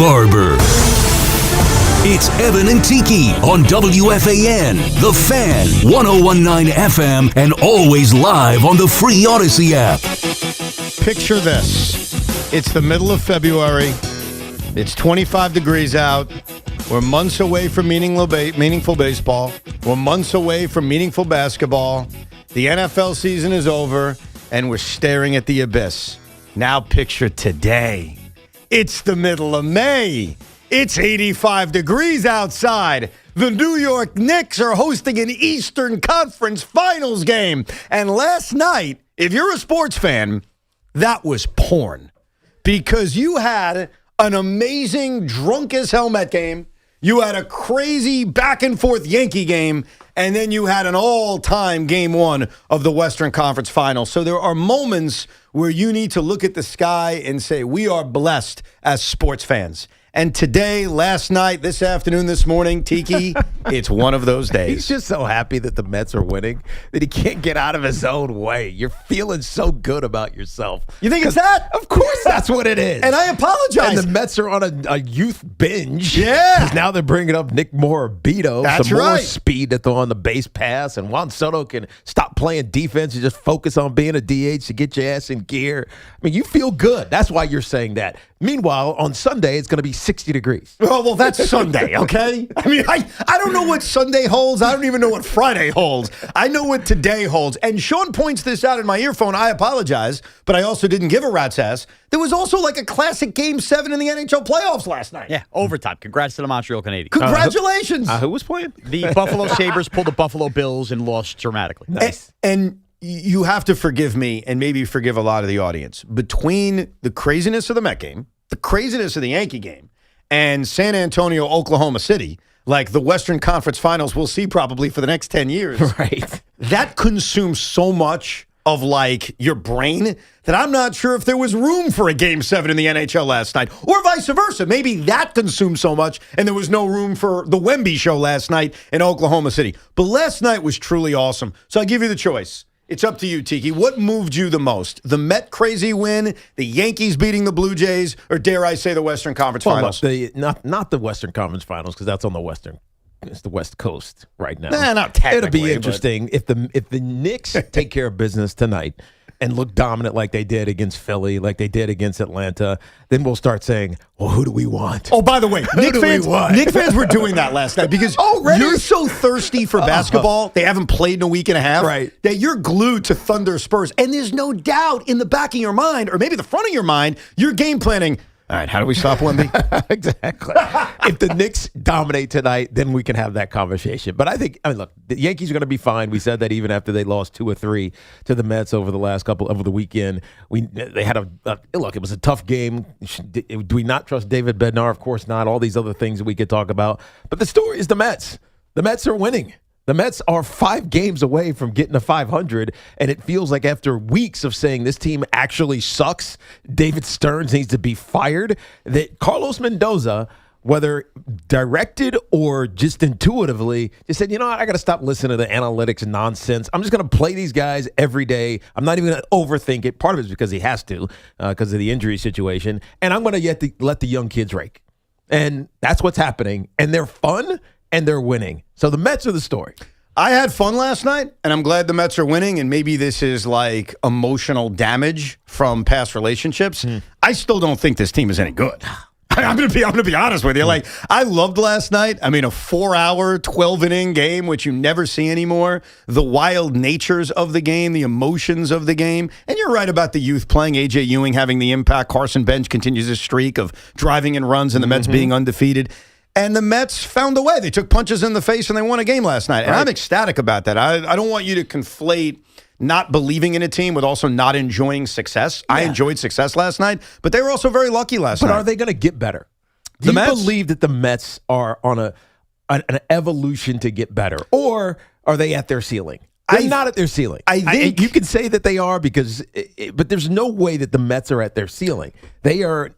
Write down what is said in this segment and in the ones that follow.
barber. It's Evan and Tiki on WFAN, The Fan, 101.9 FM, and always live on the free Odyssey app. Picture this. It's the middle of February. It's 25 degrees out. We're months away from meaningful baseball. We're months away from meaningful basketball. The NFL season is over, and we're staring at the abyss. Now picture today. It's the middle of May. It's 85 degrees outside. The New York Knicks are hosting an Eastern Conference Finals game. And last night, if you're a sports fan, that was porn. Because you had an amazing drunk-as-hell Met game. You had a crazy back-and-forth Yankee game. And then you had an all-time game one of the Western Conference Finals. So there are moments where you need to look at the sky and say, we are blessed as sports fans. And today, last night, this afternoon, this morning, Tiki, it's one of those days. He's just so happy that the Mets are winning that he can't get out of his own way. You're feeling so good about yourself. You think it's that? Of course that's what it is. And I apologize. And the Mets are on a youth binge. Yeah. Because now they're bringing up Nick Morabito. That's some more right. speed on the base pass. And Juan Soto can stop playing defense and just focus on being a DH to get your ass in gear. I mean, you feel good. That's why you're saying that. Meanwhile, on Sunday, it's going to be 60 degrees. Oh, well, that's Sunday, okay? I mean, I don't know what Sunday holds. I don't even know what Friday holds. I know what today holds. And Sean points this out in my earphone. I apologize, but I also didn't give a rat's ass. There was also like a classic Game 7 in the NHL playoffs last night. Yeah, overtime. Congrats to the Montreal Canadiens. Congratulations. Who was playing? The Buffalo Sabres pulled the Buffalo Bills and lost dramatically. Nice. And you have to forgive me and maybe forgive a lot of the audience. Between the craziness of the Met game, the craziness of the Yankee game, and San Antonio, Oklahoma City, like the Western Conference Finals we'll see probably for the next 10 years. Right. That consumes so much of like your brain that I'm not sure if there was room for a Game 7 in the NHL last night, or vice versa. Maybe that consumed so much and there was no room for the Wemby show last night in Oklahoma City. But last night was truly awesome. So I'll give you the choice. It's up to you, Tiki. What moved you the most? The Met crazy win, the Yankees beating the Blue Jays, or dare I say the Western Conference Finals? Look, not the Western Conference Finals, because that's on the Western. It's the West Coast right now. Not technically. It'll be interesting if the Knicks take care of business tonight and look dominant like they did against Philly, like they did against Atlanta. Then we'll start saying, well, who do we want? Oh, by the way, Knicks fans were doing that last night because you're so thirsty for basketball. They haven't played in a week and a half. Right. That you're glued to Thunder Spurs. And there's no doubt in the back of your mind, or maybe the front of your mind, you're game planning. All right, how do we stop Wemby? Exactly. If the Knicks dominate tonight, then we can have that conversation. But I mean, look, the Yankees are going to be fine. We said that even after they lost 2 or 3 to the Mets over the weekend. They had look. It was a tough game. Do we not trust David Bednar? Of course not. All these other things that we could talk about. But the story is the Mets. The Mets are winning. The Mets are 5 games away from getting to 500, and it feels like after weeks of saying this team actually sucks, David Stearns needs to be fired, that Carlos Mendoza, whether directed or just intuitively, just said, you know what, I got to stop listening to the analytics nonsense. I'm just going to play these guys every day. I'm not even going to overthink it. Part of it is because he has to, because of the injury situation, and I'm going to let the young kids rake. And that's what's happening, and they're fun, and they're winning. So the Mets are the story. I had fun last night, and I'm glad the Mets are winning, and maybe this is like emotional damage from past relationships. I still don't think this team is any good. I'm gonna be honest with you. Like, I loved last night. I mean, a 4-hour, 12-inning game, which you never see anymore. The wild natures of the game, the emotions of the game. And you're right about the youth playing. A.J. Ewing having the impact. Carson Bench continues his streak of driving in runs and the Mets being undefeated. And the Mets found a way. They took punches in the face and they won a game last night. And I'm ecstatic about that. I don't want you to conflate not believing in a team with also not enjoying success. Yeah. I enjoyed success last night, but they were also very lucky last night. But are they going to get better? Do you believe that the Mets are on an evolution to get better? Or are they at their ceiling? They're not at their ceiling. I think you can say that they are but there's no way that the Mets are at their ceiling. They are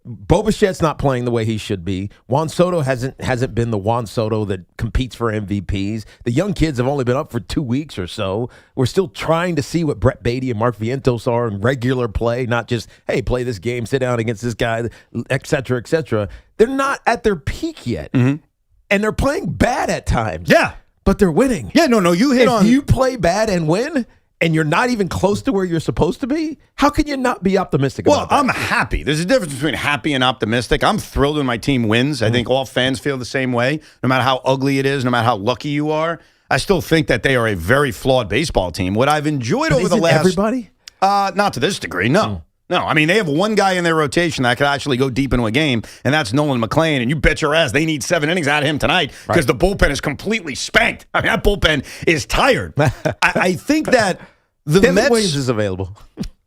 Bo Bichette's not playing the way he should be. Juan Soto hasn't been the Juan Soto that competes for MVPs. The young kids have only been up for 2 weeks or so. We're still trying to see what Brett Beatty and Mark Vientos are in regular play, not just, hey, play this game, sit down against this guy, et cetera, et cetera. They're not at their peak yet. And they're playing bad at times. Yeah. But they're winning. Yeah, no, you hit on... If you play bad and win, and you're not even close to where you're supposed to be, how can you not be optimistic about that? Well, I'm happy. There's a difference between happy and optimistic. I'm thrilled when my team wins. I think all fans feel the same way. No matter how ugly it is, no matter how lucky you are, I still think that they are a very flawed baseball team. What I've enjoyed over the last... everybody? Not to this degree, no. No, I mean, they have one guy in their rotation that could actually go deep into a game, and that's Nolan McLean, and you bet your ass they need 7 innings out of him tonight because the bullpen is completely spanked. I mean, that bullpen is tired. I think that the Mets... Williams is available.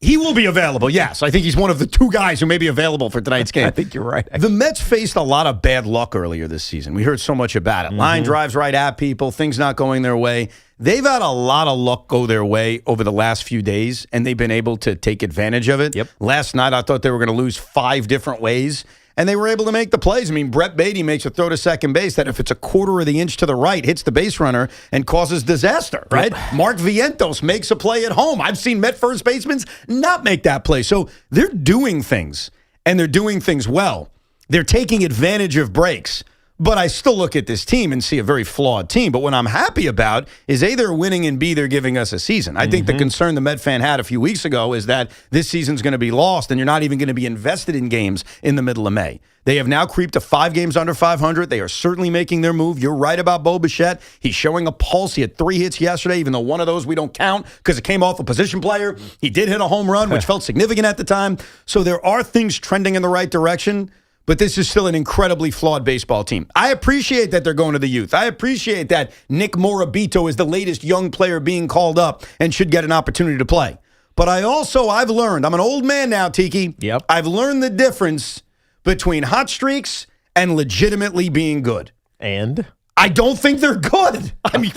He will be available, yes. I think he's one of the 2 guys who may be available for tonight's game. I think you're right. The Mets faced a lot of bad luck earlier this season. We heard so much about it. Line drives right at people, things not going their way. They've had a lot of luck go their way over the last few days, and they've been able to take advantage of it. Last night, I thought they were going to lose 5 different ways, and they were able to make the plays. I mean, Brett Beatty makes a throw to second base that if it's a quarter of the inch to the right, hits the base runner and causes disaster, right? Mark Vientos makes a play at home. I've seen Met first basemen not make that play. So they're doing things, and they're doing things well. They're taking advantage of breaks. But I still look at this team and see a very flawed team. But what I'm happy about is A, they're winning, and B, they're giving us a season. I think the concern the Met fan had a few weeks ago is that this season's going to be lost and you're not even going to be invested in games in the middle of May. They have now creeped to 5 games under 500. They are certainly making their move. You're right about Bo Bichette. He's showing a pulse. He had 3 hits yesterday, even though one of those we don't count because it came off a position player. He did hit a home run, which felt significant at the time. So there are things trending in the right direction. But this is still an incredibly flawed baseball team. I appreciate that they're going to the youth. I appreciate that Nick Morabito is the latest young player being called up and should get an opportunity to play. But I've learned, I'm an old man now, Tiki. I've learned the difference between hot streaks and legitimately being good. And? I don't think they're good. I mean,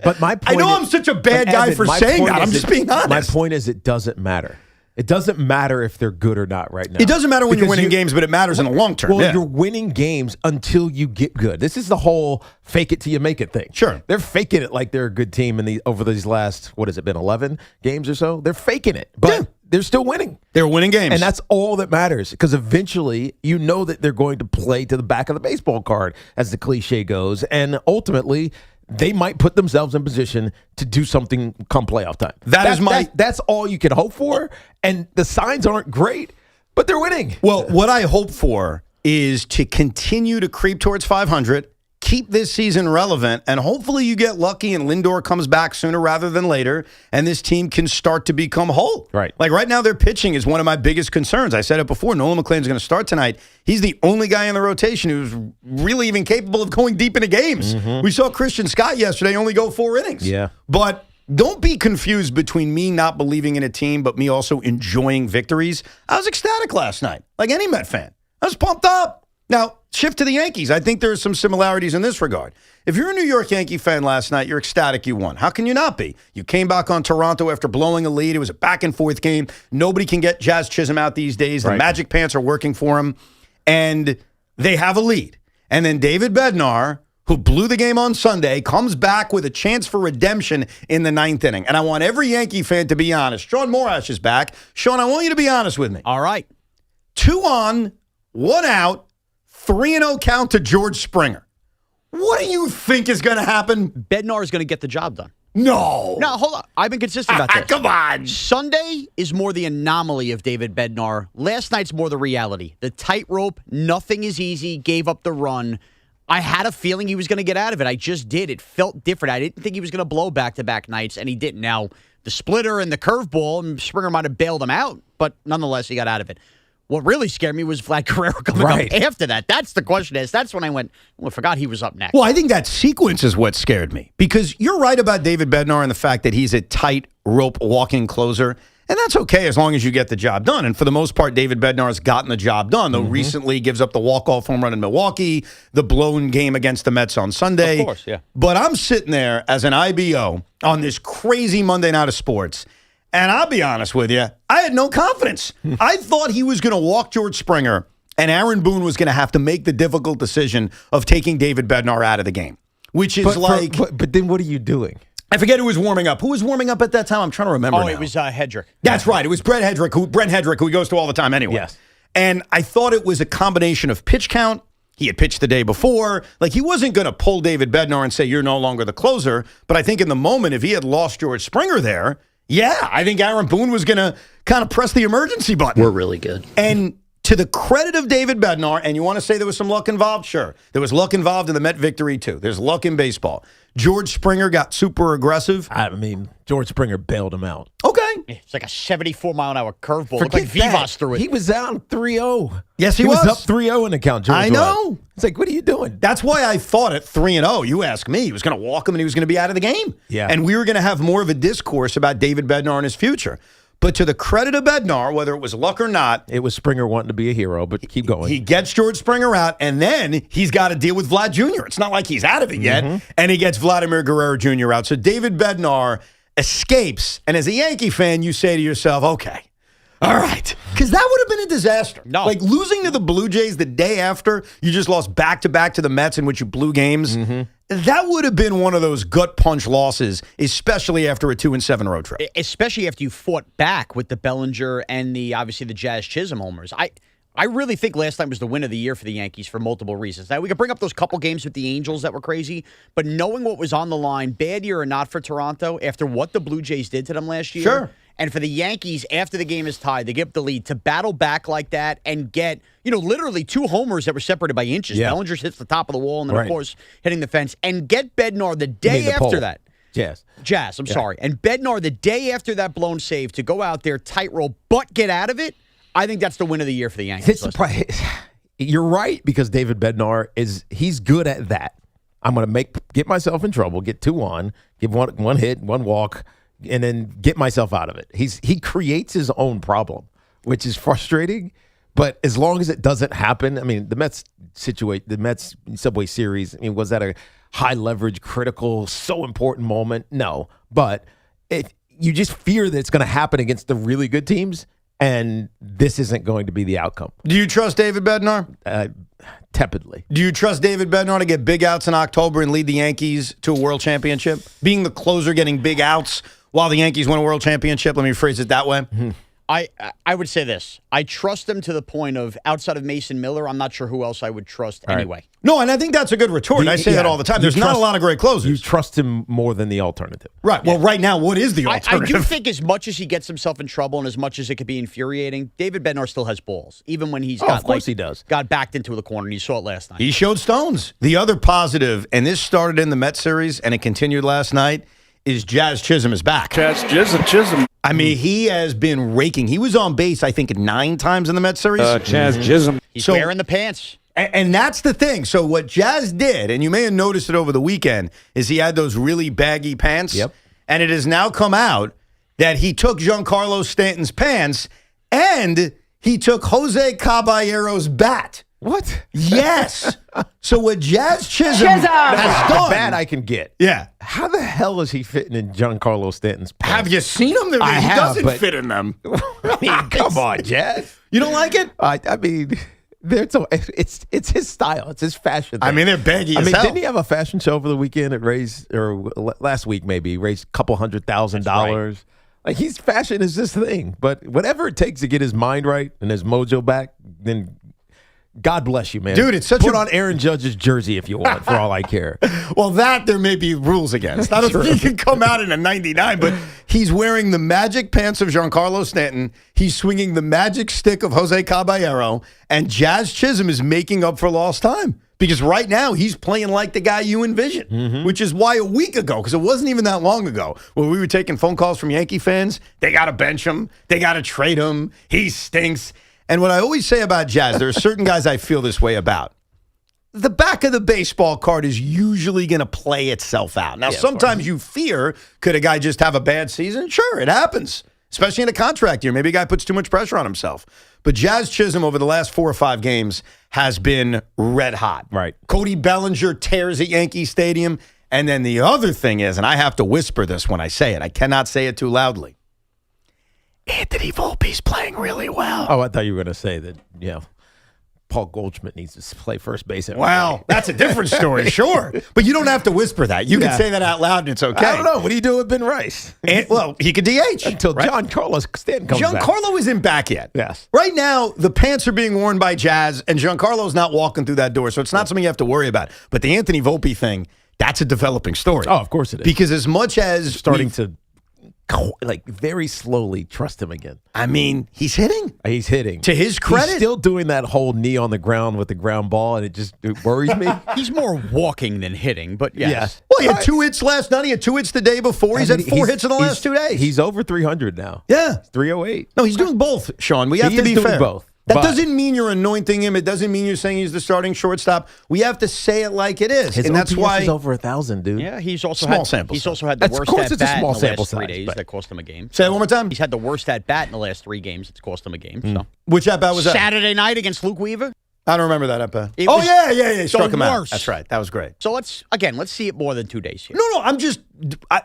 but my point I know I'm such a bad guy for saying that. I'm just being honest. My point is it doesn't matter. It doesn't matter if they're good or not right now. It doesn't matter when you're winning games, but it matters in the long term. Well, you're winning games until you get good. This is the whole fake it till you make it thing. Sure. They're faking it like they're a good team over these last, what has it been, 11 games or so? They're faking it, but they're still winning. They're winning games. And that's all that matters because eventually you know that they're going to play to the back of the baseball card, as the cliche goes. And ultimately, they might put themselves in position to do something come playoff time. That's all you can hope for. And the signs aren't great, but they're winning. Well, what I hope for is to continue to creep towards 500, keep this season relevant, and hopefully you get lucky and Lindor comes back sooner rather than later, and this team can start to become whole. Right. Like right now, their pitching is one of my biggest concerns. I said it before. Nolan McLean's going to start tonight. He's the only guy in the rotation who's really even capable of going deep into games. We saw Christian Scott yesterday only go 4 innings. Yeah. But don't be confused between me not believing in a team, but me also enjoying victories. I was ecstatic last night, like any Met fan. I was pumped up. Now, shift to the Yankees. I think there's some similarities in this regard. If you're a New York Yankee fan last night, you're ecstatic you won. How can you not be? You came back on Toronto after blowing a lead. It was a back-and-forth game. Nobody can get Jazz Chisholm out these days. The Magic Pants are working for him, and they have a lead. And then David Bednar, who blew the game on Sunday, comes back with a chance for redemption in the 9th inning. And I want every Yankee fan to be honest. Sean Morash is back. Sean, I want you to be honest with me. All right. 2 on, 1 out. 3-0 count to George Springer. What do you think is going to happen? Bednar is going to get the job done. No. No, hold on. I've been consistent about this. Come on. Sunday is more the anomaly of David Bednar. Last night's more the reality. The tightrope, nothing is easy, gave up the run. I had a feeling he was going to get out of it. I just did. It felt different. I didn't think he was going to blow back-to-back nights, and he didn't. Now, the splitter and the curveball, Springer might have bailed him out, but nonetheless, he got out of it. What really scared me was Vlad Guerrero coming up after that. That's the question. That's when I went, I forgot he was up next. Well, I think that sequence is what scared me. Because you're right about David Bednar and the fact that he's a tight rope walking closer. And that's okay as long as you get the job done. And for the most part, David Bednar has gotten the job done, though recently gives up the walk-off home run in Milwaukee, the blown game against the Mets on Sunday. Of course, yeah. But I'm sitting there as an IBO on this crazy Monday night of sports. And I'll be honest with you, I had no confidence. I thought he was going to walk George Springer And Aaron Boone was going to have to make the difficult decision of taking David Bednar out of the game, which is But then what are you doing? I forget who was warming up. Who was warming up at that time? I'm trying to remember now. It was Hedrick. That's right. It was Brent Hedrick, who he goes to all the time anyway. Yes. And I thought it was a combination of pitch count. He had pitched the day before. Like, he wasn't going to pull David Bednar and say, you're no longer the closer. But I think in the moment, if he had lost George Springer there, yeah, I think Aaron Boone was going to kind of press the emergency button. We're really good. And to the credit of David Bednar, and you want to say there was some luck involved? Sure. There was luck involved in the Met victory, too. There's luck in baseball. George Springer got super aggressive. I mean, George Springer bailed him out. Okay. It's like a 74-mile-an-hour curveball. Forget Looked like Vivas threw it. He was out 3-0. Yes, he was was. up 3-0 in the count. George I know. was. It's like, what are you doing? That's why I thought at 3-0, you ask me, he was going to walk him and he was going to be out of the game. Yeah. And we were going to have more of a discourse about David Bednar and his future. But to the credit of Bednar, whether it was luck or not, It was Springer wanting to be a hero, but keep going. he gets George Springer out, and then he's got to deal with Vlad Jr. It's not like he's out of it yet, and he gets Vladimir Guerrero Jr. out. So David Bednar escapes, and as a Yankee fan, you say to yourself, okay, all right, because that would have been a disaster. No. Like losing to the Blue Jays the day after you just lost back-to-back to the Mets in which you blew games, that would have been one of those gut punch losses, especially after a 2-7 road trip. Especially after you fought back with the Bellinger and obviously the Jazz Chisholm homers. I really think last night was the win of the year for the Yankees for multiple reasons. Now, we could bring up those couple games with the Angels that were crazy, but knowing what was on the line, bad year or not for Toronto, after what the Blue Jays did to them last year. Sure. And for the Yankees, after the game is tied, they give up the lead to battle back like that and get, literally 2 homers that were separated by inches. Yeah. Bellinger hits the top of the wall and then, Right. of course, hitting the fence. And get Bednar the day after pole. that. Jazz. I'm sorry. And Bednar the day after that blown save to go out there, tightrope, but get out of it. I think that's the win of the year for the Yankees. You're right, because David Bednar he's good at that. I'm going to get myself in trouble, get 2 on, give one hit, 1 walk, and then get myself out of it. He creates his own problem, which is frustrating. But as long as it doesn't happen, I mean, the Mets Subway Series, was that a high leverage, critical, so important moment? No, but you just fear that it's going to happen against the really good teams. And this isn't going to be the outcome. Do you trust David Bednar? Tepidly. Do you trust David Bednar to get big outs in October and lead the Yankees to a world championship? Being the closer, getting big outs while the Yankees win a world championship? Let me phrase it that way. Mm-hmm. I would say this. I trust them to the point of, outside of Mason Miller, I'm not sure who else I would trust anyway. No, and I think that's a good retort. I say that all the time. There's not a lot of great closers. You trust him more than the alternative. Right. Well, right now, what is the I alternative? do think as much as he gets himself in trouble and as much as it could be infuriating, David Bednar still has balls, even when he's of course he does. Got backed into the corner, and you saw it last night. He showed stones. The other positive, and this started in the Mets series, and it continued last night, is Jazz Chisholm is back. Jazz Chisholm. I mean, he has been raking. He was on base, I think, 9 times in the Mets series. Jazz Chisholm. He's wearing the pants. And that's the thing. So what Jazz did, and you may have noticed it over the weekend, is he had those really baggy pants. Yep. And it has now come out that he took Giancarlo Stanton's pants and he took Jose Caballero's bat. What? Yes. So what Jazz Chisholm has done. Bad I can get. Yeah. How the hell is he fitting in Giancarlo Stanton's pants? Have you seen him? I He have, doesn't but- fit in them. I mean, come on, Jazz. You don't like it? I mean, it's his style. It's his fashion. I thing. mean, they're baggy I as mean, hell. didn't he have a fashion show over the weekend? It raised, or last week maybe, raised a couple $100,000. Like, fashion is his thing. But whatever it takes to get his mind right and his mojo back, then God bless you, man. Dude, it's such Put a- on Aaron Judge's jersey if you want, for all I care. Well, that there may be rules against. I don't think he can come out in a 99, but he's wearing the magic pants of Giancarlo Stanton. He's swinging the magic stick of Jose Caballero, and Jazz Chisholm is making up for lost time. Because right now, he's playing like the guy you envision, which is why a week ago, because it wasn't even that long ago, when we were taking phone calls from Yankee fans, they got to bench him, they got to trade him, he stinks. And what I always say about Jazz, there are certain guys I feel this way about. The back of the baseball card is usually going to play itself out. Now, sometimes you fear, could a guy just have a bad season? Sure, it happens, especially in a contract year. Maybe a guy puts too much pressure on himself. But Jazz Chisholm, over the last 4 or 5 games, has been red hot. Right. Cody Bellinger tears at Yankee Stadium. And then the other thing is, and I have to whisper this when I say it, I cannot say it too loudly, Anthony Volpe's playing really well. Oh, I thought you were going to say that, Paul Goldschmidt needs to play first base. Wow, that's a different story, sure. But you don't have to whisper that. You can say that out loud and it's okay. I don't know. What do you do with Ben Rice? Well, he could DH. Until right? Giancarlo Stanton comes back. Giancarlo isn't back yet. Yes. Right now, the pants are being worn by Jazz, and Giancarlo's not walking through that door, so it's not something you have to worry about. But the Anthony Volpe thing, that's a developing story. Oh, of course it is. Because as much as starting to very slowly trust him again. I mean, he's hitting. He's hitting. To his credit. He's still doing that whole knee on the ground with the ground ball, and it worries me. He's more walking than hitting, but yes. Yeah. Well, he had 2 hits last night. He had 2 hits the day before. He's had 4 hits in the last 2 days. He's over 300 now. Yeah. 308. No, he's doing both, Sean. We have He to is be doing fair. both. That But doesn't mean you're anointing him. It doesn't mean you're saying he's the starting shortstop. We have to say it like it is. His and that's OPS why is over 1,000, dude. Yeah, he's also Small had sample he's size. also had the Of worst course at it's a bat in small the sample last 3 size, days but- that cost him a game. Say it one more time. He's had the worst at bat in the last 3 games. It's cost him a game. So Which at bat was that? Saturday night against Luke Weaver. I don't remember that at bat. It Oh, was yeah. Struck him out. worst. That's right. That was great. So let's see it more than 2 days here. No, I'm just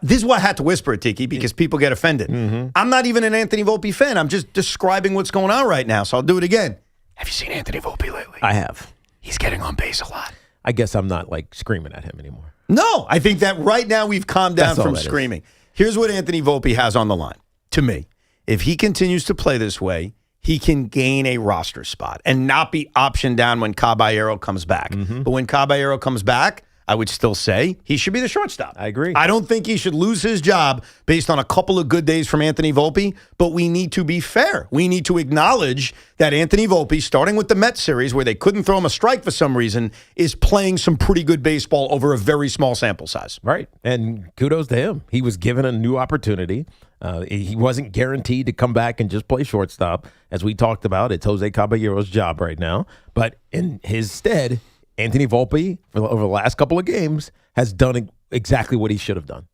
this is why I had to whisper it, Tiki, because people get offended. I'm not even an Anthony Volpe fan. I'm just describing what's going on right now, so I'll do it again. Have you seen Anthony Volpe lately? I have. He's getting on base a lot. I guess I'm not screaming at him anymore. No, I think that right now we've calmed down That's all from that is. screaming. Here's what Anthony Volpe has on the line. To me, if he continues to play this way, he can gain a roster spot and not be optioned down when Caballero comes back. But when Caballero comes back, I would still say he should be the shortstop. I agree. I don't think he should lose his job based on a couple of good days from Anthony Volpe, but we need to be fair. We need to acknowledge that Anthony Volpe, starting with the Mets series where they couldn't throw him a strike for some reason, is playing some pretty good baseball over a very small sample size. Right. And kudos to him. He was given a new opportunity. He wasn't guaranteed to come back and just play shortstop. As we talked about, it's Jose Caballero's job right now. But in his stead, Anthony Volpe, over the last couple of games, has done exactly what he should have done,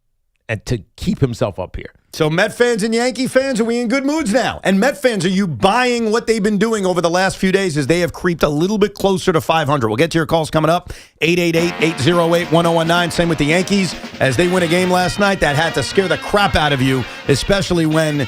and to keep himself up here. So Met fans and Yankee fans, are we in good moods now? And Met fans, are you buying what they've been doing over the last few days as they have creeped a little bit closer to 500? We'll get to your calls coming up. 888-808-1019. Same with the Yankees as they win a game last night that had to scare the crap out of you, especially when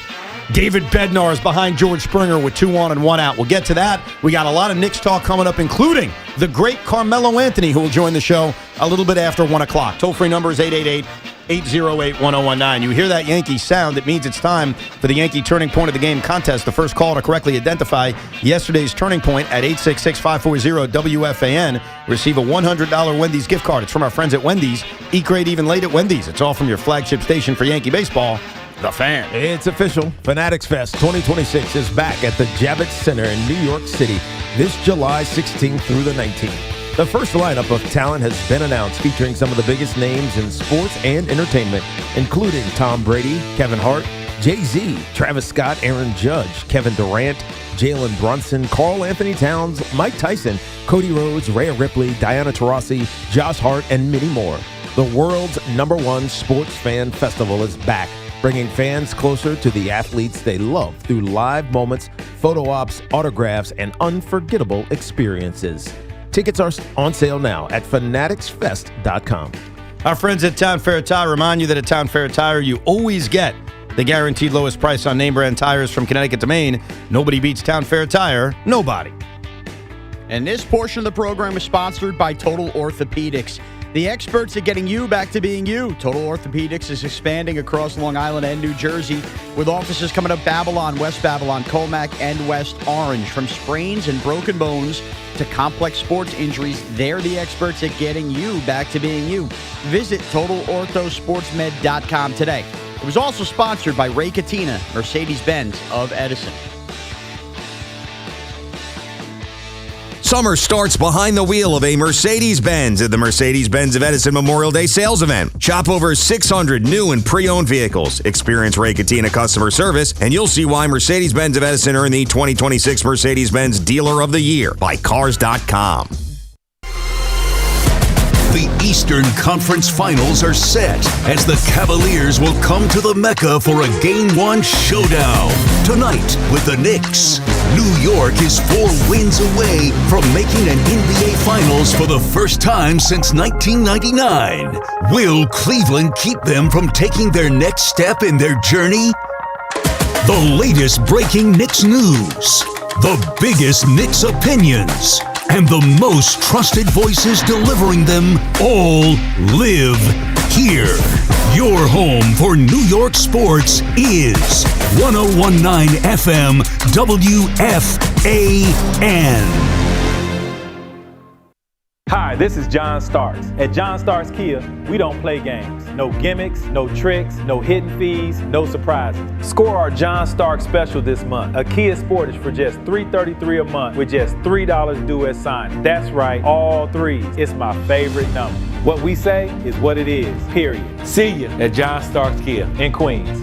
David Bednar is behind George Springer with 2 on and 1 out. We'll get to that. We got a lot of Knicks talk coming up, including the great Carmelo Anthony, who will join the show a little bit after 1 o'clock. Toll-free number is 888-808-1019. You hear that Yankee sound, it means it's time for the Yankee Turning Point of the Game contest. The first call to correctly identify yesterday's turning point at 866-540-WFAN. Receive a $100 Wendy's gift card. It's from our friends at Wendy's. Eat great even late at Wendy's. It's all from your flagship station for Yankee baseball, The Fan. It's official. Fanatics Fest 2026 is back at the Javits Center in New York City this July 16th through the 19th. The first lineup of talent has been announced, featuring some of the biggest names in sports and entertainment, including Tom Brady, Kevin Hart, Jay-Z, Travis Scott, Aaron Judge, Kevin Durant, Jalen Brunson, Karl Anthony Towns, Mike Tyson, Cody Rhodes, Rhea Ripley, Diana Taurasi, Josh Hart, and many more. The world's #1 sports fan festival is back, bringing fans closer to the athletes they love through live moments, photo ops, autographs, and unforgettable experiences. Tickets are on sale now at fanaticsfest.com. Our friends at Town Fair Tire remind you that at Town Fair Tire, you always get the guaranteed lowest price on name brand tires from Connecticut to Maine. Nobody beats Town Fair Tire. Nobody. And this portion of the program is sponsored by Total Orthopedics, the experts at getting you back to being you. Total Orthopedics is expanding across Long Island and New Jersey, with offices coming up Babylon, West Babylon, Comac, and West Orange. From sprains and broken bones to complex sports injuries, they're the experts at getting you back to being you. Visit TotalOrthoSportsMed.com today. It was also sponsored by Ray Katina, Mercedes-Benz of Edison. Summer starts behind the wheel of a Mercedes-Benz at the Mercedes-Benz of Edison Memorial Day sales event. Shop over 600 new and pre-owned vehicles. Experience Ray Katina customer service, and you'll see why Mercedes-Benz of Edison earned the 2026 Mercedes-Benz Dealer of the Year by Cars.com. The Eastern Conference Finals are set as the Cavaliers will come to the Mecca for a Game 1 showdown. Tonight with the Knicks, New York is 4 wins away from making an NBA Finals for the first time since 1999. Will Cleveland keep them from taking their next step in their journey? The latest breaking Knicks news. The biggest Knicks opinions. and the most trusted voices delivering them all live here. Your home for New York sports is 101.9 FM WFAN. Hi, this is John Starks. At John Starks Kia, we don't play games. No gimmicks, no tricks, no hidden fees, no surprises. Score our John Starks special this month. A Kia Sportage for just $333 a month with just $3 due at signing. That's right, all threes. It's my favorite number. What we say is what it is, period. See you at John Starks Kia in Queens.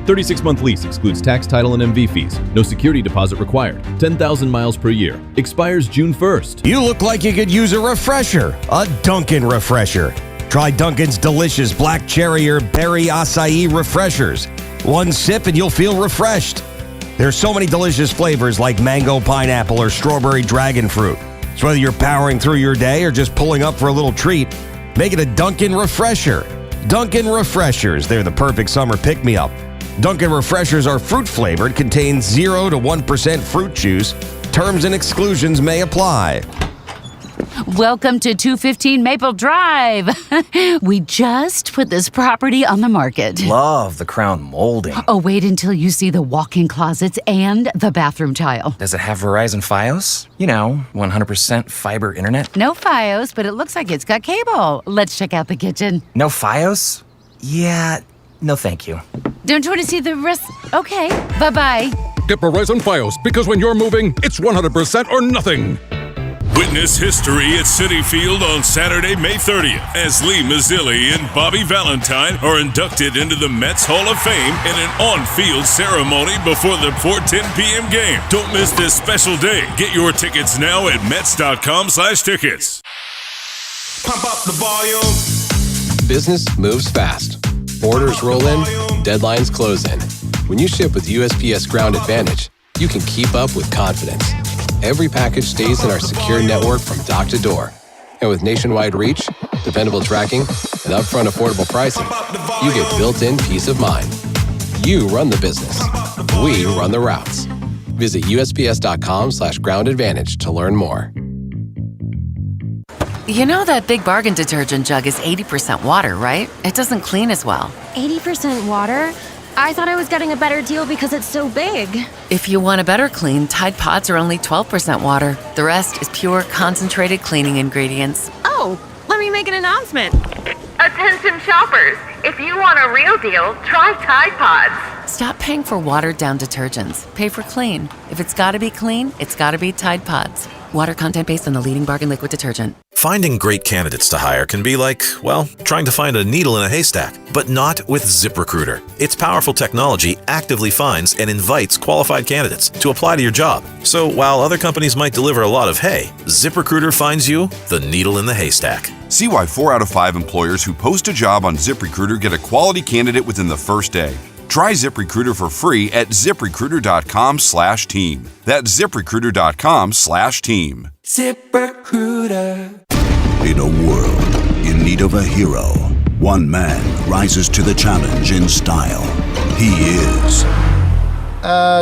36-month lease excludes tax, title, and MV fees. No security deposit required. 10,000 miles per year. Expires June 1st. You look like you could use a refresher, a Dunkin' refresher. Try Dunkin's delicious black cherry or berry acai refreshers. One sip and you'll feel refreshed. There's so many delicious flavors like mango, pineapple, or strawberry dragon fruit. So whether you're powering through your day or just pulling up for a little treat, make it a Dunkin' refresher. Dunkin' refreshers, they're the perfect summer pick-me-up. Dunkin' refreshers are fruit-flavored, contain 0 to 1% fruit juice. Terms and exclusions may apply. Welcome to 215 Maple Drive. We just put this property on the market. Love the crown molding. Oh, wait until you see the walk-in closets and the bathroom tile. Does it have Verizon Fios? 100% fiber internet? No Fios, but it looks like it's got cable. Let's check out the kitchen. No Fios? Yeah, no thank you. Don't you want to see the rest? Okay, bye-bye. Get Verizon Fios, because when you're moving, it's 100% or nothing. Witness history at Citi Field on Saturday, May 30th, as Lee Mazzilli and Bobby Valentine are inducted into the Mets Hall of Fame in an on-field ceremony before the 4:10 p.m. game. Don't miss this special day. Get your tickets now at Mets.com/tickets. Pump up the volume. Business moves fast. Orders roll in, deadlines close in. When you ship with USPS Ground Advantage, you can keep up with confidence. Every package stays in our secure network from dock to door. And with nationwide reach, dependable tracking, and upfront affordable pricing, you get built-in peace of mind. You run the business. We run the routes. Visit USPS.com/groundadvantage to learn more. You know that Big Bargain detergent jug is 80% water, right? It doesn't clean as well. 80% water? I thought I was getting a better deal because it's so big. If you want a better clean, Tide Pods are only 12% water. The rest is pure, concentrated cleaning ingredients. Oh, let me make an announcement. Attention shoppers, if you want a real deal, try Tide Pods. Stop paying for watered-down detergents. Pay for clean. If it's gotta be clean, it's gotta be Tide Pods. Water content based on the leading bargain liquid detergent. Finding great candidates to hire can be like, well, trying to find a needle in a haystack, but not with ZipRecruiter. Its powerful technology actively finds and invites qualified candidates to apply to your job. So while other companies might deliver a lot of hay, ZipRecruiter finds you the needle in the haystack. See why 4 out of 5 employers who post a job on ZipRecruiter get a quality candidate within the first day. Try ZipRecruiter for free at ZipRecruiter.com/team. That's ZipRecruiter.com/team. ZipRecruiter. In a world in need of a hero, one man rises to the challenge in style. He is...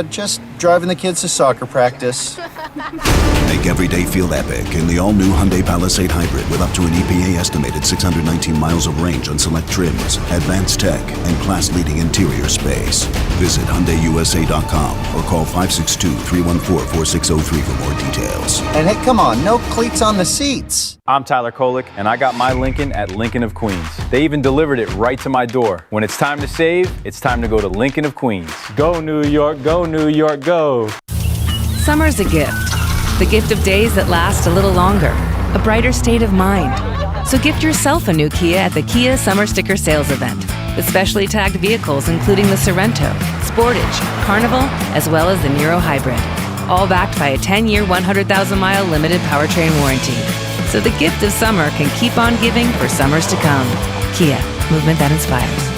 just driving the kids to soccer practice. Make every day feel epic in the all-new Hyundai Palisade Hybrid with up to an EPA-estimated 619 miles of range on select trims, advanced tech, and class-leading interior space. Visit HyundaiUSA.com or call 562-314-4603 for more details. And hey, come on, no cleats on the seats. I'm Tyler Kolick, and I got my Lincoln at Lincoln of Queens. They even delivered it right to my door. When it's time to save, it's time to go to Lincoln of Queens. Go New York, go New York, go. Summer's a gift. The gift of days that last a little longer. A brighter state of mind. So gift yourself a new Kia at the Kia Summer Sticker Sales Event. With specially tagged vehicles including the Sorrento, Sportage, Carnival, as well as the Niro Hybrid. All backed by a 10-year, 100,000-mile limited powertrain warranty. So the gift of summer can keep on giving for summers to come. Kia, movement that inspires.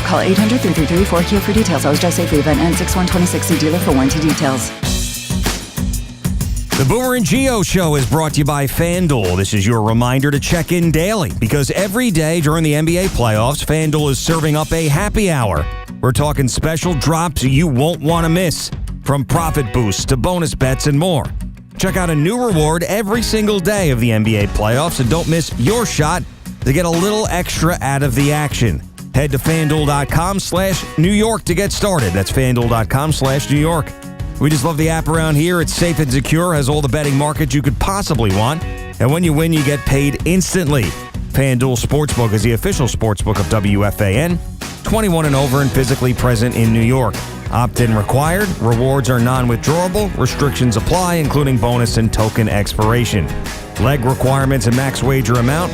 Call 800-333-4KIA for details. Always drive safely. Event ends 6/1/26. See dealer for warranty details. The Boomer and Geo Show is brought to you by FanDuel. This is your reminder to check in daily because every day during the NBA playoffs, FanDuel is serving up a happy hour. We're talking special drops you won't want to miss, from profit boosts to bonus bets and more. Check out a new reward every single day of the NBA playoffs and don't miss your shot to get a little extra out of the action. Head to FanDuel.com/New York to get started. That's FanDuel.com/New York. We just love the app around here. It's safe and secure, has all the betting markets you could possibly want. And when you win, you get paid instantly. FanDuel Sportsbook is the official sportsbook of WFAN. 21 and over and physically present in New York. Opt-in required. Rewards are non-withdrawable. Restrictions apply, including bonus and token expiration. Leg requirements and max wager amount.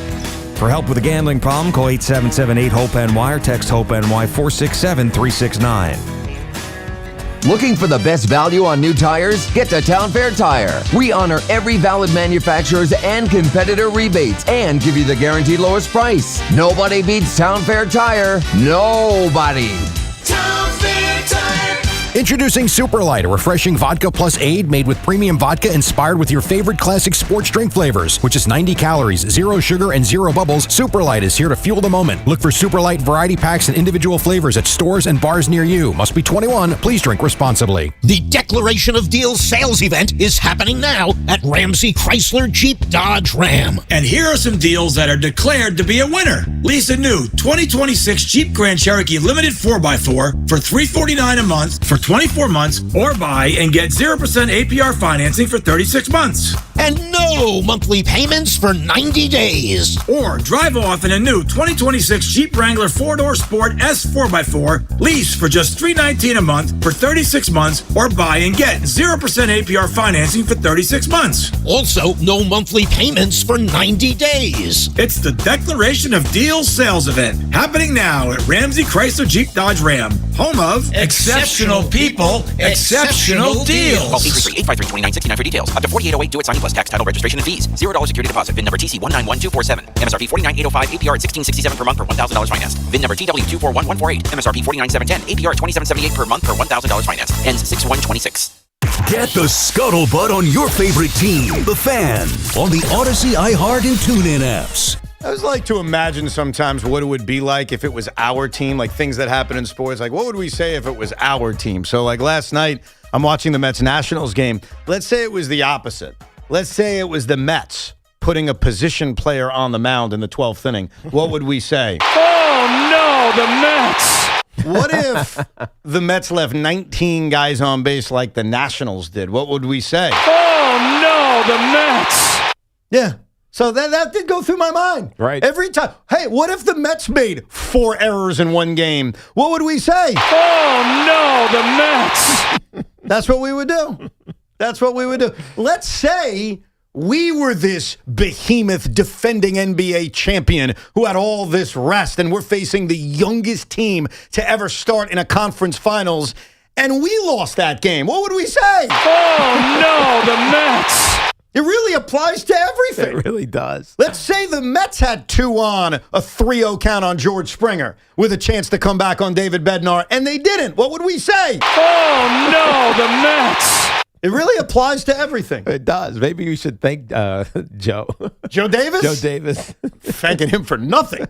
For help with a gambling problem, call 877-8-HOPE-NY or text HOPE-NY 467-369. Looking for the best value on new tires? Get to Town Fair Tire. We honor every valid manufacturer's and competitor rebates and give you the guaranteed lowest price. Nobody beats Town Fair Tire. Nobody. Town Fair Tire. Introducing Super Light, a refreshing vodka plus aid made with premium vodka inspired with your favorite classic sports drink flavors, which is 90 calories, 0 sugar, and 0 bubbles. Super Light is here to fuel the moment. Look for Super Light variety packs and individual flavors at stores and bars near you. Must be 21. Please drink responsibly. The Declaration of Deals sales event is happening now at Ramsey Chrysler Jeep Dodge Ram. And here are some deals that are declared to be a winner. Lease a new 2026 Jeep Grand Cherokee Limited 4x4 for $349 a month for 24 months, or buy and get 0% APR financing for 36 months. And no monthly payments for 90 days. Or drive off in a new 2026 Jeep Wrangler 4-door Sport S 4x4, lease for just $319 a month for 36 months, or buy and get 0% APR financing for 36 months. Also, no monthly payments for 90 days. It's the Declaration of Deals sales event happening now at Ramsey Chrysler Jeep Dodge Ram, home of exceptional people, exceptional deals. Call 833-853-2969 for details. Up to 4808 do it signing plus tax, title, registration, and fees. $0 security deposit. VIN number TC191247. MSRP 49805. APR at $1667 per month per $1,000 financed. VIN number TW241148. MSRP 49710. APR at $2778 per month per $1,000 financed. Ends 6/1/26. Get the scuttlebutt on your favorite team, the Fan, on the Odyssey, iHeart, and TuneIn apps. I always like to imagine sometimes what it would be like if it was our team, like things that happen in sports. Like, what would we say if it was our team? So, like last night, I'm watching the Mets-Nationals game. Let's say it was the opposite. Let's say it was the Mets putting a position player on the mound in the 12th inning. What would we say? Oh, no, the Mets. What if the Mets left 19 guys on base like the Nationals did? What would we say? Oh, no, the Mets. Yeah. So that did go through my mind. Right. Every time. Hey, what if the Mets made 4 errors in one game? What would we say? Oh, no, the Mets. That's what we would do. That's what we would do. Let's say we were this behemoth defending NBA champion who had all this rest, and we're facing the youngest team to ever start in a conference finals, and we lost that game. What would we say? Oh, no, the Mets. It really applies to everything. It really does. Let's say the Mets had 2 on, a 3-0 count on George Springer with a chance to come back on David Bednar, and they didn't. What would we say? Oh, no, the Mets. It really applies to everything. It does. Maybe you should thank Joe. Joe Davis? Joe Davis. Thanking him for nothing.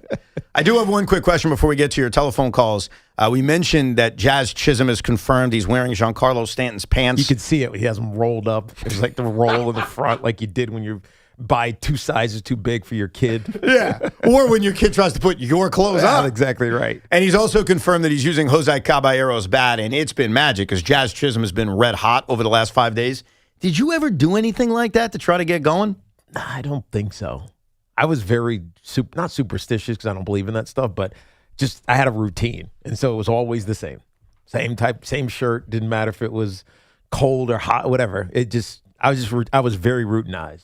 I do have one quick question before we get to your telephone calls. We mentioned that Jazz Chisholm has confirmed he's wearing Giancarlo Stanton's pants. You can see it. He has them rolled up. It's like the roll in the front like you did when you buy 2 sizes too big for your kid. Yeah. Or when your kid tries to put your clothes on. Exactly right. And he's also confirmed that he's using Jose Caballero's bat, and it's been magic because Jazz Chisholm has been red hot over the last 5 days. Did you ever do anything like that to try to get going? I don't think so. I was very, not superstitious because I don't believe in that stuff, but just I had a routine. And so it was always the same. Same type, same shirt. Didn't matter if it was cold or hot, whatever. I was very routinized.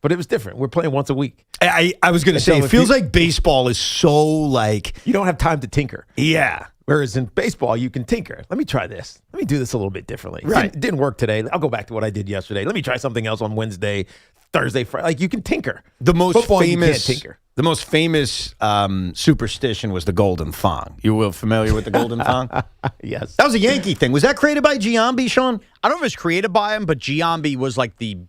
But it was different. We're playing once a week. I was going to say, it feels like baseball is so like... You don't have time to tinker. Yeah. Whereas in baseball, you can tinker. Let me try this. Let me do this a little bit differently. Right. It didn't work today. I'll go back to what I did yesterday. Let me try something else on Wednesday, Thursday, Friday. Like, you can tinker. The most Football, famous... you can't tinker. The most famous superstition was the golden thong. You were familiar with the golden thong? Yes. That was a Yankee thing. Was that created by Giambi, Sean? I don't know if it was created by him, but Giambi was like the...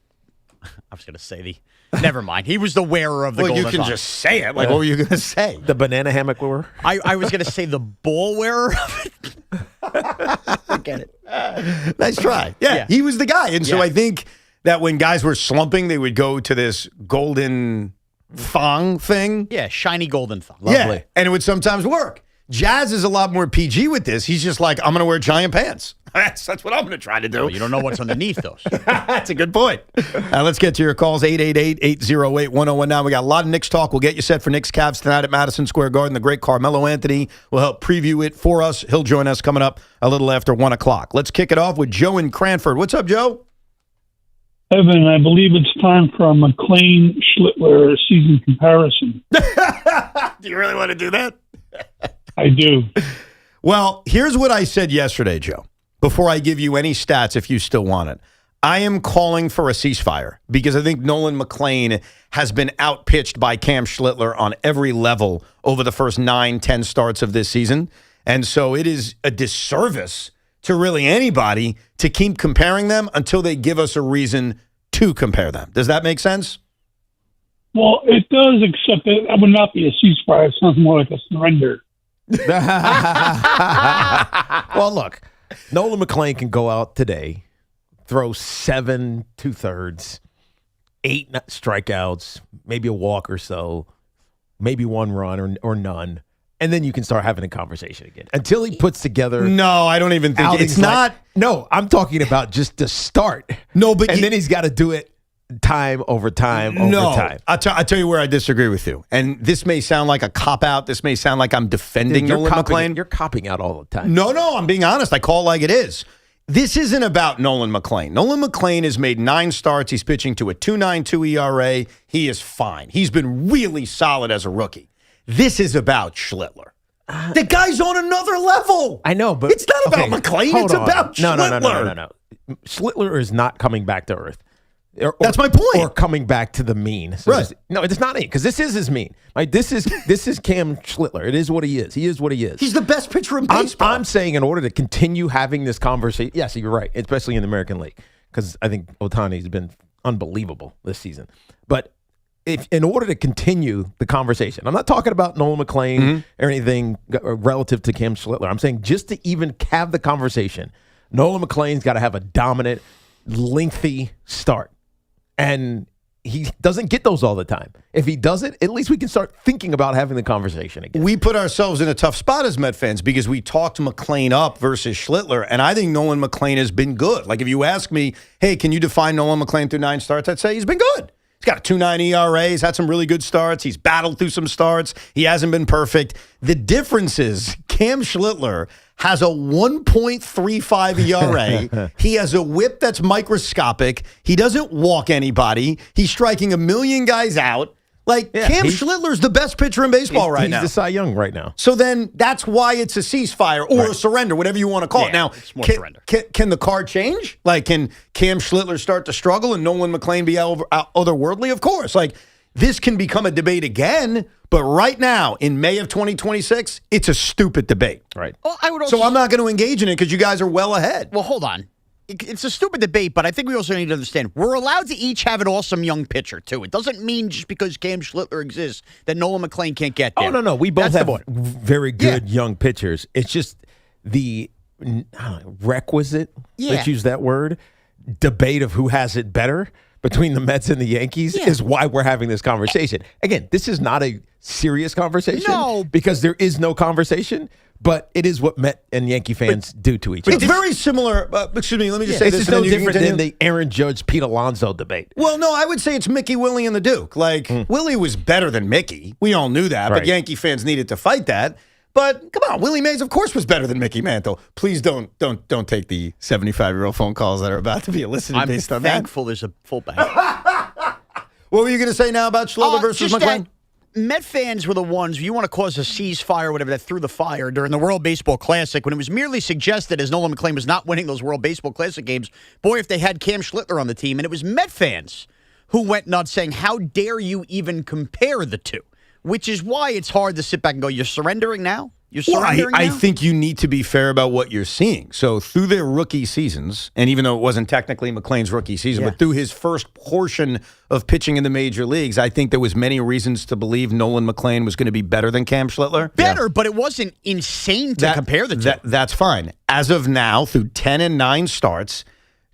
I was going to say the... Never mind. He was the wearer of the golden thong. You can just say it. Like, what were you going to say? The banana hammock wearer? I was going to say the ball wearer of it. Forget it. Nice try. Yeah, he was the guy. And so I think that when guys were slumping, they would go to this golden thong thing. Yeah, shiny golden thong. Yeah, and it would sometimes work. Jazz is a lot more PG with this. He's just like, I'm going to wear giant pants. That's what I'm going to try to do. Well, you don't know what's underneath those. That's a good point. Let's get to your calls, 888-808-1019. We got a lot of Knicks talk. We'll get you set for Knicks-CAVS tonight at Madison Square Garden. The great Carmelo Anthony will help preview it for us. He'll join us coming up a little after 1 o'clock. Let's kick it off with Joe in Cranford. What's up, Joe? Evan, I believe it's time for a McClain-Schlittler season comparison. Do you really want to do that? I do. Well, here's what I said yesterday, Joe, before I give you any stats if you still want it. I am calling for a ceasefire because I think Nolan McClain has been outpitched by Cam Schlittler on every level over the first 9-10 starts of this season. And so it is a disservice to really anybody to keep comparing them until they give us a reason to compare them. Does that make sense? Well, it does, except that it would not be a ceasefire. It sounds more like a surrender. Well, look, Nolan McClain can go out today, throw 7 2/3, 8 strikeouts, maybe a walk or so, maybe 1 run or none, and then you can start having a conversation again. Until he puts together. No, I don't even think it's not. No, I'm talking about just the start. No, but then he's got to do it time over time over time. I'll tell you where I disagree with you. And this may sound like a cop-out. This may sound like I'm defending Nolan McClain. You're copping out all the time. No, I'm being honest. I call it like it is. This isn't about Nolan McClain. Nolan McClain has made 9 starts. He's pitching to a 2.92 ERA. He is fine. He's been really solid as a rookie. This is about Schlittler. The guy's on another level. I know, but it's not about McClain. It's about Schlittler. No. Schlittler is not coming back to earth. That's my point. Or coming back to the mean. So right. No, it's not because this is his mean. Like this is Cam Schlittler. It is what he is. He is what he is. He's the best pitcher in baseball. I'm saying in order to continue having this conversation, yes, you're right, especially in the American League, because I think Ohtani's been unbelievable this season. But in order to continue the conversation, I'm not talking about Nolan McClain or anything relative to Cam Schlittler. I'm saying just to even have the conversation, Nolan McClain's got to have a dominant, lengthy start. And he doesn't get those all the time. If he does it, at least we can start thinking about having the conversation again. We put ourselves in a tough spot as Met fans because we talked McClain up versus Schlittler, and I think Nolan McClain has been good. Like if you ask me, hey, can you define Nolan McClain through 9 starts? I'd say he's been good. He's got a 2.9 ERA. He's had some really good starts. He's battled through some starts. He hasn't been perfect. The difference is Cam Schlittler has a 1.35 ERA. He has a whip that's microscopic. He doesn't walk anybody. He's striking 1 million guys out. Like, Cam Schlittler's the best pitcher in baseball right now. He's the Cy Young right now. So then that's why it's a ceasefire or a surrender, whatever you want to call it. Now, it's more surrender. Can the card change? Like, can Cam Schlittler start to struggle and Nolan McClain be otherworldly? Of course. Like, this can become a debate again, but right now, in May of 2026, it's a stupid debate. Right. Well, I would also so I'm not going to engage in it because you guys are well ahead. Well, hold on. It's a stupid debate, but I think we also need to understand we're allowed to each have an awesome young pitcher, too. It doesn't mean just because Cam Schlittler exists that Nolan McClain can't get there. Oh, no. We both have very good young pitchers. It's just the requisite, let's use that word, debate of who has it better between the Mets and the Yankees is why we're having this conversation. Again, this is not a serious conversation because there is no conversation. But it is what Met and Yankee fans do to each other. It's very similar. Excuse me, let me just say this. This is no different than the Aaron Judge, Pete Alonso debate. Well, no, I would say it's Mickey, Willie, and the Duke. Like, Willie was better than Mickey. We all knew that, but Yankee fans needed to fight that. But come on, Willie Mays, of course, was better than Mickey Mantle. Please don't take the 75-year-old phone calls that are about to be elicited based on that. I'm thankful there's a fullback. What were you going to say now about Schlittler versus McClain? Met fans were the ones, you want to cause a ceasefire or whatever, that threw the fire during the World Baseball Classic when it was merely suggested as Nolan McClain was not winning those World Baseball Classic games. Boy, if they had Cam Schlittler on the team. And it was Met fans who went nuts saying, how dare you even compare the two? Which is why it's hard to sit back and go, you're surrendering now? You're surrendering now? I think you need to be fair about what you're seeing. So through their rookie seasons, and even though it wasn't technically McClain's rookie season, but through his first portion of pitching in the major leagues, I think there was many reasons to believe Nolan McClain was going to be better than Cam Schlittler. Better, but it wasn't insane to compare the two. That's fine. As of now, through 10 and 9 starts,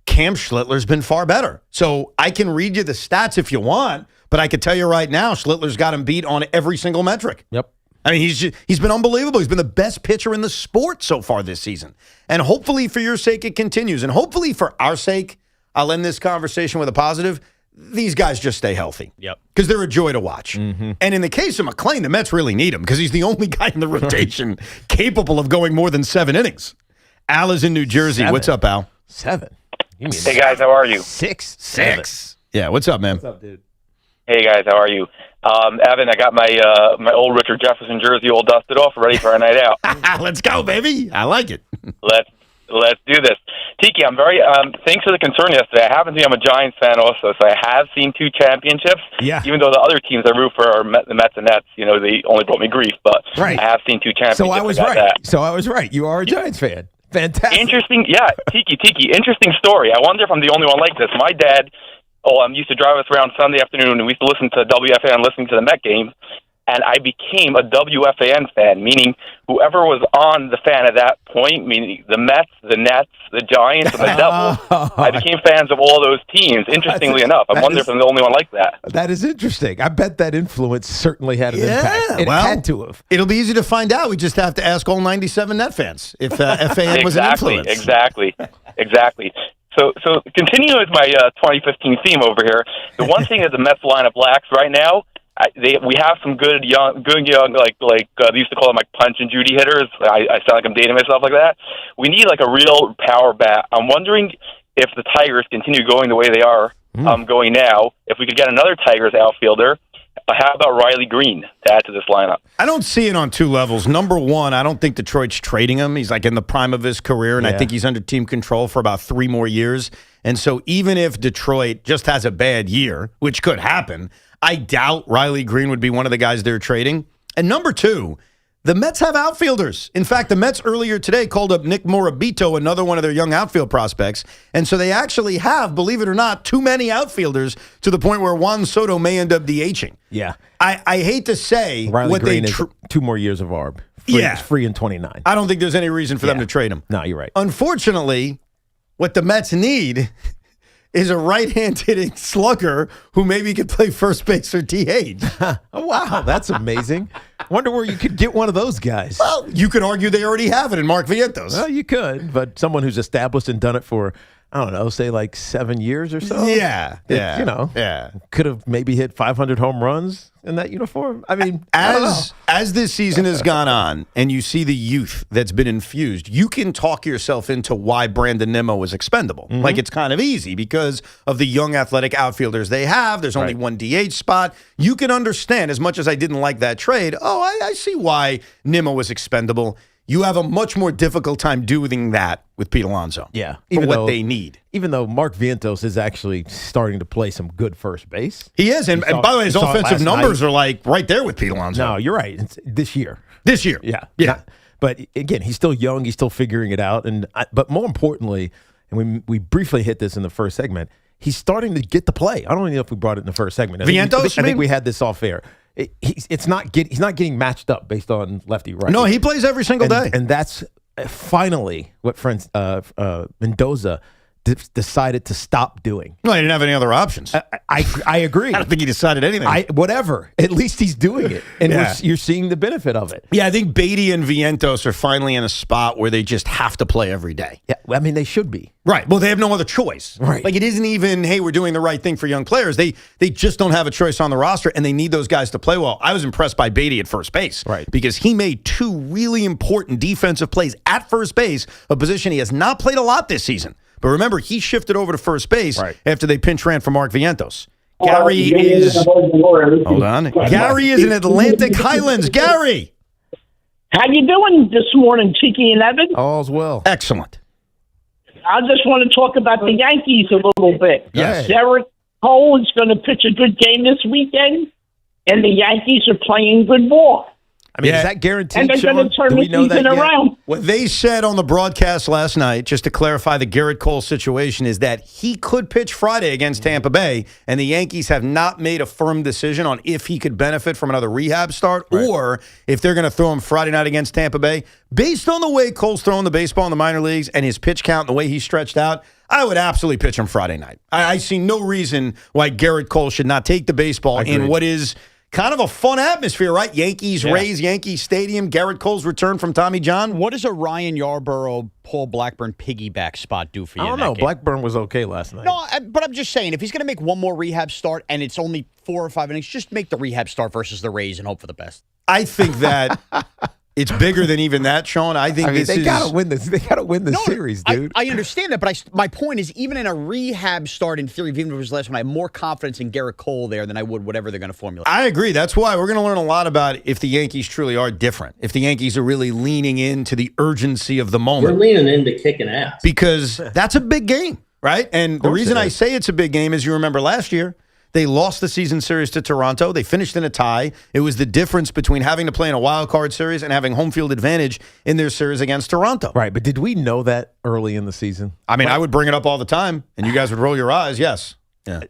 Cam Schlittler's been far better. So I can read you the stats if you want, but I can tell you right now, Schlittler's got him beat on every single metric. Yep. I mean, he's been unbelievable. He's been the best pitcher in the sport so far this season. And hopefully for your sake, it continues. And hopefully for our sake, I'll end this conversation with a positive. These guys just stay healthy. Yep. Because they're a joy to watch. Mm-hmm. And in the case of McClain, the Mets really need him because he's the only guy in the rotation capable of going more than 7 innings. Al is in New Jersey. 7. What's up, Al? 7. You mean hey, guys, how are you? 6. Yeah, what's up, man? What's up, dude? Hey, guys, how are you? Evan, I got my old Richard Jefferson jersey all dusted off, ready for a night out. Let's go, baby. I like it. Let's do this. Tiki, I'm very thanks for the concern yesterday. I happen to be I'm a Giants fan also, so I have seen 2 championships. Yeah. Even though the other teams I root for are the Mets and Nets, you know, they only brought me grief, but Right. I have seen 2 championships. So I was right. That. So I was right. You are a Giants fan. Fantastic. Interesting, yeah, Tiki, interesting story. I wonder if I'm the only one like this. My dad used to drive us around Sunday afternoon, and we used to listen to WFAN, listening to the Met games, and I became a WFAN fan, meaning whoever was on the fan at that point, meaning the Mets, the Nets, the Giants, and the Devils. I became fans of all those teams, interestingly enough. I wonder if I'm the only one like that. That is interesting. I bet that influence certainly had an impact. It had to have. It'll be easy to find out. We just have to ask all 97 Net fans if FAN was an influence. Exactly. So continuing with my 2015 theme over here, the one thing that the Mets lineup lacks right now, we have some good young, like they used to call them like Punch and Judy hitters. I sound like I'm dating myself like that. We need like a real power bat. I'm wondering if the Tigers continue going the way they are going now, if we could get another Tigers outfielder. How about Riley Green to add to this lineup? I don't see it on 2 levels. Number one, I don't think Detroit's trading him. He's like in the prime of his career, and I think he's under team control for about 3 more years. And so even if Detroit just has a bad year, which could happen, I doubt Riley Green would be one of the guys they're trading. And number 2, the Mets have outfielders. In fact, the Mets earlier today called up Nick Morabito, another one of their young outfield prospects. And so they actually have, believe it or not, too many outfielders to the point where Juan Soto may end up DHing. Yeah. I hate to say Riley what Green they... is 2 more years of ARB. Free in 29. I don't think there's any reason for them to trade him. No, you're right. Unfortunately, what the Mets need is a right-hand hitting slugger who maybe could play first base or DH. Oh, wow, that's amazing. Wonder where you could get one of those guys. Well, you could argue they already have it in Mark Vientos. Well, you could, but someone who's established and done it for, I don't know, say like 7 years or so. Yeah. Could have maybe hit 500 home runs in that uniform. I mean, as this season has gone on and you see the youth that's been infused, you can talk yourself into why Brandon Nimmo is expendable. Mm-hmm. Like, it's kind of easy because of the young athletic outfielders they have. There's only one DH spot. You can understand, as much as I didn't like that trade, I see why Nimmo was expendable. You have a much more difficult time doing that with Pete Alonso. Yeah. For what they need. Even though Mark Vientos is actually starting to play some good first base. He is. And by the way, his offensive numbers are like right there with Pete Alonso. No, you're right. It's this year. Yeah. But again, he's still young. He's still figuring it out. But more importantly, and we briefly hit this in the first segment, he's starting to get the play. I don't even know if we brought it in the first segment. Vientos? I think we had this off air. He's not getting matched up based on lefty right. No, he plays every single day, and that's finally what Mendoza decided to stop doing. No, he didn't have any other options. I agree. I don't think he decided anything. Whatever. At least he's doing it, and you're seeing the benefit of it. Yeah, I think Beatty and Vientos are finally in a spot where they just have to play every day. Yeah, I mean, they should be. Right. Well, they have no other choice. Right. Like, it isn't even, hey, we're doing the right thing for young players. They just don't have a choice on the roster, and they need those guys to play well. I was impressed by Beatty at first base. Right. Because he made 2 really important defensive plays at first base, a position he has not played a lot this season. But remember, he shifted over to first base after they pinch ran for Mark Vientos. Gary is... Hold on. Gary is in Atlantic Highlands. Gary! How you doing this morning, Tiki and Evan? All's well. Excellent. I just want to talk about the Yankees a little bit. Yes. Derek Cole is going to pitch a good game this weekend, and the Yankees are playing good ball. I mean, is that guaranteed, and they're going to turn the season around. What they said on the broadcast last night, just to clarify the Garrett Cole situation, is that he could pitch Friday against Tampa Bay, and the Yankees have not made a firm decision on if he could benefit from another rehab start or if they're going to throw him Friday night against Tampa Bay. Based on the way Cole's throwing the baseball in the minor leagues and his pitch count and the way he's stretched out, I would absolutely pitch him Friday night. I see no reason why Garrett Cole should not take the baseball in what is kind of a fun atmosphere, right? Yankees, Rays, Yankee Stadium, Garrett Cole's return from Tommy John. What does a Ryan Yarborough, Paul Blackburn piggyback spot do for you? I don't know. Blackburn was okay last night. No, but I'm just saying, if he's going to make one more rehab start and it's only 4 or 5 innings, just make the rehab start versus the Rays and hope for the best. I think that it's bigger than even that, Sean. I think they gotta win this. They gotta win the series, dude. I understand that, but my point is, even in a rehab start, in theory, even if it was last one, I have more confidence in Garrett Cole there than I would whatever they're going to formulate. I agree. That's why we're going to learn a lot about if the Yankees truly are different. If the Yankees are really leaning into the urgency of the moment. We're leaning into kicking ass because that's a big game, right? And the reason I say it's a big game is you remember last year. They lost the season series to Toronto. They finished in a tie. It was the difference between having to play in a wild card series and having home field advantage in their series against Toronto. Right, but did we know that early in the season? I mean, I would bring it up all the time, and you guys would roll your eyes. Yes. Yeah.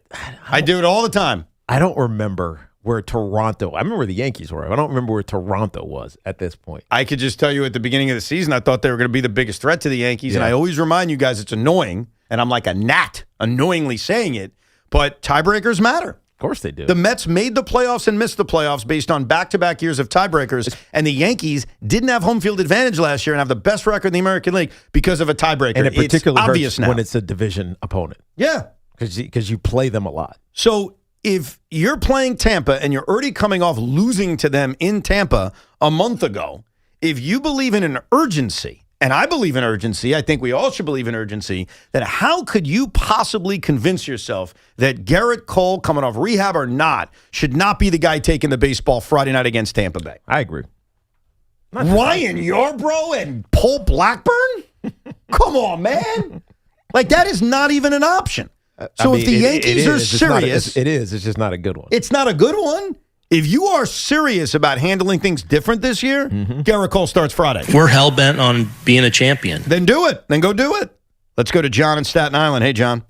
I do it all the time. I don't remember where Toronto – I remember where the Yankees were. I don't remember where Toronto was at this point. I could just tell you at the beginning of the season, I thought they were going to be the biggest threat to the Yankees, and I always remind you guys it's annoying, and I'm like a gnat annoyingly saying it, but tiebreakers matter. Of course they do. The Mets made the playoffs and missed the playoffs based on back-to-back years of tiebreakers, and the Yankees didn't have home field advantage last year and have the best record in the American League because of a tiebreaker. And it particularly it's obvious hurts now when it's a division opponent. Yeah. Because you play them a lot. So if you're playing Tampa and you're already coming off losing to them in Tampa a month ago, if you believe in an urgency, and I believe in urgency, I think we all should believe in urgency, that how could you possibly convince yourself that Garrett Cole, coming off rehab or not, should not be the guy taking the baseball Friday night against Tampa Bay? I agree. Ryan Yarbrough and Paul Blackburn? Come on, man. Like, that is not even an option. So if the Yankees are serious... It is. It's just not a good one. It's not a good one. If you are serious about handling things different this year, Garrett Cole starts Friday. We're hell-bent on being a champion. Then do it. Then go do it. Let's go to John in Staten Island. Hey, John.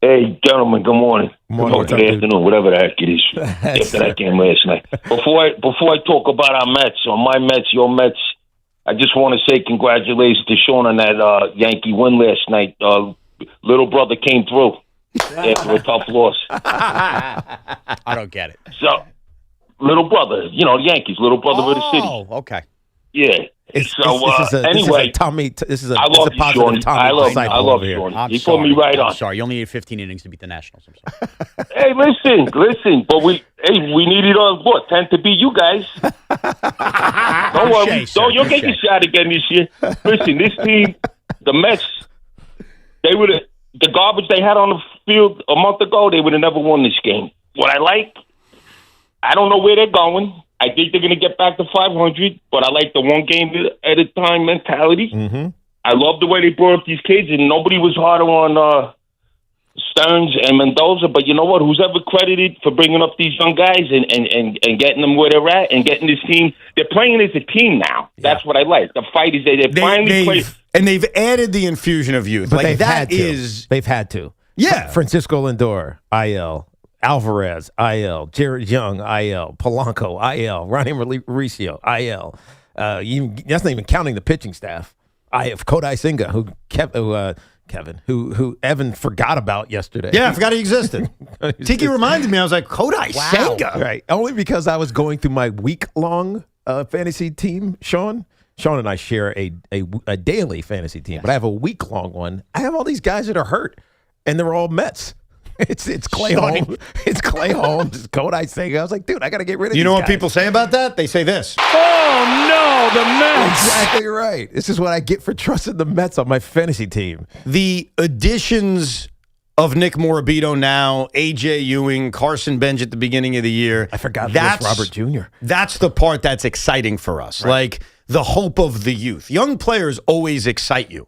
Hey, gentlemen, good morning. Morning. Good afternoon, whatever the heck it is. After that game last night. Before I talk about our Mets, or my Mets, your Mets, I just want to say congratulations to Sean on that Yankee win last night. Little brother came through after a tough loss. I don't get it. So, little brother, the Yankees, little brother of the city. Oh, okay. Yeah. Anyway, this is a I love you, positive Sean. Tommy I love disciple Sean. I'm He sorry. put me right on. I'm sorry. You only need 15 innings to beat the Nationals. I'm sorry. Hey, listen, but we needed 10 to beat you guys. Don't worry. You'll get your shot again this year. Listen, this team, the Mets, the garbage they had on the field a month ago, they would have never won this game. What I don't know where they're going. I think they're going to get back to 500, but I like the one game at a time mentality. Mm-hmm. I love the way they brought up these kids, and nobody was harder on Stearns and Mendoza, but you know what? Who's ever credited for bringing up these young guys and getting them where they're at and getting this team? They're playing as a team now. Yeah. That's what I like. The fight is they're finally playing. And they've added the infusion of youth. But like they've had to. Yeah. Francisco Lindor, IL. Alvarez, IL. Jared Young, IL. Polanco, IL. Ronnie Mauricio, IL. That's not even counting the pitching staff. I have Kodai Senga, who Evan forgot about yesterday. Yeah, I forgot he existed. Tiki reminded me. I was like, Kodai Senga. Right. Only because I was going through my week-long fantasy team, Sean. Sean and I share a daily fantasy team, but I have a week-long one. I have all these guys that are hurt, and they're all Mets. It's Clay Holmes. It's Clay Holmes. It's Kodai Senga. I was like, dude, I got to get rid of these You know what guys. people say about that? They say this. Oh, no, the Mets. Exactly right. This is what I get for trusting the Mets on my fantasy team. The additions of Nick Morabito now, A.J. Ewing, Carson Bench at the beginning of the year. I forgot that's Robert Jr. That's the part that's exciting for us. Right. Like the hope of the youth. Young players always excite you.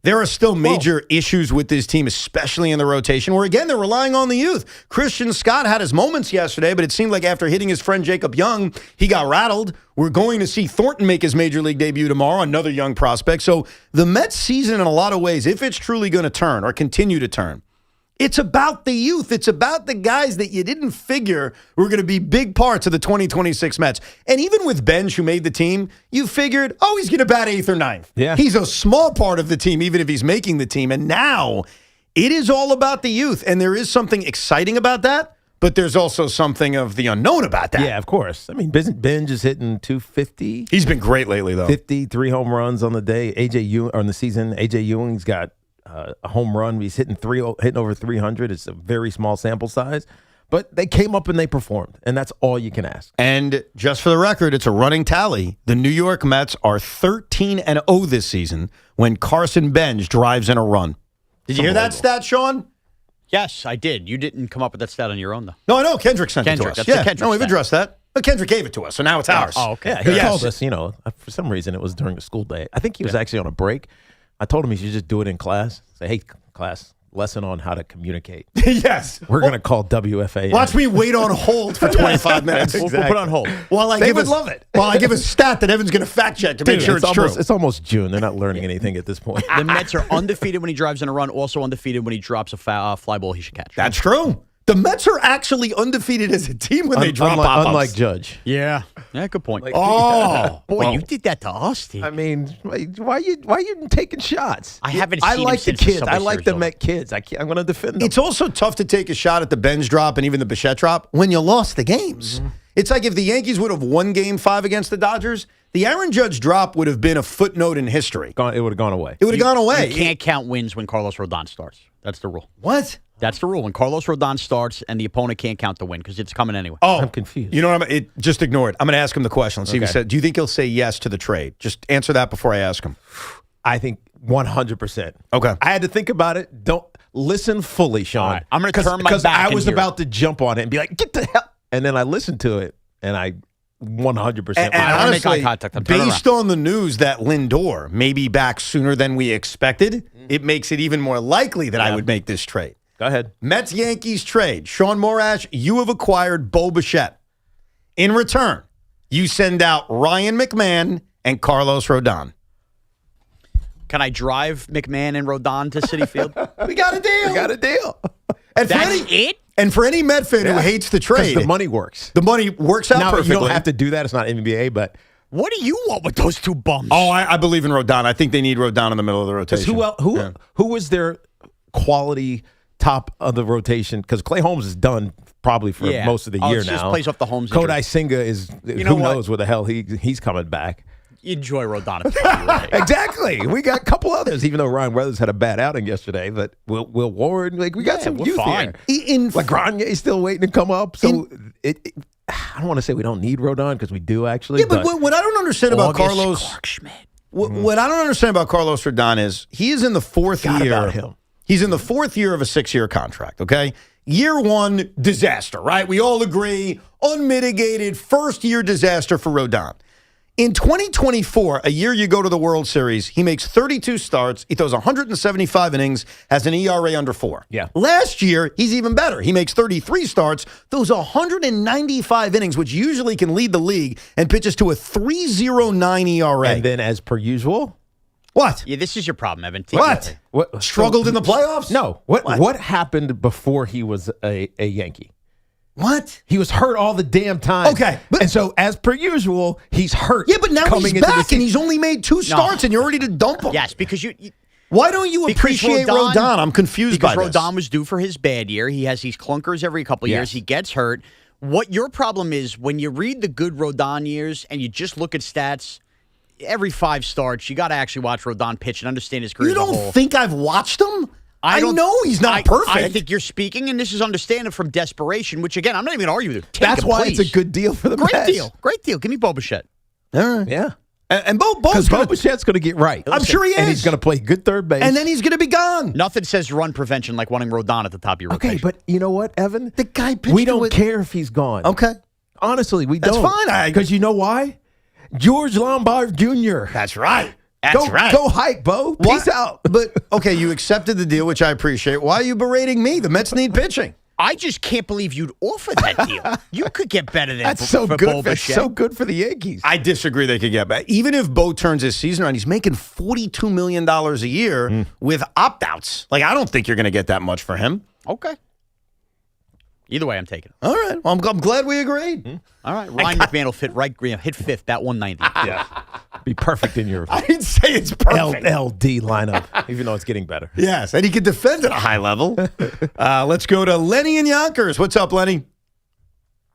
There are still major issues with this team, especially in the rotation, where, again, they're relying on the youth. Christian Scott had his moments yesterday, but it seemed like after hitting his friend Jacob Young, he got rattled. We're going to see Thornton make his major league debut tomorrow, another young prospect. So the Mets season, in a lot of ways, if it's truly going to turn or continue to turn, It's about the youth. It's about the guys that you didn't figure were going to be big parts of the 2026 Mets. And even with Benj, who made the team, you figured, oh, he's going to bat 8th or 9th. Yeah. He's a small part of the team, even if he's making the team. And now it is all about the youth. And there is something exciting about that, but there's also something of the unknown about that. Yeah, of course. I mean, Benj is hitting 250. He's been great lately, though. 53 home runs on the day. On the season, AJ Ewing's got a home run. He's hitting over 300. It's a very small sample size, but they came up and they performed, and that's all you can ask. And just for the record, it's a running tally. The New York Mets are 13-0 this season when Carson Benj drives in a run. Did you hear that stat, Sean? Yes, I did. You didn't come up with that stat on your own, though. No, I know. Kendrick sent it to us. That's Yeah, the Kendrick we've stat. addressed that. But Kendrick gave it to us, so now it's ours. Oh, okay. Yeah, he called us, for some reason it was during the school day. I think he was actually on a break. I told him he should just do it in class. Say, hey, class, lesson on how to communicate. Yes. We're going to call WFAN. Watch me wait on hold for 25 minutes. Exactly. We'll put on hold. They would love it. While I give a stat that Evan's going to fact check to make sure it's true. It's almost June. They're not learning anything at this point. The Mets are undefeated when he drives in a run, also undefeated when he drops a fly ball he should catch. That's true. The Mets are actually undefeated as a team when they drop pop-ups. Unlike Judge. Yeah, good point. Boy, you did that to us, Steve. I mean, why you taking shots? I haven't I seen like him the since the kids. Subway I like Series the over. Met kids. I'm going to defend them. It's also tough to take a shot at the Benj drop and even the Bichette drop when you lost the games. Mm-hmm. It's like if the Yankees would have won Game 5 against the Dodgers, the Aaron Judge drop would have been a footnote in history. It would have gone away. It would have gone away. You can't count wins when Carlos Rodon starts. That's the rule. What? That's the rule. When Carlos Rodon starts and the opponent can't count the win because it's coming anyway. Oh, I'm confused. You know what? Just ignore it. I'm going to ask him the question. Let's see if he said. Do you think he'll say yes to the trade? Just answer that before I ask him. I think 100%. Okay. I had to think about it. Don't listen fully, Sean. All right. I'm going to turn my because back. I was and hear about to jump on it and be like, "Get the hell!" And then I listened to it, and I 100%. And I honestly, make eye contact. I'm turning based on the news that Lindor may be back sooner than we expected, it makes it even more likely that I would make this trade. Go ahead. Mets-Yankees trade. Sean Morash, you have acquired Bo Bichette. In return, you send out Ryan McMahon and Carlos Rodon. Can I drive McMahon and Rodon to Citi Field? We got a deal. And That's it? And for any Met fan who hates the trade, the money works. The money works out now, perfectly. You don't have to do that. It's not NBA, but what do you want with those two bums? Oh, I believe in Rodon. I think they need Rodon in the middle of the rotation. Who was their quality top of the rotation? Because Clay Holmes is done probably for most of the year just now. plays off the Holmes Kodai injury. Senga is who knows where the hell he's coming back. You enjoy Rodon. If you're right. Exactly. We got a couple others, even though Ryan Weathers had a bad outing yesterday. But Will Ward, we got some we're youth fine. here. Lagrange is still waiting to come up. So I don't want to say we don't need Rodon because we do actually. Yeah, but what I don't understand about Carlos Clark-Schmidt. What I don't understand about Carlos Rodon is he is in the fourth year. About him. He's in the fourth year of a 6-year contract, okay? Year one, disaster, right? We all agree, unmitigated, first-year disaster for Rodon. In 2024, a year you go to the World Series, he makes 32 starts, he throws 175 innings, has an ERA under 4. Yeah. Last year, he's even better. He makes 33 starts, throws 195 innings, which usually can lead the league, and pitches to a 3.09 ERA. And then, as per usual, what? Yeah, this is your problem, Evan. What? Struggled in the playoffs? No. What happened before he was a Yankee? What? He was hurt all the damn time. Okay. And so, as per usual, he's hurt. Yeah, but now coming he's into the back and he's only made 2 starts and you're ready to dump him. Yes, because you why don't you appreciate Rodon? I'm confused by this. Because Rodon was due for his bad year. He has these clunkers every couple years. He gets hurt. What your problem is, when you read the good Rodon years and you just look at stats, every 5 starts, you got to actually watch Rodon pitch and understand his career You as a don't whole. think I've watched him? I know he's not perfect. I think you're speaking, and this is understandable from desperation, which, again, I'm not even going to argue with you. That's why it's a good deal for the Mets. Great deal. Give me Bo Bichette. All right. Yeah. And Bo's because Bo Bichette's going to get right. I'm sure he is. And he's going to play good third base. And then he's going to be gone. Nothing says run prevention like wanting Rodon at the top of your rotation. Okay, but you know what, Evan? The guy pitched we don't care if he's gone. Okay. Honestly, we That's don't. fine. Because you know why? George Lombard Jr. That's right. That's right. Go hike, Bo. Peace out. But, okay, you accepted the deal, which I appreciate. Why are you berating me? The Mets need pitching. I just can't believe you'd offer that deal. You could get better than That's so for good. Bo That's Bichette. so good for the Yankees. I disagree they could get back. Even if Bo turns his season around, he's making $42 million a year with opt-outs. Like, I don't think you're going to get that much for him. Okay. Either way, I'm taking it. All right. Well, I'm glad we agreed. All right. Ryan McMahon will hit fifth, bat 190. Yeah. Be perfect in your I didn't say it's perfect. LD lineup, even though it's getting better. Yes, and he can defend at a high level. Let's go to Lenny in Yonkers. What's up, Lenny?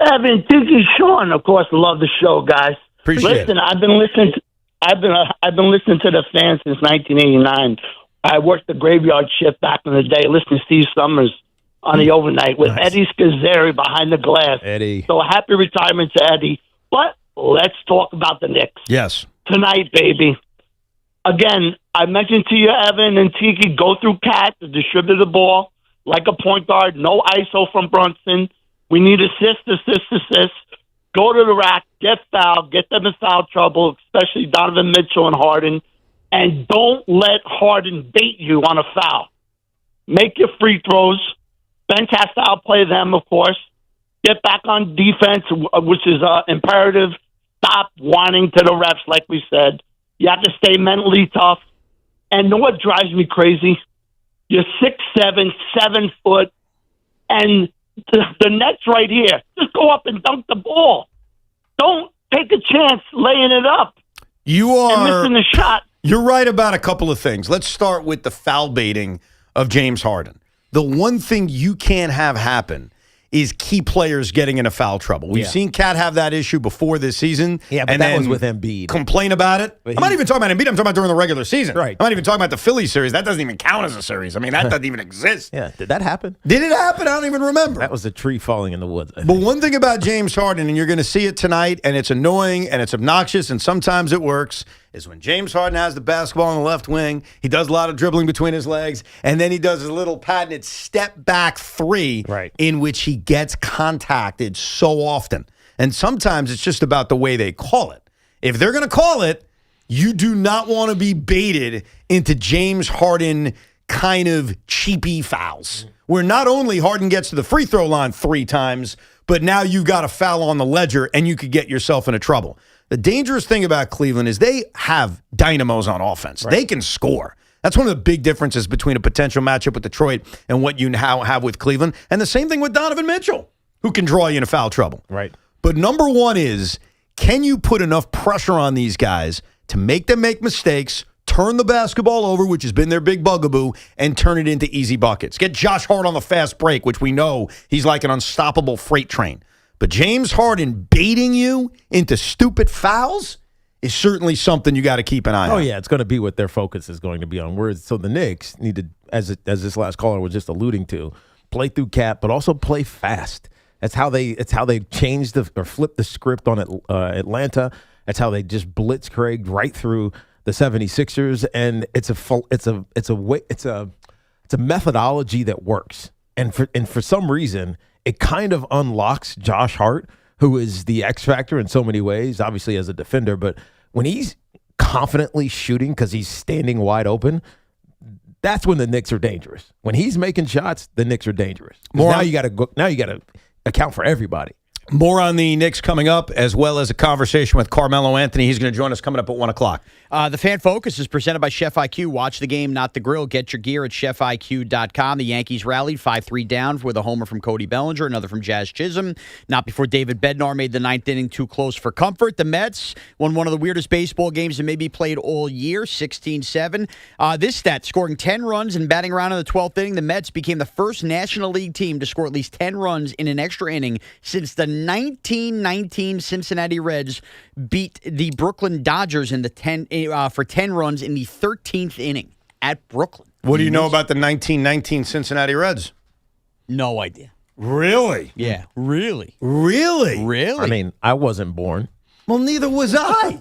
Evan, Tiki, Sean, of course, love the show, guys. Appreciate it. I've been listening. I've been listening to the fans since 1989. I worked the graveyard shift back in the day, listening to Steve Summers on the overnight with Eddie Scazzeri behind the glass. Eddie. So happy retirement to Eddie. But let's talk about the Knicks. Yes. Tonight, baby. Again, I mentioned to you, Evan and Tiki, go through Cat to distribute the ball like a point guard. No ISO from Brunson. We need assist. Go to the rack, get fouled, get them in foul trouble, especially Donovan Mitchell and Harden. And don't let Harden bait you on a foul. Make your free throws. Bench has to outplay them, of course. Get back on defense, which is imperative. Stop whining to the refs, like we said. You have to stay mentally tough. And know what drives me crazy? You're 6'7", 7 foot, and the net's right here. Just go up and dunk the ball. Don't take a chance laying it up. You are and missing the shot. You're right about a couple of things. Let's start with the foul baiting of James Harden. The one thing you can't have happen is key players getting into foul trouble. We've seen Cat have that issue before this season. Yeah, but and that then was with Embiid. Complain about it. I'm not even talking about Embiid. I'm talking about during the regular season. Right. I'm not even talking about the Phillies series. That doesn't even count as a series. I mean, that doesn't even exist. Yeah, did that happen? Did it happen? I don't even remember. That was a tree falling in the woods. But one thing about James Harden, and you're going to see it tonight, and it's annoying, and it's obnoxious, and sometimes it works, is when James Harden has the basketball on the left wing, he does a lot of dribbling between his legs, and then he does a little patented step-back three in which he gets contacted so often. And sometimes it's just about the way they call it. If they're going to call it, you do not want to be baited into James Harden kind of cheapy fouls, where not only Harden gets to the free throw line 3 times, but now you've got a foul on the ledger and you could get yourself into trouble. The dangerous thing about Cleveland is they have dynamos on offense. They can score. That's one of the big differences between a potential matchup with Detroit and what you now have with Cleveland. And the same thing with Donovan Mitchell, who can draw you into foul trouble. Right. But number one is, can you put enough pressure on these guys to make them make mistakes, turn the basketball over, which has been their big bugaboo, and turn it into easy buckets? Get Josh Hart on the fast break, which we know he's like an unstoppable freight train. But James Harden baiting you into stupid fouls is certainly something you got to keep an eye on. Oh, yeah, it's going to be what their focus is going to be on. So the Knicks need to, as this last caller was just alluding to, play through Cat, but also play fast. That's how they changed or flipped the script on Atlanta. That's how they just blitzkrieged right through the 76ers, and it's a methodology that works. And for some reason, it kind of unlocks Josh Hart, who is the X factor in so many ways, obviously as a defender, but when he's confidently shooting because he's standing wide open, that's when the Knicks are dangerous. When he's making shots, the Knicks are dangerous. Now you got to account for everybody. More on the Knicks coming up, as well as a conversation with Carmelo Anthony. He's going to join us coming up at 1 o'clock. The Fan Focus is presented by Chef IQ. Watch the game, not the grill. Get your gear at chefiq.com. The Yankees rallied 5-3 down with a homer from Cody Bellinger, another from Jazz Chisholm. Not before David Bednar made the 9th inning too close for comfort. The Mets won one of the weirdest baseball games that maybe played all year, 16-7. This stat, scoring 10 runs and batting around in the 12th inning, the Mets became the first National League team to score at least 10 runs in an extra inning since the 1919 Cincinnati Reds beat the Brooklyn Dodgers in the for 10 runs in the 13th inning at Brooklyn. What do you know about the 1919 Cincinnati Reds? No idea. Really? Yeah, really. Really? Really? I mean, I wasn't born. Well, neither was I.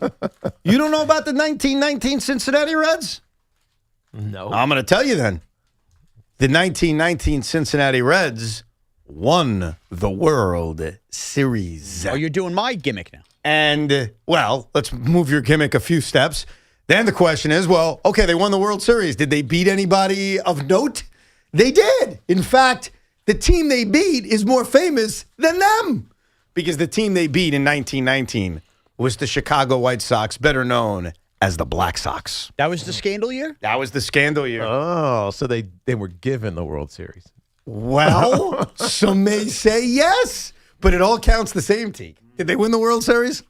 You don't know about the 1919 Cincinnati Reds? No. I'm going to tell you then. The 1919 Cincinnati Reds won the World Series. Oh, you're doing my gimmick now. And, well, let's move your gimmick a few steps. Then the question is, well, okay, they won the World Series. Did they beat anybody of note? They did. In fact, the team they beat is more famous than them, because the team they beat in 1919 was the Chicago White Sox, better known as the Black Sox. That was the scandal year? That was the scandal year. Oh, so they were given the World Series. Well, some may say yes, but it all counts the same, Tiki. Did they win the World Series?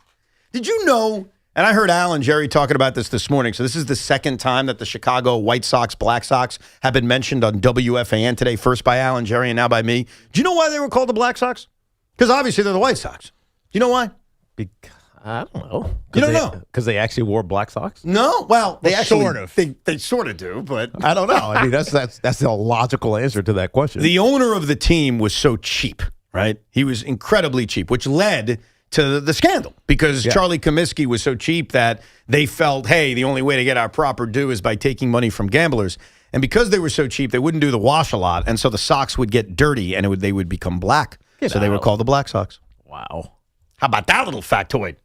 Did you know, and I heard Al and Jerry talking about this morning, so this is the second time that the Chicago White Sox, Black Sox have been mentioned on WFAN today, first by Al and Jerry and now by me. Do you know why they were called the Black Sox? Because obviously they're the White Sox. Do you know why? I don't know. You don't know? Because they actually wore black socks? No. Well, they actually sort of. They sort of do, but I don't know. I mean, that's the logical answer to that question. The owner of the team was so cheap, right? He was incredibly cheap, which led to the scandal because Charlie Comiskey was so cheap that they felt, hey, the only way to get our proper due is by taking money from gamblers. And because they were so cheap, they wouldn't do the wash a lot, and so the socks would get dirty and they would become black. They were called the Black Sox. Wow. How about that little factoid?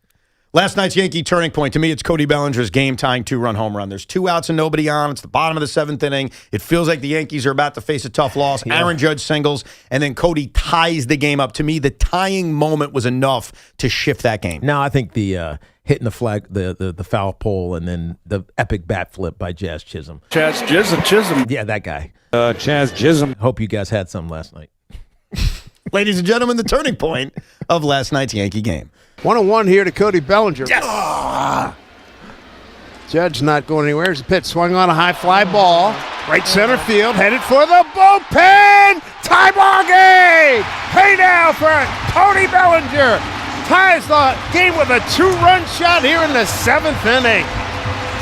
Last night's Yankee turning point, to me, it's Cody Bellinger's game-tying 2-run home run. There's 2 outs and nobody on. It's the bottom of the 7th inning. It feels like the Yankees are about to face a tough loss. Yeah. Aaron Judge singles, and then Cody ties the game up. To me, the tying moment was enough to shift that game. No, I think the hitting the flag, the foul pole, and then the epic bat flip by Jazz Chisholm. Chisholm. Yeah, that guy. Chaz Chisholm. Hope you guys had some last night. Ladies and gentlemen, the turning point of last night's Yankee game. 1-1 here to Cody Bellinger. Yes! Judge not going anywhere. His pitch swung on a high fly ball. Right center field, headed for the bullpen. Tie ball game. Pay now for Cody Bellinger. Ties the game with a 2-run shot here in the 7th inning.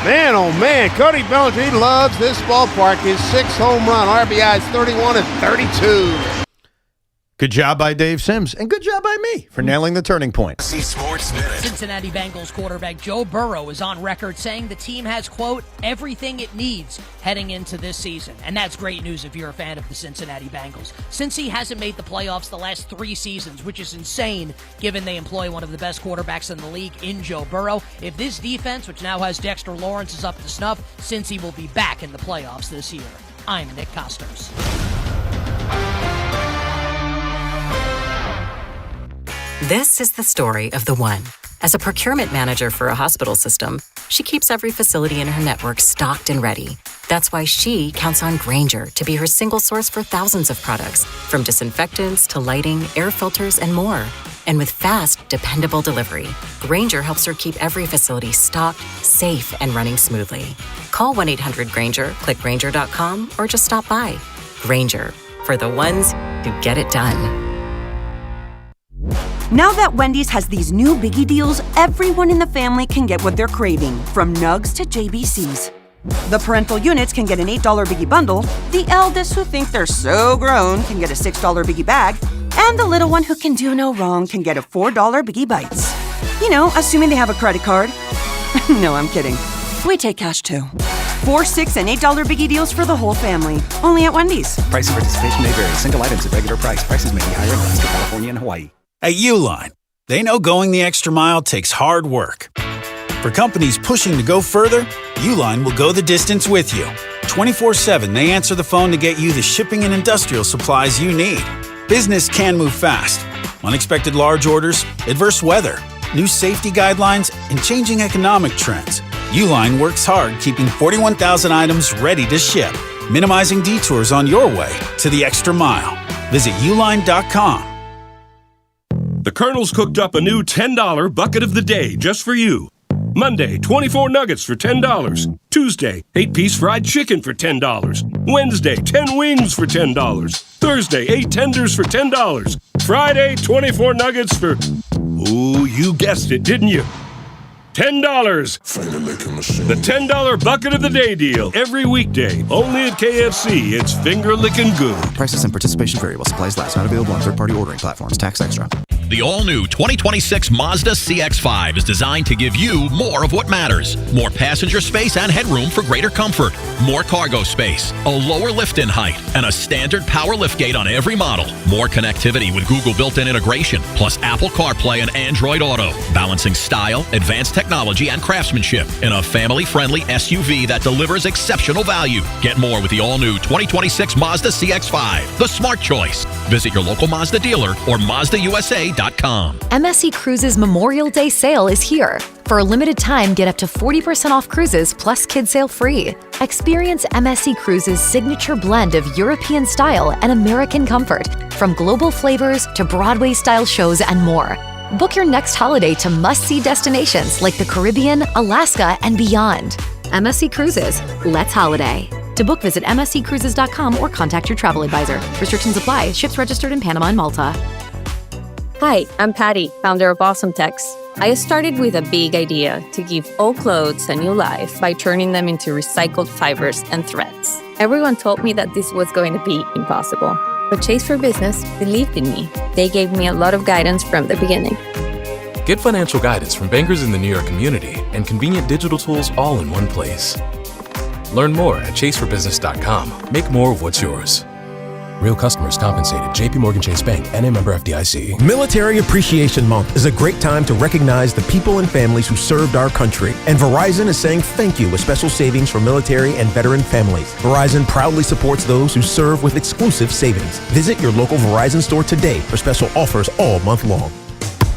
Man, oh man, Cody Bellinger, he loves this ballpark. His 6th home run, RBIs 31 and 32. Good job by Dave Sims, and good job by me for nailing the turning point. Sports Minute. Cincinnati Bengals quarterback Joe Burrow is on record saying the team has, quote, everything it needs heading into this season. And that's great news if you're a fan of the Cincinnati Bengals. Since he hasn't made the playoffs the last 3 seasons, which is insane given they employ one of the best quarterbacks in the league in Joe Burrow, if this defense, which now has Dexter Lawrence, is up to snuff, Cincy will be back in the playoffs this year. I'm Nick Costos. This is the story of the one. As a procurement manager for a hospital system, she keeps every facility in her network stocked and ready. That's why she counts on Grainger to be her single source for thousands of products, from disinfectants to lighting, air filters, and more. And with fast, dependable delivery, Grainger helps her keep every facility stocked, safe, and running smoothly. Call 1-800-GRAINGER, click Grainger.com, or just stop by. Grainger, for the ones who get it done. Now that Wendy's has these new biggie deals, everyone in the family can get what they're craving, from nugs to JBCs. The parental units can get an $8 biggie bundle, the eldest who think they're so grown can get a $6 biggie bag, and the little one who can do no wrong can get a $4 biggie bites. You know, assuming they have a credit card. No, I'm kidding. We take cash too. 4, $6, and $8 biggie deals for the whole family. Only at Wendy's. Price and participation may vary. Single items at regular price. Prices may be higher in Alaska, California, and Hawaii. At Uline, they know going the extra mile takes hard work. For companies pushing to go further, Uline will go the distance with you. 24/7, they answer the phone to get you the shipping and industrial supplies you need. Business can move fast. Unexpected large orders, adverse weather, new safety guidelines, and changing economic trends. Uline works hard keeping 41,000 items ready to ship, minimizing detours on your way to the extra mile. Visit uline.com. The Colonel's cooked up a new $10 bucket of the day just for you. Monday, 24 nuggets for $10. Tuesday, 8-piece fried chicken for $10. Wednesday, 10 wings for $10. Thursday, 8 tenders for $10. Friday, 24 nuggets for... Ooh, you guessed it, didn't you? $10. The $10 bucket of the day deal. Every weekday. Only at KFC. It's finger-licking good. Prices and participation vary while supplies last. Not available on third-party ordering platforms. Tax extra. The all-new 2026 Mazda CX-5 is designed to give you more of what matters. More passenger space and headroom for greater comfort. More cargo space, a lower lift-in height, and a standard power liftgate on every model. More connectivity with Google built-in integration, plus Apple CarPlay and Android Auto. Balancing style, advanced technology, and craftsmanship in a family-friendly SUV that delivers exceptional value. Get more with the all-new 2026 Mazda CX-5, the smart choice. Visit your local Mazda dealer or MazdaUSA.com. MSCCruises.com. MSC Cruises Memorial Day sale is here. For a limited time, get up to 40% off cruises plus kids sail free. Experience MSC Cruises' signature blend of European style and American comfort, from global flavors to Broadway-style shows and more. Book your next holiday to must-see destinations like the Caribbean, Alaska, and beyond. MSC Cruises. Let's holiday. To book, visit msccruises.com or contact your travel advisor. Restrictions apply. Ships registered in Panama and Malta. Hi, I'm Patty, founder of Awesome Text. I started with a big idea to give old clothes a new life by turning them into recycled fibers and threads. Everyone told me that this was going to be impossible, but Chase for Business believed in me. They gave me a lot of guidance from the beginning. Get financial guidance from bankers in the New York community and convenient digital tools all in one place. Learn more at chaseforbusiness.com. Make more of what's yours. Real customers compensated. JPMorgan Chase Bank, N.A. member FDIC. Military Appreciation Month is a great time to recognize the people and families who served our country. And Verizon is saying thank you with special savings for military and veteran families. Verizon proudly supports those who serve with exclusive savings. Visit your local Verizon store today for special offers all month long.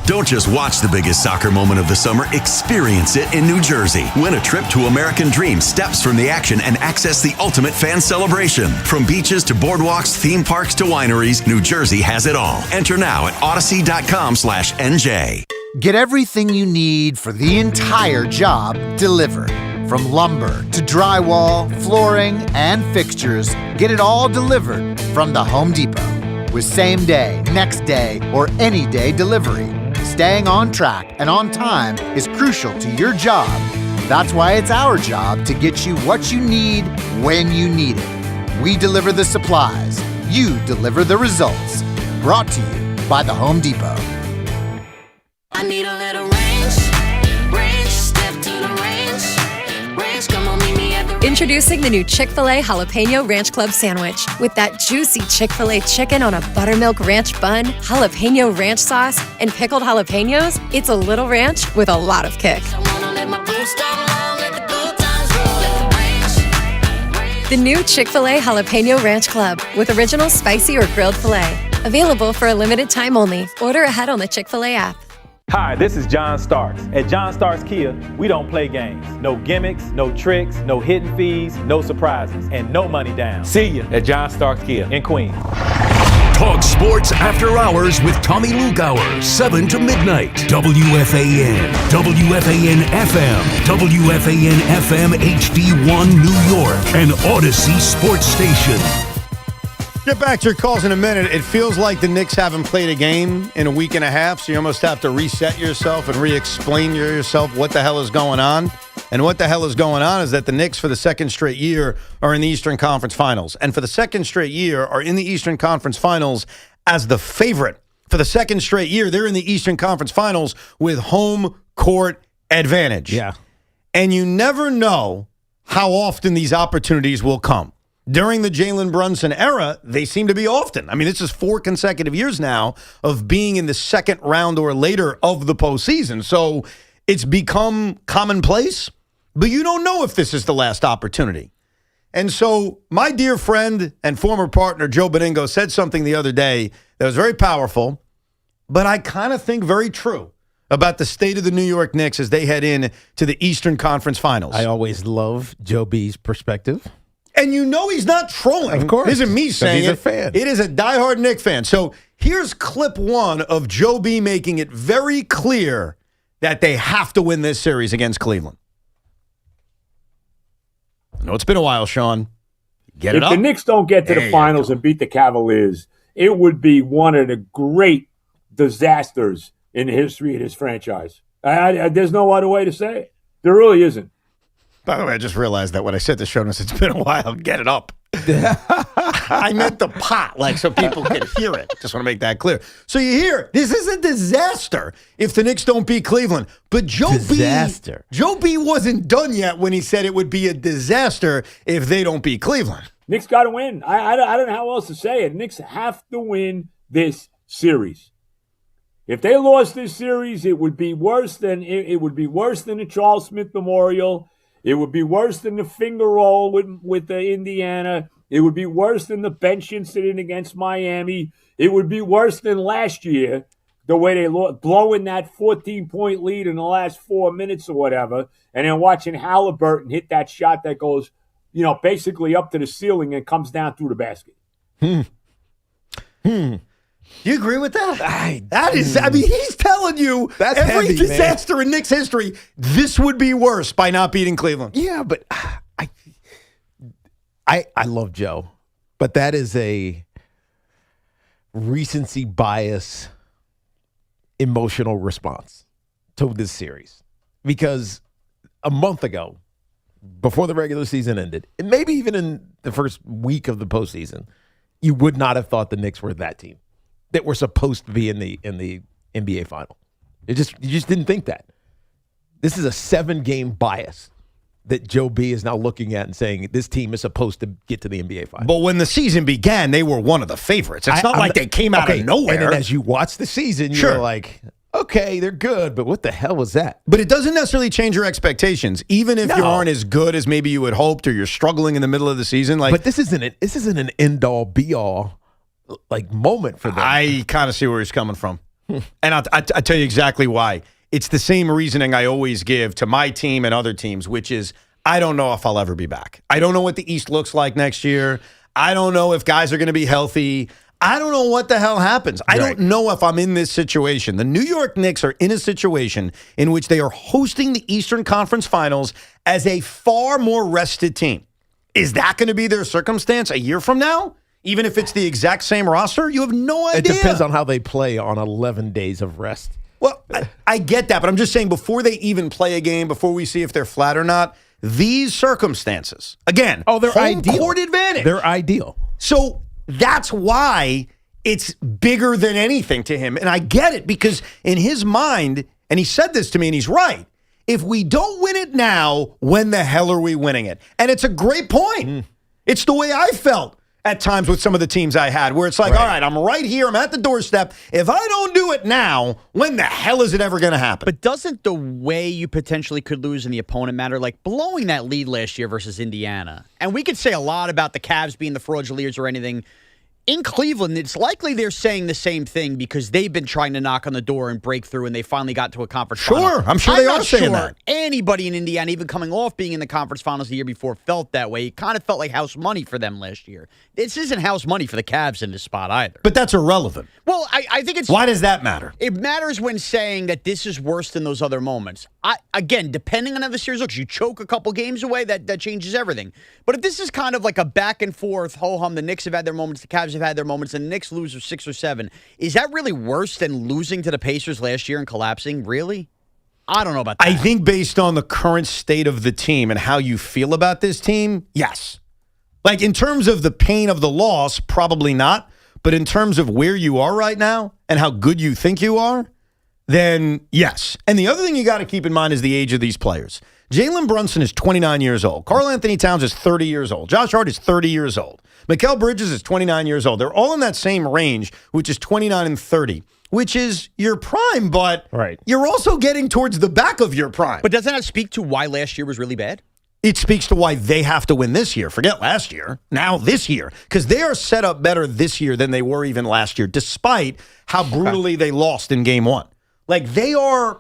Don't just watch the biggest soccer moment of the summer, experience it in New Jersey. Win a trip to American Dream, steps from the action, and access the ultimate fan celebration. From beaches to boardwalks, theme parks to wineries, New Jersey has it all. Enter now at odyssey.com/NJ. Get everything you need for the entire job delivered. From lumber to drywall, flooring, and fixtures, get it all delivered from the Home Depot. With same day, next day, or any day delivery. Staying on track and on time is crucial to your job. That's why it's our job to get you what you need when you need it. We deliver the supplies. You deliver the results. Brought to you by the Home Depot. I need a little range, step to the range, come on, meet me at the Introducing the new Chick-fil-A Jalapeno Ranch Club Sandwich. With that juicy Chick-fil-A chicken on a buttermilk ranch bun, jalapeno ranch sauce, and pickled jalapenos, it's a little ranch with a lot of kick. The new Chick-fil-A Jalapeno Ranch Club with original spicy or grilled filet. Available for a limited time only. Order ahead on the Chick-fil-A app. Hi, this is John Starks. At John Starks Kia, we don't play games. No gimmicks, no tricks, no hidden fees, no surprises, and no money down. See you at John Starks Kia in Queens. Talk sports after hours with Tommy Lugauer, 7 to midnight. WFAN, WFAN FM, WFAN FM HD1 New York, and Odyssey Sports Station. Get back to your calls in a minute. It feels like the Knicks haven't played a game in a week and a half, so you almost have to reset yourself and re-explain to yourself what the hell is going on. And what the hell is going on is that the Knicks, for the second straight year, are in the Eastern Conference Finals. And for the second straight year, are in the Eastern Conference Finals as the favorite. For the second straight year, they're in the Eastern Conference Finals with home court advantage. Yeah. And you never know how often these opportunities will come. During the Jalen Brunson era, they seem to be often. I mean, this is 4 consecutive years now of being in the second round or later of the postseason. So it's become commonplace, but you don't know if this is the last opportunity. And so my dear friend and former partner, Joe Beningo, said something the other day that was very powerful, but I kind of think very true about the state of the New York Knicks as they head in to the Eastern Conference Finals. I always love Joe B's perspective. And you know he's not trolling. Of course. This isn't me saying he's it. A fan. It is a diehard Knicks fan. So here's clip 1 of Joe B making it very clear that they have to win this series against Cleveland. I know it's been a while, Sean. Get it up. If the Knicks don't get to the finals and beat the Cavaliers, it would be one of the great disasters in the history of this franchise. There's no other way to say it. There really isn't. By the way, I just realized that when I said the show notes, it's been a while. Get it up. I meant the pot, like so people could hear it. Just want to make that clear. So you hear, this is a disaster if the Knicks don't beat Cleveland. But Joe B wasn't done yet when he said it would be a disaster if they don't beat Cleveland. Knicks got to win. I don't know how else to say it. Knicks have to win this series. If they lost this series, it would be worse than the Charles Smith Memorial. It would be worse than the finger roll with the Indiana. It would be worse than the bench incident against Miami. It would be worse than last year the way they blowing that 14-point lead in the last 4 minutes or whatever, and then watching Halliburton hit that shot that goes, basically up to the ceiling and comes down through the basket. Do you agree with that? That is, he's telling you that's every heavy, disaster in Knicks history, this would be worse by not beating Cleveland. Yeah, but I love Joe, but that is a recency bias emotional response to this series. Because a month ago, before the regular season ended, and maybe even in the first week of the postseason, you would not have thought the Knicks were that team that were supposed to be in the NBA final. You just didn't think that. This is a 7-game bias that Joe B is now looking at and saying this team is supposed to get to the NBA final. But when the season began, they were one of the favorites. It's not like they came out of nowhere. And then as you watch the season, you're like, okay, they're good, but what the hell was that? But it doesn't necessarily change your expectations, even if you aren't as good as maybe you had hoped, or you're struggling in the middle of the season. But this isn't an end all be all moment for them. I kind of see where he's coming from, and I'll tell you exactly why. It's the same reasoning I always give to my team and other teams, which is I don't know if I'll ever be back. I don't know what the East looks like next year. I don't know if guys are going to be healthy. I don't know what the hell happens. I don't know if I'm in this situation. The New York Knicks are in a situation in which they are hosting the Eastern Conference Finals as a far more rested team. Is that going to be their circumstance a year from now? Even if it's the exact same roster? You have no idea. It depends on how they play on 11 days of rest. Well, I get that, but I'm just saying before they even play a game, before we see if they're flat or not, these circumstances, again, they're home ideal. court advantage. They're ideal. So that's why it's bigger than anything to him. And I get it, because in his mind, and he said this to me and he's right, if we don't win it now, when the hell are we winning it? And it's a great point. It's the way I felt at times with some of the teams I had, where it's like, all right, I'm right here, I'm at the doorstep. If I don't do it now, when the hell is it ever going to happen? But doesn't the way you potentially could lose in the opponent matter? Like blowing that lead last year versus Indiana. And we could say a lot about the Cavs being the fraudulents or anything. In Cleveland, it's likely they're saying the same thing because they've been trying to knock on the door and break through, and they finally got to a conference final. I'm sure they are saying that. Anybody in Indiana, even coming off being in the conference finals the year before, felt that way. It kind of felt like house money for them last year. This isn't house money for the Cavs in this spot either. But that's irrelevant. Well, I think it's... Why does that matter? It matters when saying that this is worse than those other moments. Again, depending on how the series looks, you choke a couple games away, that changes everything. But if this is kind of like a back and forth, ho-hum, the Knicks have had their moments, the Cavs have had their moments, and the Knicks lose 6 or 7, is that really worse than losing to the Pacers last year and collapsing? Really? I don't know about that. I think based on the current state of the team and how you feel about this team, yes. Like in terms of the pain of the loss, probably not. But in terms of where you are right now and how good you think you are, then yes. And the other thing you got to keep in mind is the age of these players. Jalen Brunson is 29 years old. Karl Anthony Towns is 30 years old. Josh Hart is 30 years old. Mikal Bridges is 29 years old. They're all in that same range, which is 29 and 30, which is your prime, but you're also getting towards the back of your prime. But doesn't that speak to why last year was really bad? It speaks to why they have to win this year. Forget last year. Now this year. Because they are set up better this year than they were even last year, despite how brutally they lost in game 1. Like they're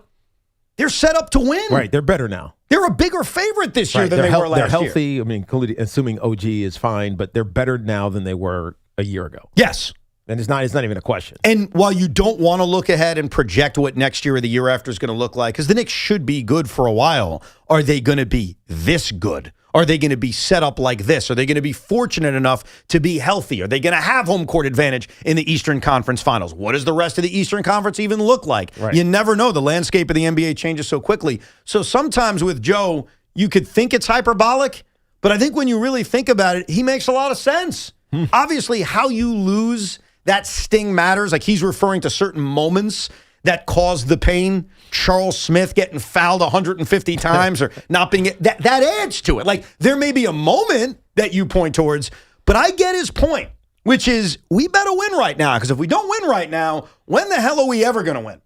set up to win. Right, they're better now. They're a bigger favorite this year than they were last year. They're healthy. I mean, assuming OG is fine, but they're better now than they were a year ago. Yes. And it's not even a question. And while you don't want to look ahead and project what next year or the year after is going to look like, because the Knicks should be good for a while, are they going to be this good? Are they going to be set up like this? Are they going to be fortunate enough to be healthy? Are they going to have home court advantage in the Eastern Conference Finals? What does the rest of the Eastern Conference even look like? Right. You never know. The landscape of the NBA changes so quickly. So sometimes with Joe, you could think it's hyperbolic, but I think when you really think about it, he makes a lot of sense. Obviously, how you lose, that sting matters. Like he's referring to certain moments that caused the pain. Charles Smith getting fouled 150 times or not being that adds to it. Like there may be a moment that you point towards, but I get his point, which is we better win right now, because if we don't win right now, when the hell are we ever going to win?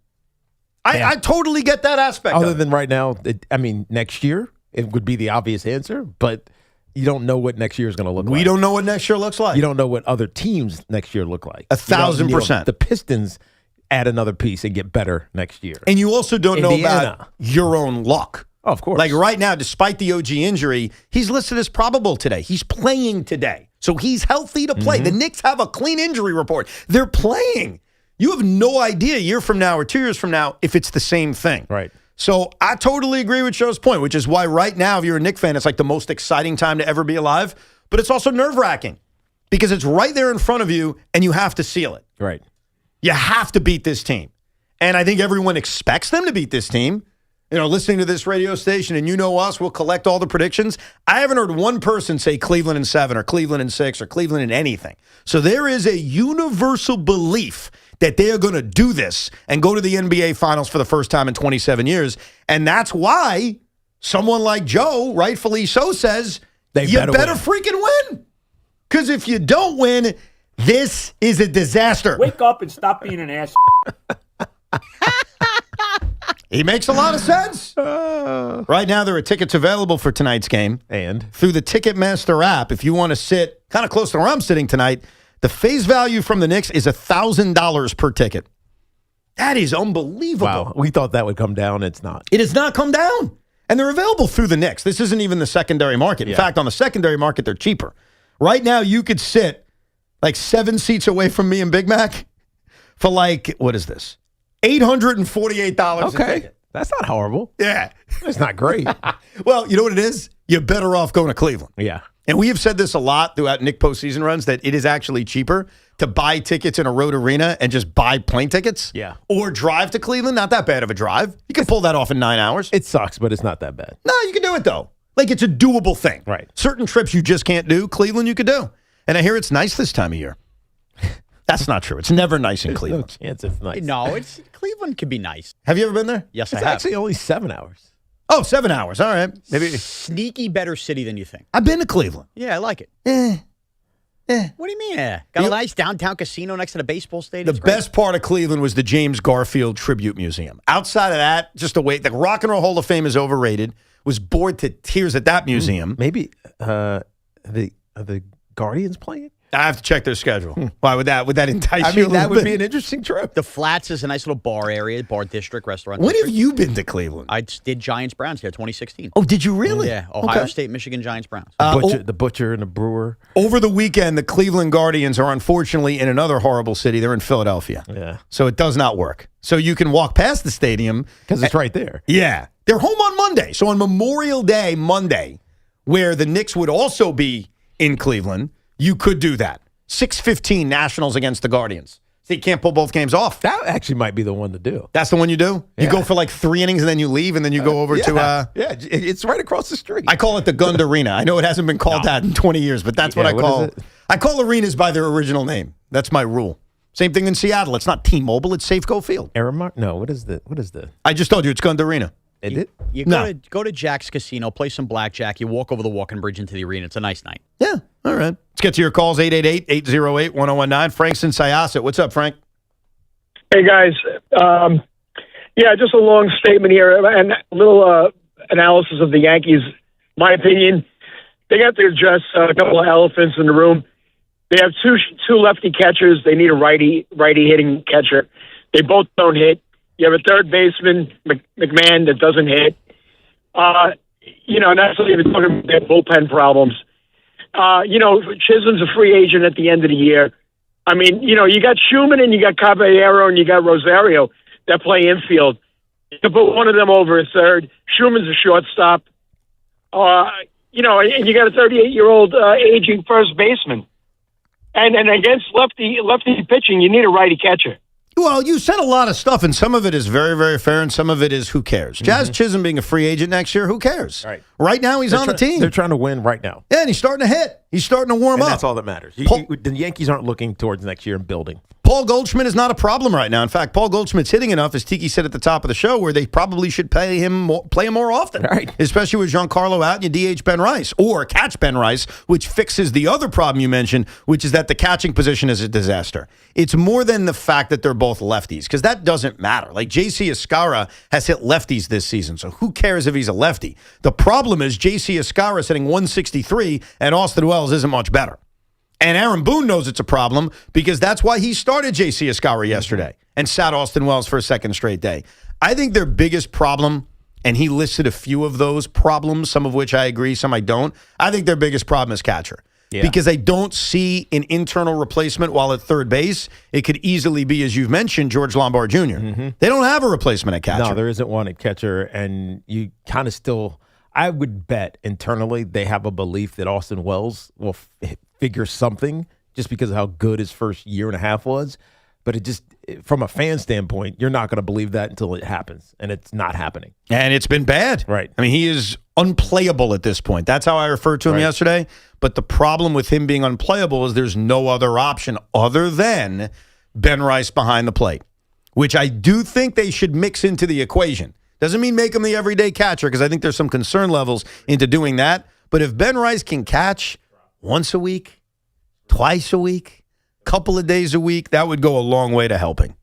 I totally get that aspect. Other than right now, next year it would be the obvious answer, but you don't know what next year is going to look like. We don't know what next year looks like. You don't know what other teams next year look like. 1,000%. The Pistons add another piece and get better next year. And you also don't know Indiana. about your own luck. Oh, of course. Like right now, despite the OG injury, he's listed as probable today. He's playing today. So he's healthy to play. The Knicks have a clean injury report. They're playing. You have no idea a year from now or 2 years from now if it's the same thing. Right. So I totally agree with Joe's point, which is why right now, if you're a Knicks fan, it's like the most exciting time to ever be alive. But it's also nerve-wracking because it's right there in front of you and you have to seal it. Right. You have to beat this team. And I think everyone expects them to beat this team. You know, listening to this radio station, and you know us, we'll collect all the predictions. I haven't heard one person say Cleveland in 7 or Cleveland in 6 or Cleveland in anything. So there is a universal belief that they are going to do this and go to the NBA Finals for the first time in 27 years. And that's why someone like Joe, rightfully so, says you better freaking win. Because if you don't win, this is a disaster. Wake up and stop being an ass. He makes a lot of sense. Right now, there are tickets available for tonight's game. And through the Ticketmaster app, if you want to sit kind of close to where I'm sitting tonight, the face value from the Knicks is $1,000 per ticket. That is unbelievable. Wow. We thought that would come down. It's not. It has not come down. And they're available through the Knicks. This isn't even the secondary market. In fact, on the secondary market, they're cheaper. Right now, you could sit like 7 seats away from me and Big Mac for like, what is this? $848 a ticket. That's not horrible. Yeah. It's not great. Well, you know what it is? You're better off going to Cleveland. Yeah. And we have said this a lot throughout Knick postseason runs, that it is actually cheaper to buy tickets in a road arena and just buy plane tickets. Yeah. Or drive to Cleveland. Not that bad of a drive. You can pull that off in 9 hours. It sucks, but it's not that bad. No, you can do it, though. Like, it's a doable thing. Right. Certain trips you just can't do. Cleveland you could do. And I hear it's nice this time of year. That's not true. It's never nice in Cleveland. No chance it's nice. No, Cleveland could be nice. Have you ever been there? Yes, It's I have. actually only 7 hours. Oh, 7 hours. All right. Maybe Sneaky better city than you think. I've been to Cleveland. Yeah, I like it. What do you mean? Got a nice downtown casino next to the baseball stadium. The best part of Cleveland was the James Garfield Tribute Museum. Outside of that, just the way the Rock and Roll Hall of Fame is overrated. Was bored to tears at that museum. Maybe are the Guardians playing? I have to check their schedule. Why would that entice I you? mean, that would be an interesting trip. The Flats is a nice little bar area, bar district, restaurant. When district. have you been to Cleveland? I did Giants Browns here, 2016. Oh, did you really? Yeah, Ohio Okay. State, Michigan Giants Browns. The butcher and the brewer. Over the weekend, the Cleveland Guardians are unfortunately in another horrible city. They're in Philadelphia. Yeah. So it does not work. So you can walk past the stadium. Because it's right there. Yeah. They're home on Monday. So on Memorial Day, Monday, where the Knicks would also be in Cleveland, you could do that. 6:15 Nationals against the Guardians. So you can't pull both games off. That actually might be the one to do. That's the one you do? You Yeah. go for like 3 innings and then you leave and then you go over to... Yeah, it's right across the street. I call it the Gund Arena. I know it hasn't been called that in 20 years, but that's what I what call is it? I call arenas by their original name. That's my rule. Same thing in Seattle. It's not T-Mobile. It's Safeco Field. Aramark? No, what is the? I just told you it's Gund Arena. You No. go to Jack's Casino, play some blackjack. You walk over the walking bridge into the arena. It's a nice night. Yeah. All right. Let's get to your calls. 888-808-1019. Frank's in Syosset. What's up, Frank? Hey, guys. Yeah, just a long statement here and a little analysis of the Yankees. My opinion, they got to address a couple of elephants in the room. They have two lefty catchers. They need a righty hitting catcher. They both don't hit. You have a third baseman, McMahon, that doesn't hit. And that's not even talking about their bullpen problems. Chisholm's a free agent at the end of the year. I mean, you got Schumann and you got Caballero and you got Rosario that play infield. You can put one of them over a third. Schumann's a shortstop. And you got a 38-year-old aging first baseman. And against lefty pitching, you need a righty catcher. Well, you said a lot of stuff, and some of it is very, very fair, and some of it is who cares. Jazz Chisholm being a free agent next year, who cares? Right now, he's on the team. They're trying to win right now. Yeah, and he's starting to hit. He's starting to warm up. That's all that matters. The Yankees aren't looking towards next year and building. Paul Goldschmidt is not a problem right now. In fact, Paul Goldschmidt's hitting enough, as Tiki said at the top of the show, where they probably should play him more often. Right. Especially with Giancarlo out and you DH Ben Rice. Or catch Ben Rice, which fixes the other problem you mentioned, which is that the catching position is a disaster. It's more than the fact that they're both lefties, because that doesn't matter. Like J.C. Escarra has hit lefties this season, so who cares if he's a lefty? The problem is J.C. Escarra is hitting 163, and Austin Wells isn't much better. And Aaron Boone knows it's a problem because that's why he started J.C. Escobar yesterday and sat Austin Wells for a second straight day. I think their biggest problem, and he listed a few of those problems, some of which I agree, some I don't. I think their biggest problem is catcher. Yeah. Because I don't see an internal replacement while at third base. It could easily be, as you've mentioned, George Lombard Jr. Mm-hmm. They don't have a replacement at catcher. No, there isn't one at catcher, and you kind of still – I would bet internally they have a belief that Austin Wells will figure something just because of how good his first year and a half was. But it just, from a fan standpoint, you're not going to believe that until it happens, and it's not happening. And it's been bad. Right. I mean, he is unplayable at this point. That's how I referred to him yesterday. But the problem with him being unplayable is there's no other option other than Ben Rice behind the plate, which I do think they should mix into the equation. Doesn't mean make him the everyday catcher because I think there's some concern levels into doing that. But if Ben Rice can catch once a week, twice a week, couple of days a week, that would go a long way to helping.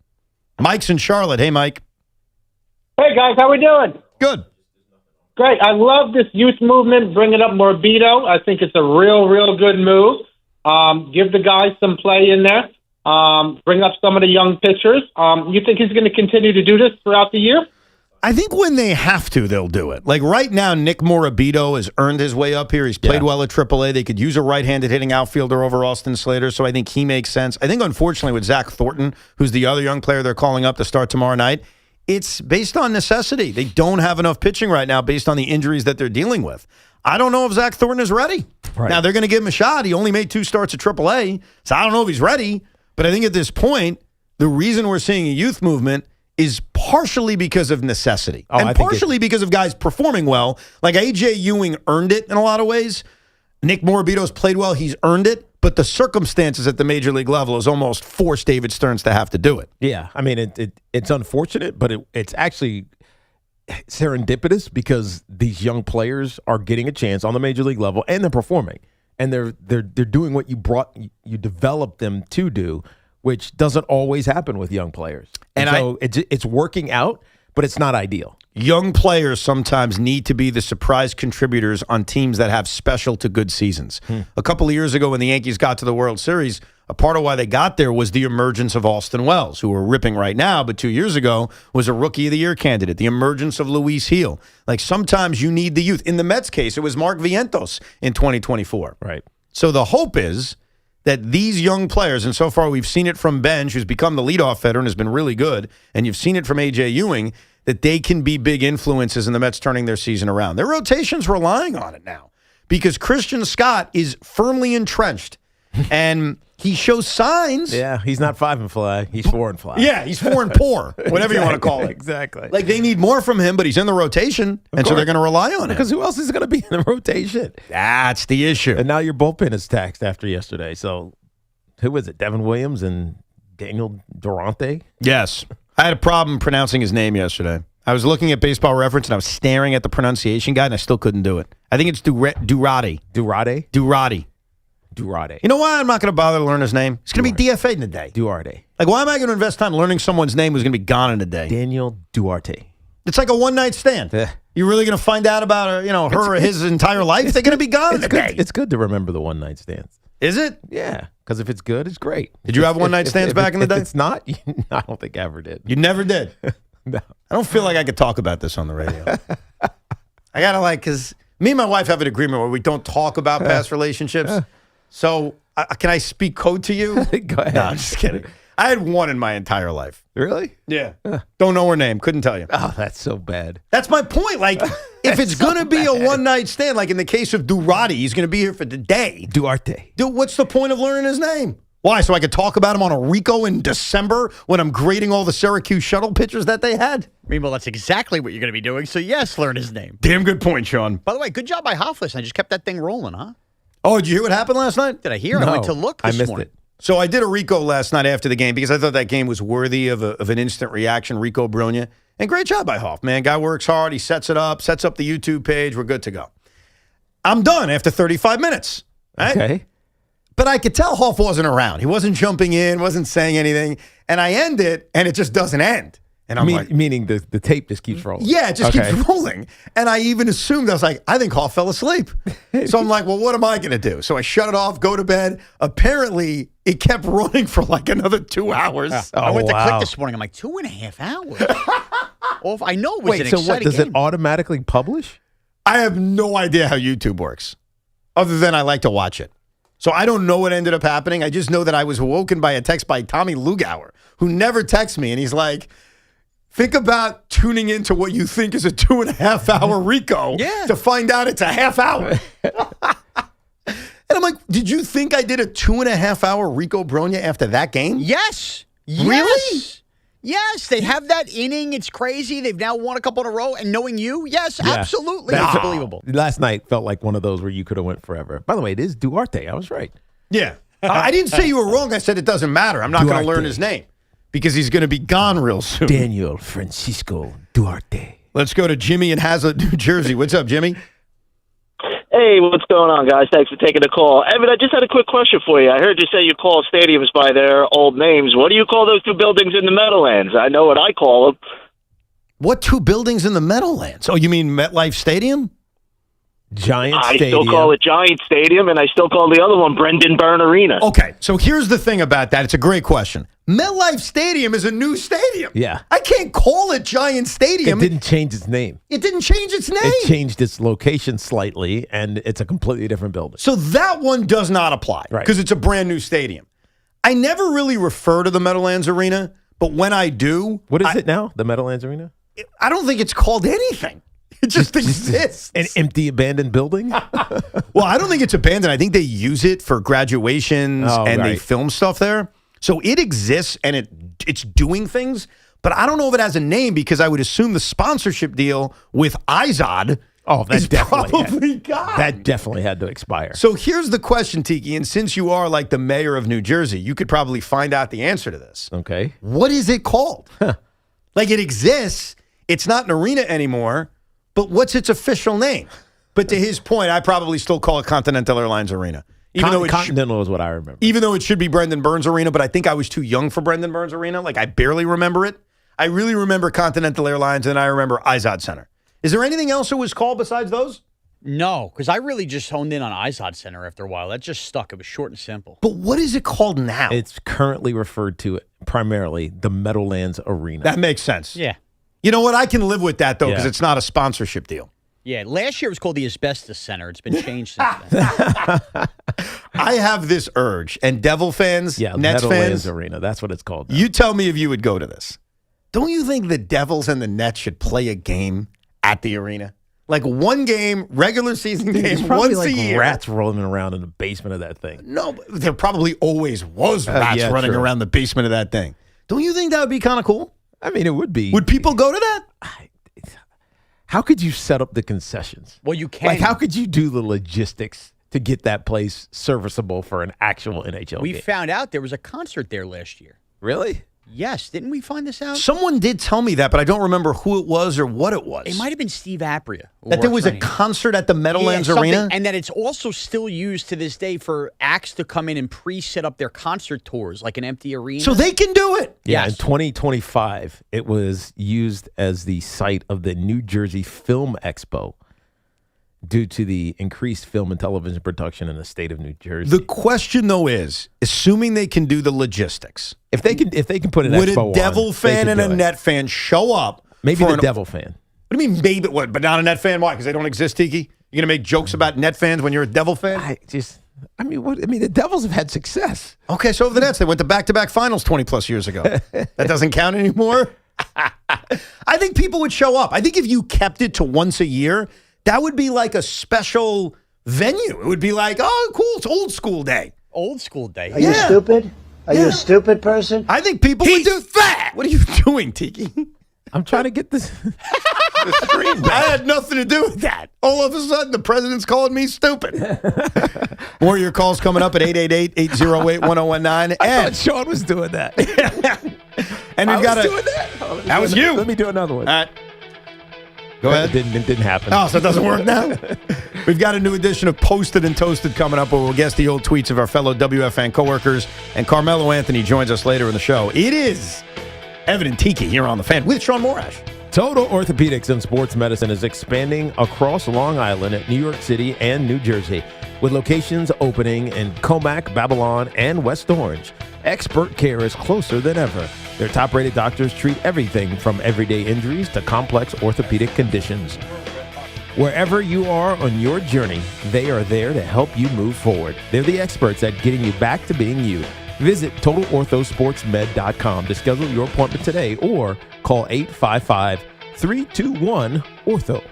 Mike's in Charlotte. Hey, Mike. Hey, guys. How we doing? Good. Great. I love this youth movement, bringing up Morbido. I think it's a real, real good move. Give the guys some play in there. Bring up some of the young pitchers. You think he's going to continue to do this throughout the year? I think when they have to, they'll do it. Like right now, Nick Morbido has earned his way up here. He's played well at AAA. They could use a right-handed hitting outfielder over Austin Slater, so I think he makes sense. I think, unfortunately, with Zach Thornton, who's the other young player they're calling up to start tomorrow night, it's based on necessity. They don't have enough pitching right now based on the injuries that they're dealing with. I don't know if Zach Thornton is ready. Right. Now, they're going to give him a shot. He only made 2 starts at AAA, so I don't know if he's ready. But I think at this point, the reason we're seeing a youth movement is partially because of necessity and partially because of guys performing well. Like A.J. Ewing earned it in a lot of ways. Nick Morbido's played well. He's earned it. But the circumstances at the major league level has almost forced David Stearns to have to do it. Yeah, I mean, it's unfortunate, but it's actually serendipitous because these young players are getting a chance on the major league level and they're performing. And they're doing what you developed them to do, which doesn't always happen with young players. And so it's working out, but it's not ideal. Young players sometimes need to be the surprise contributors on teams that have special to good seasons. A couple of years ago when the Yankees got to the World Series, a part of why they got there was the emergence of Austin Wells, who we're ripping right now, but 2 years ago was a Rookie of the Year candidate. The emergence of Luis Gil. Like sometimes you need the youth. In the Mets case, it was Mark Vientos in 2024. Right. So the hope is that these young players, and so far we've seen it from Benj, who's become the leadoff hitter and has been really good, and you've seen it from A.J. Ewing, that they can be big influences in the Mets turning their season around. Their rotation's relying on it now because Christian Scott is firmly entrenched, and he shows signs. Yeah, he's not 5 and fly. He's 4 and fly. Yeah, he's 4 and poor, whatever you want to call it. Exactly. Like they need more from him, but he's in the rotation, and so they're going to rely on it. Because who else is going to be in the rotation? That's the issue. And now your bullpen is taxed after yesterday. So who is it? Devin Williams and Daniel Durante? Yes. I had a problem pronouncing his name yesterday. I was looking at Baseball Reference, and I was staring at the pronunciation guide, and I still couldn't do it. I think it's Durati. Durate? Durati. Durate. You know why I'm not going to bother to learn his name? It's going to be DFA'd in a day. Duarte. Like, why am I going to invest time learning someone's name who's going to be gone in a day? Daniel Duarte. It's like a one-night stand. You're really going to find out about her, her or his entire life? They're going to be gone in a day. It's good to remember the one-night stands. Is it? Yeah, because if it's good, it's great. Did you have one-night stands back in the day? If it's not, I don't think I ever did. You never did? No. I don't feel like I could talk about this on the radio. I got to because me and my wife have an agreement where we don't talk about past relationships. So can I speak code to you? Go ahead. No, I'm just kidding. I had one in my entire life. Really? Yeah. Don't know her name. Couldn't tell you. Oh, that's so bad. That's my point. Like, if it's going to be a one-night stand, like in the case of Durati, he's going to be here for the day. Duarte. Dude, what's the point of learning his name? Why? So I could talk about him on a Rico in December when I'm grading all the Syracuse shuttle pitchers that they had? Well, that's exactly what you're going to be doing. So, yes, learn his name. Damn good point, Sean. By the way, good job by Hoffless. I just kept that thing rolling, huh? Oh, did you hear what happened last night? Did I hear? No, I went to look this I missed morning. it. So I did a Rico last night after the game because I thought that game was worthy of an instant reaction. Rico Brogna. And great job by Hoff, man. Guy works hard. He sets it up, sets up the YouTube page. We're good to go. I'm done after 35 minutes. Right? Okay. But I could tell Hoff wasn't around. He wasn't jumping in, wasn't saying anything. And I end it, and it just doesn't end. And I'm like, meaning the tape just keeps rolling. yeah, it just keeps rolling. And I even assumed, I was like, I think Hall fell asleep. So I'm like, well, what am I going to do? So I shut it off, go to bed. Apparently, it kept running for like another 2 hours. I went to click this morning. I'm like, 2.5 hours? I know it was an so exciting what, does game. it automatically publish? I have no idea how YouTube works, other than I like to watch it. So I don't know what ended up happening. I just know that I was woken by a text by Tommy Lugauer, who never texts me. And he's like, think about tuning into what you think is a 2.5 hour Rico to find out it's a half hour. And I'm like, did you think I did a 2.5 hour Rico Bronya after that game? Yes. Really? Yes, they have that inning. It's crazy. They've now won a couple in a row. And knowing you, yes, absolutely. It's unbelievable. Last night felt like one of those where you could have went forever. By the way, it is Duarte. I was right. Yeah. I didn't say you were wrong. I said it doesn't matter. I'm not going to learn his name because he's going to be gone real soon. Daniel Francisco Duarte. Let's go to Jimmy in Hazlet, New Jersey. What's up, Jimmy? Hey, what's going on, guys? Thanks for taking the call. Evan, I just had a quick question for you. I heard you say you call stadiums by their old names. What do you call those two buildings in the Meadowlands? I know what I call them. What two buildings in the Meadowlands? Oh, you mean MetLife Stadium? Giant I Stadium. still call it Giant Stadium, and I still call the other one Brendan Byrne Arena. Okay, so here's the thing about that. It's a great question. MetLife Stadium is a new stadium. Yeah. I can't call it Giant Stadium. It didn't change its name. It didn't change its name. It changed its location slightly, and it's a completely different building. So that one does not apply because it's a brand new stadium. I never really refer to the Meadowlands Arena, but when I do. What is it now? The Meadowlands Arena? I don't think it's called anything. It just exists. An empty, abandoned building? Well, I don't think it's abandoned. I think they use it for graduations they film stuff there. So it exists and it's doing things, but I don't know if it has a name because I would assume the sponsorship deal with Izod is probably gone. That definitely had to expire. So here's the question, Tiki, and since you are like the mayor of New Jersey, you could probably find out the answer to this. Okay. What is it called? Like it exists. It's not an arena anymore, but what's its official name? But to his point, I probably still call it Continental Airlines Arena. Even though Continental is what I remember. Even though it should be Brendan Burns Arena, but I think I was too young for Brendan Burns Arena. Like, I barely remember it. I really remember Continental Airlines, and I remember Izod Center. Is there anything else it was called besides those? No, because I really just honed in on Izod Center after a while. That just stuck. It was short and simple. But what is it called now? It's currently referred to primarily the Meadowlands Arena. That makes sense. Yeah. You know what? I can live with that, though, because it's not a sponsorship deal. Yeah, last year it was called the Asbestos Center. It's been changed since then. I have this urge, and Devil fans, Nets Meadowlands fans, Arena. That's what it's called now. You tell me if you would go to this. Don't you think the Devils and the Nets should play a game at the arena? Like one game, regular season game, once a year. Rats rolling around in the basement of that thing. No, but there probably always was rats running around the basement of that thing. Don't you think that would be kind of cool? I mean, it would be. Would people go to that? How could you set up the concessions? Well, you can. Like, how could you do the logistics to get that place serviceable for an actual NHL We game? found out there was a concert there last year. Really? Yes. Didn't we find this out? Someone did tell me that, but I don't remember who it was or what it was. It might have been Steve Apria. That there was a concert at the Meadowlands Arena? And that it's also still used to this day for acts to come in and pre-set up their concert tours, like an empty arena. So they can do it. Yeah, Yes. in 2025, it was used as the site of the New Jersey Film Expo due to the increased film and television production in the state of New Jersey. The question, though, is, assuming they can do the logistics, if they can put an would expo a Devil on, fan and a Net fan show up? Maybe for the Devil fan. What do you mean maybe? What? But not a Net fan? Why? Because they don't exist, Tiki? You're gonna make jokes about Net fans when you're a Devil fan? The Devils have had success. Okay, so have the Nets. They went to back-to-back finals 20 plus years ago. That doesn't count anymore. I think people would show up. I think if you kept it to once a year, that would be like a special venue. It would be like, oh, cool, it's old school day. Old school day. Are you stupid? Are you a stupid person? I think people would do fat. What are you doing, Tiki? I'm trying to get this the screen back. I had nothing to do with that. All of a sudden, the president's calling me stupid. More of your calls coming up at 888-808-1019. I thought Sean was doing that. And we've got doing that. Oh, that was you. Let me do another one. Go ahead. It didn't happen. Oh, so it doesn't work now? We've got a new edition of Posted and Toasted coming up where we'll guess the old tweets of our fellow WFAN coworkers. And Carmelo Anthony joins us later in the show. It is Evan and Tiki here on The Fan with Sean Morash. Total Orthopedics and Sports Medicine is expanding across Long Island at New York City and New Jersey, with locations opening in Comac, Babylon, and West Orange. Expert care is closer than ever. Their top-rated doctors treat everything from everyday injuries to complex orthopedic conditions. Wherever you are on your journey, they are there to help you move forward. They're the experts at getting you back to being you. Visit TotalOrthoSportsMed.com to schedule your appointment today or call 855-321-ORTHO.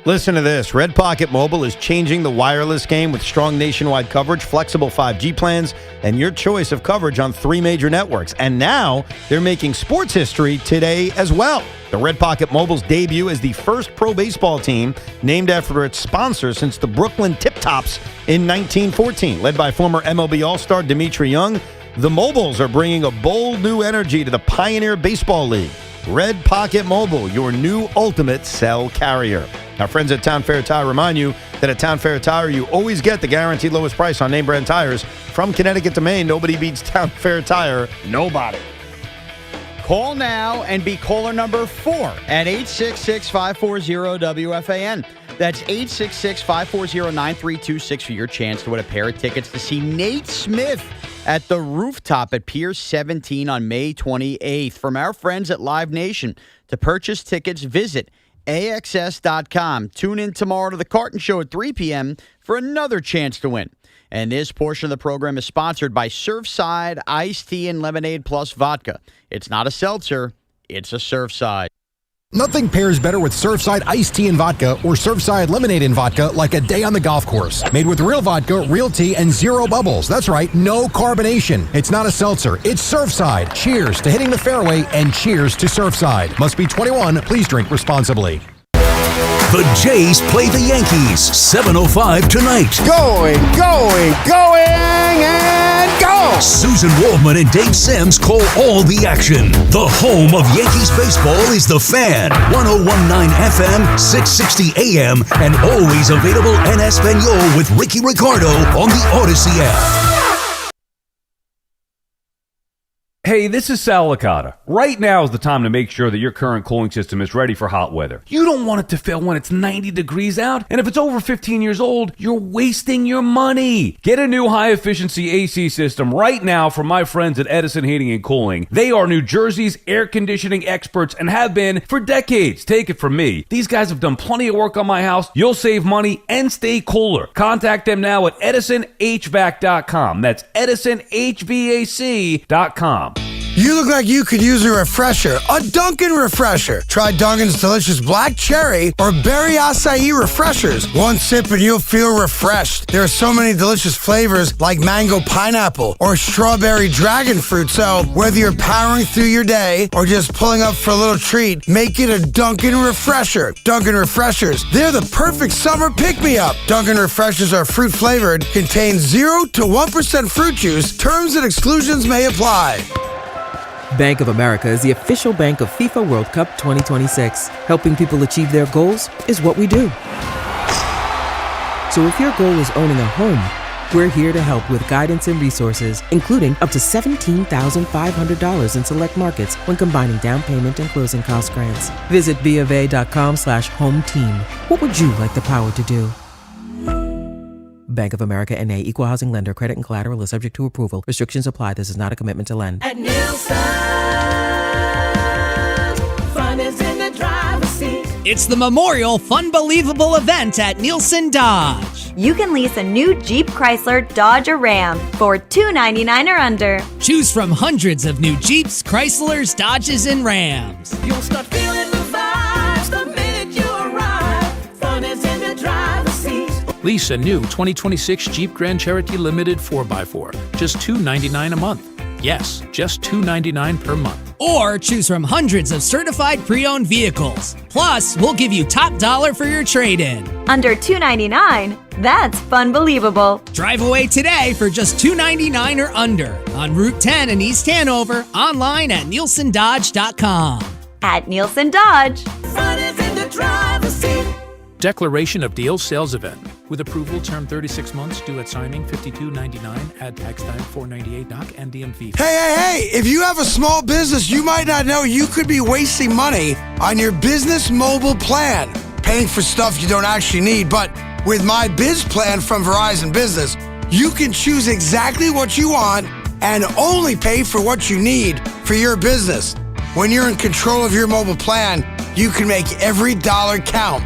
Listen to this. Red Pocket Mobile is changing the wireless game with strong nationwide coverage, flexible 5G plans, and your choice of coverage on 3 major networks. And now they're making sports history today as well. The Red Pocket Mobile's debut as the first pro baseball team named after its sponsor since the Brooklyn Tip Tops in 1914. Led by former MLB All-Star Dimitri Young, the Mobiles are bringing a bold new energy to the Pioneer Baseball League. Red Pocket Mobile, your new ultimate cell carrier. Our friends at Town Fair Tire remind you that at Town Fair Tire, you always get the guaranteed lowest price on name brand tires. From Connecticut to Maine, nobody beats Town Fair Tire. Nobody. Call now and be caller number 4 at 866-540-WFAN. That's 866-540-9326 for your chance to win a pair of tickets to see Nate Smith at the Rooftop at Pier 17 on May 28th. From our friends at Live Nation, to purchase tickets, visit AXS.com. Tune in tomorrow to the Carton Show at 3 p.m. for another chance to win. And this portion of the program is sponsored by Surfside Iced Tea and Lemonade Plus Vodka. It's not a seltzer, it's a Surfside. Nothing pairs better with Surfside Iced Tea and Vodka or Surfside Lemonade and Vodka like a day on the golf course. Made with real vodka, real tea, and zero bubbles. That's right, no carbonation. It's not a seltzer, it's Surfside. Cheers to hitting the fairway and cheers to Surfside. Must be 21. Please drink responsibly. The Jays play the Yankees, 7:05 tonight. Going, and go! Susan Waldman and Dave Sims call all the action. The home of Yankees baseball is The Fan, 101.9 FM, 660 AM, and always available en Espanol with Ricky Ricardo on the Odyssey app. Hey, this is Sal Licata. Right now is the time to make sure that your current cooling system is ready for hot weather. You don't want it to fail when it's 90 degrees out, and if it's over 15 years old, you're wasting your money. Get a new high-efficiency AC system right now from my friends at Edison Heating and Cooling. They are New Jersey's air conditioning experts and have been for decades. Take it from me. These guys have done plenty of work on my house. You'll save money and stay cooler. Contact them now at EdisonHVAC.com. That's EdisonHVAC.com. You look like you could use a refresher, a Dunkin' refresher. Try Dunkin's delicious black cherry or berry acai refreshers. One sip and you'll feel refreshed. There are so many delicious flavors like mango pineapple or strawberry dragon fruit. So whether you're powering through your day or just pulling up for a little treat, make it a Dunkin' refresher. Dunkin' refreshers, they're the perfect summer pick-me-up. Dunkin' refreshers are fruit flavored, contain 0 to 1% fruit juice. Terms and exclusions may apply. Bank of America is the official bank of FIFA World Cup 2026. Helping people achieve their goals is what we do. So if your goal is owning a home, we're here to help with guidance and resources, including up to $17,500 in select markets when combining down payment and closing cost grants. Visit BofA.com/home team. What would you like the power to do? Bank of America N.A. Equal Housing Lender. Credit and collateral is subject to approval. Restrictions apply. This is not a commitment to lend. At Nielsen, fun is in the driver's seat. It's the Memorial Funbelievable event at Nielsen Dodge. You can lease a new Jeep, Chrysler, Dodge, or Ram for $299 or under. Choose from hundreds of new Jeeps, Chryslers, Dodges, and Rams. You'll start feeling the vibes the minute you arrive. Fun is in the driver's seat. Lease a new 2026 Jeep Grand Cherokee Limited 4x4, just $299 a month. Yes, just $299 per month. Or choose from hundreds of certified pre-owned vehicles. Plus, we'll give you top dollar for your trade-in. Under $299, that's Funbelievable. Drive away today for just $299 or under on Route 10 in East Hanover, online at NielsenDodge.com. At Nielsen Dodge. Fun is in the driver's seat. Declaration of Deal Sales Event. With approval, term 36 months, due at signing, $52.99, add tax time, $4.98 NOC, and DM fee. Hey, if you have a small business, you might not know you could be wasting money on your business mobile plan, paying for stuff you don't actually need. But with My Biz Plan from Verizon Business, you can choose exactly what you want and only pay for what you need for your business. When you're in control of your mobile plan, you can make every dollar count.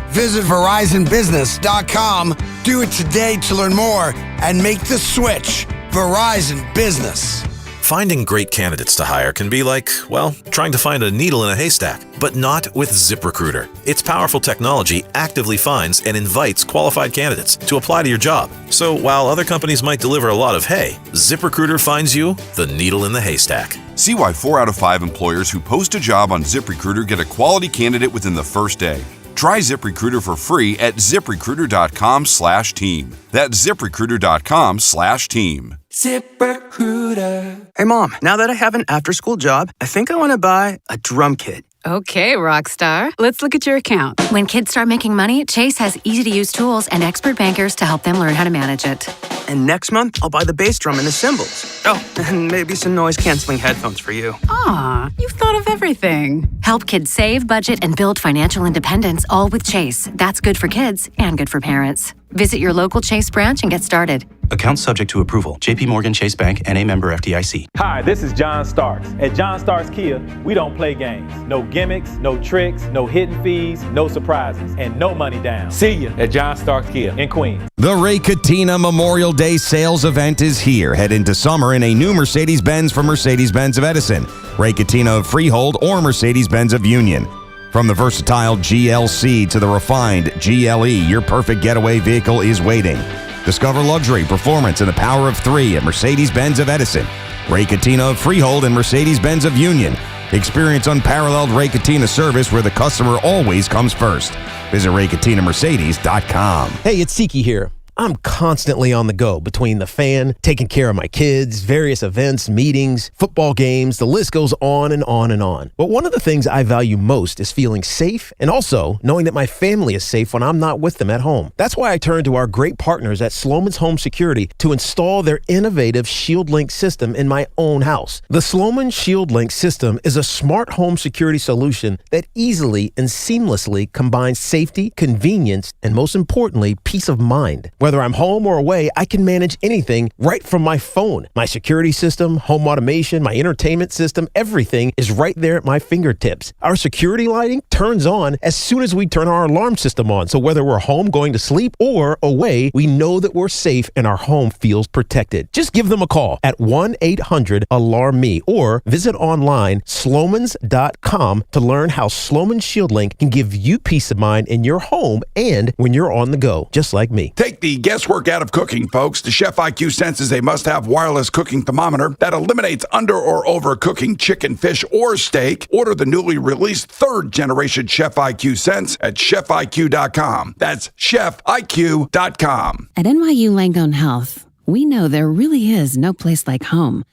Visit VerizonBusiness.com. Do it today to learn more and make the switch. Verizon Business. Finding great candidates to hire can be like, well, trying to find a needle in a haystack, but not with ZipRecruiter. Its powerful technology actively finds and invites qualified candidates to apply to your job. So while other companies might deliver a lot of hay, ZipRecruiter finds you the needle in the haystack. See why 4 out of 5 employers who post a job on ZipRecruiter get a quality candidate within the first day. Try ZipRecruiter for free at ZipRecruiter.com/team. That's ZipRecruiter.com/team. ZipRecruiter. Hey, Mom, now that I have an after-school job, I think I want to buy a drum kit. Okay, Rockstar. Let's look at your account. When kids start making money, Chase has easy-to-use tools and expert bankers to help them learn how to manage it. And next month, I'll buy the bass drum and the cymbals. Oh, and maybe some noise-canceling headphones for you. Aw, you've thought of everything. Help kids save, budget, and build financial independence, all with Chase. That's good for kids and good for parents. Visit your local Chase branch and get started. Account subject to approval. JP Morgan Chase Bank, N.A. member FDIC. Hi, this is John Starks. At John Starks Kia, we don't play games. No gimmicks, no tricks, no hidden fees, no surprises, and no money down. See you at John Starks Kia in Queens. The Ray Catena Memorial Day sales event is here. Head into summer in a new Mercedes-Benz from Mercedes-Benz of Edison, Ray Catena of Freehold, or Mercedes-Benz of Union. From the versatile GLC to the refined GLE, your perfect getaway vehicle is waiting. Discover luxury, performance, and the power of 3 at Mercedes-Benz of Edison, Ray Catena of Freehold, and Mercedes-Benz of Union. Experience unparalleled Ray Catena service where the customer always comes first. Visit RayCatenaMercedes.com. Hey, it's Tiki here. I'm constantly on the go between the fan, taking care of my kids, various events, meetings, football games. The list goes on and on and on. But one of the things I value most is feeling safe and also knowing that my family is safe when I'm not with them at home. That's why I turn to our great partners at Sloman's Home Security to install their innovative ShieldLink system in my own house. The Sloman ShieldLink system is a smart home security solution that easily and seamlessly combines safety, convenience, and most importantly, peace of mind. Whether I'm home or away, I can manage anything right from my phone. My security system, home automation, my entertainment system, everything is right there at my fingertips. Our security lighting turns on as soon as we turn our alarm system on. So whether we're home going to sleep or away, we know that we're safe and our home feels protected. Just give them a call at 1-800-ALARM-ME or visit online slomans.com to learn how Sloman ShieldLink can give you peace of mind in your home and when you're on the go, just like me. Take the guesswork out of cooking, folks. The Chef IQ senses a must-have wireless cooking thermometer that eliminates under or overcooking chicken, fish, or steak. Order the newly released 3rd-generation Chef IQ Sense at chefiq.com. That's chefiq.com. At NYU Langone Health, we know there really is no place like home.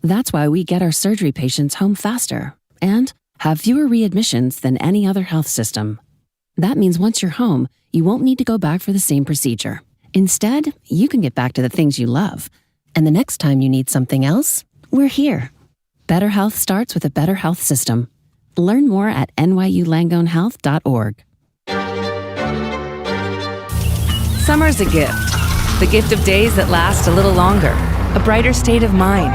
That's why we get our surgery patients home faster and have fewer readmissions than any other health system. That means once you're home, you won't need to go back for the same procedure. Instead, you can get back to the things you love. And the next time you need something else, we're here. Better health starts with a better health system. Learn more at nyulangonehealth.org. Summer's a gift. The gift of days that last a little longer. A brighter state of mind.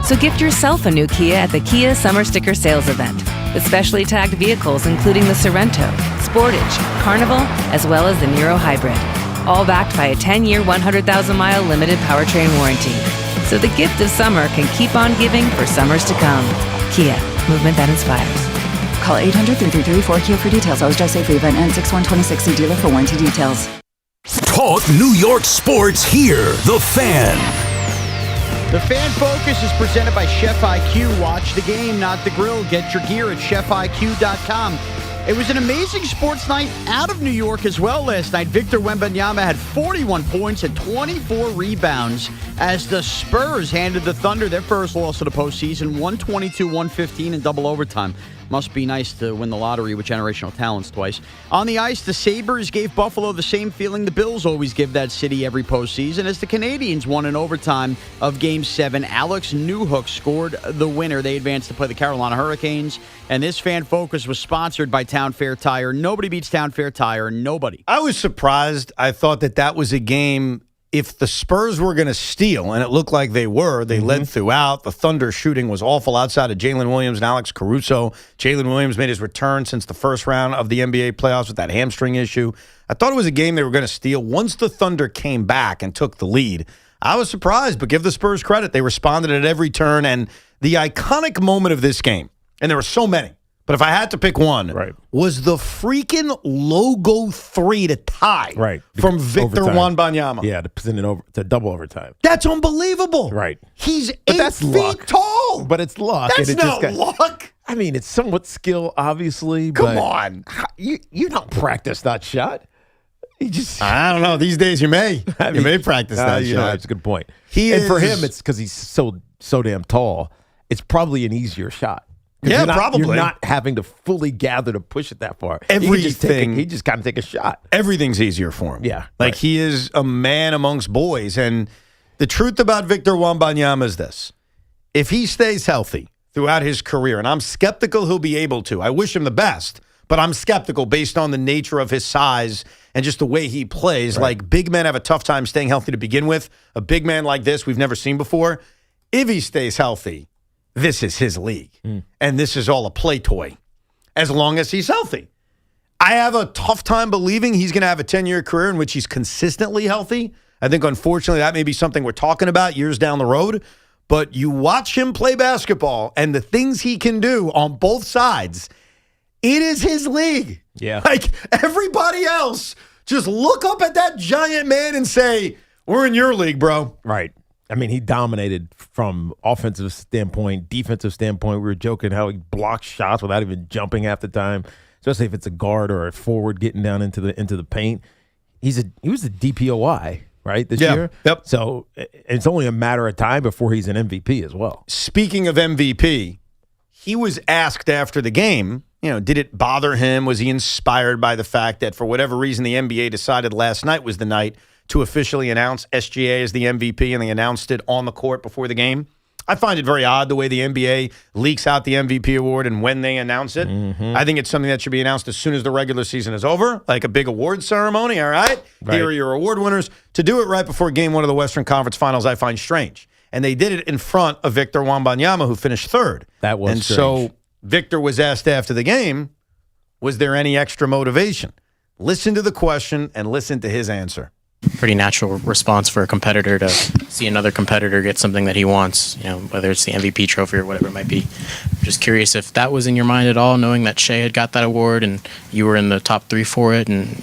So gift yourself a new Kia at the Kia Summer Sticker Sales Event. With specially tagged vehicles including the Sorrento, Sportage, Carnival, as well as the Niro Hybrid. All backed by a 10-year, 100,000-mile limited powertrain warranty. So the gift of summer can keep on giving for summers to come. Kia, movement that inspires. Call 800-333-4KIA for details. Always drive safely. Event ends 6/1/26. See dealer for warranty details. Talk New York sports here. The Fan. The Fan Focus is presented by Chef IQ. Watch the game, not the grill. Get your gear at chefiq.com. It was an amazing sports night out of New York as well last night. Victor Wembanyama had 41 points and 24 rebounds as the Spurs handed the Thunder their first loss of the postseason, 122-115 in double overtime. Must be nice to win the lottery with generational talents twice. On the ice, the Sabres gave Buffalo the same feeling the Bills always give that city every postseason as the Canadians won in overtime of Game 7. Alex Newhook scored the winner. They advanced to play the Carolina Hurricanes. And this Fan Focus was sponsored by Town Fair Tire. Nobody beats Town Fair Tire. Nobody. I was surprised. I thought that was a game, if the Spurs were going to steal, and it looked like they were, they led throughout. The Thunder shooting was awful outside of Jalen Williams and Alex Caruso. Jalen Williams made his return since the first round of the NBA playoffs with that hamstring issue. I thought it was a game they were going to steal. Once the Thunder came back and took the lead, I was surprised, but give the Spurs credit. They responded at every turn, and the iconic moment of this game, and there were so many, but if I had to pick one, was the freaking logo 3 to tie from Victor Wembanyama. Yeah, to send it over to double overtime. That's unbelievable. Right. He's 8 feet tall. But it's luck. That's not luck. I mean, it's somewhat skill, obviously. Come on. You don't practice that shot. You just I don't know. These days you may. You may practice that shot. That's a good point. For him, it's because he's so damn tall. It's probably an easier shot. Yeah, probably. You're not having to fully gather to push it that far. Everything. He just kind of take a shot. Everything's easier for him. Yeah. Like he is a man amongst boys. And the truth about Victor Wembanyama is this. If he stays healthy throughout his career, and I'm skeptical he'll be able to. I wish him the best, but I'm skeptical based on the nature of his size and just the way he plays. Like big men have a tough time staying healthy to begin with. A big man like this we've never seen before. If he stays healthy, this is his league, and this is all a play toy as long as he's healthy. I have a tough time believing he's going to have a 10-year career in which he's consistently healthy. I think, unfortunately, that may be something we're talking about years down the road, but you watch him play basketball and the things he can do on both sides, it is his league. Yeah. Like everybody else, just look up at that giant man and say, we're in your league, bro. Right. I mean, he dominated from offensive standpoint, defensive standpoint. We were joking how he blocks shots without even jumping half the time, especially if it's a guard or a forward getting down into the paint. He was a DPOI, right, this year? Yep. So it's only a matter of time before he's an MVP as well. Speaking of MVP, he was asked after the game, did it bother him? Was he inspired by the fact that for whatever reason the NBA decided last night was the night to officially announce SGA as the MVP, and they announced it on the court before the game? I find it very odd the way the NBA leaks out the MVP award and when they announce it. I think it's something that should be announced as soon as the regular season is over, like a big award ceremony, all right? Here are your award winners. To do it right before Game 1 of the Western Conference Finals, I find strange. And they did it in front of Victor Wembanyama, who finished third. That was strange. So Victor was asked after the game, was there any extra motivation? Listen to the question and listen to his answer. Pretty natural response for a competitor to see another competitor get something that he wants, whether it's the MVP trophy or whatever it might be. I'm just curious if that was in your mind at all, knowing that Shea had got that award and you were in the top 3 for it. And,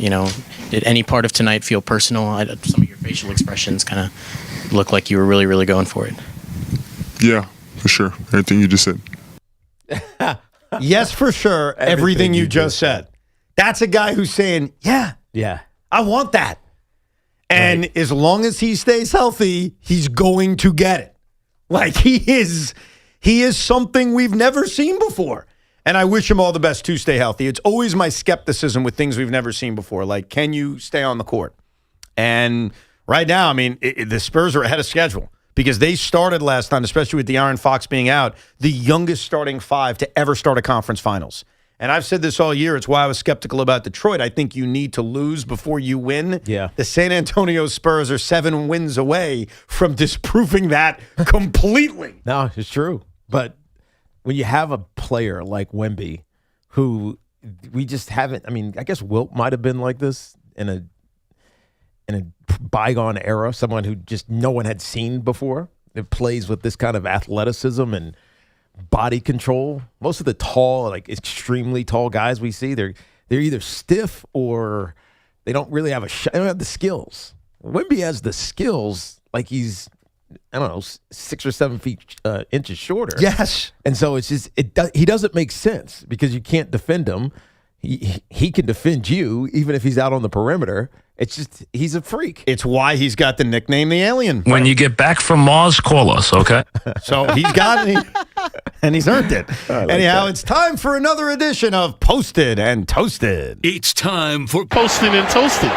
did any part of tonight feel personal? Some of your facial expressions kind of look like you were really, really going for it. Yeah, for sure. Everything you just said. Yes, for sure. Everything you just said. That's a guy who's saying, yeah, I want that. And as long as he stays healthy, he's going to get it. Like he is something we've never seen before. And I wish him all the best to stay healthy. It's always my skepticism with things we've never seen before. Like, can you stay on the court? And right now, I mean, the Spurs are ahead of schedule because they started last night, especially with De'Aaron Fox being out, the youngest starting 5 to ever start a conference finals. And I've said this all year. It's why I was skeptical about Detroit. I think you need to lose before you win. Yeah. The San Antonio Spurs are 7 wins away from disproving that completely. No, it's true. But when you have a player like Wemby, who we just haven't, I mean, I guess Wilt might have been like this in a bygone era, someone who just no one had seen before. It plays with this kind of athleticism and body control. Most of the tall, like extremely tall guys we see, they're either stiff or they don't really have they don't have the skills. Wemby has the skills, like he's, I don't know, 6 or 7 inches shorter. Yes. And so it's just, he doesn't make sense because you can't defend him. He can defend you even if he's out on the perimeter. It's just, he's a freak. It's why he's got the nickname the Alien. When you get back from Mars, call us, okay? So he's got it. And he's earned it. Anyhow, it's time for another edition of Posted and Toasted. It's time for Posted and Toasted.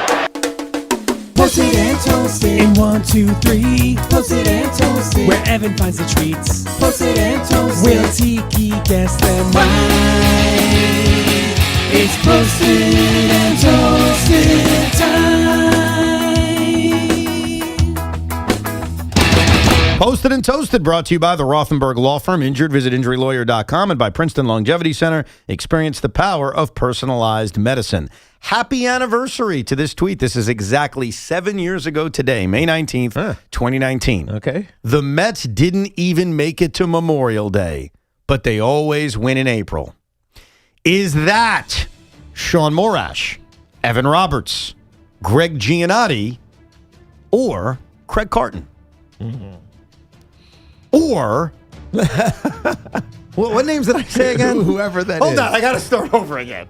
Posted and toasted in 1, 2, 3. Posted and toasted where Evan finds the treats. Posted and toasted will Tiki guess them right. It's posted and toasted time. Posted and Toasted brought to you by the Rothenberg Law Firm. Injured, visit injurylawyer.com, and by Princeton Longevity Center. Experience the power of personalized medicine. Happy anniversary to this tweet. This is exactly 7 years ago today, May 19th, 2019. Okay. The Mets didn't even make it to Memorial Day, but they always win in April. Is that Sean Morash, Evan Roberts, Greg Giannotti, or Craig Carton? Mm-hmm. Or, what names did I say again? Whoever that is. Hold on, I got to start over again.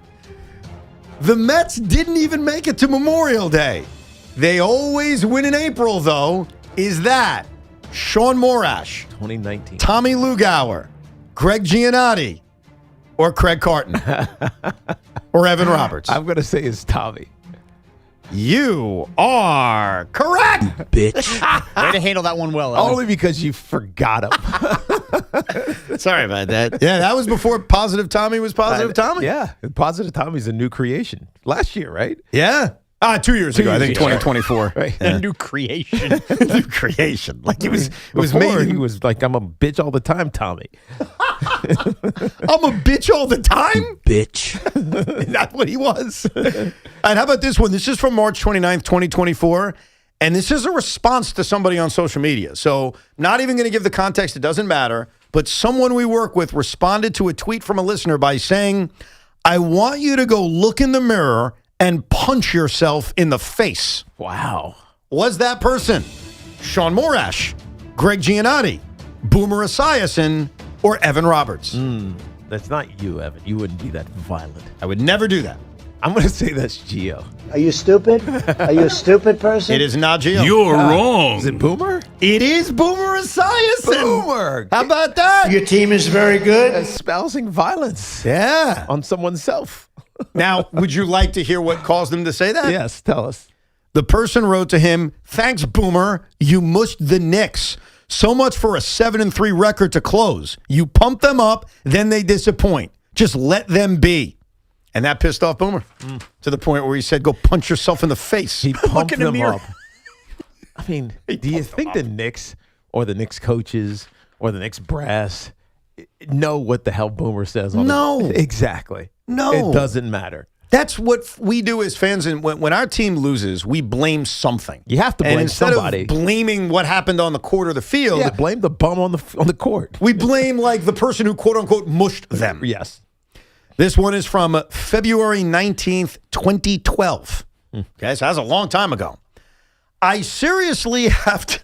The Mets didn't even make it to Memorial Day. They always win in April, though. Is that Sean Morash, 2019, Tommy Lugauer, Greg Giannotti, or Craig Carton, or Evan Roberts? I'm going to say it's Tommy. You are correct, bitch. Way to handle that one well, Evan. Only because you forgot him. Sorry about that. Yeah, that was before Positive Tommy was Positive Tommy. Yeah, Positive Tommy's a new creation. Last year, right? Yeah. 2 years ago, I think 2024. Right. Yeah. A new creation. New creation. Like it was Before, made. He was like, I'm a bitch all the time, Tommy. I'm a bitch all the time? Bitch. That's what he was. And how about this one? This is from March 29th, 2024. And this is a response to somebody on social media. So not even going to give the context. It doesn't matter. But someone we work with responded to a tweet from a listener by saying, I want you to go look in the mirror and punch yourself in the face. Wow. Was that person Sean Morash, Greg Giannotti, Boomer Esiason, or Evan Roberts? That's not you, Evan. You wouldn't be that violent. I would never do that. I'm going to say that's Gio. Are you stupid? Are you a stupid person? It is not Gio. You're wrong. Is it Boomer? It is Boomer Esiason. Boomer. How about that? Your team is very good. Espousing violence. Yeah. On someone's self. Now, would you like to hear what caused him to say that? Yes, tell us. The person wrote to him, thanks, Boomer. You mushed the Knicks. So much for a 7-3 record to close. You pump them up, then they disappoint. Just let them be. And that pissed off Boomer to the point where he said, go punch yourself in the face. He pumped in the them mirror. up. I mean, do you think the Knicks or the Knicks coaches or the Knicks brass know what the hell Boomer says? No. Exactly. No. It doesn't matter. That's what we do as fans. And when our team loses, we blame something. You have to blame and instead somebody. of blaming what happened on the court or the field, Yeah, blame the bum on the court. we blame like the person who quote unquote mushed them. Yes. This one is from February 19th, 2012. Okay, so that's a long time ago. I seriously have to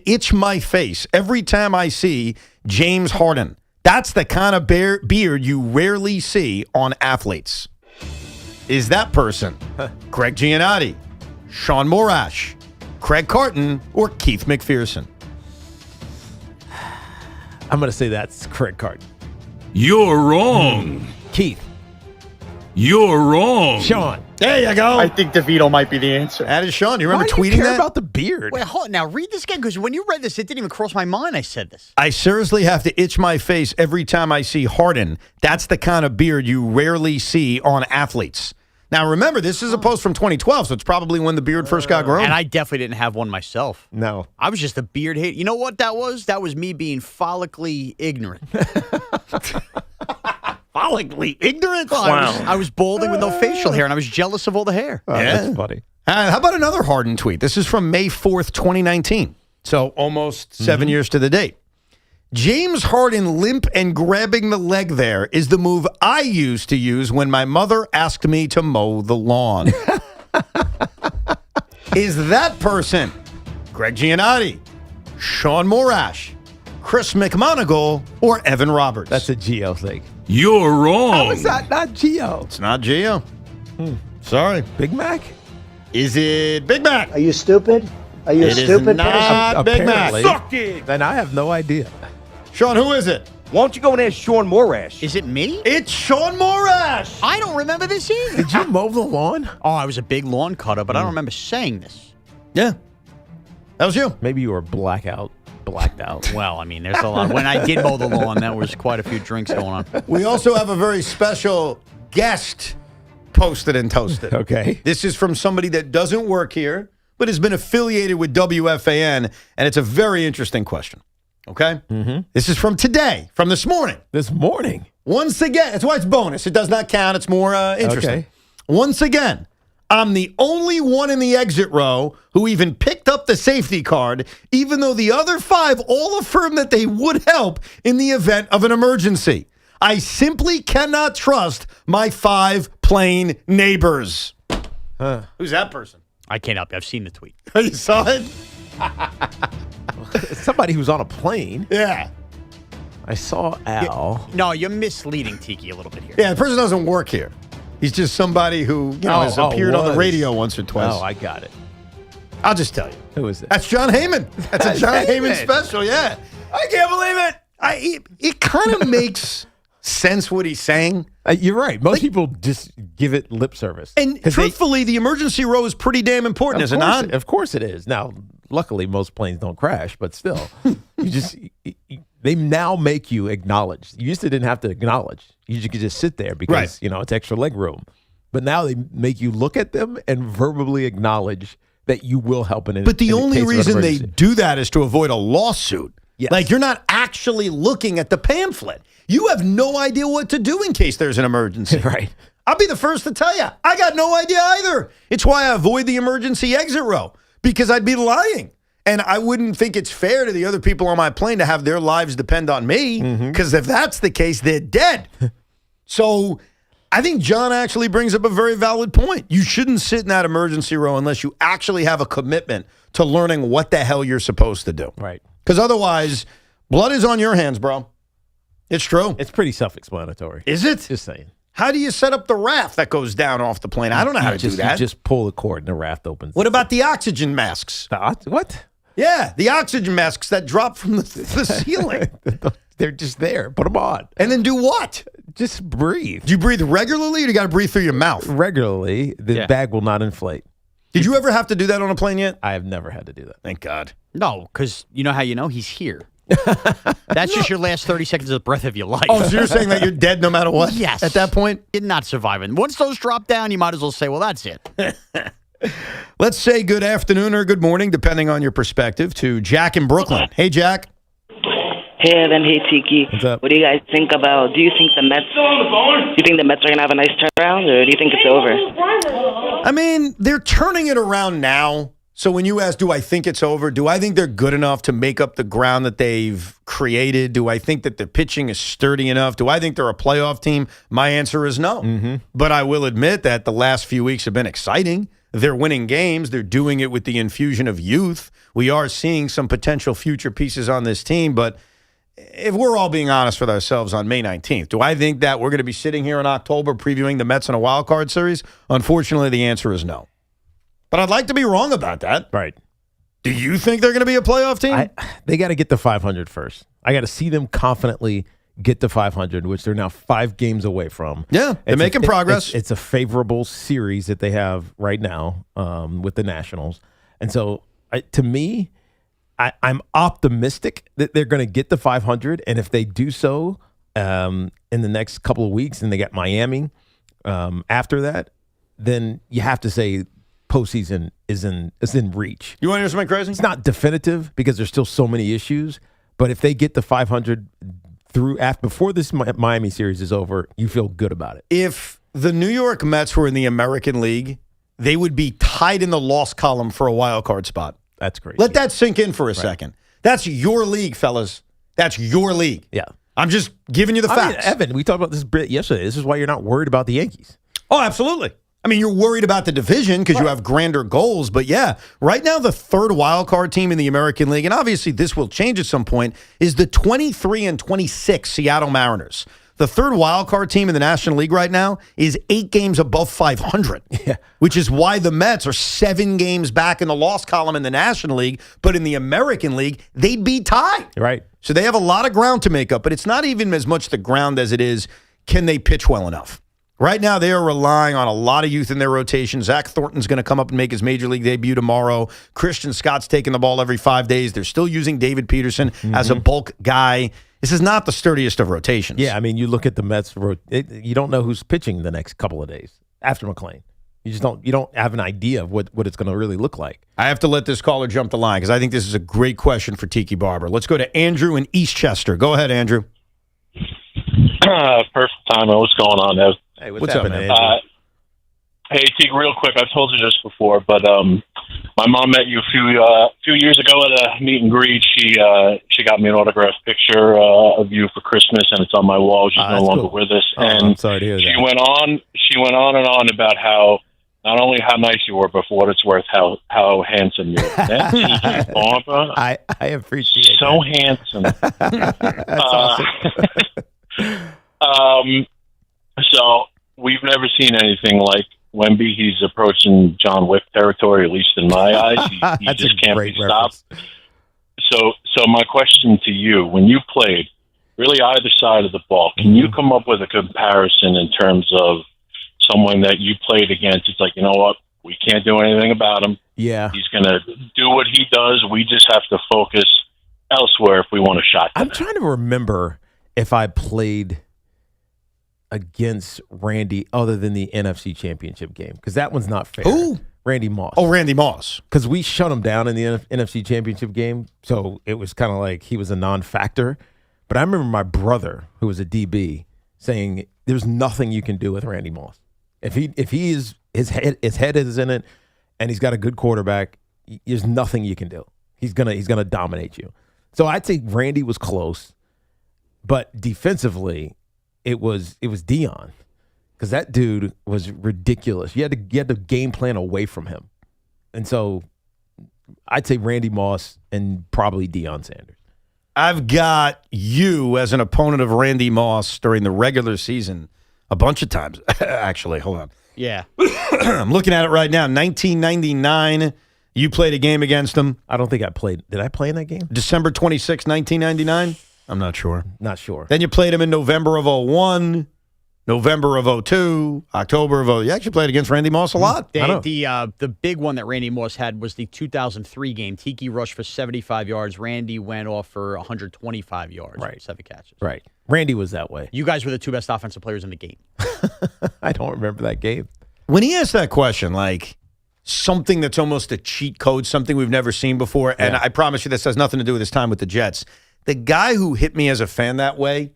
itch my face every time I see James Harden. That's the kind of beard you rarely see on athletes. Is that person Greg Giannotti, Sean Morash, Craig Carton, or Keith McPherson? I'm going to say that's Craig Carton. You're wrong. Keith. You're wrong. Sean. There you go. I think DeVito might be the answer. That is Sean. You remember Why do you tweeting care that? about the beard? Wait, hold on. Now read this again, because when you read this, it didn't even cross my mind I said this. I seriously have to itch my face every time I see Harden. That's the kind of beard you rarely see on athletes. Now, remember, this is a post from 2012, so it's probably when the beard first got grown. And I definitely didn't have one myself. No. I was just a beard hater. You know what that was? That was me being follically ignorant. Follically ignorant? Well, I was balding with no facial hair, and I was jealous of all the hair. Oh, that's funny. How about another Harden tweet? This is from May 4th, 2019. So almost 7 years to the date. James Harden limp and grabbing the leg there is the move I used to use when my mother asked me to mow the lawn. Is that person Greg Giannotti, Sean Morash, Chris McMonagle, or Evan Roberts? That's a Gio thing. You're wrong. How is that not Gio? It's not Gio. Sorry. Big Mac? Is it Big Mac? Are you stupid? Are you a It is stupid not person? Big Mac. Apparently. Suck it. Then I have no idea. Sean, who is it? Why don't you go and ask Sean Morash? Is it me? It's Sean Morash. I don't remember this either. Did you mow the lawn? Oh, I was a big lawn cutter, but I don't remember saying this. Yeah. That was you. Maybe you were blacked out. Well, I mean, there's a lot. When I did mow the lawn, there was quite a few drinks going on. We also have a very special guest posted and toasted. Okay. This is from somebody that doesn't work here, but has been affiliated with WFAN, and it's a very interesting question. Okay? Mm-hmm. This is from today, from this morning. This morning? Once again, that's why it's bonus. It does not count. It's more interesting. Okay. Once again, I'm the only one in the exit row who even picked up the safety card, even though the other 5 all affirmed that they would help in the event of an emergency. I simply cannot trust my 5 plane neighbors. Who's that person? I can't help you. I've seen the tweet. You saw it? Somebody who's on a plane. Yeah. I saw Al. No, you're misleading Tiki a little bit here. Yeah, the person doesn't work here. He's just somebody who has appeared on the radio once or twice. Oh, I got it. I'll just tell you. Who is it? That's John Heyman. That's a John Heyman special, yeah. I can't believe it. It kind of makes sense what he's saying. You're right. Most people just give it lip service. And truthfully, the emergency row is pretty damn important, is it not? Of course it is. Now, luckily, most planes don't crash, but still, they now make you acknowledge. You used to didn't have to acknowledge. You could just sit there because, it's extra leg room. But now they make you look at them and verbally acknowledge that you will help in an But the only reason they emergency. do that is to avoid a lawsuit. Yes. Like, you're not actually looking at the pamphlet. You have no idea what to do in case there's an emergency. Right. I'll be the first to tell you, I got no idea either. It's why I avoid the emergency exit row, because I'd be lying. And I wouldn't think it's fair to the other people on my plane to have their lives depend on me, because if that's the case, they're dead. So I think John actually brings up a very valid point. You shouldn't sit in that emergency row unless you actually have a commitment to learning what the hell you're supposed to do. Right. Because otherwise, blood is on your hands, bro. It's true. It's pretty self-explanatory. Is it? Just saying. How do you set up the raft that goes down off the plane? I don't know how to do that. You just pull the cord and the raft opens. What about the oxygen masks? What? Yeah, the oxygen masks that drop from the ceiling. They're just there. Put them on. And then do what? Just breathe. Do you breathe regularly or do you got to breathe through your mouth? Regularly. The bag will not inflate. Did you ever have to do that on a plane yet? I have never had to do that. Thank God. No, because you know how you know? He's here. That's just your last 30 seconds of the breath of your life. Oh, so you're saying that you're dead no matter what? Yes. At that point? You're not surviving. Once those drop down, you might as well say, well, that's it. Let's say good afternoon or good morning, depending on your perspective, to Jack in Brooklyn. Hey, Jack. Hey, Evan. Hey, Tiki. What's up? What do you guys think about? Do you think the Mets? Do you think the Mets are gonna have a nice turnaround, or do you think it's over? I mean, they're turning it around now. So when you ask, do I think it's over? Do I think they're good enough to make up the ground that they've created? Do I think that the pitching is sturdy enough? Do I think they're a playoff team? My answer is no. But I will admit that the last few weeks have been exciting. They're winning games. They're doing it with the infusion of youth. We are seeing some potential future pieces on this team. But if we're all being honest with ourselves on May 19th, do I think that we're going to be sitting here in October previewing the Mets in a wild card series? Unfortunately, the answer is no. But I'd like to be wrong about that. Right. Do you think they're going to be a playoff team? They got to get to 500 first. I got to see them confidently get to 500, which they're now 5 games away from. Yeah, they're making progress. It's a favorable series that they have right now with the Nationals. And so, to me, I'm optimistic that they're going to get to 500. And if they do so in the next couple of weeks and they get Miami after that, then you have to say postseason is in reach. You want to hear something crazy? It's not definitive because there's still so many issues. But if they get to 500 before this Miami series is over, you feel good about it. If the New York Mets were in the American League, they would be tied in the loss column for a wild card spot. That's crazy. Let that sink in for a second. That's your league, fellas. That's your league. Yeah. I'm just giving you the facts. Evan, we talked about this bit yesterday. This is why you're not worried about the Yankees. Oh, absolutely. I mean, you're worried about the division because you have grander goals. But yeah, right now the third wild card team in the American League, and obviously this will change at some point, is the 23 and 26 Seattle Mariners. The third wild card team in the National League right now is 8 games above 500, which is why the Mets are 7 games back in the loss column in the National League, but in the American League, they'd be tied. Right. So they have a lot of ground to make up, but it's not even as much the ground as it is, can they pitch well enough? Right now, they are relying on a lot of youth in their rotation. Zach Thornton's going to come up and make his major league debut tomorrow. Christian Scott's taking the ball every 5 days. They're still using David Peterson as a bulk guy. This is not the sturdiest of rotations. Yeah, I mean, you look at the Mets. You don't know who's pitching the next couple of days after McClain. You don't have an idea of what it's going to really look like. I have to let this caller jump the line because I think this is a great question for Tiki Barber. Let's go to Andrew in Eastchester. Go ahead, Andrew. Perfect timing. What's going on, Ev? Hey, what's happening, Andrew? Hey, Tiki, real quick. I've told you this before, but my mom met you a few years ago at a meet and greet. She got me an autographed picture of you for Christmas, and it's on my wall. She's no longer with us. And I'm sorry to hear that. She went on and on about how not only how nice you were, but for what it's worth, how handsome you were. Tiki Barber, I appreciate so that. handsome. That's awesome. So we've never seen anything like Wemby. He's approaching John Wick territory, at least in my eyes. He just can't be stopped. So my question to you, when you played really either side of the ball, can you come up with a comparison in terms of someone that you played against? It's like, you know what? We can't do anything about him. Yeah. He's going to do what he does. We just have to focus elsewhere if we want a shot. I'm trying to remember if I played against Randy other than the NFC Championship game, because that one's not fair. Who? Randy Moss. Oh, Randy Moss. Because we shut him down in the NFC Championship game, so it was kind of like he was a non-factor. But I remember my brother, who was a DB, saying there's nothing you can do with Randy Moss. If he is his head is in it, and he's got a good quarterback, there's nothing you can do. He's gonna dominate you. So I'd say Randy was close, but defensively, it was Dion, because that dude was ridiculous. You had to game plan away from him, and so I'd say Randy Moss and probably Deion Sanders. I've got you as an opponent of Randy Moss during the regular season a bunch of times. Actually, hold on. Yeah. I'm looking at it right now. 1999, you played a game against him. I don't think I played. Did I play in that game? December 26, 1999? I'm not sure. Not sure. Then you played him in November of 01, November of 02, October of 02. You actually played against Randy Moss a lot. The big one that Randy Moss had was the 2003 game. Tiki rushed for 75 yards. Randy went off for 125 yards. Right. 7 catches. Right. Randy was that way. You guys were the 2 best offensive players in the game. I don't remember that game. When he asked that question, like something that's almost a cheat code, something we've never seen before, and I promise you this has nothing to do with his time with the Jets. The guy who hit me as a fan that way,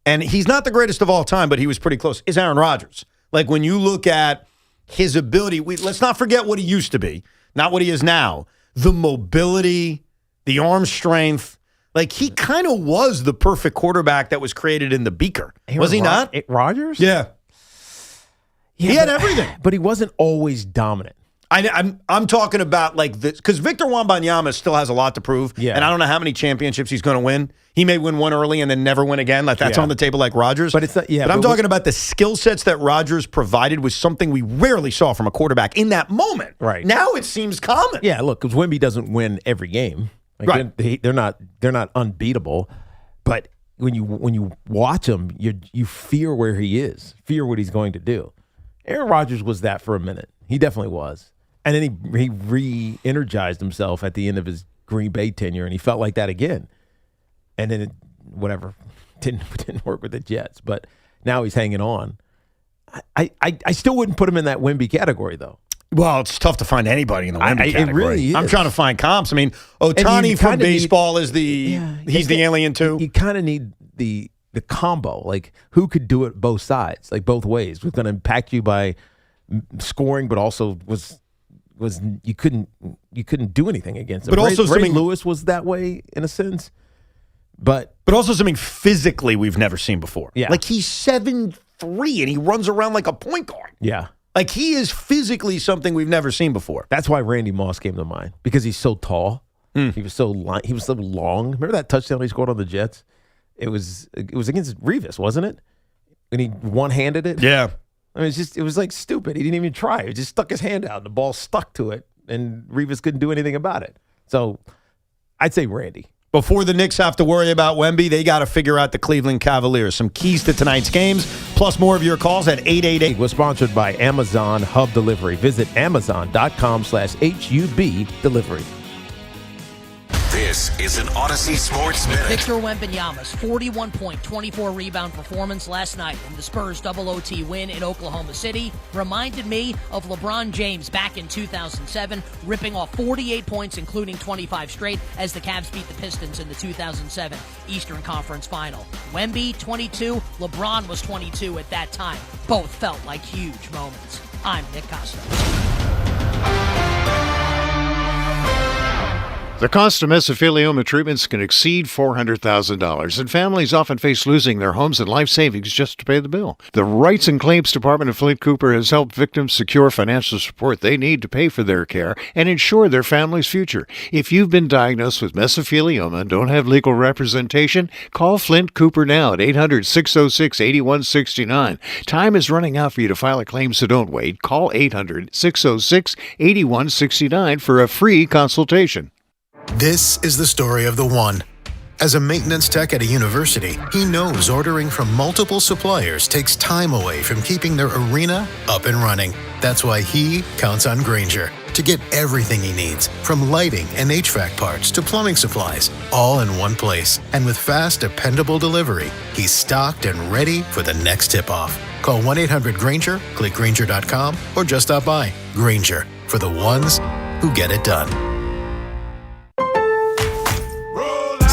and he's not the greatest of all time, but he was pretty close, is Aaron Rodgers. Like when you look at his ability, let's not forget what he used to be, not what he is now. The mobility, the arm strength. Like he kind of was the perfect quarterback that was created in the beaker. Was he not? Rodgers? Yeah. He had everything. But he wasn't always dominant. I'm talking about like this, because Victor Wembanyama still has a lot to prove, and I don't know how many championships he's going to win. He may win one early and then never win again. Like that's on the table, like Rodgers. But it's not. Yeah, but I'm talking about the skill sets that Rodgers provided was something we rarely saw from a quarterback in that moment. Right now, it seems common. Yeah, look, because Wemby doesn't win every game. Like right, they're not unbeatable, but when you watch him, you fear where he is, fear what he's going to do. Aaron Rodgers was that for a minute. He definitely was. And then he re-energized himself at the end of his Green Bay tenure, and he felt like that again. And then didn't work with the Jets, but now he's hanging on. I still wouldn't put him in that Wemby category, though. Well, it's tough to find anybody in the Wemby category. It really is. I'm trying to find comps. I mean, Ohtani from baseball is he's the alien too. You kind of need the combo, like who could do it both sides, like both ways. Was going to impact you by scoring, but also was you couldn't do anything against him. But also Ray Lewis was that way in a sense. But also something physically we've never seen before. Yeah. Like he's 7'3" and he runs around like a point guard. Yeah. Like he is physically something we've never seen before. That's why Randy Moss came to mind, because he's so tall. He was so long. Remember that touchdown he scored on the Jets? It was against Revis, wasn't it? and he one-handed it. Yeah. I mean, it was like stupid. He didn't even try. He just stuck his hand out, and the ball stuck to it, and Rivas couldn't do anything about it. So I'd say Randy. Before the Knicks have to worry about Wemby, they got to figure out the Cleveland Cavaliers. Some keys to tonight's games, plus more of your calls at 888. We're sponsored by Amazon Hub Delivery. Visit Amazon.com/HUB Delivery. This is an Odyssey Sports Minute. Victor Wembanyama's 41-point, 24-rebound performance last night in the Spurs double OT win in Oklahoma City reminded me of LeBron James back in 2007, ripping off 48 points, including 25 straight, as the Cavs beat the Pistons in the 2007 Eastern Conference Final. Wemby, 22. LeBron was 22 at that time. Both felt like huge moments. I'm Nick Costos. The cost of mesothelioma treatments can exceed $400,000, and families often face losing their homes and life savings just to pay the bill. The Rights and Claims Department of Flint Cooper has helped victims secure financial support they need to pay for their care and ensure their family's future. If you've been diagnosed with mesothelioma and don't have legal representation, call Flint Cooper now at 800-606-8169. Time is running out for you to file a claim, so don't wait. Call 800-606-8169 for a free consultation. This is the story of the one. As a maintenance tech at a university, he knows ordering from multiple suppliers takes time away from keeping their arena up and running. That's why he counts on Grainger to get everything he needs, from lighting and HVAC parts to plumbing supplies, all in one place. And with fast, dependable delivery, he's stocked and ready for the next tip-off. Call 1-800-GRAINGER, click Grainger.com, or just stop by. Grainger, for the ones who get it done.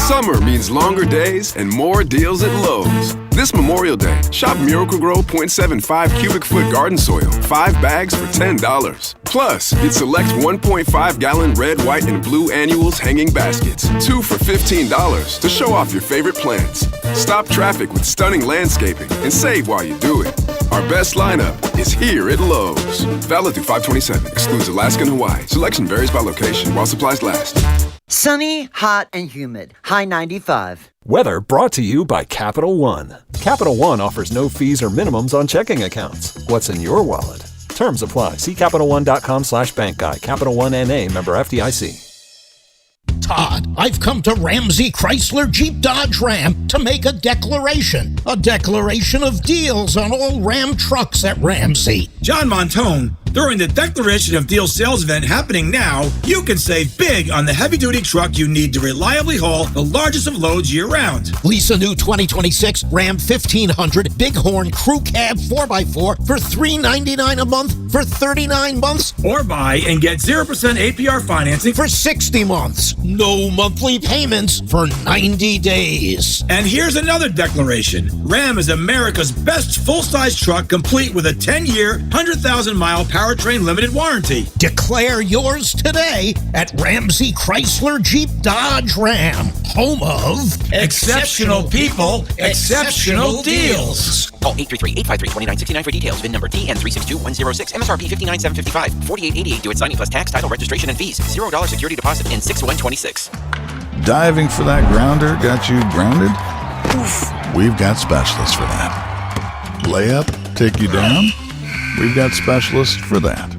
Summer means longer days and more deals at Lowe's. This Memorial Day, shop Miracle-Gro 0.75 cubic foot garden soil, 5 bags for $10. Plus, get select 1.5-gallon red, white, and blue annuals hanging baskets, 2 for $15 to show off your favorite plants. Stop traffic with stunning landscaping and save while you do it. Our best lineup is here at Lowe's. Valid through 5/27. Excludes Alaska and Hawaii. Selection varies by location while supplies last. Sunny, hot, and humid. High 95. Weather brought to you by Capital One. Capital One offers no fees or minimums on checking accounts. What's in your wallet? Terms apply. See CapitalOne.com/bank guide. Capital One N.A. member FDIC. Todd, I've come to Ramsey Chrysler Jeep Dodge Ram to make a declaration of deals on all Ram trucks at Ramsey. John Montone, during the Declaration of Deals sales event happening now, you can save big on the heavy-duty truck you need to reliably haul the largest of loads year-round. Lease a new 2026 Ram 1500 Bighorn Crew Cab 4x4 for $399 a month for 39 months. Or buy and get 0% APR financing for 60 months. No monthly payments for 90 days. And here's another declaration. Ram is America's best full-size truck, complete with a 10-year, 100,000-mile powertrain limited warranty. Declare yours today at Ramsey Chrysler Jeep Dodge Ram, home of exceptional people, exceptional deals. Call 833-853-2969 for details. VIN number TN362106. MSRP $59,755. $48.88 due at signing plus tax, title, registration, and fees. $0 security deposit and 6/126. Diving for that grounder got you grounded? Oof. We've got specialists for that. Layup, take you down? We've got specialists for that.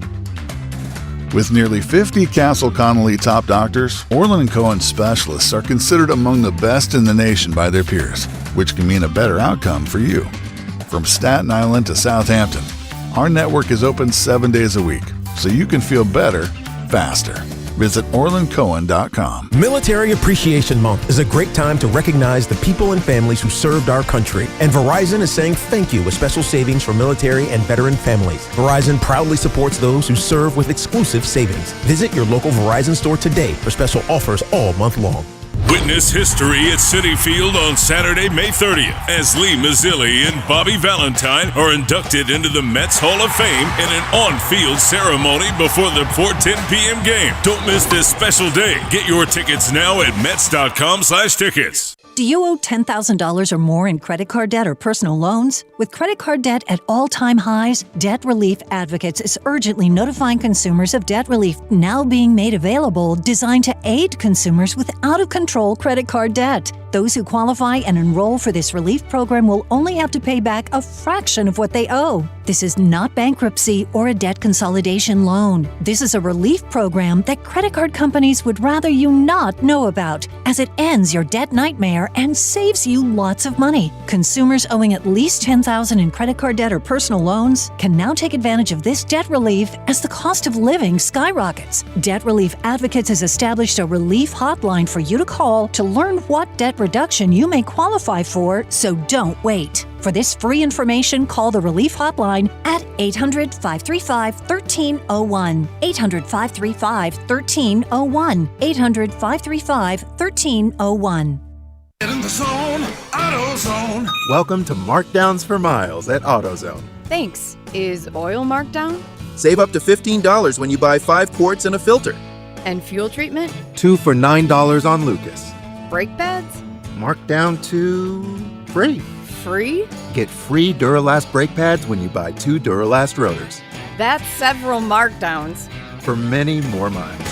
With nearly 50 Castle Connolly top doctors, Orland & Cohen specialists are considered among the best in the nation by their peers, which can mean a better outcome for you. From Staten Island to Southampton, our network is open 7 days a week, so you can feel better, faster. Visit OrlandCohen.com. Military Appreciation Month is a great time to recognize the people and families who served our country. And Verizon is saying thank you with special savings for military and veteran families. Verizon proudly supports those who serve with exclusive savings. Visit your local Verizon store today for special offers all month long. Witness history at Citi Field on Saturday, May 30th, as Lee Mazzilli and Bobby Valentine are inducted into the Mets Hall of Fame in an on-field ceremony before the 4:10 p.m. game. Don't miss this special day. Get your tickets now at Mets.com/tickets. Do you owe $10,000 or more in credit card debt or personal loans? With credit card debt at all-time highs, Debt Relief Advocates is urgently notifying consumers of debt relief now being made available, designed to aid consumers with out-of-control credit card debt. Those who qualify and enroll for this relief program will only have to pay back a fraction of what they owe. This is not bankruptcy or a debt consolidation loan. This is a relief program that credit card companies would rather you not know about, as it ends your debt nightmare and saves you lots of money. Consumers owing at least $10,000 in credit card debt or personal loans can now take advantage of this debt relief as the cost of living skyrockets. Debt Relief Advocates has established a relief hotline for you to call to learn what debt reduction you may qualify for, so don't wait. For this free information, call the Relief Hotline at 800-535-1301. 800-535-1301. 800-535-1301. Get in the zone, AutoZone. Welcome to Markdowns for Miles at AutoZone. Thanks. Is oil marked down? Save up to $15 when you buy 5 quarts and a filter. And fuel treatment? 2 for $9 on Lucas. Brake pads? Marked down to free. Free? Get free Duralast brake pads when you buy 2 Duralast rotors. That's several markdowns. For many more miles.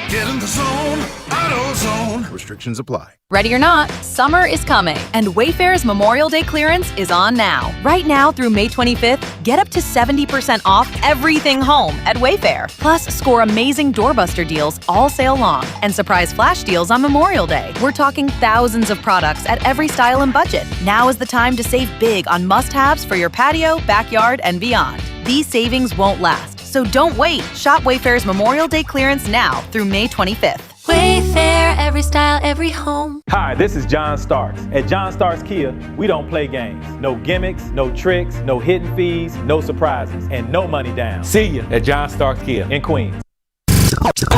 Get in the zone, AutoZone. Restrictions apply. Ready or not, summer is coming, and Wayfair's Memorial Day clearance is on now. Right now through May 25th, get up to 70% off everything home at Wayfair. Plus, score amazing doorbuster deals all sale long and surprise flash deals on Memorial Day. We're talking thousands of products at every style and budget. Now is the time to save big on must-haves for your patio, backyard, and beyond. These savings won't last, so don't wait. Shop Wayfair's Memorial Day clearance now through May 25th. Wayfair, every style, every home. Hi, this is John Starks. At John Starks Kia, we don't play games. No gimmicks, no tricks, no hidden fees, no surprises, and no money down. See you at John Starks Kia in Queens.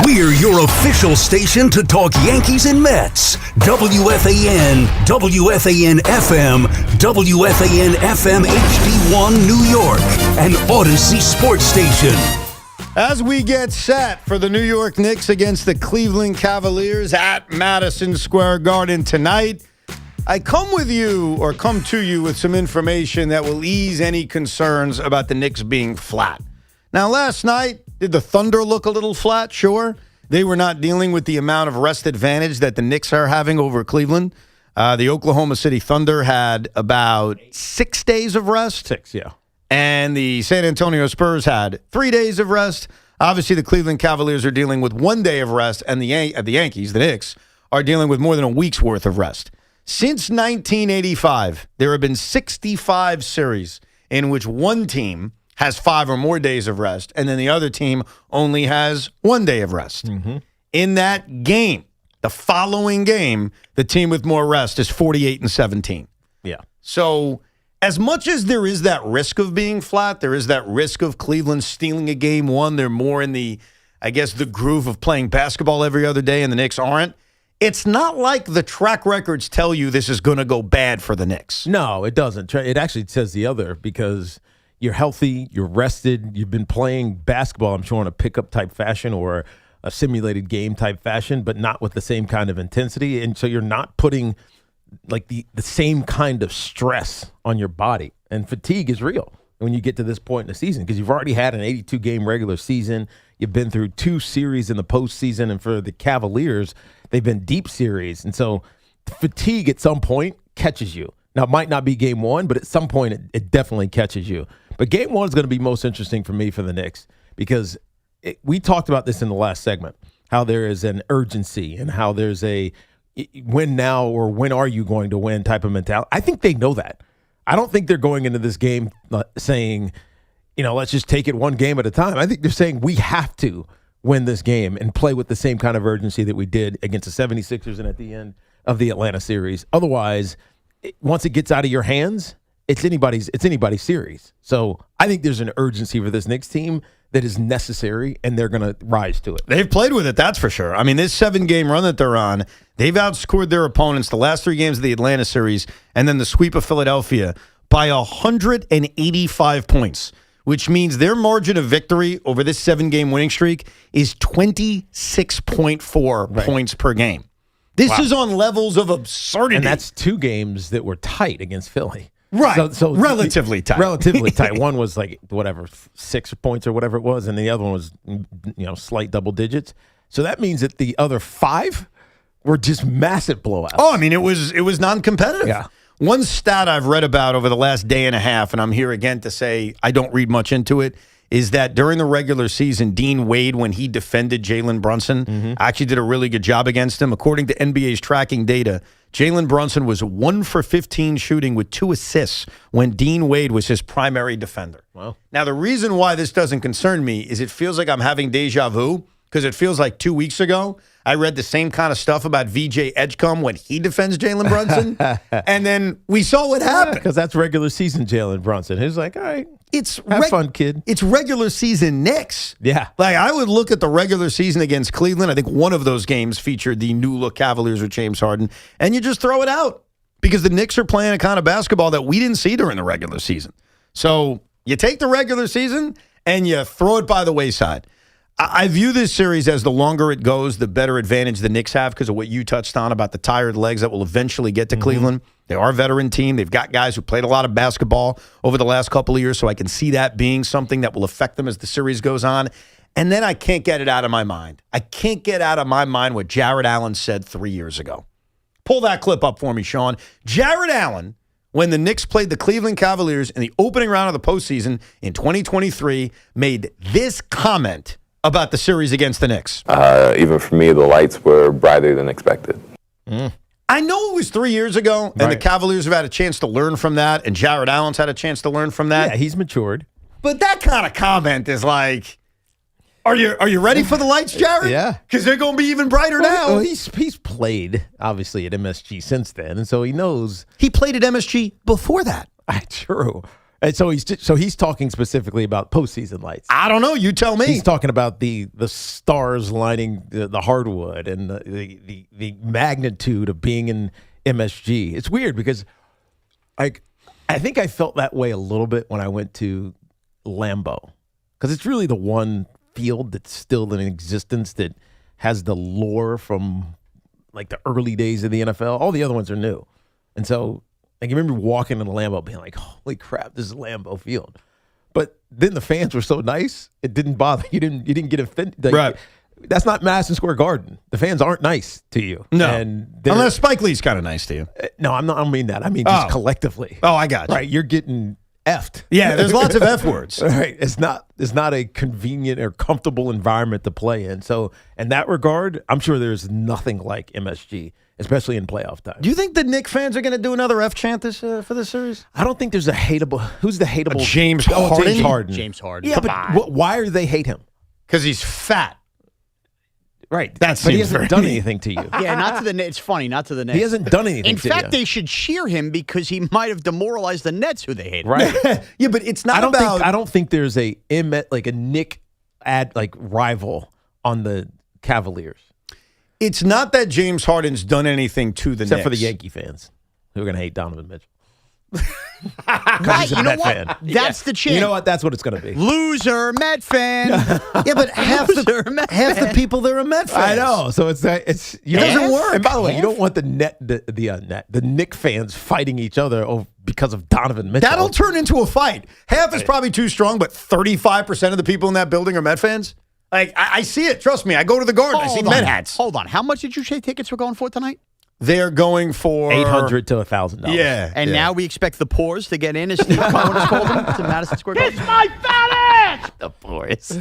We're your official station to talk Yankees and Mets. WFAN, WFAN FM, WFAN FM HD1 New York, and Odyssey Sports Station. As we get set for the New York Knicks against the Cleveland Cavaliers at Madison Square Garden tonight, I come to you with some information that will ease any concerns about the Knicks being flat. Now, last night, did the Thunder look a little flat? Sure. They were not dealing with the amount of rest advantage that the Knicks are having over Cleveland. The Oklahoma City Thunder had about 6 days of rest. 6, yeah. And the San Antonio Spurs had 3 days of rest. Obviously, the Cleveland Cavaliers are dealing with 1 day of rest, and the Yankees, the Knicks, are dealing with more than a week's worth of rest. Since 1985, there have been 65 series in which one team has 5 or more days of rest, and then the other team only has 1 day of rest. Mm-hmm. In that game, the following game, the team with more rest is 48-17. Yeah. So as much as there is that risk of being flat, there is that risk of Cleveland stealing a game one. They're more in the groove of playing basketball every other day, and the Knicks aren't. It's not like the track records tell you this is going to go bad for the Knicks. No, it doesn't. It actually says the other, because you're healthy, you're rested, you've been playing basketball, I'm sure, in a pickup type fashion or a simulated game type fashion, but not with the same kind of intensity. And so you're not putting like the same kind of stress on your body. And fatigue is real when you get to this point in the season, because you've already had an 82-game regular season. You've been through 2 series in the postseason, and for the Cavaliers, they've been deep series. And so fatigue at some point catches you. Now, it might not be game one, but at some point it definitely catches you. But game one is going to be most interesting for me for the Knicks, because we talked about this in the last segment, how there is an urgency and how there's a win now or when are you going to win type of mentality. I think they know that. I don't think they're going into this game saying, let's just take it one game at a time. I think they're saying we have to win this game and play with the same kind of urgency that we did against the 76ers and at the end of the Atlanta series. Otherwise, once it gets out of your hands, it's anybody's series. So I think there's an urgency for this Knicks team that is necessary, and they're going to rise to it. They've played with it, that's for sure. I mean, this 7-game run that they're on, they've outscored their opponents the last 3 games of the Atlanta series and then the sweep of Philadelphia by 185 points, which means their margin of victory over this 7-game winning streak is 26.4 points per game. This is on levels of absurdity. And that's 2 games that were tight against Philly. Right. So relatively tight. Relatively tight. One was 6 points or whatever it was, and the other one was, slight double digits. So that means that the other 5 were just massive blowouts. Oh, I mean, it was non-competitive. Yeah. One stat I've read about over the last day and a half, and I'm here again to say I don't read much into it, is that during the regular season, Dean Wade, when he defended Jalen Brunson, actually did a really good job against him. According to NBA's tracking data, Jalen Brunson was 1 for 15 shooting with 2 assists when Dean Wade was his primary defender. Wow. Now, the reason why this doesn't concern me is it feels like I'm having deja vu because it feels like 2 weeks ago, I read the same kind of stuff about VJ Edgecombe when he defends Jalen Brunson, and then we saw what happened. Because that's regular season Jalen Brunson. He's like, all right, have fun, kid. It's regular season Knicks. Yeah. Like, I would look at the regular season against Cleveland. I think one of those games featured the new-look Cavaliers with James Harden, and you just throw it out because the Knicks are playing a kind of basketball that we didn't see during the regular season. So you take the regular season and you throw it by the wayside. I view this series as the longer it goes, the better advantage the Knicks have because of what you touched on about the tired legs that will eventually get to Cleveland. They are a veteran team. They've got guys who played a lot of basketball over the last couple of years, so I can see that being something that will affect them as the series goes on. And then I can't get it out of my mind. I can't get out of my mind what Jared Allen said 3 years ago. Pull that clip up for me, Sean. Jared Allen, when the Knicks played the Cleveland Cavaliers in the opening round of the postseason in 2023, made this comment about the series against the Knicks. Even for me, the lights were brighter than expected. I know it was 3 years ago, and the Cavaliers have had a chance to learn from that, and Jared Allen's had a chance to learn from that. Yeah, he's matured. But that kind of comment is like, are you ready for the lights, Jared? Yeah. Because they're going to be even brighter now. Well, he's played, obviously, at MSG since then, and so he knows. He played at MSG before that. True. And so he's talking specifically about postseason lights. I don't know. You tell me. He's talking about the stars lining the hardwood and the magnitude of being in MSG. It's weird because I think I felt that way a little bit when I went to Lambeau because it's really the one field that's still in existence that has the lore from like the early days of the NFL. All the other ones are new, and so. I can remember walking in Lambeau being like, holy crap, this is Lambeau Field. But then the fans were so nice, it didn't bother. You didn't get offended. Like, right. That's not Madison Square Garden. The fans aren't nice to you. No. And unless Spike Lee's kind of nice to you. No, I don't mean that. I mean just collectively. Oh, I got you. Right, you're getting effed. Yeah, there's lots of F words. Right. It's not a convenient or comfortable environment to play in. So in that regard, I'm sure there's nothing like MSG. Especially in playoff time. Do you think the Knicks fans are going to do another F chant for this series? I don't think there's a hateable. Who's the hateable? James Harden. James Harden. James Harden. Yeah, but why do they hate him? Because he's fat. Right. But he hasn't done anything to you. Yeah, not to the Nets. It's funny, not to the Nets. He hasn't done anything In to fact, you. they should cheer him because he might have demoralized the Nets, who they hate. Right. Yeah, but it's not I don't think there's a Nick rival on the Cavaliers. It's not that James Harden's done anything to the Except Knicks. for the Yankee fans who are going to hate Donovan Mitchell. Right, you know what? Fan. That's the chant. You know what? That's what it's going to be. Loser Met fan. Yeah, but half the people there are Met fans. I know. So it doesn't work. And by the way, you don't want the Knick fans fighting each other because of Donovan Mitchell. That'll turn into a fight. Half is probably too strong, but 35% of the people in that building are Met fans. Like, I see it. Trust me. I go to the Garden. I see Met hats. Hold on. How much did you say tickets were going for tonight? They're going for $800 to $1,000. Yeah. And now we expect the Poors to get in, as Steve Cohen has called them, to Madison Square Garden. Kiss my fat ass! The Poors.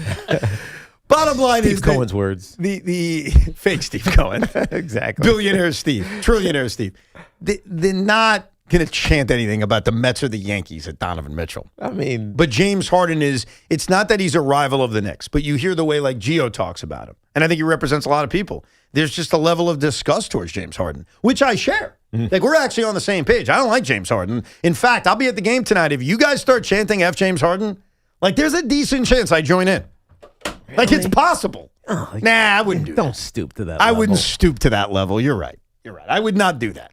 Bottom line Steve is Cohen's words. The fake Steve Cohen. Exactly. Billionaire Steve. Trillionaire Steve. They're not going to chant anything about the Mets or the Yankees at Donovan Mitchell. I mean. But James Harden it's not that he's a rival of the Knicks, but you hear the way like Gio talks about him. And I think he represents a lot of people. There's just a level of disgust towards James Harden, which I share. Like, we're actually on the same page. I don't like James Harden. In fact, I'll be at the game tonight. If you guys start chanting F James Harden, like, there's a decent chance I join in. Really? Like, it's possible. Oh, nah, I wouldn't do that. Don't stoop to that I level. wouldn't stoop to that level. You're right. I would not do that.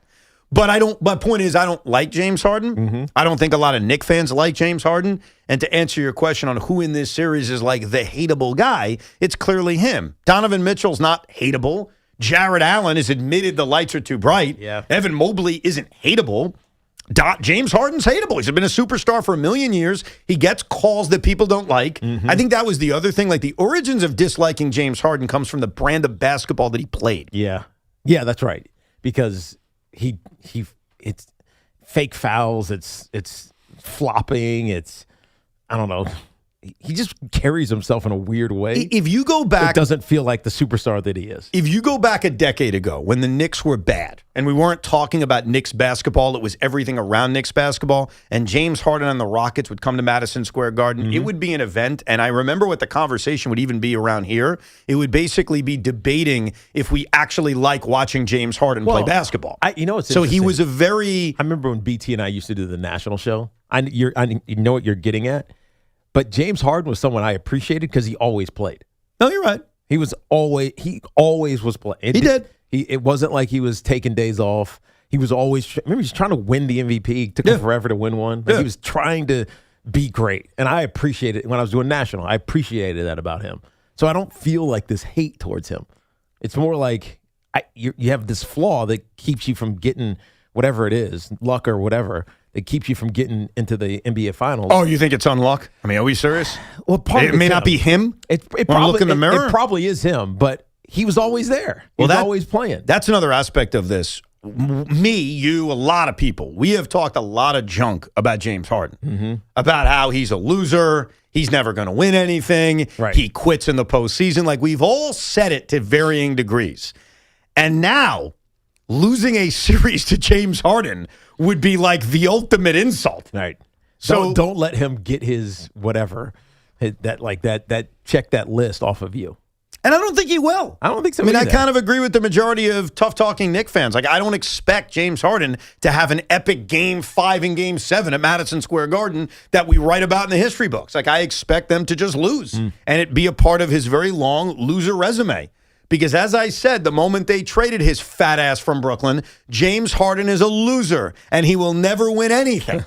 But my point is, I don't like James Harden. I don't think a lot of Knicks fans like James Harden. And to answer your question on who in this series is like the hateable guy, it's clearly him. Donovan Mitchell's not hateable. Jared Allen has admitted the lights are too bright. Yeah. Evan Mobley isn't hateable. James Harden's hateable. He's been a superstar for a million years. He gets calls that people don't like. I think that was the other thing. Like, the origins of disliking James Harden comes from the brand of basketball that he played. Yeah. Yeah, that's right. Because it's fake fouls, it's flopping, it's I don't know. He just carries himself in a weird way. If you go back, it doesn't feel like the superstar that he is. If you go back a decade ago when the Knicks were bad and we weren't talking about Knicks basketball, it was everything around Knicks basketball, and James Harden and the Rockets would come to Madison Square Garden, it would be an event. And I remember what the conversation would even be around here. It would basically be debating if we actually like watching James Harden play basketball. So he was a very... I remember when BT and I used to do the national show. You know what you're getting at? But James Harden was someone I appreciated because he always played. No, you're right. He always was playing. He did. It wasn't like he was taking days off. He was always, remember, he was trying to win the MVP. It took him forever to win one. He was trying to be great. And I appreciated it when I was doing national. I appreciated that about him. So I don't feel like this hate towards him. It's more like you have this flaw that keeps you from getting whatever it is, luck or whatever, that keeps you from getting into the NBA Finals. Oh, you think it's unluck? I mean, are we serious? Well, it may not be him. It probably look in the mirror. It probably is him, but he was always there. He was always playing. That's another aspect of this. Me, you, a lot of people, we have talked a lot of junk about James Harden, about how he's a loser. He's never going to win anything. Right. He quits in the postseason. Like, we've all said it to varying degrees. And now, losing a series to James Harden would be like the ultimate insult. Right. So don't let him get his whatever, that check that list off of you. And I don't think he will. I don't think so. I mean, either. I kind of agree with the majority of tough-talking Knicks fans. Like, I don't expect James Harden to have an epic Game 5 and Game 7 at Madison Square Garden that we write about in the history books. Like, I expect them to just lose and it be a part of his very long loser resume. Because as I said, the moment they traded his fat ass from Brooklyn, James Harden is a loser and he will never win anything.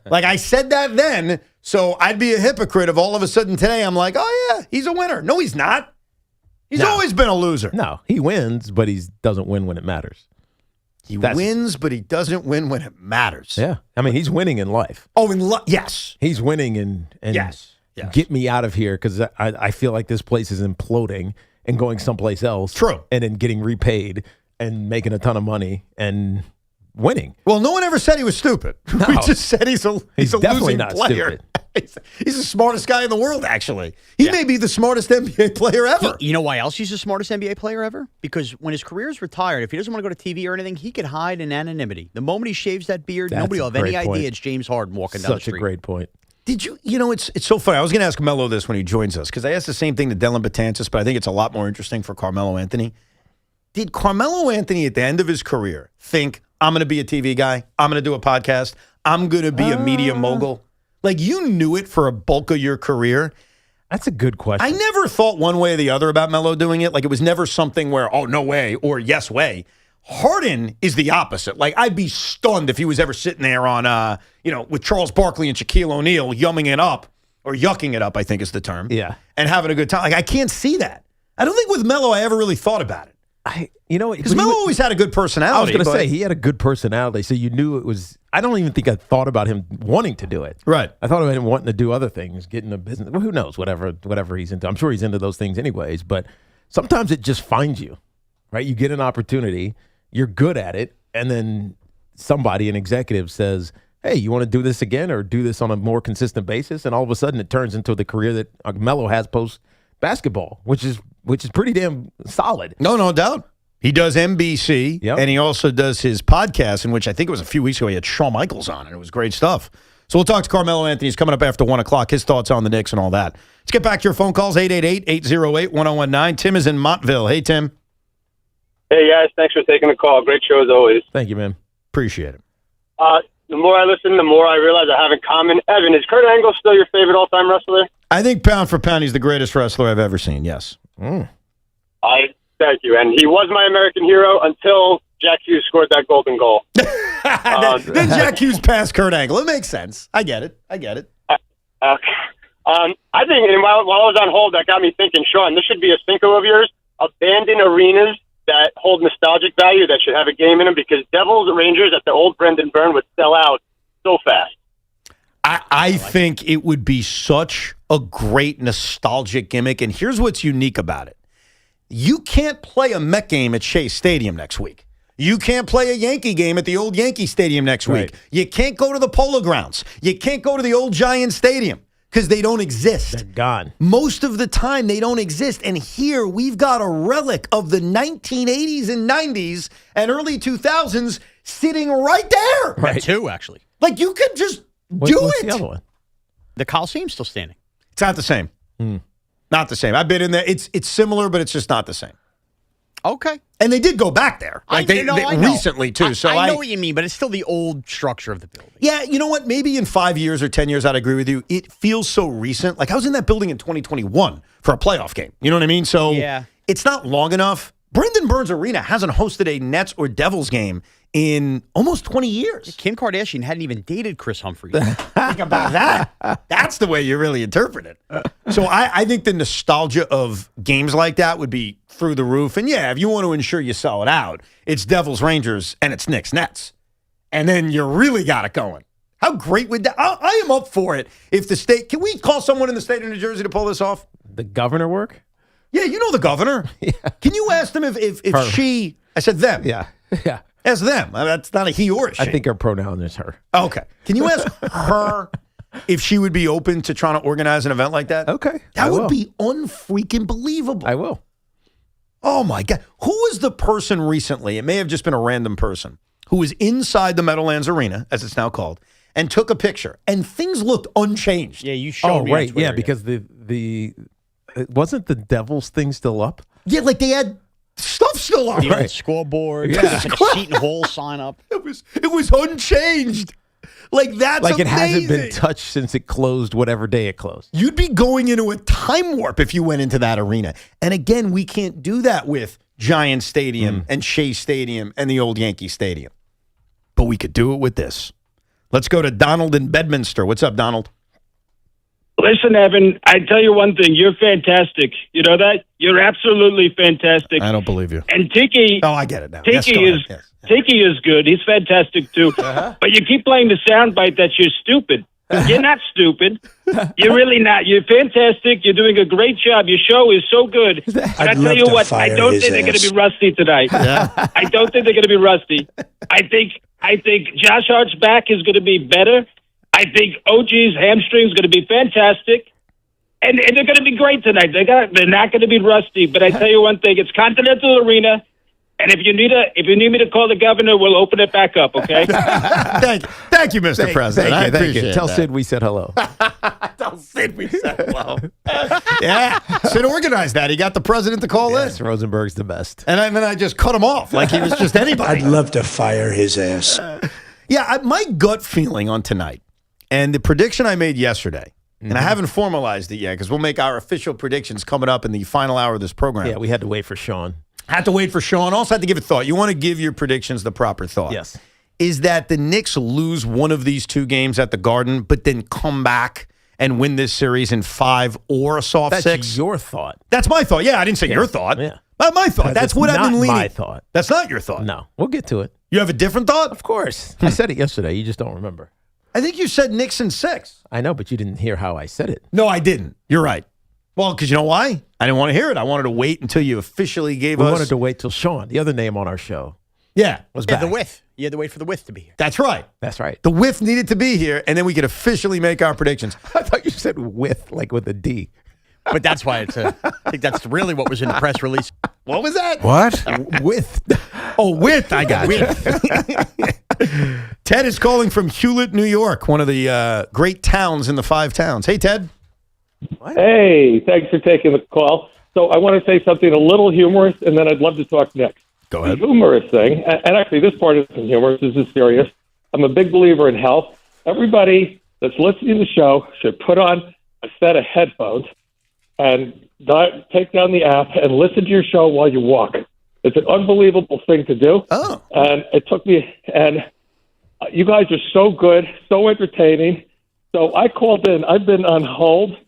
Like, I said that then, so I'd be a hypocrite if all of a sudden today I'm like, oh yeah, he's a winner. No, he's not. He's always been a loser. No, he wins, but he doesn't win when it matters. He wins, but he doesn't win when it matters. Yeah. I mean, he's winning in life. Oh, yes. He's winning and yes. Get me out of here because I feel like this place is imploding and going someplace else. True. And then getting repaid and making a ton of money and winning. Well, no one ever said he was stupid. No. We just said he's a definitely losing not player. Stupid. He's the smartest guy in the world, actually. He may be the smartest NBA player ever. You know why else he's the smartest NBA player ever? Because when his career is retired, if he doesn't want to go to TV or anything, he could hide in anonymity. The moment he shaves that beard, nobody will have any idea it's James Harden walking down the street. Such a great point. Did you know, it's so funny. I was going to ask Melo this when he joins us because I asked the same thing to Dylan Betances, but I think it's a lot more interesting for Carmelo Anthony. Did Carmelo Anthony at the end of his career think, I'm going to be a TV guy, I'm going to do a podcast, I'm going to be a media mogul? Like, you knew it for a bulk of your career. That's a good question. I never thought one way or the other about Melo doing it. Like, it was never something where, oh, no way, or yes way. Harden is the opposite. Like, I'd be stunned if he was ever sitting there on, with Charles Barkley and Shaquille O'Neal yumming it up, or yucking it up, I think is the term. Yeah. And having a good time. Like, I can't see that. I don't think with Melo I ever really thought about it. Because Melo always had a good personality. I was going to say, he had a good personality, so you knew it was, I don't even think I thought about him wanting to do it. Right. I thought about him wanting to do other things, get into business. Well, who knows, whatever he's into. I'm sure he's into those things anyways, but sometimes it just finds you, right? You get an opportunity, you're good at it, and then somebody, an executive, says, hey, you want to do this again or do this on a more consistent basis? And all of a sudden it turns into the career that Melo has post-basketball, which is pretty damn solid. No doubt. He does NBC, and he also does his podcast, in which I think it was a few weeks ago he had Shawn Michaels on, and it was great stuff. So we'll talk to Carmelo Anthony. He's coming up after 1 o'clock, his thoughts on the Knicks and all that. Let's get back to your phone calls, 888-808-1019. Tim is in Montville. Hey, Tim. Hey, guys. Thanks for taking the call. Great show as always. Thank you, man. Appreciate it. The more I listen, the more I realize I have in common. Evan, is Kurt Angle still your favorite all-time wrestler? I think pound for pound, he's the greatest wrestler I've ever seen, yes. Thank you. And he was my American hero until Jack Hughes scored that golden goal. Then Jack Hughes passed Kurt Angle. It makes sense. I get it. I think, and while I was on hold, that got me thinking, Sean, this should be a Cinco of yours. Abandoned arenas that hold nostalgic value that should have a game in them, because Devils Rangers at the old Brendan Byrne would sell out so fast. I think it would be such a great nostalgic gimmick, and here's what's unique about it. You can't play a Met game at Shea Stadium next week. You can't play a Yankee game at the old Yankee Stadium next week. You can't go to the Polo Grounds. You can't go to the old Giant Stadium because they don't exist. They're gone. Most of the time, they don't exist. And here, we've got a relic of the 1980s and 90s and early 2000s sitting right there. Right. Two, actually. Like, you could just What's it. the other one? The Coliseum's still standing. It's not the same. Not the same. I've been in there. It's similar, but it's just not the same. Okay. And they did go back there. Like they recently, too. So I know what you mean, but it's still the old structure of the building. Yeah, you know what? Maybe in 5 years or 10 years, I'd agree with you. It feels so recent. Like I was in that building in 2021 for a playoff game. You know what I mean? So it's not long enough. Brendan Burns Arena hasn't hosted a Nets or Devils game in almost 20 years. Kim Kardashian hadn't even dated Chris Humphries. Think about that. That's the way you really interpret it. So I think the nostalgia of games like that would be through the roof. And yeah, if you want to ensure you sell it out, it's Devils Rangers and it's Knicks Nets. And then you really got it going. How great would that? I am up for it. If the state, can we call someone in the state of New Jersey to pull this off? The governor work? Yeah, you know the governor. Yeah. Can you ask them if she, I said them. Yeah. Yeah. Ask them. That's not a he or a she. I think her pronoun is her. Okay. Can you ask her if she would be open to trying to organize an event like that? Okay. That would be unfreaking believable. I will. Oh, my God. Who was the person recently, it may have just been a random person, who was inside the Meadowlands Arena, as it's now called, and took a picture, and things looked unchanged. Yeah, you showed me on Twitter, yeah, because the wasn't the Devils thing still up? Yeah, like they had stuff still up. The old scoreboard. Yeah. Like a Seton Hall sign up. It was unchanged. Like that's like it amazing. hasn't been touched since it closed, whatever day it closed. You'd be going into a time warp if you went into that arena. And again, we can't do that with Giant Stadium and Shea Stadium and the old Yankee Stadium. But we could do it with this. Let's go to Donald in Bedminster. What's up, Donald? Listen, Evan, I tell you one thing. You're fantastic. You know that? You're absolutely fantastic. I don't believe you. And Tiki... Oh, I get it now. Tiki is good. He's fantastic, too. But you keep playing the soundbite that you're stupid. You're not stupid. You're really not. You're fantastic. You're doing a great job. Your show is so good. And I tell you what, I don't think they're going to be rusty tonight. I don't think they're going to be rusty. I think Josh Hart's back is going to be better. I think OG's hamstring is going to be fantastic. And they're going to be great tonight. They're not going to be rusty. But I tell you one thing, it's Continental Arena. And if you need me to call the governor, we'll open it back up, okay? Thank you, Mr. President. I appreciate it. Tell Sid we said hello. Tell Sid we said hello. Yeah. Sid organized that. He got the president to call in. Rosenberg's the best. And then I just cut him off like he was just anybody. I'd love to fire his ass. My gut feeling on tonight, and the prediction I made yesterday, and I haven't formalized it yet because we'll make our official predictions coming up in the final hour of this program. Yeah, we had to wait for Sean. Had to wait for Sean. Also had to give it thought. You want to give your predictions the proper thought. Yes. Is that the Knicks lose one of these two games at the Garden, but then come back and win this series in 5 or a soft 6? That's your thought. That's my thought. Yeah, I didn't say your thought. Yeah. My thought. That's what I've been leaning. My thought. That's not your thought. No, we'll get to it. You have a different thought? Of course. I said it yesterday. You just don't remember. I think you said Knicks in 6. I know, but you didn't hear how I said it. No, I didn't. You're right. Well, because you know why? I didn't want to hear it. I wanted to wait until you officially gave us. We wanted to wait till Sean, the other name on our show, was back. The whiff. You had to wait for the whiff to be here. That's right. That's right. The whiff needed to be here, and then we could officially make our predictions. I thought you said with, like with a D. But that's why I think that's really what was in the press release. What was that? What? With. Oh, with. I got you. Ted is calling from Hewlett, New York, one of the great towns in the 5 towns. Hey, Ted. What? Hey, thanks for taking the call. So I want to say something a little humorous, and then I'd love to talk next. Go ahead. The humorous thing, and actually this part isn't humorous, this is serious. I'm a big believer in health. Everybody that's listening to the show should put on a set of headphones and take down the app and listen to your show while you walk. It's an unbelievable thing to do. Oh. And it took me, and you guys are so good, so entertaining. So I called in. I've been on hold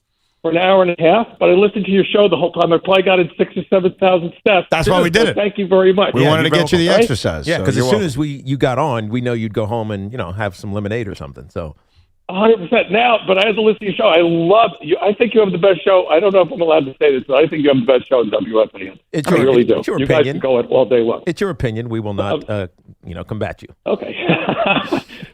for an hour and a half, but I listened to your show the whole time. I probably got in 6,000 or 7,000 steps. That's why we did it. Thank you very much. We wanted to get you the exercise. Yeah, because so as soon as you got on, we know you'd go home and have some lemonade or something. So 100% now, but I have to listen to your show. I love you. I think you have the best show. I don't know if I'm allowed to say this, but I think you have the best show in WFAN. I really do. It's your you opinion. guys can go it all day long. It's your opinion. We will not, combat you. Okay.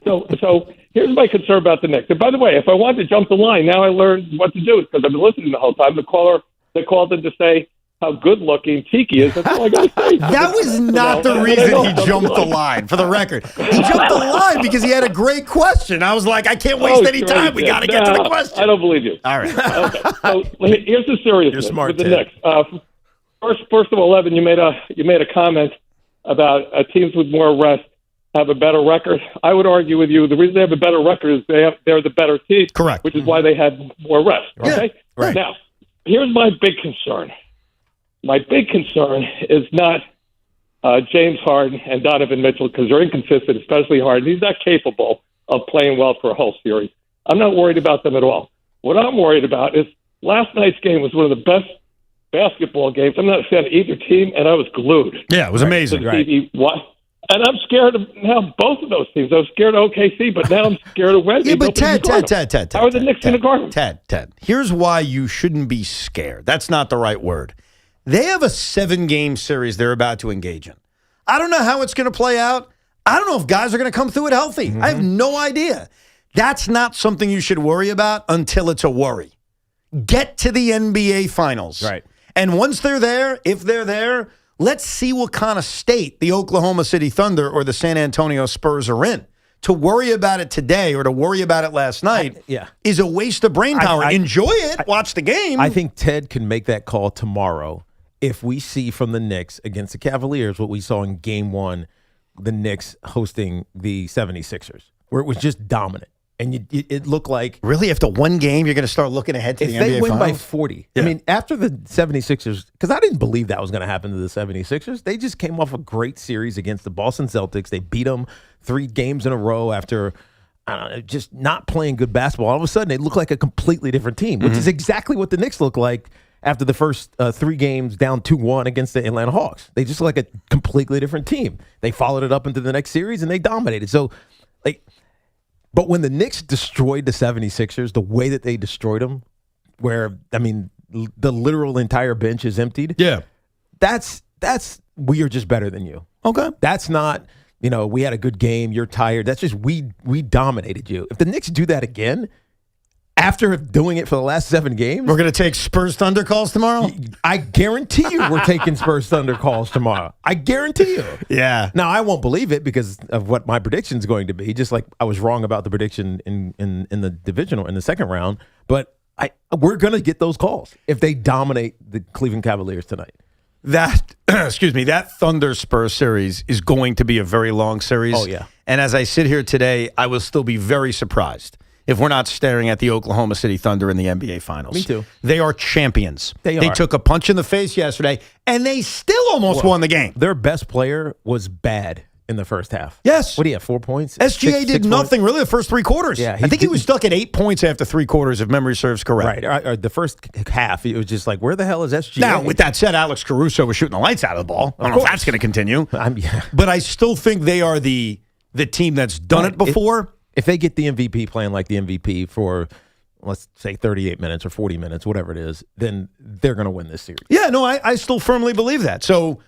So here's my concern about the Knicks. And by the way, if I want to jump the line, now I learned what to do because I've been listening the whole time. The caller that called in to say how good-looking Tiki is. That's all I got to say. That was not the reason he jumped the line, for the record. He jumped the line because he had a great question. I was like, I can't waste any time. We got to get to the question. I don't believe you. All right. Okay. So here's the seriousness. You're smart, with the Ted. Knicks. First of all, Evan, you made a comment about teams with more rest have a better record. I would argue with you. The reason they have a better record is they're the better team. Correct. Which is why they had more rest. Okay. Yeah, right. Now, here's my big concern. My big concern is not James Harden and Donovan Mitchell because they're inconsistent, especially Harden. He's not capable of playing well for a whole series. I'm not worried about them at all. What I'm worried about is last night's game was one of the best basketball games. I'm not a fan of either team, and I was glued. Yeah, it was amazing. Right. And I'm scared of now both of those teams. I was scared of OKC, but now I'm scared of Wednesday. Yeah, but Ted. How are the Knicks going to guard them? Ted, here's why you shouldn't be scared. That's not the right word. They have a 7-game series they're about to engage in. I don't know how it's going to play out. I don't know if guys are going to come through it healthy. I have no idea. That's not something you should worry about until it's a worry. Get to the NBA Finals. Right. And once they're there, if they're there, let's see what kind of state the Oklahoma City Thunder or the San Antonio Spurs are in. To worry about it today or to worry about it last night is a waste of brain power. Enjoy it. Watch the game. I think Ted can make that call tomorrow if we see from the Knicks against the Cavaliers what we saw in Game 1, the Knicks hosting the 76ers, where it was just dominant. And it looked like... Really? After one game, you're going to start looking ahead to the NBA Finals? If they win by 40. Yeah. I mean, after the 76ers... Because I didn't believe that was going to happen to the 76ers. They just came off a great series against the Boston Celtics. They beat them 3 games in a row after... just not playing good basketball. All of a sudden, they look like a completely different team, which is exactly what the Knicks look like after the first 3 games down 2-1 against the Atlanta Hawks. They just look like a completely different team. They followed it up into the next series, and they dominated. So, but when the Knicks destroyed the 76ers, the way that they destroyed them, where, I mean, the literal entire bench is emptied. Yeah. That's we are just better than you. Okay. That's not... we had a good game. You're tired. That's just we dominated you. If the Knicks do that again, after doing it for the last 7 games, we're going to take Spurs Thunder calls tomorrow? I guarantee you we're taking Spurs Thunder calls tomorrow. I guarantee you. Yeah. Now, I won't believe it because of what my prediction is going to be, just like I was wrong about the prediction in the divisional, in the second round. But we're going to get those calls if they dominate the Cleveland Cavaliers tonight. That Thunder Spurs series is going to be a very long series. Oh, yeah. And as I sit here today, I will still be very surprised if we're not staring at the Oklahoma City Thunder in the NBA Finals. Me too. They are champions. They took a punch in the face yesterday, and they still almost won the game. Their best player was bad in the first half. Yes. What do you have, 4 points? SGA did nothing really the first 3 quarters. Yeah, I think he was stuck at 8 points after 3 quarters, if memory serves correct. Right. The first half, it was just like, where the hell is SGA? Now, with that said, Alex Caruso was shooting the lights out of the ball. I don't know if that's going to continue. But I still think they are the team that's done it before. If they get the MVP playing like the MVP for, let's say, 38 minutes or 40 minutes, whatever it is, then they're going to win this series. Yeah, no, I still firmly believe that. So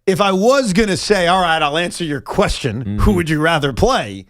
if I was going to say, all right, I'll answer your question, who would you rather play?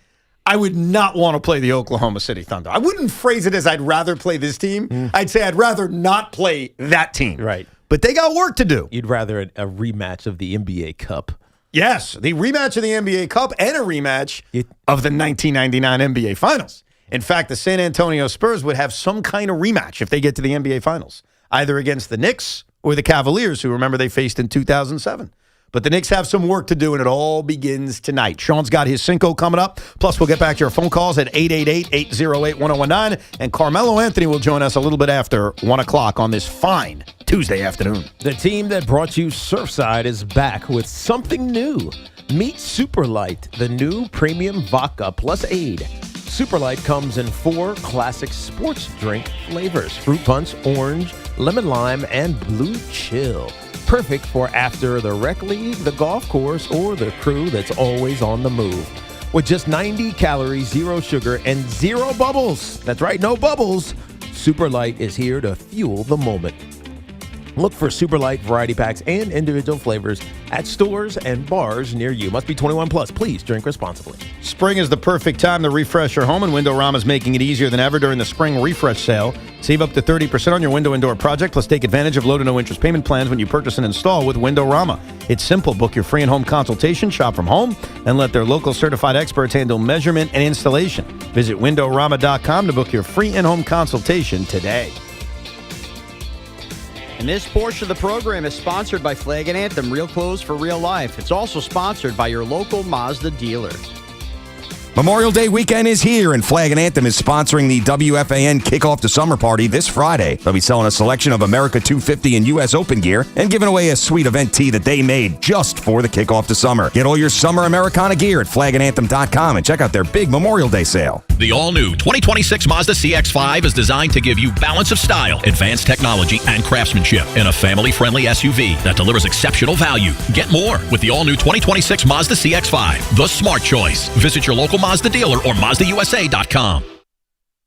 I would not want to play the Oklahoma City Thunder. I wouldn't phrase it as I'd rather play this team. I'd say I'd rather not play that team. Right. But they got work to do. You'd rather a rematch of the NBA Cup. Yes, the rematch of the NBA Cup and a rematch of the 1999 NBA Finals. In fact, the San Antonio Spurs would have some kind of rematch if they get to the NBA Finals, either against the Knicks or the Cavaliers, who remember they faced in 2007. But the Knicks have some work to do, and it all begins tonight. Sean's got his Cinco coming up. Plus, we'll get back to your phone calls at 888-808-1019. And Carmelo Anthony will join us a little bit after 1 o'clock on this fine Tuesday afternoon. The team that brought you Surfside is back with something new. Meet Super Light, the new premium vodka plus aid. Super Light comes in 4 classic sports drink flavors: fruit punch, orange, lemon lime, and blue chill. Perfect for after the rec league, the golf course, or the crew that's always on the move. With just 90 calories, 0 sugar, and 0 bubbles. That's right, no bubbles. Super Light is here to fuel the moment. Look for Super Light variety packs and individual flavors at stores and bars near you. Must be 21 plus. Please drink responsibly. Spring is the perfect time to refresh your home, and Windorama is making it easier than ever during the spring refresh sale. Save up to 30% on your window and door project, plus take advantage of low to no interest payment plans when you purchase and install with Windorama. It's simple. Book your free in-home consultation, shop from home, and let their local certified experts handle measurement and installation. Visit Windorama.com to book your free in-home consultation today. And this portion of the program is sponsored by Flag & Anthem, real clothes for real life. It's also sponsored by your local Mazda dealer. Memorial Day weekend is here, and Flag & Anthem is sponsoring the WFAN Kickoff to Summer Party this Friday. They'll be selling a selection of America 250 and U.S. Open gear and giving away a sweet event tee that they made just for the Kickoff to Summer. Get all your summer Americana gear at flagandanthem.com and check out their big Memorial Day sale. The all-new 2026 Mazda CX-5 is designed to give you balance of style, advanced technology, and craftsmanship in a family-friendly SUV that delivers exceptional value. Get more with the all-new 2026 Mazda CX-5, the smart choice. Visit your local Mazda dealer or MazdaUSA.com.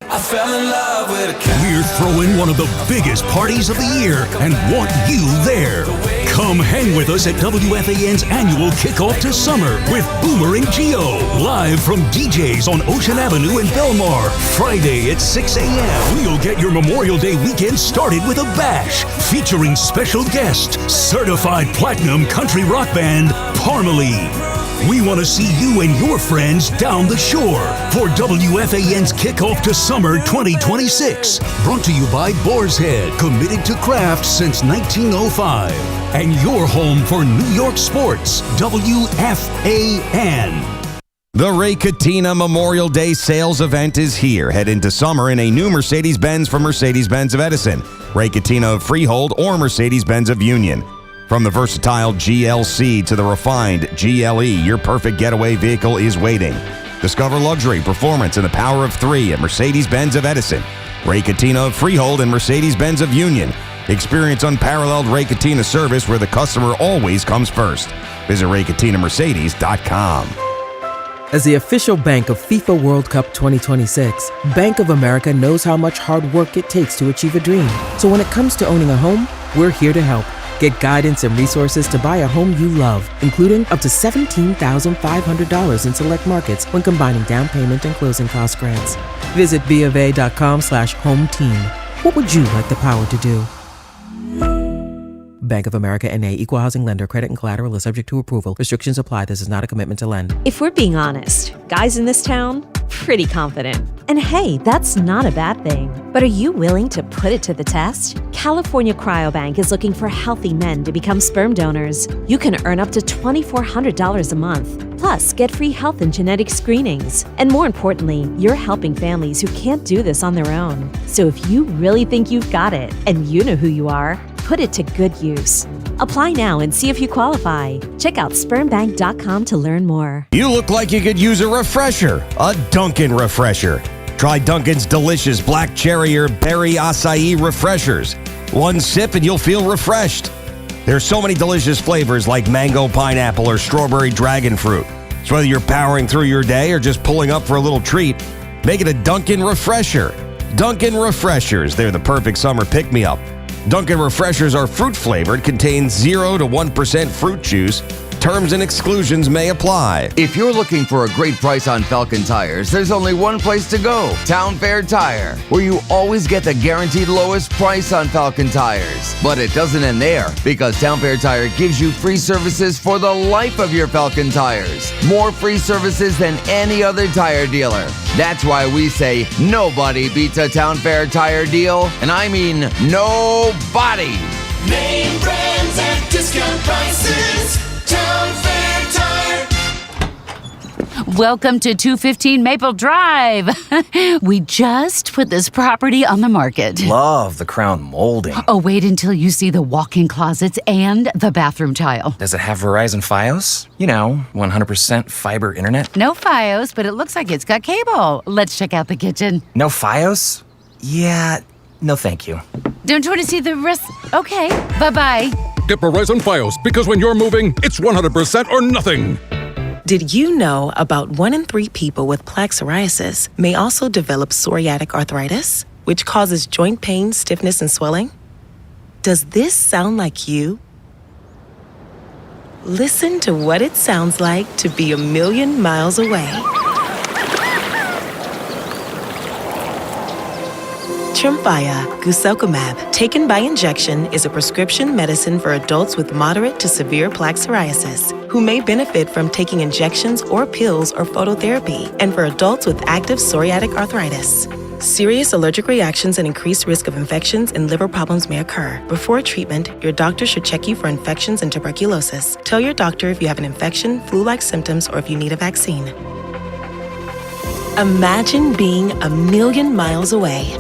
I fell in love with a cat. We're throwing one of the biggest parties of the year and want you there. Come hang with us at WFAN's annual Kickoff to Summer with Boomer and Gio. Live from DJs on Ocean Avenue in Belmar. Friday at 6 a.m. We'll get your Memorial Day weekend started with a bash featuring special guest, certified platinum country rock band, Parmalee. We want to see you and your friends down the shore for WFAN's Kickoff to Summer 2026. Brought to you by Boar's Head, committed to craft since 1905. And your home for New York sports, WFAN. The Ray Catena Memorial Day sales event is here. Head into summer in a new Mercedes-Benz from Mercedes-Benz of Edison, Ray Catena of Freehold, or Mercedes-Benz of Union. From the versatile GLC to the refined GLE, your perfect getaway vehicle is waiting. Discover luxury, performance, and the power of 3 at Mercedes-Benz of Edison, Ray Catena of Freehold, and Mercedes-Benz of Union. Experience unparalleled Ray Catena service where the customer always comes first. Visit RayCatenaMercedes.com. As the official bank of FIFA World Cup 2026, Bank of America knows how much hard work it takes to achieve a dream. So when it comes to owning a home, we're here to help. Get guidance and resources to buy a home you love, including up to $17,500 in select markets when combining down payment and closing cost grants. Visit BofA.com/home team. What would you like the power to do? Bank of America N.A. Equal Housing Lender. Credit and collateral is subject to approval. Restrictions apply. This is not a commitment to lend. If we're being honest, guys in this town, pretty confident. And hey, that's not a bad thing. But are you willing to put it to the test? California Cryobank is looking for healthy men to become sperm donors. You can earn up to $2,400 a month. Plus, get free health and genetic screenings. And more importantly, you're helping families who can't do this on their own. So if you really think you've got it, and you know who you are, put it to good use. Apply now and see if you qualify. Check out spermbank.com to learn more. You look like you could use a refresher, a Dunkin' refresher. Try Dunkin's delicious black cherry or berry acai refreshers. One sip and you'll feel refreshed. There's so many delicious flavors like mango pineapple or strawberry dragon fruit. So whether you're powering through your day or just pulling up for a little treat, make it a Dunkin' refresher. Dunkin' refreshers, they're the perfect summer pick-me-up. Dunkin' refreshers are fruit-flavored, contain 0 to 1% fruit juice. Terms and exclusions may apply. If you're looking for a great price on Falcon tires, there's only one place to go, Town Fair Tire, where you always get the guaranteed lowest price on Falcon tires. But it doesn't end there, because Town Fair Tire gives you free services for the life of your Falcon tires. More free services than any other tire dealer. That's why we say nobody beats a Town Fair Tire deal, and I mean nobody. Name brands at discount prices. Town Fair Tire. Welcome to 215 Maple Drive. We just put this property on the market. Love the crown molding. Oh, wait until you see the walk-in closets and the bathroom tile. Does it have Verizon Fios? You know, 100% fiber internet? No Fios, but it looks like it's got cable. Let's check out the kitchen. No Fios? Yeah, no thank you. Don't you want to see the rest? Okay, bye-bye. Get Verizon Fios, because when you're moving, it's 100% or nothing. Did you know about 1 in 3 people with plaque psoriasis may also develop psoriatic arthritis, which causes joint pain, stiffness, and swelling? Does this sound like you? Listen to what it sounds like to be a million miles away. Tremfya guselkumab, taken by injection, is a prescription medicine for adults with moderate to severe plaque psoriasis who may benefit from taking injections or pills or phototherapy, and for adults with active psoriatic arthritis. Serious allergic reactions and increased risk of infections and liver problems may occur. Before treatment, your doctor should check you for infections and tuberculosis. Tell your doctor if you have an infection, flu-like symptoms, or if you need a vaccine. Imagine being a million miles away.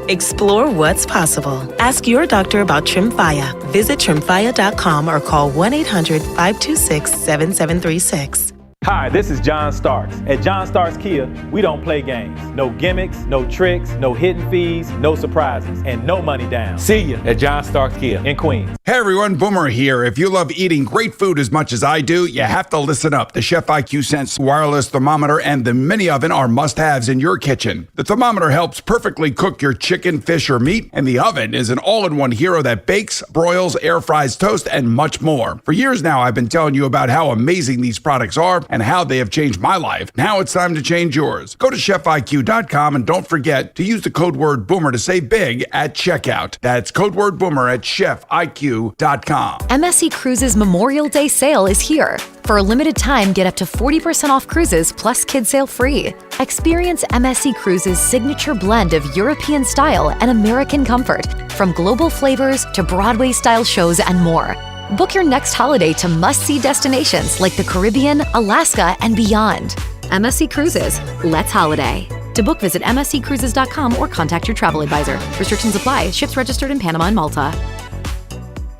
Explore what's possible. Ask your doctor about Tremfya. Visit Tremfya.com or call 1-800-526-7736. Hi, this is John Starks. At John Starks Kia, we don't play games. No gimmicks, no tricks, no hidden fees, no surprises, and no money down. See ya at John Starks Kia in Queens. Hey everyone, Boomer here. If you love eating great food as much as I do, you have to listen up. The Chef IQ Sense wireless thermometer and the mini oven are must-haves in your kitchen. The thermometer helps perfectly cook your chicken, fish, or meat, and the oven is an all-in-one hero that bakes, broils, air fries, toast, and much more. For years now, I've been telling you about how amazing these products are and how they have changed my life. Now it's time to change yours. Go to chefiq.com and don't forget to use the code word BOOMER to save big at checkout. That's code word BOOMER at chefiq.com. MSC Cruises Memorial Day sale is here. For a limited time, get up to 40% off cruises plus kids sail free. Experience MSC Cruises' signature blend of European style and American comfort, from global flavors to Broadway-style shows and more. Book your next holiday to must-see destinations like the Caribbean, Alaska, and beyond. MSC Cruises. Let's holiday. To book, visit msccruises.com or contact your travel advisor. Restrictions apply. Ships registered in Panama and Malta.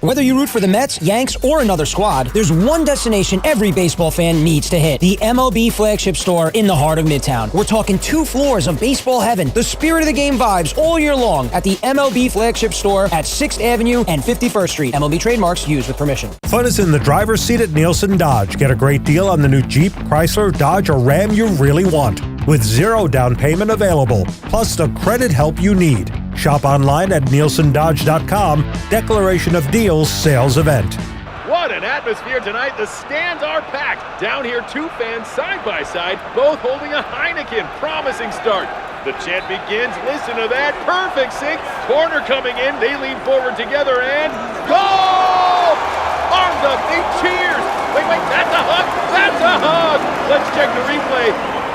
Whether you root for the Mets, Yanks, or another squad, there's one destination every baseball fan needs to hit. The MLB flagship store in the heart of Midtown. We're talking 2 floors of baseball heaven. The spirit of the game vibes all year long at the MLB flagship store at 6th Avenue and 51st Street. MLB trademarks used with permission. Fun is in the driver's seat at Nielsen Dodge. Get a great deal on the new Jeep, Chrysler, Dodge, or Ram you really want, with 0 down payment available, plus the credit help you need. Shop online at nielsendodge.com. Declaration of Deals sales event. What an atmosphere tonight. The stands are packed. Down here, 2 fans side by side, both holding a Heineken. Promising start. The chant begins. Listen to that. Perfect sync. Corner coming in. They lean forward together and goal! Arms up. They cheers. Wait. That's a hug. That's a hug. Let's check the replay.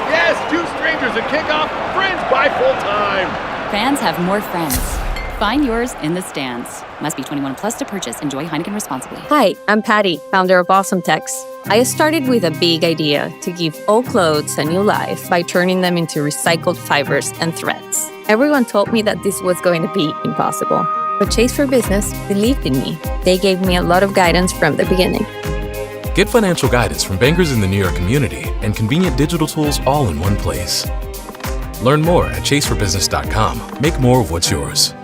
Yes, 2 strangers at kickoff. Friends by full time. Fans have more friends. Find yours in the stands. Must be 21 plus to purchase. Enjoy Heineken responsibly. Hi, I'm Patty, founder of Awesome Tex. I started with a big idea to give old clothes a new life by turning them into recycled fibers and threads. Everyone told me that this was going to be impossible. But Chase for Business believed in me. They gave me a lot of guidance from the beginning. Get financial guidance from bankers in the New York community and convenient digital tools all in one place. Learn more at chaseforbusiness.com. Make more of what's yours.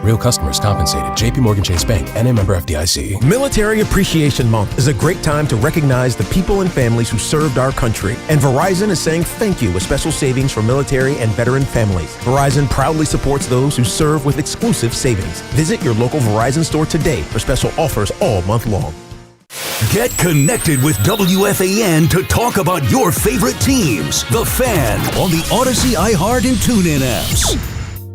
Real customers compensated. JPMorgan Chase Bank, N.A. member FDIC. Military Appreciation Month is a great time to recognize the people and families who served our country. And Verizon is saying thank you with special savings for military and veteran families. Verizon proudly supports those who serve with exclusive savings. Visit your local Verizon store today for special offers all month long. Get connected with WFAN to talk about your favorite teams. The Fan on the Odyssey, iHeart, and TuneIn apps.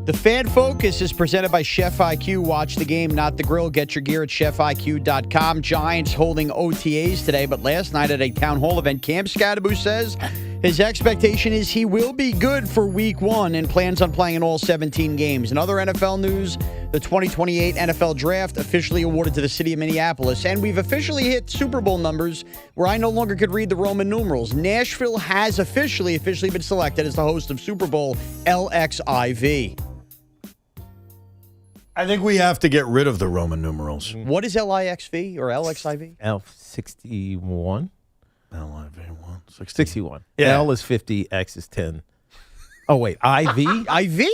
The Fan Focus is presented by Chef IQ. Watch the game, not the grill. Get your gear at chefiq.com. Giants holding OTAs today, but last night at a town hall event, KNICKS-CAVS says his expectation is he will be good for week 1 and plans on playing in all 17 games. In other NFL news, the 2028 NFL Draft officially awarded to the city of Minneapolis, and we've officially hit Super Bowl numbers where I no longer could read the Roman numerals. Nashville has officially been selected as the host of Super Bowl LXIV. I think we have to get rid of the Roman numerals. What is LIXV or LXIV? L61. LIV1. 61. Yeah. L is 50, X is 10. Oh, wait. IV? IV?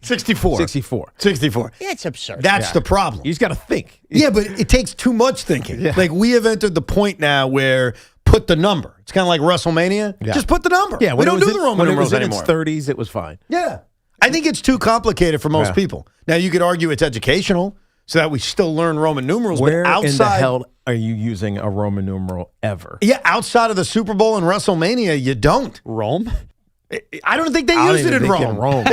64. 64. 64. Yeah, it's absurd. That's the problem. You just got to think. Yeah, but it takes too much thinking. Yeah. Like, we have entered the point now where put the number. It's kind of like WrestleMania. Yeah. Just put the number. Yeah, we don't do the Roman numerals when it anymore. was in its 30s, it was fine. Yeah. I think it's too complicated for most people. Now, you could argue it's educational so that we still learn Roman numerals. Where but outside, in the hell are you using a Roman numeral ever? Yeah, outside of the Super Bowl and WrestleMania, you don't. Rome? I don't think they I don't used it even in think Rome.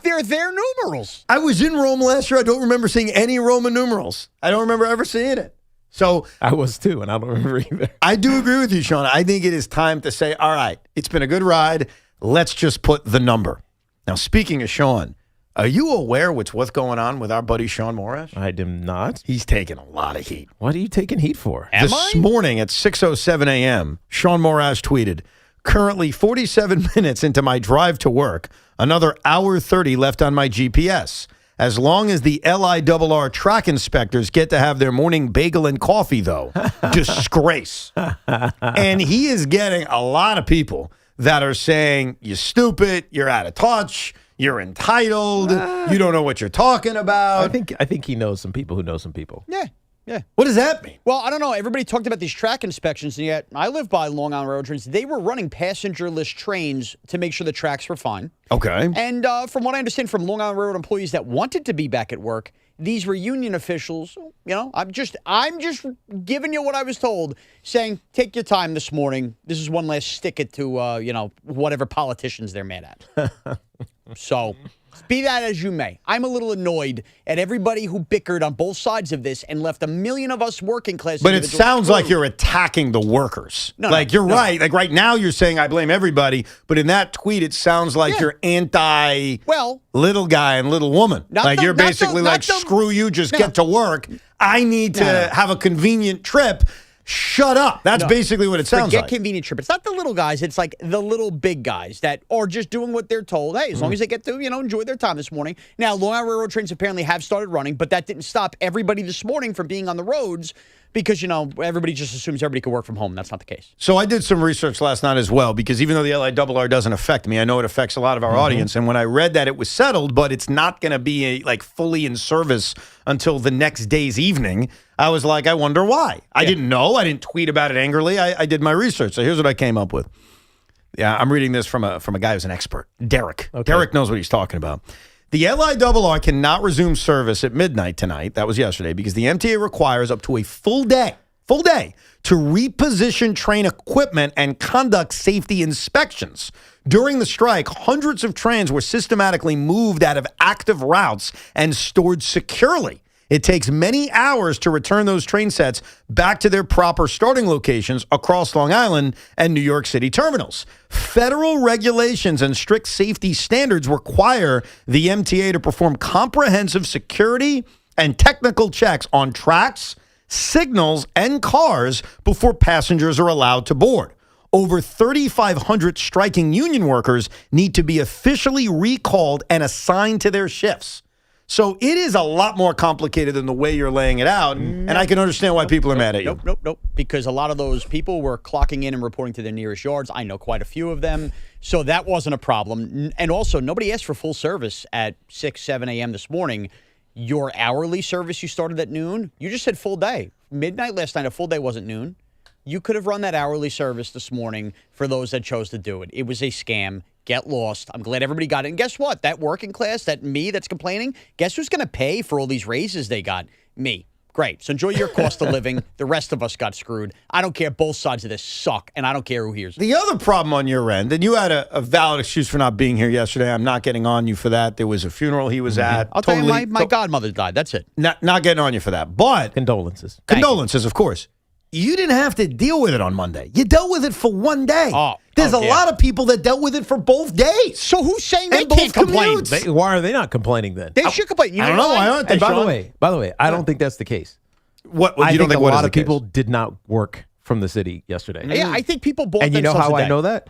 They're their numerals. I was in Rome last year. I don't remember seeing any Roman numerals. I don't remember ever seeing it. So I was too, and I don't remember either. I do agree with you, Sean. I think it is time to say, all right, it's been a good ride. Let's just put the number. Now, speaking of Sean, are you aware what's going on with our buddy Sean Morash? I am not. He's taking a lot of heat. What are you taking heat for? This morning at 6:07 a.m., Sean Morash tweeted, currently 47 minutes into my drive to work, another hour 30 left on my GPS. As long as the LIRR track inspectors get to have their morning bagel and coffee, though. Disgrace. And he is getting a lot of people that are saying, you're stupid, you're out of touch, you're entitled, you don't know what you're talking about. I think he knows some people who know some people. Yeah. Yeah. What does that mean? Well, I don't know. Everybody talked about these track inspections, and yet I live by Long Island Railroad trains. They were running passenger-less trains to make sure the tracks were fine. Okay. And from what I understand from Long Island Railroad employees that wanted to be back at work, these were union officials. You know, I'm just giving you what I was told, saying, take your time this morning. This is one last stick it to, whatever politicians they're mad at. So, be that as you may, I'm a little annoyed at everybody who bickered on both sides of this and left a million of us working class. But it sounds like you're attacking the workers. You're right. Like right now you're saying I blame everybody, but in that tweet it sounds like you're anti little guy and little woman. You're basically screw you, just get to work. I need to have a convenient trip. Shut up. That's basically what it sounds like. Forget convenient trip. It's not the little guys. It's like the little big guys that are just doing what they're told. Hey, as long as they get to, enjoy their time this morning. Now, Long Island Railroad trains apparently have started running, but that didn't stop everybody this morning from being on the roads because, everybody just assumes everybody can work from home. That's not the case. So I did some research last night as well because even though the LIRR doesn't affect me, I know it affects a lot of our audience. And when I read that it was settled, but it's not going to be fully in service until the next day's evening, I was like, I wonder why. I didn't know. I didn't tweet about it angrily. I did my research. So here's what I came up with. Yeah, I'm reading this from a guy who's an expert, Derek. Okay. Derek knows what he's talking about. The LIRR cannot resume service at midnight tonight. That was yesterday because the MTA requires up to a full day to reposition train equipment and conduct safety inspections. During the strike, hundreds of trains were systematically moved out of active routes and stored securely. It takes many hours to return those train sets back to their proper starting locations across Long Island and New York City terminals. Federal regulations and strict safety standards require the MTA to perform comprehensive security and technical checks on tracks, signals, and cars before passengers are allowed to board. Over 3,500 striking union workers need to be officially recalled and assigned to their shifts. So it is a lot more complicated than the way you're laying it out, and I can understand why people are mad at you. Nope. Because a lot of those people were clocking in and reporting to their nearest yards. I know quite a few of them, so that wasn't a problem. And also, nobody asked for full service at 6, 7 a.m. this morning. Your hourly service, you started at noon. You just said full day. Midnight last night, a full day wasn't noon. You could have run that hourly service this morning for those that chose to do it. It was a scam. Get lost. I'm glad everybody got it. And guess what? That working class, that me that's complaining, guess who's going to pay for all these raises they got? Me. Great. So enjoy your cost of living. The rest of us got screwed. I don't care. Both sides of this suck, and I don't care who hears it. The other problem on your end, and you had a valid excuse for not being here yesterday. I'm not getting on you for that. There was a funeral he was at. I'll tell you, my godmother died. That's it. Not getting on you for that. But condolences. Condolences, of course. You didn't have to deal with it on Monday. You dealt with it for one day. There's a lot of people that dealt with it for both days. So who's saying they can't complain? Why are they not complaining then? They should complain. I don't know. Why aren't they? And by the way, I don't think that's the case. What I you don't think think a lot of people did not work from the city yesterday. Yeah, I think people bought And you know themselves how a day. I know that?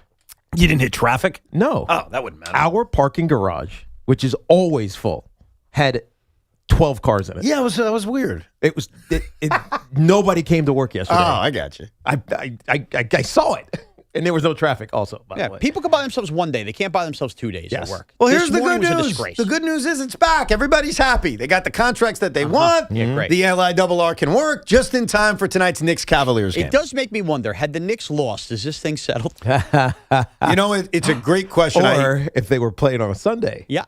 You didn't hit traffic? No. Oh, that wouldn't matter. Our parking garage, which is always full, had 12 cars in it. Yeah, that was weird. It was nobody came to work yesterday. Oh, I got you. I saw it. And there was no traffic also, by the way. People can buy themselves one day. They can't buy themselves 2 days at work. Well, This here's the morning good was a news. disgrace. The good news is it's back. Everybody's happy. They got the contracts that they want. Yeah, great. The LIRR can work just in time for tonight's Knicks-Cavaliers game. It does make me wonder, had the Knicks lost, is this thing settled? You know, it's a great question. Or if they were playing on a Sunday. Yeah.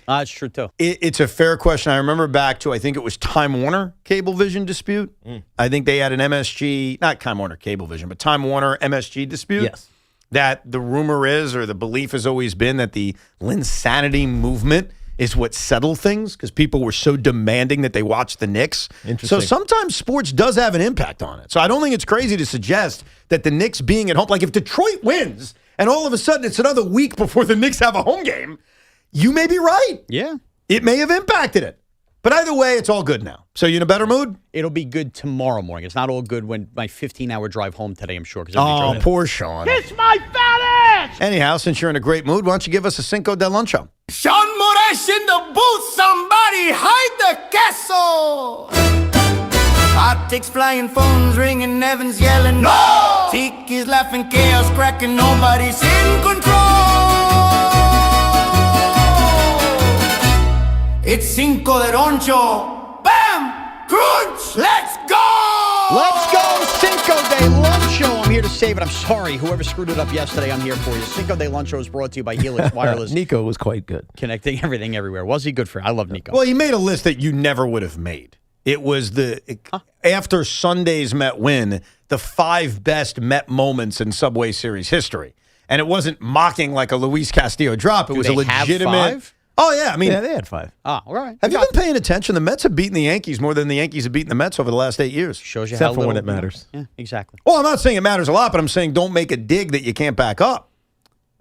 That's true, too. It's a fair question. I remember back to, I think it was Time Warner Cablevision dispute. I think they had an MSG, not Time Warner Cablevision, but Time Warner MSG dispute. Yes. That the rumor is, or the belief has always been, that the Linsanity movement is what settled things because people were so demanding that they watch the Knicks. Interesting. So sometimes sports does have an impact on it. So I don't think it's crazy to suggest that the Knicks being at home, like if Detroit wins and all of a sudden it's another week before the Knicks have a home game, you may be right. Yeah. It may have impacted it. But either way, it's all good now. So you in a better mood? It'll be good tomorrow morning. It's not all good when my 15-hour drive home today, I'm sure. Oh, poor Sean. Kiss my fat ass! Anyhow, since you're in a great mood, why don't you give us a Cinco de Luncho? Sean Moraes in the booth, somebody hide the castle! Optics flying, phones ringing, Evans yelling, no! Tiki's laughing, chaos cracking, nobody's in control! It's Cinco de Roncho! Bam! Crunch! Let's go! Let's go, Cinco de Luncho. I'm here to save it. I'm sorry. Whoever screwed it up yesterday, I'm here for you. Cinco de Luncho is brought to you by Helix Wireless. Nico was quite good. Connecting everything everywhere. Was he good for you? I love Nico. Well, he made a list that you never would have made. It was after Sunday's Met win, the 5 best Met moments in Subway Series history. And it wasn't mocking like a Luis Castillo drop. It was a legitimate. Have 5? Oh, yeah. I mean, Yeah, they had 5. Ah, all right. have you been paying attention? The Mets have beaten the Yankees more than the Yankees have beaten the Mets over the last 8 years. Shows you Except how for when little, it matters. Yeah, exactly. Well, I'm not saying it matters a lot, but I'm saying don't make a dig that you can't back up.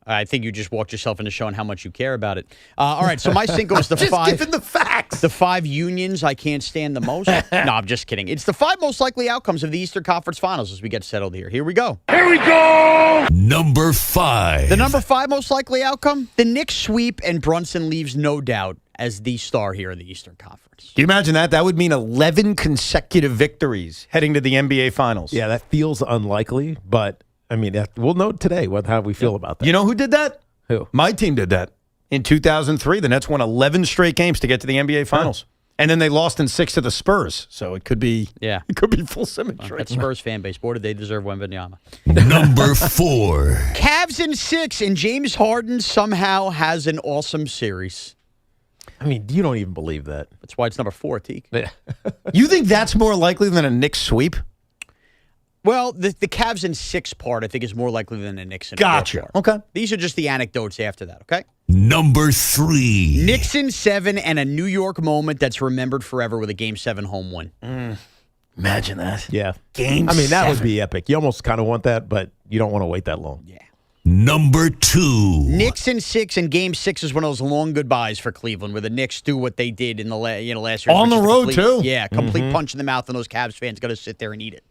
I think you just walked yourself into showing how much you care about it. All right, so my Cinco is the Just 5. giving the facts. The 5 unions I can't stand the most. No, I'm just kidding. It's the 5 most likely outcomes of the Eastern Conference Finals as we get settled here. Here we go. Here we go! Number 5. The number 5 most likely outcome, the Knicks sweep and Brunson leaves no doubt as the star here in the Eastern Conference. Can you imagine that? That would mean 11 consecutive victories heading to the NBA Finals. Yeah, that feels unlikely, but I mean, we'll know today how we feel about that. You know who did that? Who? My team did that. In 2003, the Nets won 11 straight games to get to the NBA Finals. And then they lost in 6 to the Spurs. So it could be it could be full symmetry. That Spurs fan base, boy, did they deserve Wembanyama. Number 4. Cavs in 6, and James Harden somehow has an awesome series. I mean, you don't even believe that. That's why it's number 4, Teak. Yeah. You think that's more likely than a Knicks sweep? Well, the Cavs in 6 part, I think, is more likely than the Knicks in 4 Gotcha. part. Okay. These are just the anecdotes after that, okay? Number 3. Knicks in 7 and a New York moment that's remembered forever with a Game 7 home win. Imagine that. Yeah. Game I mean, that 7. would be epic. You almost kind of want that, but you don't want to wait that long. Yeah. Number 2. Knicks in 6, and Game 6 is one of those long goodbyes for Cleveland, where the Knicks do what they did in the last year. On the road, too. Yeah, complete punch in the mouth, and those Cavs fans got to sit there and eat it.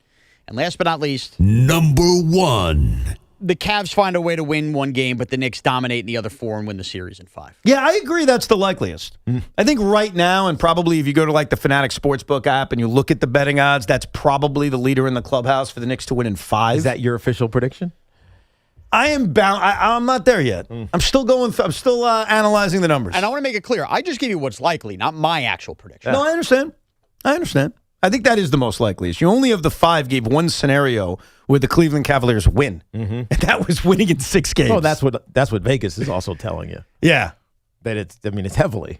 And last but not least, Number 1. the Cavs find a way to win 1 game, but the Knicks dominate in the other 4 and win the series in 5. Yeah, I agree that's the likeliest. I think right now, and probably if you go to like the Fanatic Sportsbook app and you look at the betting odds, that's probably the leader in the clubhouse for the Knicks to win in 5. Is that your official prediction? I am bound. I'm not there yet. I'm still going. I'm still analyzing the numbers. And I want to make it clear, I just give you what's likely, not my actual prediction. No, I understand. I think that is the most likeliest. You only of the 5 gave one scenario where the Cleveland Cavaliers win, and that was winning in 6 games. Oh, that's what Vegas is also telling you. Yeah, that it's. I mean, it's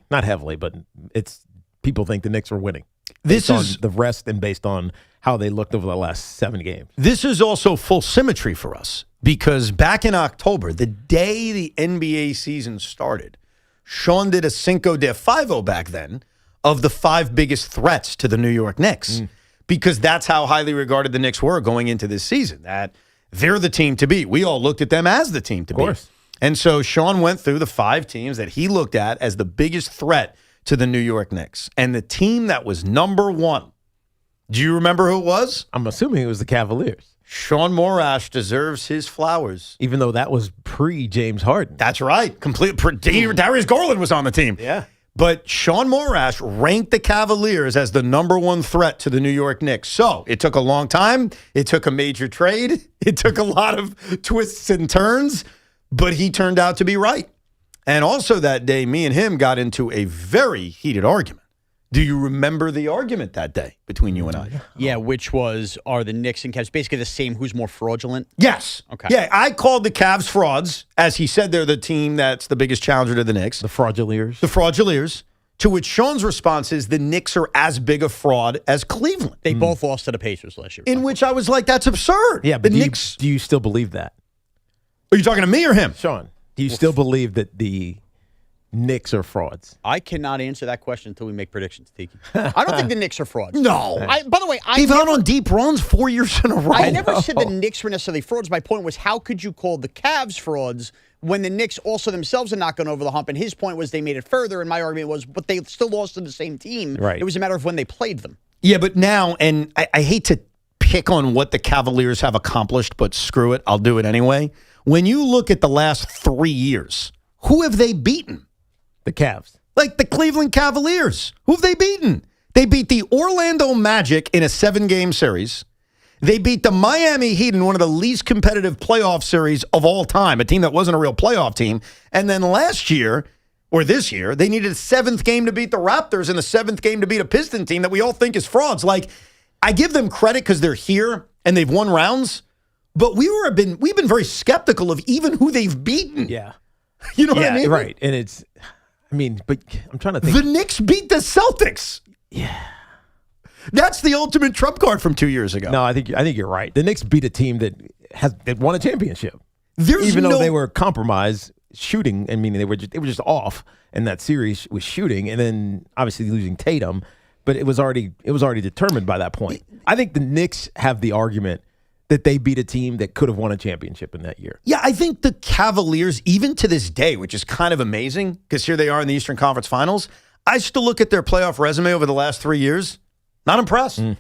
not heavily, but it's people think the Knicks are winning. This based is on the rest and based on how they looked over the last 7 games. This is also full symmetry for us because back in October, the day the NBA season started, Sean did a Cinco de Five back then of the 5 biggest threats to the New York Knicks because that's how highly regarded the Knicks were going into this season, that they're the team to beat. We all looked at them as the team to beat. And so Sean went through the 5 teams that he looked at as the biggest threat to the New York Knicks. And the team that was number 1, do you remember who it was? I'm assuming it was the Cavaliers. Sean Morash deserves his flowers. Even though that was pre-James Harden. That's right. Darius Garland was on the team. Yeah. But Sean Morash ranked the Cavaliers as the number one threat to the New York Knicks. So it took a long time. It took a major trade. It took a lot of twists and turns, but he turned out to be right. And also that day, me and him got into a very heated argument. Do you remember the argument that day between you and I? Yeah, which was, are the Knicks and Cavs basically the same? Who's more fraudulent? Yes. Okay. Yeah, I called the Cavs frauds. As he said, they're the team that's the biggest challenger to the Knicks. The Frauduleurs. The Frauduleurs. To which Sean's response is the Knicks are as big a fraud as Cleveland. They both lost to the Pacers last year. In which I was like, that's absurd. Yeah, but the do Knicks. you still believe that? Are you talking to me or him? Sean, do you still believe that the Knicks are frauds? I cannot answer that question until we make predictions, Tiki. I don't think the Knicks are frauds. No. By the way, They've gone on deep runs 4 years in a row. I never said the Knicks were necessarily frauds. My point was, how could you call the Cavs frauds when the Knicks also themselves are not going over the hump? And his point was they made it further, and my argument was, but they still lost to the same team. Right. It was a matter of when they played them. Yeah, but now, and I hate to pick on what the Cavaliers have accomplished, but screw it, I'll do it anyway. When you look at the last 3 years, who have they beaten? The Cavs. Like the Cleveland Cavaliers. Who have they beaten? They beat the Orlando Magic in a 7-game series. They beat the Miami Heat in one of the least competitive playoff series of all time, a team that wasn't a real playoff team. And then last year, or this year, they needed a 7th game to beat the Raptors and the 7th game to beat a Piston team that we all think is frauds. Like, I give them credit because they're here and they've won rounds, but we've been very skeptical of even who they've beaten. Yeah. You know what I mean? Right. And it's, but I'm trying to think. The Knicks beat the Celtics. Yeah. That's the ultimate trump card from 2 years ago. No, I think you're right. The Knicks beat a team that won a championship. There's Even though they were compromised shooting, I mean, they were just off in that series with shooting, and then obviously losing Tatum, but it was already determined by that point. I think the Knicks have the argument that they beat a team that could have won a championship in that year. Yeah, I think the Cavaliers, even to this day, which is kind of amazing, because here they are in the Eastern Conference Finals, I still look at their playoff resume over the last 3 years, not impressed. And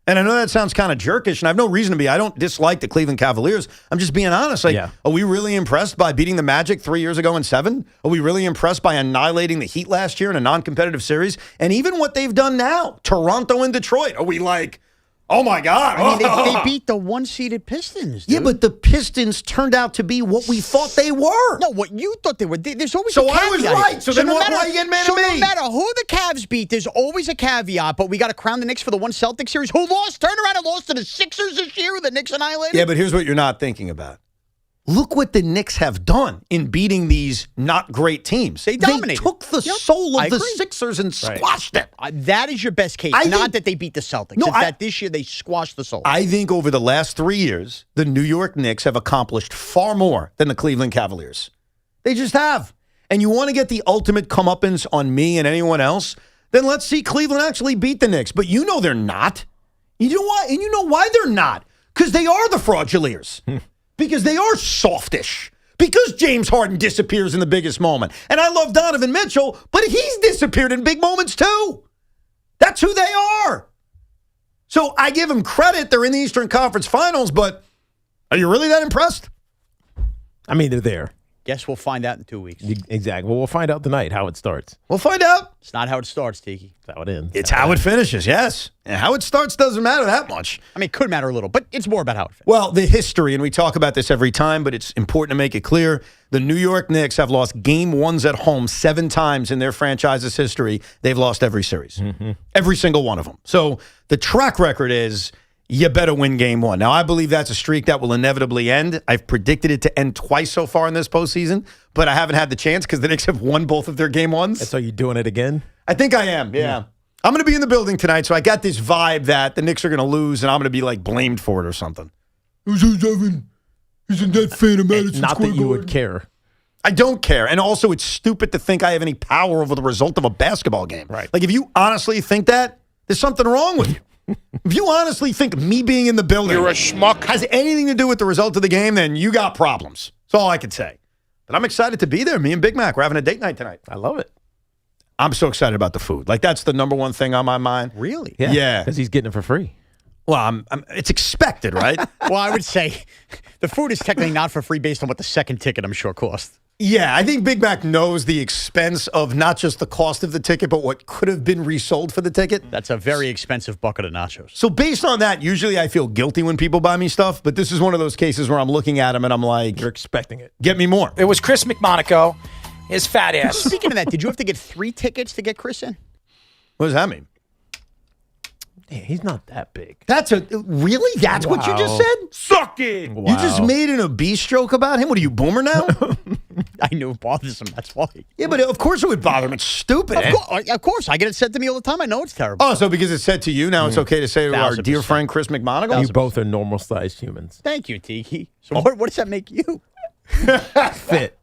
I know that sounds kind of jerkish, and I have no reason to be. I don't dislike the Cleveland Cavaliers. I'm just being honest. Like, Are we really impressed by beating the Magic 3 years ago in 7? Are we really impressed by annihilating the Heat last year in a non-competitive series? And even what they've done now, Toronto and Detroit, are we like, oh my God. I mean, they beat the 1-seeded Pistons, dude. Yeah, but the Pistons turned out to be what we thought they were. No, what you thought they were. There's always So a caveat. I was right. So then why are you getting mad at me? No matter who the Cavs beat, there's always a caveat, but we got to crown the Knicks for the one Celtics series. Who lost? Turned around and lost to the Sixers this year, the Knicks annihilated. Yeah, but here's what you're not thinking about. Look what the Knicks have done in beating these not great teams. They dominated. They took the soul of the Sixers and squashed it. That is your best case. Not that they beat the Celtics. No, it's that this year they squashed the soul. I think over the last 3 years, the New York Knicks have accomplished far more than the Cleveland Cavaliers. They just have. And you want to get the ultimate comeuppance on me and anyone else, then let's see Cleveland actually beat the Knicks. But you know they're not. You know why? And you know why they're not. Because they are the Frauduleurs. Because they are softish. Because James Harden disappears in the biggest moment. And I love Donovan Mitchell, but he's disappeared in big moments too. That's who they are. So I give them credit. They're in the Eastern Conference Finals, but are you really that impressed? I mean, they're there. Guess we'll find out in 2 weeks. Exactly. Well, we'll find out tonight how it starts. We'll find out. It's not how it starts, Tiki. It's how it ends. It's how it finishes, yes. And how it starts doesn't matter that much. I mean, it could matter a little, but it's more about how it finishes. Well, the history, and we talk about this every time, but it's important to make it clear. The New York Knicks have lost game ones at home 7 times in their franchise's history. They've lost every series. Every single one of them. So the track record is you better win game one. Now, I believe that's a streak that will inevitably end. I've predicted it to end twice so far in this postseason, but I haven't had the chance because the Knicks have won both of their game ones. So you're doing it again? I think I am, yeah. I'm going to be in the building tonight, so I got this vibe that the Knicks are going to lose, and I'm going to be, like, blamed for it or something. Isn't that fan of Madison Not that you would care. I don't care. And also, it's stupid to think I have any power over the result of a basketball game. Right. Like, if you honestly think that, there's something wrong with you. If you honestly think me being in the building You're a schmuck. has anything to do with the result of the game, then you got problems. That's all I can say. But I'm excited to be there. Me and Big Mac, we're having a date night tonight. I love it. I'm so excited about the food. Like, that's the number one thing on my mind. Really? Yeah. Because he's getting it for free. Well, it's expected, right? Well, I would say the food is technically not for free based on what the second ticket, I'm sure, cost. Yeah, I think Big Mac knows the expense of not just the cost of the ticket, but what could have been resold for the ticket. That's a very expensive bucket of nachos. So based on that, usually I feel guilty when people buy me stuff, but this is one of those cases where I'm looking at them and I'm like, you're expecting it. Get me more. It was Chris McMonaco, his fat ass. Speaking of that, did you have to get 3 tickets to get Chris in? What does that mean? Damn, he's not that big. Really? That's what you just said? Suck it. You just made an obese joke about him? What are you, boomer now? I knew it bothers him. That's why. Yeah, but of course it would bother him. It's stupid. Of course. I get it said to me all the time. I know it's terrible. Oh, so because it's said to you, now it's okay to say to our dear friend Chris McMonagle? You both are normal-sized humans. Thank you, Tiki. So what does that make you? Fit.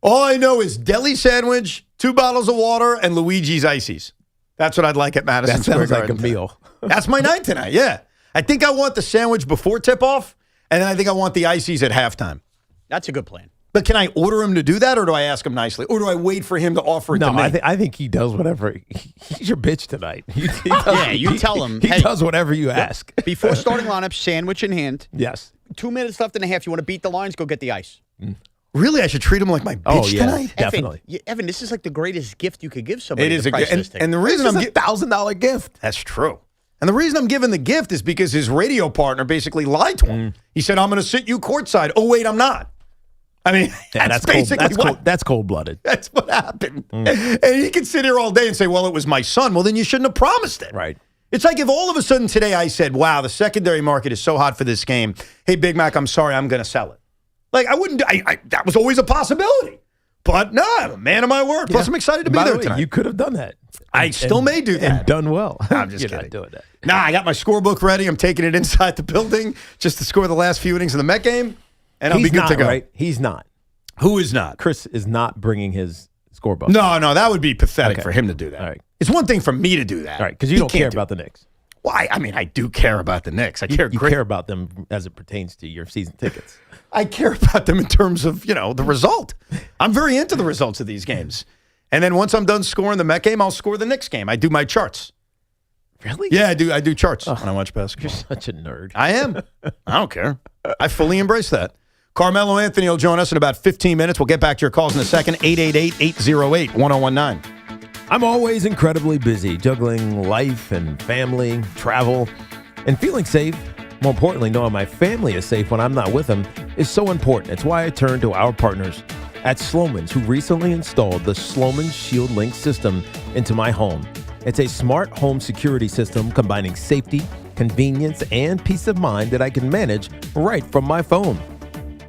All I know is deli sandwich, 2 bottles of water, and Luigi's Ices. That's what I'd like at Madison Square Garden. That sounds like a meal. That's my night tonight, yeah. I think I want the sandwich before tip-off, and then I think I want the Ices at halftime. That's a good plan. But can I order him to do that, or do I ask him nicely? Or do I wait for him to offer it to me? I think he does whatever. He's your bitch tonight. You tell him. He does whatever you ask. Before starting lineup, sandwich in hand. Yes. 2 minutes left and a half. You want to beat the lines? Go get the ice. Really? I should treat him like my bitch tonight? Definitely. Evan, this is like the greatest gift you could give somebody. It is a gift. And the reason I'm $1,000 gift. That's true. And the reason I'm giving the gift is because his radio partner basically lied to him. He said, I'm going to sit you courtside. Oh, wait, I'm not. I mean, that's basically that's cold-blooded. That's what happened. And he can sit here all day and say, well, it was my son. Well, then you shouldn't have promised it. Right. It's like if all of a sudden today I said, wow, the secondary market is so hot for this game. Hey, Big Mac, I'm sorry, I'm going to sell it. Like, I wouldn't, that was always a possibility. But no, I'm a man of my word. Plus, I'm excited to be there tonight. You could have done that. I still may do that. And done well. I'm just You're kidding. not doing that. Nah, I got my scorebook ready. I'm taking it inside the building just to score the last few innings of the Met game, and I'll be good to go. Right? He's not. Who is not? Chris is not bringing his scorebook. No, that would be pathetic for him to do that. All right. It's one thing for me to do that. All right, because you don't care about the Knicks. Why? I mean, I do care about the Knicks. You care about them as it pertains to your season tickets. I care about them in terms of, the result. I'm very into the results of these games. And then once I'm done scoring the Met game, I'll score the Knicks game. I do my charts. Really? Yeah, I do charts when I watch basketball. You're such a nerd. I am. I don't care. I fully embrace that. Carmelo Anthony will join us in about 15 minutes. We'll get back to your calls in a second. 888-808-1019. I'm always incredibly busy, juggling life and family, travel, and feeling safe. More importantly, knowing my family is safe when I'm not with them is so important. It's why I turn to our partners at Sloman's, who recently installed the Sloman's Shield Link system into my home. It's a smart home security system combining safety, convenience, and peace of mind that I can manage right from my phone.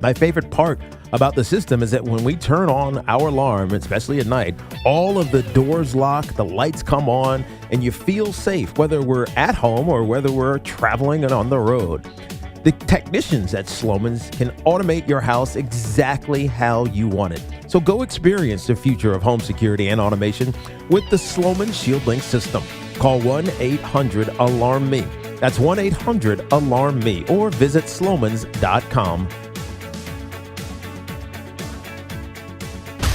My favorite part about the system is that when we turn on our alarm, especially at night, all of the doors lock, the lights come on, and you feel safe, whether we're at home or whether we're traveling and on the road. The technicians at Sloman's can automate your house exactly how you want it. So go experience the future of home security and automation with the Sloman's Shield Link system. Call 1-800-ALARM-ME. That's 1-800-ALARM-ME or visit slomans.com.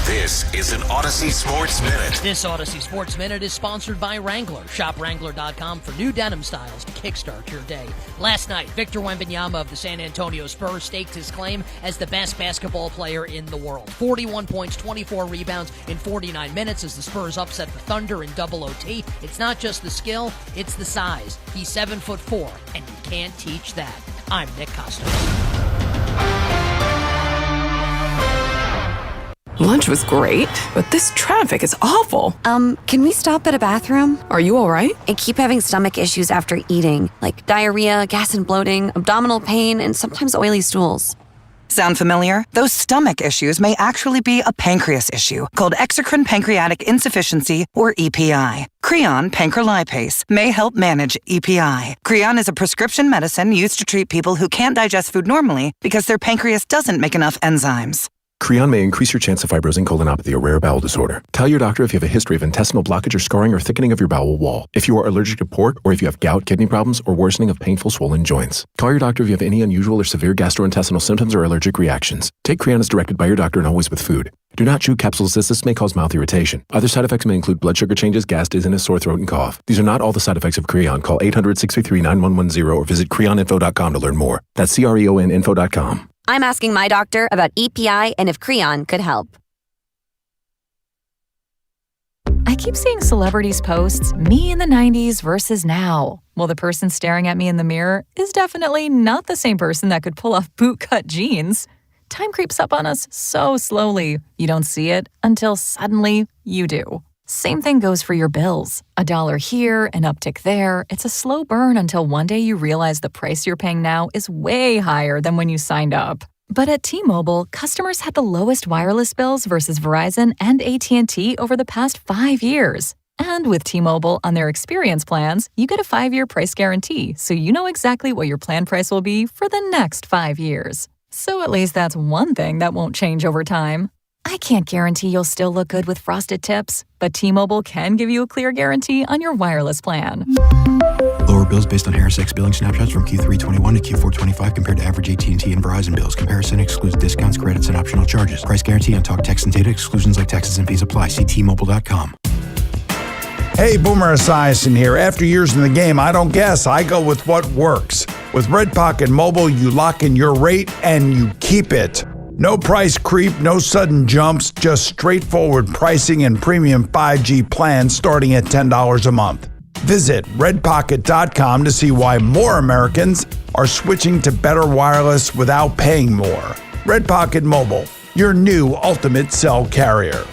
This is an Odyssey Sports Minute. This Odyssey Sports Minute is sponsored by Wrangler. Shop Wrangler.com for new denim styles to kickstart your day. Last night, Victor Wembanyama of the San Antonio Spurs staked his claim as the best basketball player in the world. 41 points, 24 rebounds in 49 minutes as the Spurs upset the Thunder in double OT. It's not just the skill, it's the size. He's 7'4", and you can't teach that. I'm Nick Costos. Lunch was great, but this traffic is awful. Can we stop at a bathroom? Are you all right? I keep having stomach issues after eating, like diarrhea, gas and bloating, abdominal pain, and sometimes oily stools. Sound familiar? Those stomach issues may actually be a pancreas issue called exocrine pancreatic insufficiency, or EPI. Creon pancrelipase may help manage EPI. Creon is a prescription medicine used to treat people who can't digest food normally because their pancreas doesn't make enough enzymes. Creon may increase your chance of fibrosing colonopathy, a rare bowel disorder. Tell your doctor if you have a history of intestinal blockage or scarring or thickening of your bowel wall, if you are allergic to pork, or if you have gout, kidney problems, or worsening of painful swollen joints. Call your doctor if you have any unusual or severe gastrointestinal symptoms or allergic reactions. Take Creon as directed by your doctor and always with food. Do not chew capsules as this may cause mouth irritation. Other side effects may include blood sugar changes, gas, dizziness, sore throat, and cough. These are not all the side effects of Creon. Call 800-633-9110 or visit creoninfo.com to learn more. That's CREONinfo.com. I'm asking my doctor about EPI and if Creon could help. I keep seeing celebrities posts, me in the 90s versus now. Well, the person staring at me in the mirror is definitely not the same person that could pull off bootcut jeans. Time creeps up on us so slowly. You don't see it until suddenly you do. Same thing goes for your bills. $1 here, an uptick there. It's a slow burn until one day you realize the price you're paying now is way higher than when you signed up. But at T-Mobile, customers had the lowest wireless bills versus Verizon and AT&T over the past 5 years. And with T-Mobile on their experience plans, you get a 5-year price guarantee, so you know exactly what your plan price will be for the next 5 years. So at least that's one thing that won't change over time. I can't guarantee you'll still look good with frosted tips, but T-Mobile can give you a clear guarantee on your wireless plan. Lower bills based on HarrisX billing snapshots from Q3 21 to Q4 25 compared to average AT&T and Verizon bills. Comparison excludes discounts, credits, and optional charges. Price guarantee on talk, text, and data. Exclusions like taxes and fees apply. See T-Mobile.com. Hey, Boomer Esiason here. After years in the game, I don't guess. I go with what works. With Red Pocket Mobile, you lock in your rate and you keep it. No price creep, no sudden jumps, just straightforward pricing and premium 5G plans starting at $10 a month. Visit redpocket.com to see why more Americans are switching to better wireless without paying more. Red Pocket Mobile, your new ultimate cell carrier.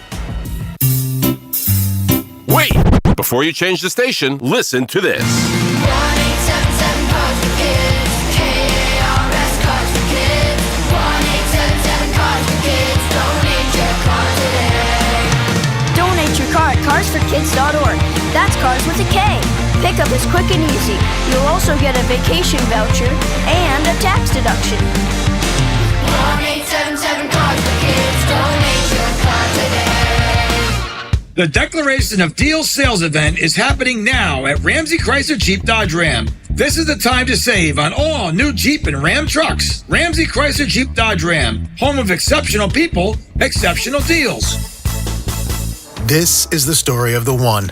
Wait! Before you change the station, listen to this. 1-877-CARS for kids. KARS Cars for kids. 1-877-CARS for kids. Donate your car today. Donate your car at carsforkids.org. That's cars with a K. Pickup is quick and easy. You'll also get a vacation voucher and a tax deduction. 1-877-CARS for kids. Donate your car today. The Declaration of Deals sales event is happening now at Ramsey Chrysler Jeep Dodge Ram. This is the time to save on all new Jeep and Ram trucks. Ramsey Chrysler Jeep Dodge Ram, home of exceptional people, exceptional deals. This is the story of the one.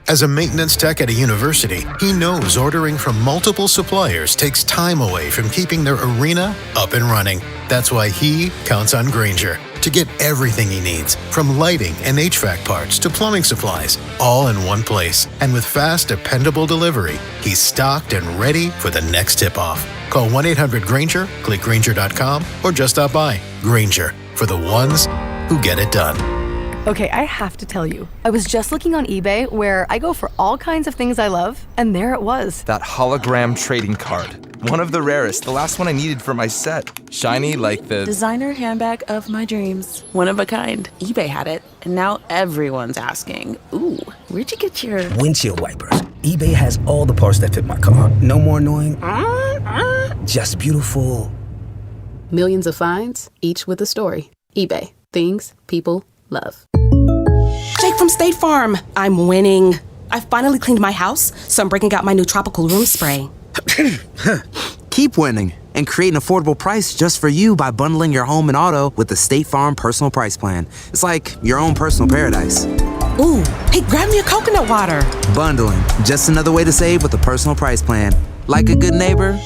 As a maintenance tech at a university, he knows ordering from multiple suppliers takes time away from keeping their arena up and running. That's why he counts on Grainger to get everything he needs, from lighting and HVAC parts to plumbing supplies, all in one place. And with fast, dependable delivery, he's stocked and ready for the next tip-off. Call 1-800-GRAINGER, click Grainger.com, or just stop by. Grainger, for the ones who get it done. Okay, I have to tell you, I was just looking on eBay where I go for all kinds of things I love, and there it was. That hologram trading card. One of the rarest, the last one I needed for my set. Shiny like the designer handbag of my dreams. One of a kind. eBay had it, and now everyone's asking, ooh, where'd you get your windshield wipers? eBay has all the parts that fit my car. No more annoying, just beautiful. Millions of finds, each with a story. eBay. Things people love. Jake from State Farm. I'm winning. I finally cleaned my house, so I'm breaking out my new tropical room spray. Keep winning and create an affordable price just for you by bundling your home and auto with the State Farm Personal Price Plan. It's like your own personal paradise. Ooh, hey, grab me a coconut water. Bundling, just another way to save with a personal price plan. Like a good neighbor,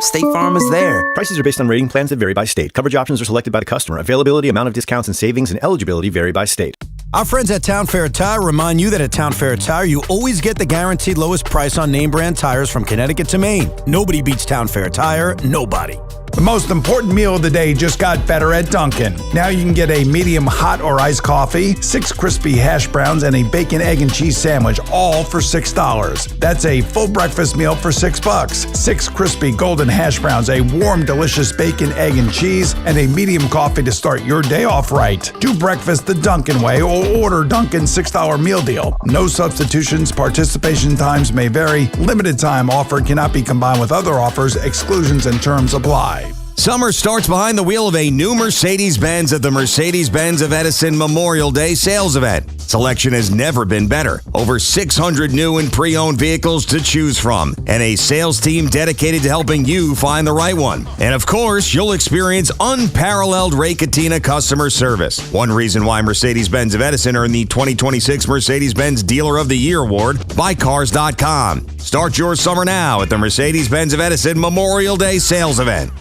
State Farm is there. Prices are based on rating plans that vary by state. Coverage options are selected by the customer. Availability, amount of discounts and savings, and eligibility vary by state. Our friends at Town Fair Tire remind you that at Town Fair Tire, you always get the guaranteed lowest price on name brand tires from Connecticut to Maine. Nobody beats Town Fair Tire. Nobody. The most important meal of the day just got better at Dunkin'. Now you can get a medium hot or iced coffee, 6 crispy hash browns, and a bacon, egg, and cheese sandwich, all for $6. That's a full breakfast meal for $6. 6 crispy golden hash browns, a warm, delicious bacon, egg, and cheese, and a medium coffee to start your day off right. Do breakfast the Dunkin' way or order Dunkin's $6 meal deal. No substitutions, participation times may vary. Limited time offer cannot be combined with other offers. Exclusions and terms apply. Summer starts behind the wheel of a new Mercedes-Benz at the Mercedes-Benz of Edison Memorial Day sales event. Selection has never been better. Over 600 new and pre-owned vehicles to choose from, and a sales team dedicated to helping you find the right one. And of course, you'll experience unparalleled Ray Cattina customer service. One reason why Mercedes-Benz of Edison earned the 2026 Mercedes-Benz Dealer of the Year Award by Cars.com. Start your summer now at the Mercedes-Benz of Edison Memorial Day sales event.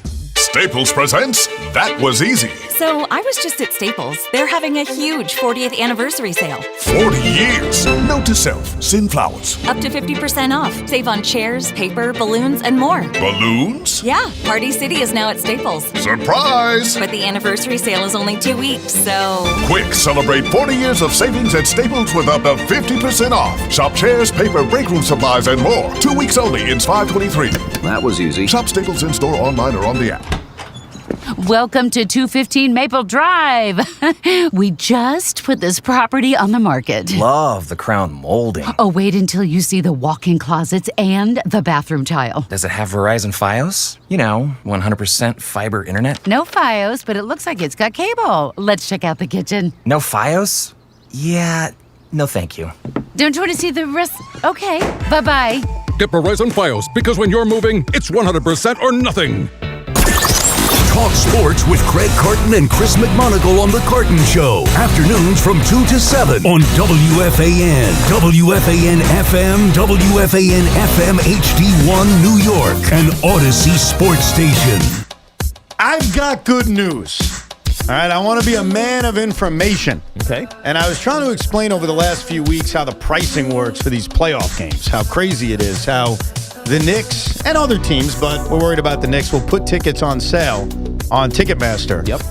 Staples presents That Was Easy. So I was just at Staples. They're having a huge 40th anniversary sale. 40 years. Note to self, Sunflowers. Up to 50% off. Save on chairs, paper, balloons, and more. Balloons? Yeah, Party City is now at Staples. Surprise! But the anniversary sale is only 2 weeks, so... Quick, celebrate 40 years of savings at Staples with up to 50% off. Shop chairs, paper, break room supplies, and more. 2 weeks only. It's $5.23. That was easy. Shop Staples in-store, online, or on the app. Welcome to 215 Maple Drive. We just put this property on the market. Love the crown molding. Oh, wait until you see the walk-in closets and the bathroom tile. Does it have Verizon Fios? 100% fiber internet? No Fios, but it looks like it's got cable. Let's check out the kitchen. No Fios? Yeah, no thank you. Don't you want to see the rest? Okay, bye-bye. Get Verizon Fios, because when you're moving, it's 100% or nothing. Talk sports with Craig Carton and Chris McMonagle on The Carton Show. Afternoons from 2 to 7 on WFAN, WFAN FM, WFAN FM HD1 New York, and Odyssey Sports Station. I've got good news. All right, I want to be a man of information. Okay. And I was trying to explain over the last few weeks how the pricing works for these playoff games, how crazy it is, how the Knicks and other teams, but we're worried about the Knicks, will put tickets on sale on Ticketmaster. Yep.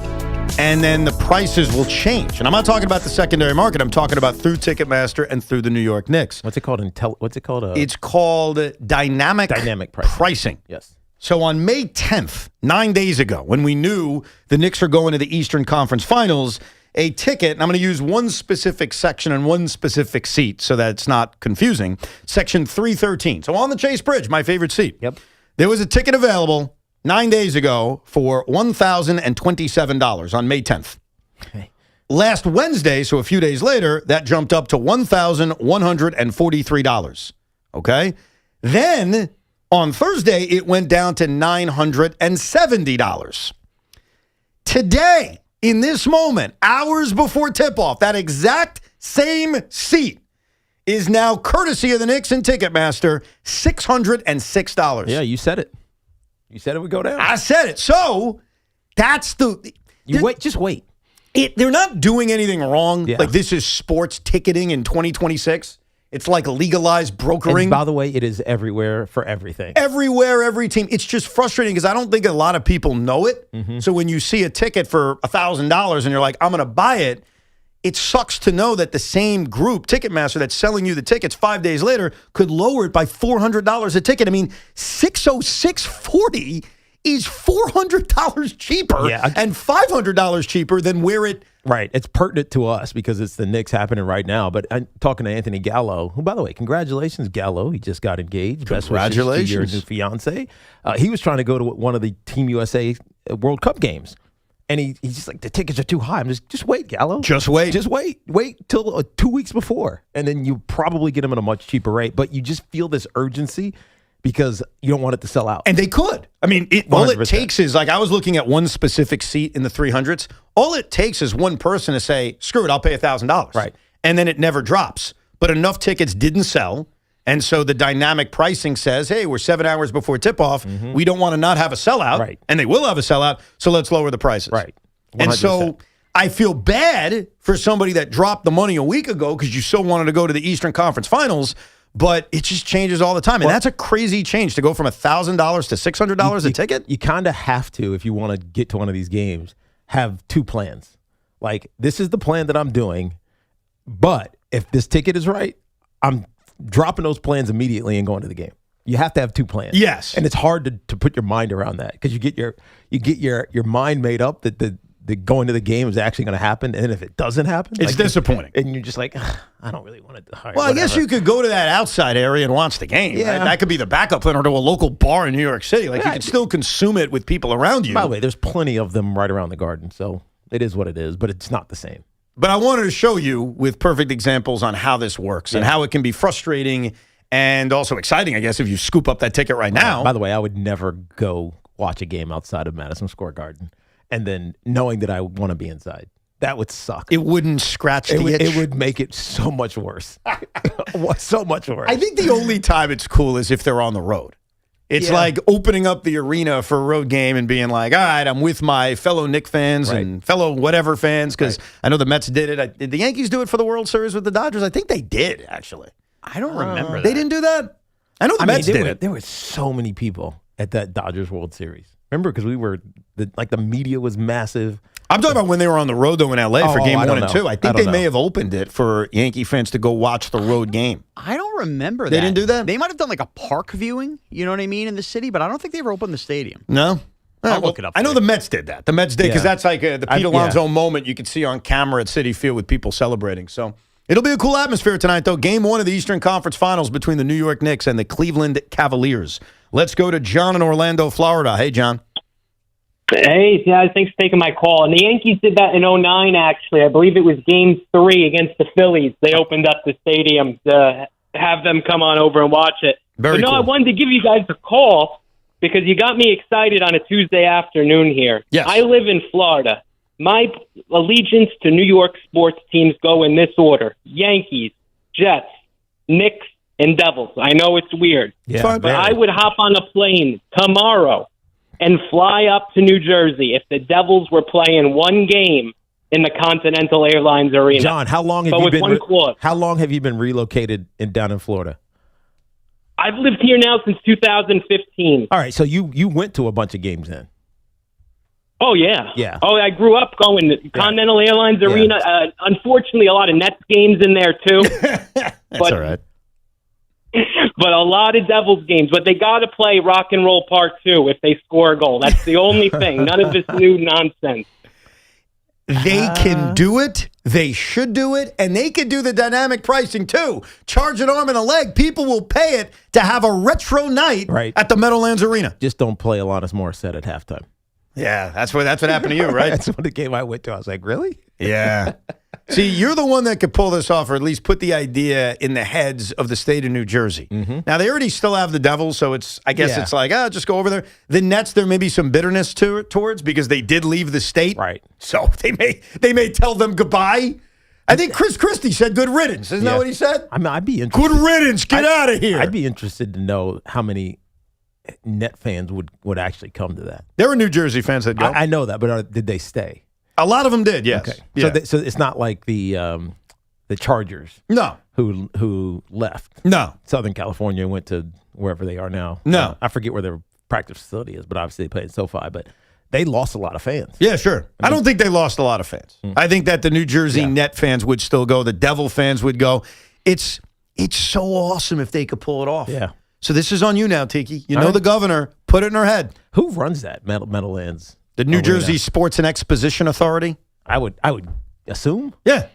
And then the prices will change. And I'm not talking about the secondary market. I'm talking about through Ticketmaster and through the New York Knicks. What's it called? It's called dynamic pricing. Yes. So on May 10th, 9 days ago, when we knew the Knicks are going to the Eastern Conference Finals, a ticket, and I'm going to use one specific section and one specific seat so that it's not confusing, section 313. So on the Chase Bridge, my favorite seat. Yep. There was a ticket available 9 days ago for $1,027 on May 10th. Okay. Last Wednesday, so a few days later, that jumped up to $1,143. Okay? Then on Thursday, it went down to $970. Today, in this moment, hours before tip-off, that exact same seat is now courtesy of the Knicks and Ticketmaster, $606. Yeah, you said it. You said it would go down. I said it. So that's just wait. They're not doing anything wrong. Yeah. Like this is sports ticketing in 2026. It's like legalized brokering. And by the way, it is everywhere for everything. Everywhere, every team. It's just frustrating because I don't think a lot of people know it. Mm-hmm. So when you see a ticket for $1,000 and you're like, I'm going to buy it, it sucks to know that the same group, Ticketmaster, that's selling you the tickets 5 days later could lower it by $400 a ticket. I mean, $606.40 is $400 cheaper and $500 cheaper than where it... Right. It's pertinent to us because it's the Knicks happening right now. But I'm talking to Anthony Gallo, who, by the way, congratulations, Gallo. He just got engaged. Congratulations. Best wishes to your new fiance. He was trying to go to one of the Team USA World Cup games. And he's just like, the tickets are too high. I'm just wait, Gallo. Just wait. Just wait. Wait till 2 weeks before. And then you probably get them at a much cheaper rate. But you just feel this urgency because you don't want it to sell out. And they could. I mean, all it takes is, like, I was looking at one specific seat in the 300s. All it takes is one person to say, screw it, I'll pay $1,000. Right. And then it never drops. But enough tickets didn't sell. And so the dynamic pricing says, hey, we're 7 hours before tip-off. Mm-hmm. We don't want to not have a sellout. Right. And they will have a sellout, so let's lower the prices. Right. 100%. And so I feel bad for somebody that dropped the money a week ago because you so wanted to go to the Eastern Conference Finals, but it just changes all the time. And that's a crazy change to go from $1,000 to $600 a ticket. You kind of have to, if you want to get to one of these games, have two plans. Like, this is the plan that I'm doing, but if this ticket is right, I'm dropping those plans immediately and going to the game. You have to have two plans. Yes. And it's hard to put your mind around that because you get your mind made up that the going to the game is actually going to happen. And if it doesn't happen, it's disappointing. And you're just like, I don't really want to. Well, I guess you could go to that outside area and watch the game. Yeah. Right? That could be the backup plan, or to a local bar in New York City. Like, you can still consume it with people around you. By the way, there's plenty of them right around the Garden. So it is what it is, but it's not the same. But I wanted to show you with perfect examples on how this works and how it can be frustrating and also exciting, I guess, if you scoop up that ticket right now. By the way, I would never go watch a game outside of Madison Square Garden and then knowing that I want to be inside. That would suck. It wouldn't scratch the itch. It would make it so much worse. So much worse. I think the only time it's cool is if they're on the road. It's like opening up the arena for a road game and being like, all right, I'm with my fellow Knicks fans and fellow whatever fans, because I know the Mets did it. Did the Yankees do it for the World Series with the Dodgers? I think they did, actually. I don't remember that. They didn't do that? I know the Mets did it. There were so many people at that Dodgers World Series. Remember, because the media was massive. I'm talking about when they were on the road, though, in L.A. for Game 1 and 2. I think they may have opened it for Yankee fans to go watch the road game. I don't remember that. They didn't do that? They might have done like a park viewing, you know what I mean, in the city, but I don't think they ever opened the stadium. No? I'll look it up. I know the Mets did that. The Mets did, because that's like the Pete Alonso moment you could see on camera at Citi Field with people celebrating. So it'll be a cool atmosphere tonight, though. Game 1 of the Eastern Conference Finals between the New York Knicks and the Cleveland Cavaliers. Let's go to John in Orlando, Florida. Hey, John. Hey, guys, thanks for taking my call. And the Yankees did that in 2009, actually. I believe it was Game 3 against the Phillies. They opened up the stadium to have them come on over and watch it. Very cool. I wanted to give you guys a call because you got me excited on a Tuesday afternoon here. Yes. I live in Florida. My allegiance to New York sports teams go in this order: Yankees, Jets, Knicks, and Devils. I know it's weird, but I would hop on a plane tomorrow and fly up to New Jersey if the Devils were playing one game in the Continental Airlines Arena. John, how long have you been relocated down in Florida? I've lived here now since 2015. All right, so you went to a bunch of games then. Oh, yeah. Yeah. Oh, I grew up going to Continental Airlines Arena. Unfortunately, a lot of Nets games in there, too. That's all right. But a lot of Devils games. But they got to play Rock and Roll Park 2 if they score a goal. That's the only thing. None of this new nonsense. They can do it. They should do it. And they can do the dynamic pricing, too. Charge an arm and a leg. People will pay it to have a retro night at the Meadowlands Arena. Just don't play Alanis Morissette at halftime. Yeah, that's what happened to you, right? That's what the game I went to. I was like, really? Yeah. See, you're the one that could pull this off, or at least put the idea in the heads of the state of New Jersey. Mm-hmm. Now, they already still have the Devils, so I guess it's like, just go over there. The Nets, there may be some bitterness towards because they did leave the state. Right. So they may tell them goodbye. I think Chris Christie said good riddance. Isn't that what he said? I mean, I'd be interested. Good riddance. Get out of here. I'd be interested to know how many Net fans would actually come to that. There were New Jersey fans that go. I know that, but did they stay? A lot of them did, yes. Okay. Yeah. So it's not like the Chargers. No. Who left? No. Southern California and went to wherever they are now. No. I forget where their practice facility is, but obviously they played in SoFi. But they lost a lot of fans. Yeah, sure. I don't think they lost a lot of fans. I think that the New Jersey Net fans would still go. The Devil fans would go. It's so awesome if they could pull it off. Yeah. So this is on you now, Tiki. You know the governor. Put it in her head. Who runs that Meadowlands? The New Jersey Sports and Exposition Authority. I would assume. Yeah.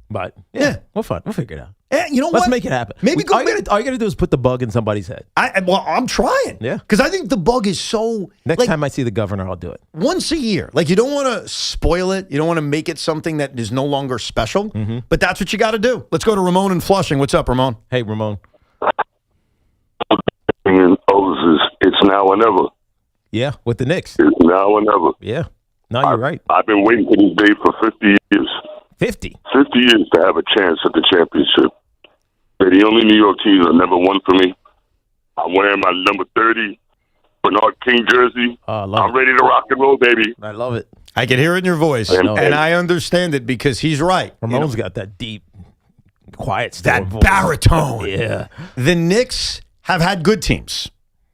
But yeah. We'll figure it out. Yeah, you know Let's what? make it happen. Maybe all you got to do is put the bug in somebody's head. I'm trying. Yeah. Because I think the bug is so. Next time I see the governor, I'll do it. Once a year. Like, you don't want to spoil it. You don't want to make it something that is no longer special. Mm-hmm. But that's what you got to do. Let's go to Ramon in Flushing. What's up, Ramon? Hey, Ramon. It's now or never. Yeah, with the Knicks. It's now or never. Yeah. No, you're right. I've been waiting for this day for 50 years. 50? 50 years to have a chance at the championship. They're the only New York team that never won for me. I'm wearing my number 30 Bernard King jersey. I'm ready to rock and roll, baby. I love it. I can hear it in your voice. And I understand it because he's right. Ramon's got that deep, quiet that baritone. Yeah. The Knicks have had good teams.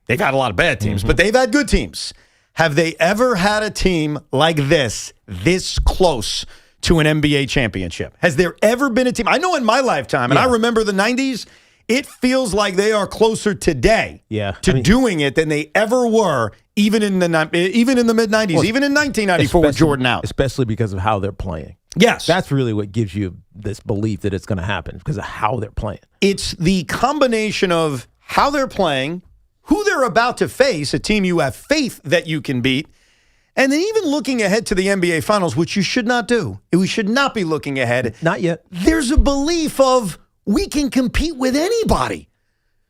They've had a lot of bad teams, but they've had good teams. Have they ever had a team like this close to an NBA championship? Has there ever been a team? I know in my lifetime, and I remember the 90s, it feels like they are closer today to doing it than they ever were, even in the mid-90s, even in 1994 with Jordan out. Especially because of how they're playing. Yes. That's really what gives you this belief that it's going to happen, because of how they're playing. It's the combination of how they're playing, who they're about to face, a team you have faith that you can beat, and then even looking ahead to the NBA Finals, which you should not do. We should not be looking ahead. Not yet. There's a belief of we can compete with anybody.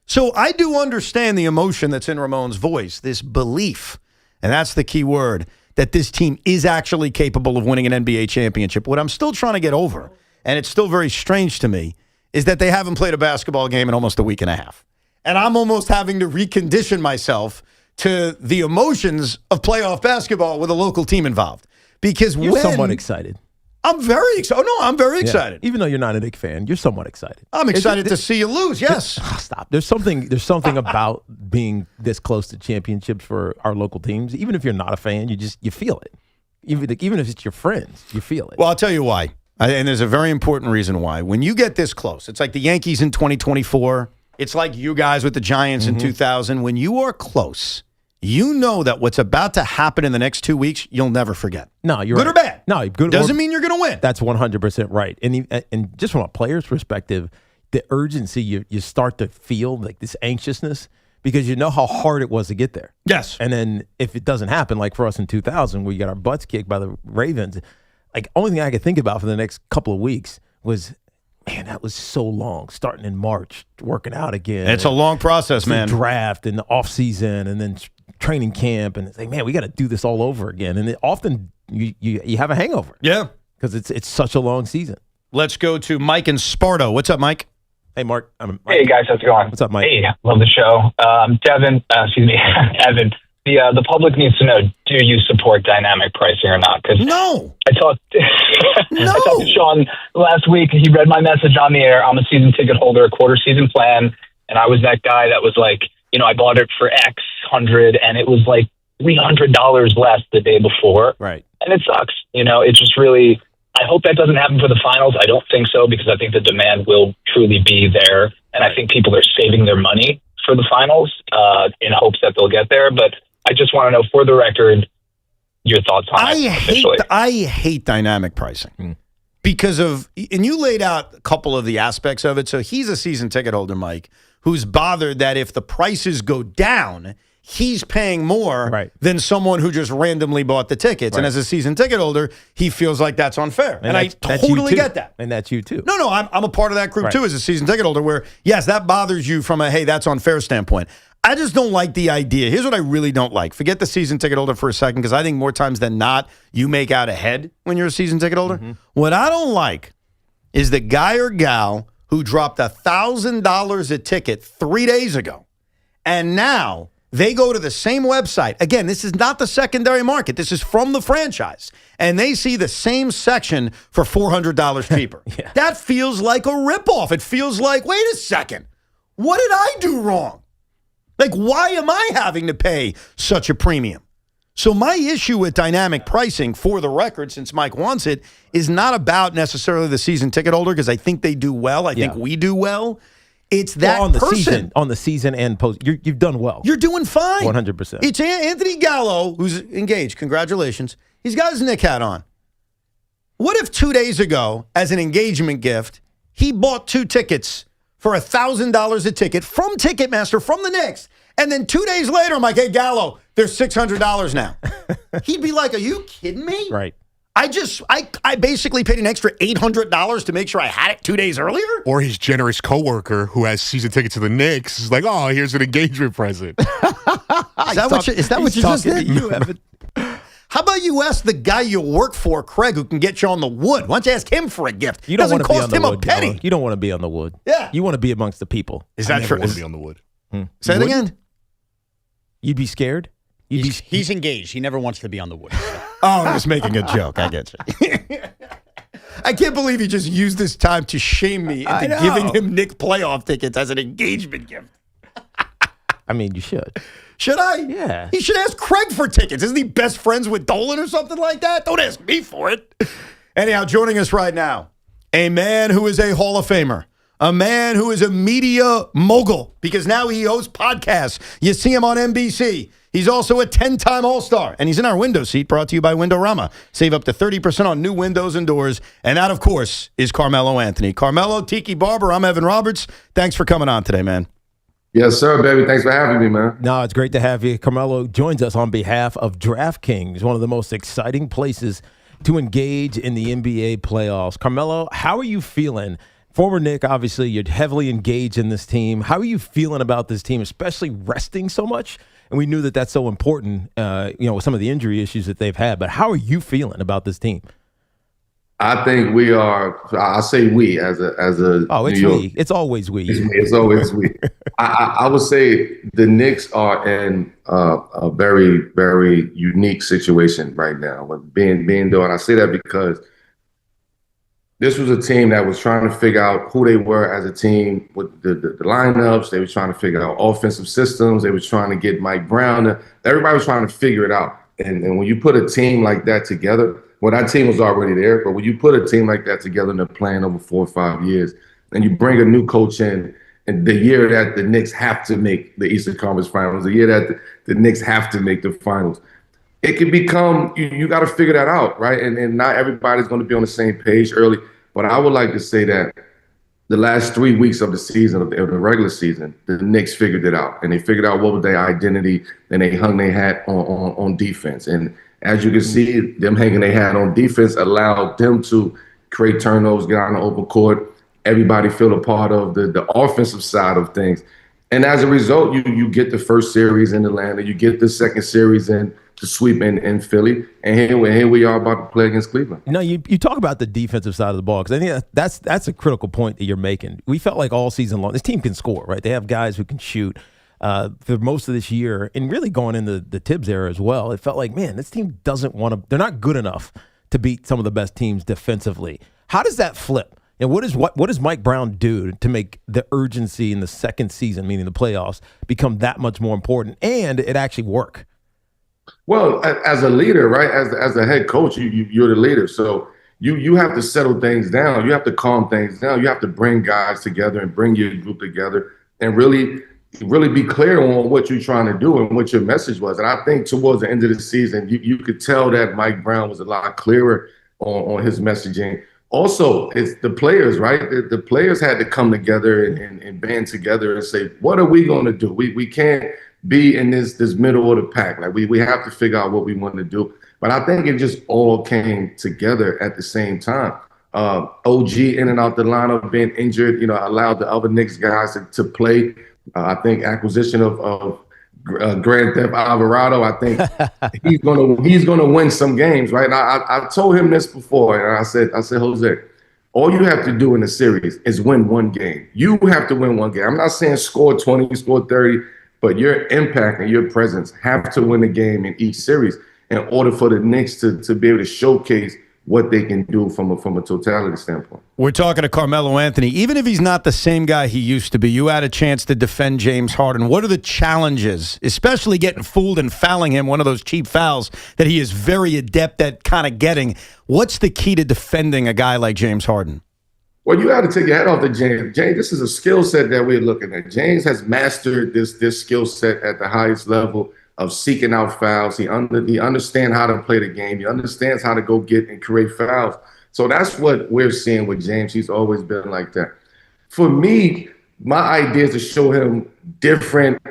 So I do understand the emotion that's in Ramon's voice, this belief, and that's the key word, that this team is actually capable of winning an NBA championship. What I'm still trying to get over, and it's still very strange to me, is that they haven't played a basketball game in almost a week and a half. And I'm almost having to recondition myself to the emotions of playoff basketball with a local team involved. Because you're somewhat excited. I'm very excited. Oh, no, I'm very excited. Even though you're not a Knicks fan, you're somewhat excited. I'm excited to see you lose, yes. Stop. There's something about being this close to championships for our local teams. Even if you're not a fan, you feel it. Even if it's your friends, you feel it. Well, I'll tell you why. And there's a very important reason why. When you get this close, it's like the Yankees in 2024. It's like you guys with the Giants in 2000. When you are close, you know that what's about to happen in the next 2 weeks, you'll never forget. No, you're good right. or bad. No, good. Doesn't mean you're going to win. That's 100% right. And just from a player's perspective, the urgency you start to feel, like this anxiousness, because you know how hard it was to get there. Yes. And then if it doesn't happen, like for us in 2000, we got our butts kicked by the Ravens, like only thing I could think about for the next couple of weeks was, man, that was so long, starting in March, working out again. It's a long process, man. Draft and the offseason and then training camp. And it's like, man, we got to do this all over again. And often you have a hangover. Yeah. Because it's such a long season. Let's go to Mike in Sparta. What's up, Mike? Hey, Mark. Hey, guys. How's it going? What's up, Mike? Hey, love the show. Evan, the public needs to know, do you support dynamic pricing or not? Because no. I talked to Sean last week. He read my message on the air. I'm a season ticket holder, a quarter season plan. And I was that guy that was like, I bought it for X hundred and it was like $300 less the day before. Right. And it sucks. It just really, I hope that doesn't happen for the finals. I don't think so, because I think the demand will truly be there. And I think people are saving their money for the finals in hopes that they'll get there. But I just want to know, for the record, your thoughts on it. I hate dynamic pricing because of, and you laid out a couple of the aspects of it. So he's a season ticket holder, Mike, who's bothered that if the prices go down, he's paying more than someone who just randomly bought the tickets. And as a season ticket holder, he feels like that's unfair. And I totally get that. And that's you too. No, I'm a part of that group too as a season ticket holder where, yes, that bothers you from a, hey, that's unfair standpoint. I just don't like the idea. Here's what I really don't like. Forget the season ticket holder for a second, because I think more times than not, you make out ahead when you're a season ticket holder. What I don't like is the guy or gal who dropped $1,000 a ticket 3 days ago, and now they go to the same website. Again, this is not the secondary market. This is from the franchise. And they see the same section for $400 cheaper. That feels like a ripoff. It feels like, wait a second, what did I do wrong? Like, why am I having to pay such a premium? So my issue with dynamic pricing, for the record, since Mike wants it, is not about necessarily the season ticket holder, because I think they do well. I think we do well. It's that on the person. On the season and post, you've done well. You're doing fine. 100%. It's Anthony Gallo, who's engaged. Congratulations. He's got his Knick hat on. What if 2 days ago, as an engagement gift, he bought 2 tickets for $1,000 a ticket from Ticketmaster, from the Knicks, and then 2 days later, I'm like, hey, Gallo, there's $600 now. He'd be like, are you kidding me? Right. I basically paid an extra $800 to make sure I had it 2 days earlier? Or his generous coworker who has season tickets to the Knicks is like, oh, here's an engagement present. Is that what you just did? You, Evan. How about you ask the guy you work for, Craig, who can get you on the wood? Why don't you ask him for a gift? You don't want to be on the wood. Doesn't cost him a penny. You don't want to be on the wood. Yeah. You want to be amongst the people. Is that true? I want to be on the wood. Say it again. You'd be scared? He's engaged. He never wants to be on the wood. Oh, I'm just making a joke. I get you. I can't believe he just used this time to shame me into giving him Knick playoff tickets as an engagement gift. I mean, you should. Should I? Yeah. He should ask Craig for tickets. Isn't he best friends with Dolan or something like that? Don't ask me for it. Anyhow, joining us right now, a man who is a Hall of Famer. A man who is a media mogul, because now he hosts podcasts. You see him on NBC. He's also a 10-time All-Star, and he's in our window seat, brought to you by Windorama. Save up to 30% on new windows and doors, and that, of course, is Carmelo Anthony. Carmelo, Tiki Barber, I'm Evan Roberts. Thanks for coming on today, man. Yes, sir, baby. Thanks for having me, man. No, it's great to have you. Carmelo joins us on behalf of DraftKings, one of the most exciting places to engage in the NBA playoffs. Carmelo, how are you feeling? Former Knick, obviously, you're heavily engaged in this team. How are you feeling about this team, especially resting so much? And we knew that that's so important, with some of the injury issues that they've had. But how are you feeling about this team? I think we are. I say we as a Oh, it's New York. we. It's always we. It's always we. I would say the Knicks are in a very, very unique situation right now with being there. And I say that because this was a team that was trying to figure out who they were as a team with the lineups. They were trying to figure out offensive systems. They were trying to get Mike Brown. Everybody was trying to figure it out. And when you put a team like that together, well, that team was already there, but when you put a team like that together and they're playing over 4 or 5 years, and you bring a new coach in, and the year that the Knicks have to make the Eastern Conference Finals, the year that the Knicks have to make the finals, it can become, you got to figure that out, right? And not everybody's going to be on the same page early, but I would like to say that the last 3 weeks of the season, of the regular season, the Knicks figured it out, and they figured out what was their identity, and they hung their hat on defense. And as you can see, them hanging their hat on defense allowed them to create turnovers, get on the open court. Everybody feel a part of the offensive side of things. And as a result, you get the first series in Atlanta, you get the second series in the sweep in Philly, and here we are about to play against Cleveland. No, you talk about the defensive side of the ball, because I think that's a critical point that you're making. We felt like all season long, this team can score, right? They have guys who can shoot. For most of this year, and really going into the Tibbs era as well, it felt like, man, this team doesn't want to, they're not good enough to beat some of the best teams defensively. How does that flip? And what does Mike Brown do to make the urgency in the second season, meaning the playoffs, become that much more important and it actually work? Well, as a leader, right, as a head coach, you're the leader. So you have to settle things down. You have to calm things down. You have to bring guys together and bring your group together and really be clear on what you're trying to do and what your message was. And I think towards the end of the season, you could tell that Mike Brown was a lot clearer on his messaging. Also, it's the players, right? The players had to come together and band together and say, what are we going to do? We can't be in this middle of the pack. Like we have to figure out what we want to do. But I think it just all came together at the same time. OG in and out the lineup, being injured, allowed the other Knicks guys to play. I think acquisition of Grand Theft Alvarado, I think he's gonna win some games, right? And I told him this before, and I said, Jose, all you have to do in a series is win one game. You have to win one game. I'm not saying score 20, score 30, but your impact and your presence have to win a game in each series in order for the Knicks to be able to showcase what they can do from a totality standpoint. We're talking to Carmelo Anthony. Even if he's not the same guy he used to be, you had a chance to defend James Harden. What are the challenges, especially getting fooled and fouling him, one of those cheap fouls that he is very adept at kind of getting? What's the key to defending a guy like James Harden? Well, you got to take your hat off to James. James, this is a skill set that we're looking at. James has mastered this skill set at the highest level of seeking out fouls. He understands how to play the game. He understands how to go get and create fouls. So that's what we're seeing with James. He's always been like that. For me, my idea is to show him different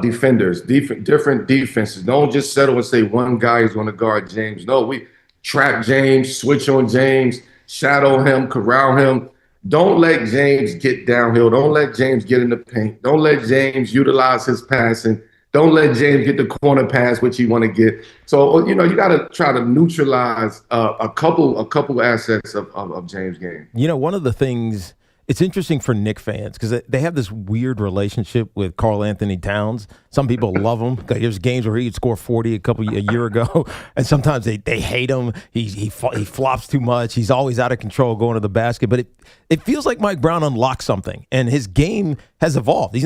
defenders, different defenses. Don't just settle and say one guy is going to guard James. No, we trap James, switch on James, shadow him, corral him. Don't let James get downhill. Don't let James get in the paint. Don't let James utilize his passing. Don't let James get the corner pass, which you want to get. So, you got to try to neutralize a couple assets of James' game. One of the things, it's interesting for Knicks fans because they have this weird relationship with Karl Anthony Towns. Some people love him. There's games where he'd score 40 a year ago, and sometimes they hate him. He flops too much. He's always out of control going to the basket. But it feels like Mike Brown unlocked something, and his game has evolved.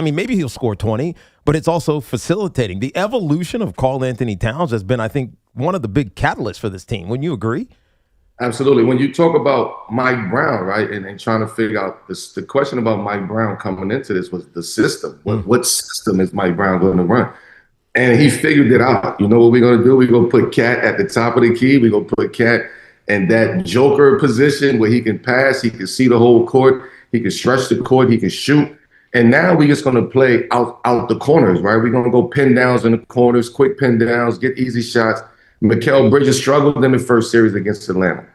Maybe he'll score 20, but it's also facilitating. The evolution of Karl Anthony Towns has been, I think, one of the big catalysts for this team. Wouldn't you agree? Absolutely. When you talk about Mike Brown, right, and trying to figure out this, the question about Mike Brown coming into this was the system. What system is Mike Brown going to run? And he figured it out. You know what we're going to do? We're going to put Cat at the top of the key. We're going to put Cat in that joker position where he can pass, he can see the whole court, he can stretch the court, he can shoot. And now we're just going to play out the corners, right? We're going to go pin downs in the corners, quick pin downs, get easy shots. Mikal Bridges struggled in the first series against Atlanta.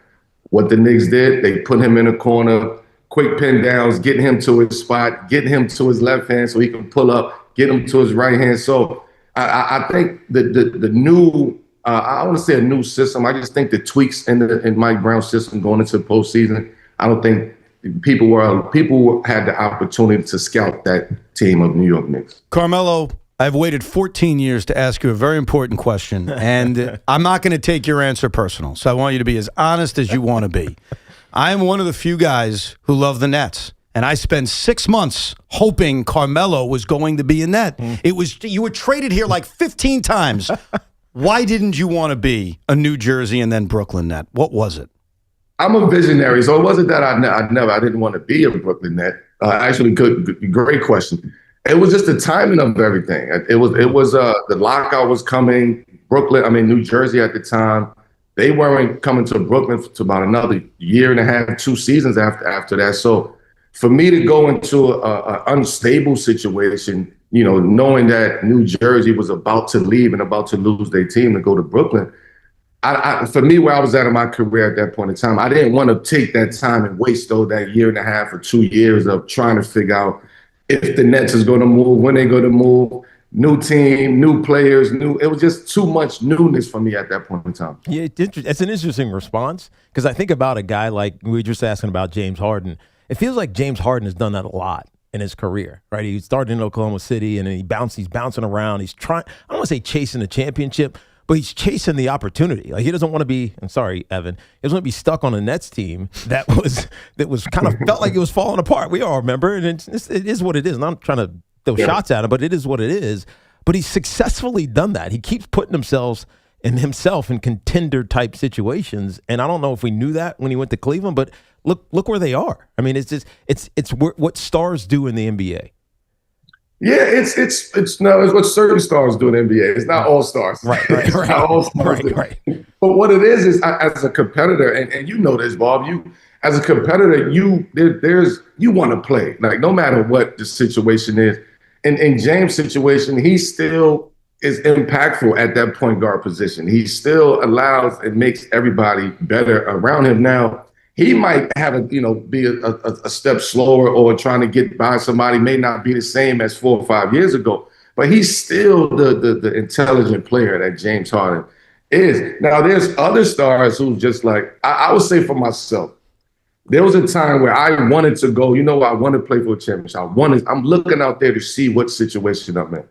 What the Knicks did, they put him in a corner, quick pin downs, getting him to his spot, getting him to his left hand so he can pull up, get him to his right hand. So I think the new I want to say a new system. I just think the tweaks in Mike Brown's system going into the postseason, I don't think people had the opportunity to scout that team of New York Knicks. Carmelo, I've waited 14 years to ask you a very important question, and I'm not going to take your answer personal, so I want you to be as honest as you want to be. I am one of the few guys who love the Nets, and I spent 6 months hoping Carmelo was going to be a Net. You were traded here like 15 times. Why didn't you want to be a New Jersey and then Brooklyn Net? What was it? I'm a visionary, so it wasn't that I didn't want to be a Brooklyn Net. Actually, great question. It was just the timing of everything. It was the lockout was coming. New Jersey at the time, they weren't coming to Brooklyn for about another year and a half, 2 seasons after that. So for me to go into an unstable situation, knowing that New Jersey was about to leave and about to lose their team to go to Brooklyn, for me, where I was at in my career at that point in time, I didn't want to take that time and waste that year and a half or 2 years of trying to figure out if the Nets is going to move, when they're going to move, new team, new players, it was just too much newness for me at that point in time. Yeah, it's an interesting response because I think about a guy like we were just asking about James Harden. It feels like James Harden has done that a lot in his career, right? He started in Oklahoma City and then he's bouncing around. He's trying, I don't want to say chasing a championship, but he's chasing the opportunity. Like he doesn't want to be, I'm sorry, Evan, he doesn't want to be stuck on a Nets team that was kind of felt like it was falling apart. We all remember, and it is what it is. And I'm trying to throw shots at him, but it is what it is. But he's successfully done that. He keeps putting himself in contender type situations. And I don't know if we knew that when he went to Cleveland, but look where they are. I mean, it's what stars do in the NBA. Yeah, it's what certain stars do in the NBA. It's not all stars. Right. Not all stars right. But what it is as a competitor, and you know this, Bob, as a competitor, you want to play. Like no matter what the situation is. And in James' situation, he still is impactful at that point guard position. He still allows and makes everybody better around him. Now, he might have be a step slower or trying to get by somebody may not be the same as 4 or 5 years ago, but he's still the intelligent player that James Harden is. Now, there's other stars who just like, I would say for myself, there was a time where I wanted to go, I want to play for a championship. I'm looking out there to see what situation I'm in.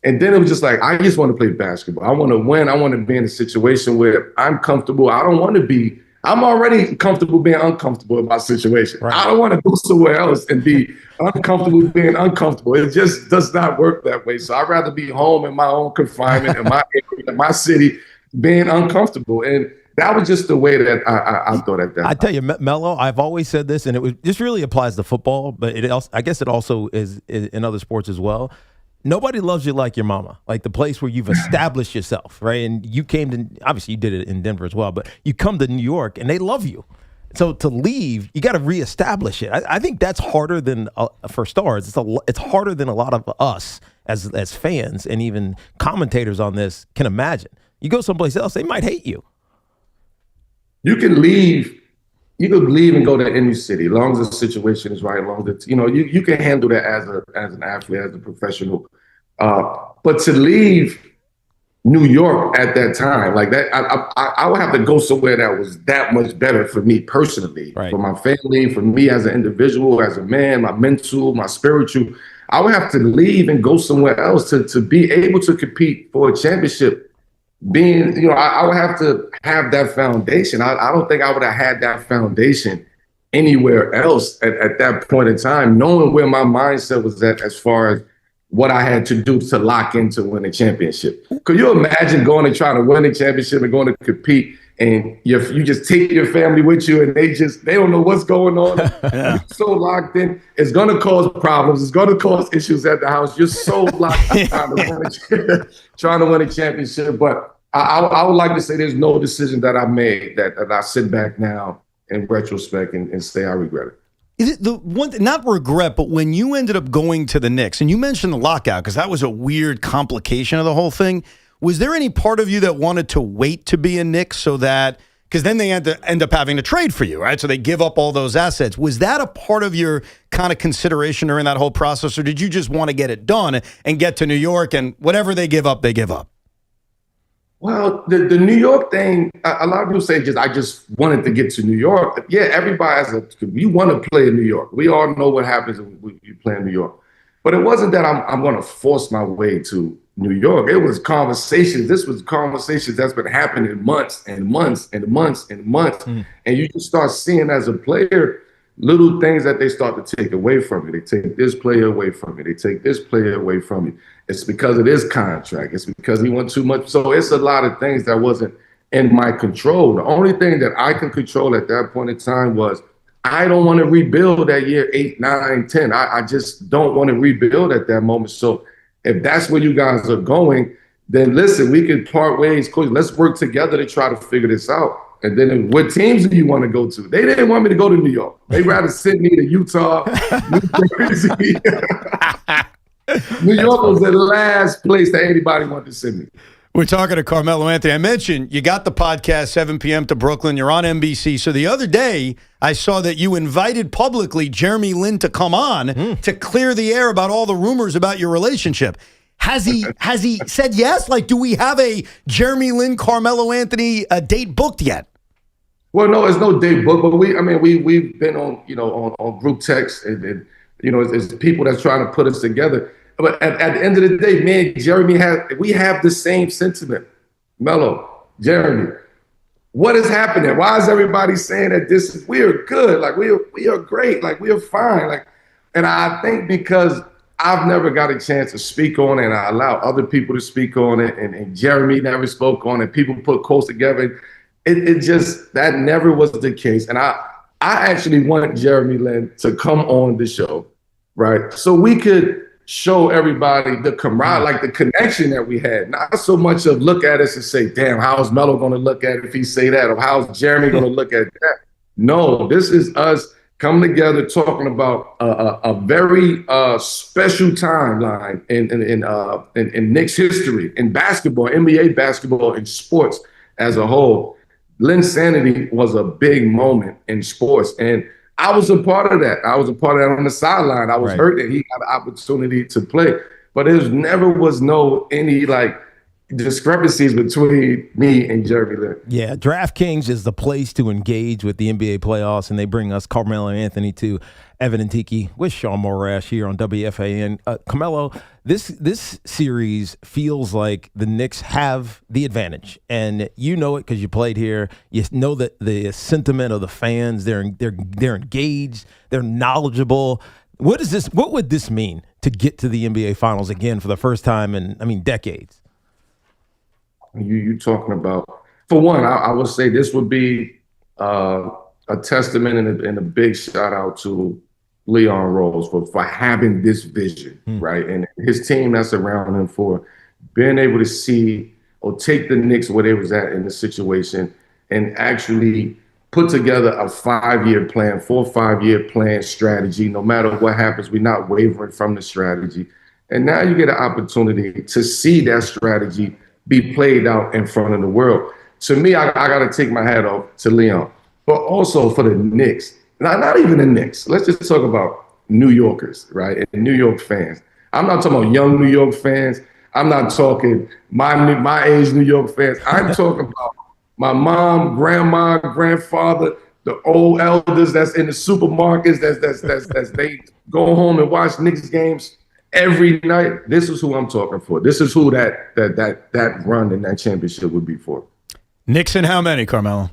And then it was just like, I just want to play basketball. I want to win. I want to be in a situation where I'm comfortable. I'm already comfortable being uncomfortable in my situation. Right. I don't want to go somewhere else and be uncomfortable being uncomfortable. It just does not work that way. So I'd rather be home in my own confinement in my area, in my city, being uncomfortable. And that was just the way that I thought at that. I tell you, Melo, I've always said this, and this really applies to football, but I guess it also is in other sports as well. Nobody loves you like your mama, like the place where you've established yourself, right? And you came to, obviously you did it in Denver as well, but you come to New York and they love you. So to leave, you got to reestablish it. I think that's harder than, for stars, it's harder than a lot of us as fans and even commentators on this can imagine. You go someplace else, they might hate you. You can leave. You could leave and go to any city, as long as the situation is right, as long as you can handle that as an athlete, as a professional. But to leave New York at that time, like that, I would have to go somewhere that was that much better for me personally, right. For my family, for me as an individual, as a man, my mental, my spiritual. I would have to leave and go somewhere else to be able to compete for a championship. I would have to have that foundation. I don't think I would have had that foundation anywhere else at that point in time, knowing where my mindset was at as far as what I had to do to lock in to win a championship. Could you imagine going and trying to win a championship and going to compete and you just take your family with you and they don't know what's going on. You're so locked in. It's going to cause problems. It's going to cause issues at the house. You're so locked in trying to win a championship. But I would like to say there's no decision that I made that I sit back now in retrospect and say I regret it. Is it the one, not regret, but when you ended up going to the Knicks, and you mentioned the lockout because that was a weird complication of the whole thing, was there any part of you that wanted to wait to be a Knicks so that, because then they end up having to trade for you, right? So they give up all those assets. Was that a part of your kind of consideration during that whole process, or did you just want to get it done and get to New York and whatever they give up, they give up? Well, the New York thing, a lot of people say I just wanted to get to New York. Yeah, everybody you want to play in New York. We all know what happens when you play in New York. But it wasn't that I'm going to force my way to New York. It was conversations. This was conversations that's been happening months and months and months and months. And you just start seeing as a player, little things that they start to take away from you. They take this player away from you. They take this player away from you. It's because of his contract. It's because he won too much. So it's a lot of things that wasn't in my control. The only thing that I can control at that point in time was I don't want to rebuild that year 8, 9, 10. I just don't want to rebuild at that moment. So if that's where you guys are going, then listen, we could part ways. Coach, let's work together to try to figure this out. And then what teams do you want to go to? They didn't want me to go to New York. They'd rather send me to Utah, New Jersey. New York was the last place that anybody wanted to send me. We're talking to Carmelo Anthony. I mentioned you got the podcast 7 p.m. to Brooklyn. You're on NBC. So the other day, I saw that you invited publicly Jeremy Lin to come on to clear the air about all the rumors about your relationship. Has he said yes? Like, do we have a Jeremy Lin, Carmelo Anthony date booked yet? Well, no, it's no date book, but we've been on on group text and it's people that's trying to put us together. But at the end of the day, me and Jeremy we have the same sentiment. Melo, Jeremy, what is happening? Why is everybody saying that we are good? Like we are great. Like we are fine. Like, and I think because I've never got a chance to speak on it, and I allow other people to speak on it, and Jeremy never spoke on it. People put quotes together. It just, that never was the case. And I actually want Jeremy Lin to come on the show, right? So we could show everybody the camaraderie, like the connection that we had. Not so much of look at us and say, damn, how's Melo going to look at it if he say that? Or how's Jeremy going to look at that? No, this is us coming together talking about a very special timeline in Knicks history, in basketball, NBA basketball, and sports as a whole. Linsanity was a big moment in sports, and I was a part of that. I was a part of that on the sideline. I was hurt that he got an opportunity to play, but there never was any discrepancies between me and Jeremy Lin. Yeah, DraftKings is the place to engage with the NBA playoffs, and they bring us Carmelo Anthony to Evan and Tiki with Sean Morash here on WFAN. Carmelo, this series feels like the Knicks have the advantage, and you know it because you played here. You know that the sentiment of the fans, they're engaged, they're knowledgeable. What would this mean to get to the NBA Finals again for the first time in decades? You talking about, for one, I would say this would be a testament and a big shout out to Leon Rose for having this vision, right? And his team that's around him for being able to see or take the Knicks where they was at in the situation and actually put together a 5-year plan, 4 or 5-year plan strategy. No matter what happens, we're not wavering from the strategy. And now you get an opportunity to see that strategy be played out in front of the world. To me, I got to take my hat off to Leon, but also for the Knicks. Not even the Knicks. Let's just talk about New Yorkers, right? And New York fans. I'm not talking about young New York fans. I'm not talking my age New York fans. I'm talking about my mom, grandma, grandfather, the old elders that's in the supermarkets, that's they go home and watch Knicks games every night. This is who I'm talking for. This is who that run and that championship would be for. Knicks and how many, Carmelo?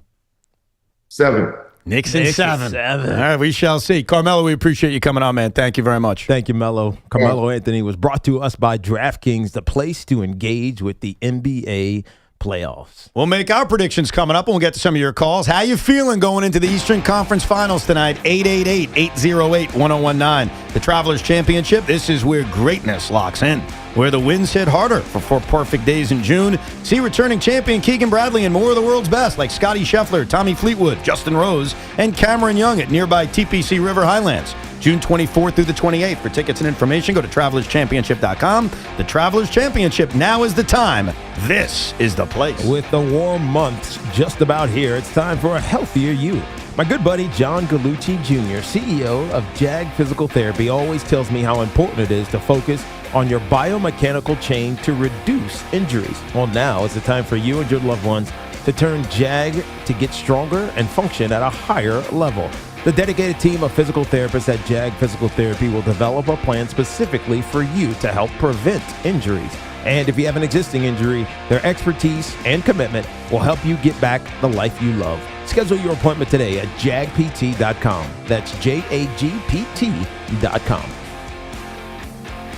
7. Knicks and 7. All right, we shall see. Carmelo, we appreciate you coming on, man. Thank you very much. Thank you, Melo. Carmelo Anthony was brought to us by DraftKings, the place to engage with the NBA playoffs. We'll make our predictions coming up, and we'll get to some of your calls. How you feeling going into the Eastern Conference Finals tonight? 888-808-1019. The Travelers Championship. This is where greatness locks in, where the wins hit harder for 4 perfect days in June. See returning champion Keegan Bradley and more of the world's best like Scotty Scheffler, Tommy Fleetwood, Justin Rose, and Cameron Young at nearby TPC River Highlands. June 24th through the 28th. For tickets and information, go to TravelersChampionship.com. The Travelers Championship, now is the time. This is the place. With the warm months just about here, it's time for a healthier you. My good buddy, John Gallucci Jr., CEO of JAG Physical Therapy, always tells me how important it is to focus on your biomechanical chain to reduce injuries. Well, now is the time for you and your loved ones to turn JAG to get stronger and function at a higher level. The dedicated team of physical therapists at JAG Physical Therapy will develop a plan specifically for you to help prevent injuries. And if you have an existing injury, their expertise and commitment will help you get back the life you love. Schedule your appointment today at jagpt.com. That's JAGPT.com.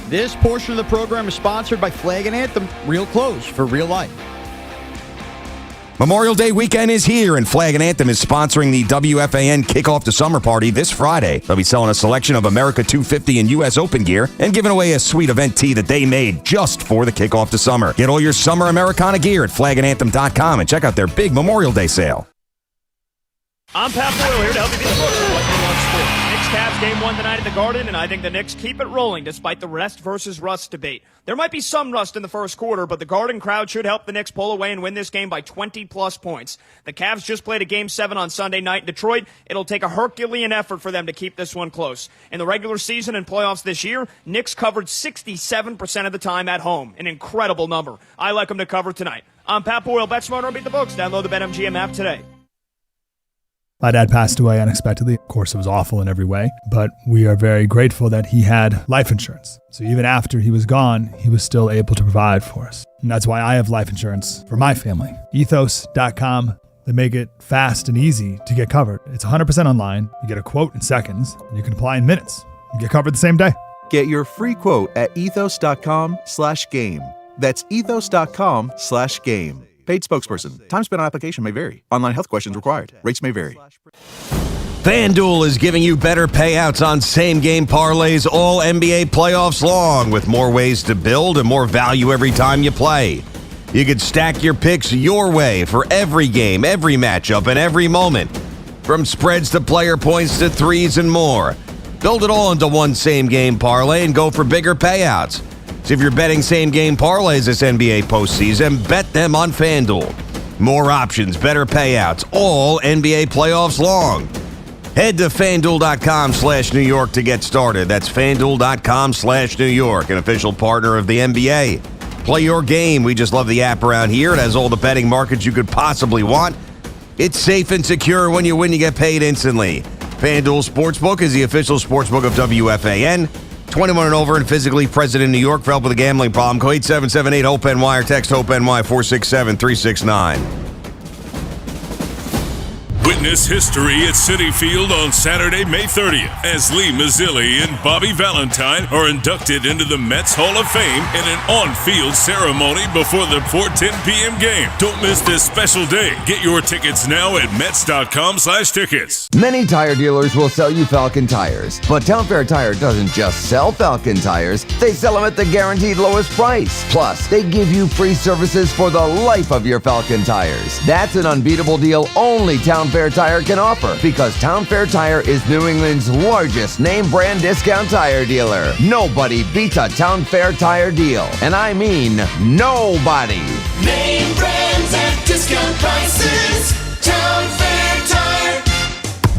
This portion of the program is sponsored by Flag and Anthem. Real clothes for real life. Memorial Day weekend is here, and Flag and Anthem is sponsoring the WFAN Kickoff to Summer Party this Friday. They'll be selling a selection of America 250 and U.S. Open gear and giving away a sweet event tee that they made just for the Kickoff to Summer. Get all your summer Americana gear at flagandanthem.com and check out their big Memorial Day sale. I'm Pat Boyle here to help you get the most of what's going on sports. Knicks-Cavs game 1 tonight at the Garden, and I think the Knicks keep it rolling despite the rest versus rust debate. There might be some rust in the first quarter, but the Garden crowd should help the Knicks pull away and win this game by 20-plus points. The Cavs just played a Game 7 on Sunday night in Detroit. It'll take a Herculean effort for them to keep this one close. In the regular season and playoffs this year, Knicks covered 67% of the time at home, an incredible number. I like them to cover tonight. I'm Pat Boyle. Bet smarter and beat the books. Download the BetMGM app today. My dad passed away unexpectedly. Of course, it was awful in every way, but we are very grateful that he had life insurance. So even after he was gone, he was still able to provide for us. And that's why I have life insurance for my family. Ethos.com. They make it fast and easy to get covered. It's 100% online. You get a quote in seconds, and you can apply in minutes. You get covered the same day. Get your free quote at ethos.com/game. That's ethos.com/game. Paid spokesperson. Time spent on application may vary. Online health questions required. Rates may vary. FanDuel is giving you better payouts on same-game parlays all NBA playoffs long, with more ways to build and more value every time you play. You can stack your picks your way for every game, every matchup, and every moment. From spreads to player points to threes and more. Build it all into one same-game parlay and go for bigger payouts. So if you're betting same-game parlays this NBA postseason, bet them on FanDuel. More options, better payouts, all NBA playoffs long. Head to FanDuel.com/New York to get started. That's FanDuel.com/New York, an official partner of the NBA. Play your game. We just love the app around here. It has all the betting markets you could possibly want. It's safe and secure. When you win, you get paid instantly. FanDuel Sportsbook is the official sportsbook of WFAN. 21 and over and physically present in New York. For help with a gambling problem, call 877-8-HOPE-NY or text HOPE-NY 467-369. Witness history at Citi Field on Saturday, May 30th, as Lee Mazzilli and Bobby Valentine are inducted into the Mets Hall of Fame in an on-field ceremony before the 4:10 p.m. game. Don't miss this special day. Get your tickets now at Mets.com/tickets. Many tire dealers will sell you Falcon tires, but Town Fair Tire doesn't just sell Falcon tires. They sell them at the guaranteed lowest price. Plus, they give you free services for the life of your Falcon tires. That's an unbeatable deal only Town Fair Tire can offer, because Town Fair Tire is New England's largest name brand discount tire dealer. Nobody beats a Town Fair Tire deal, and I mean nobody. Name brands at discount prices. Town Fair Tire.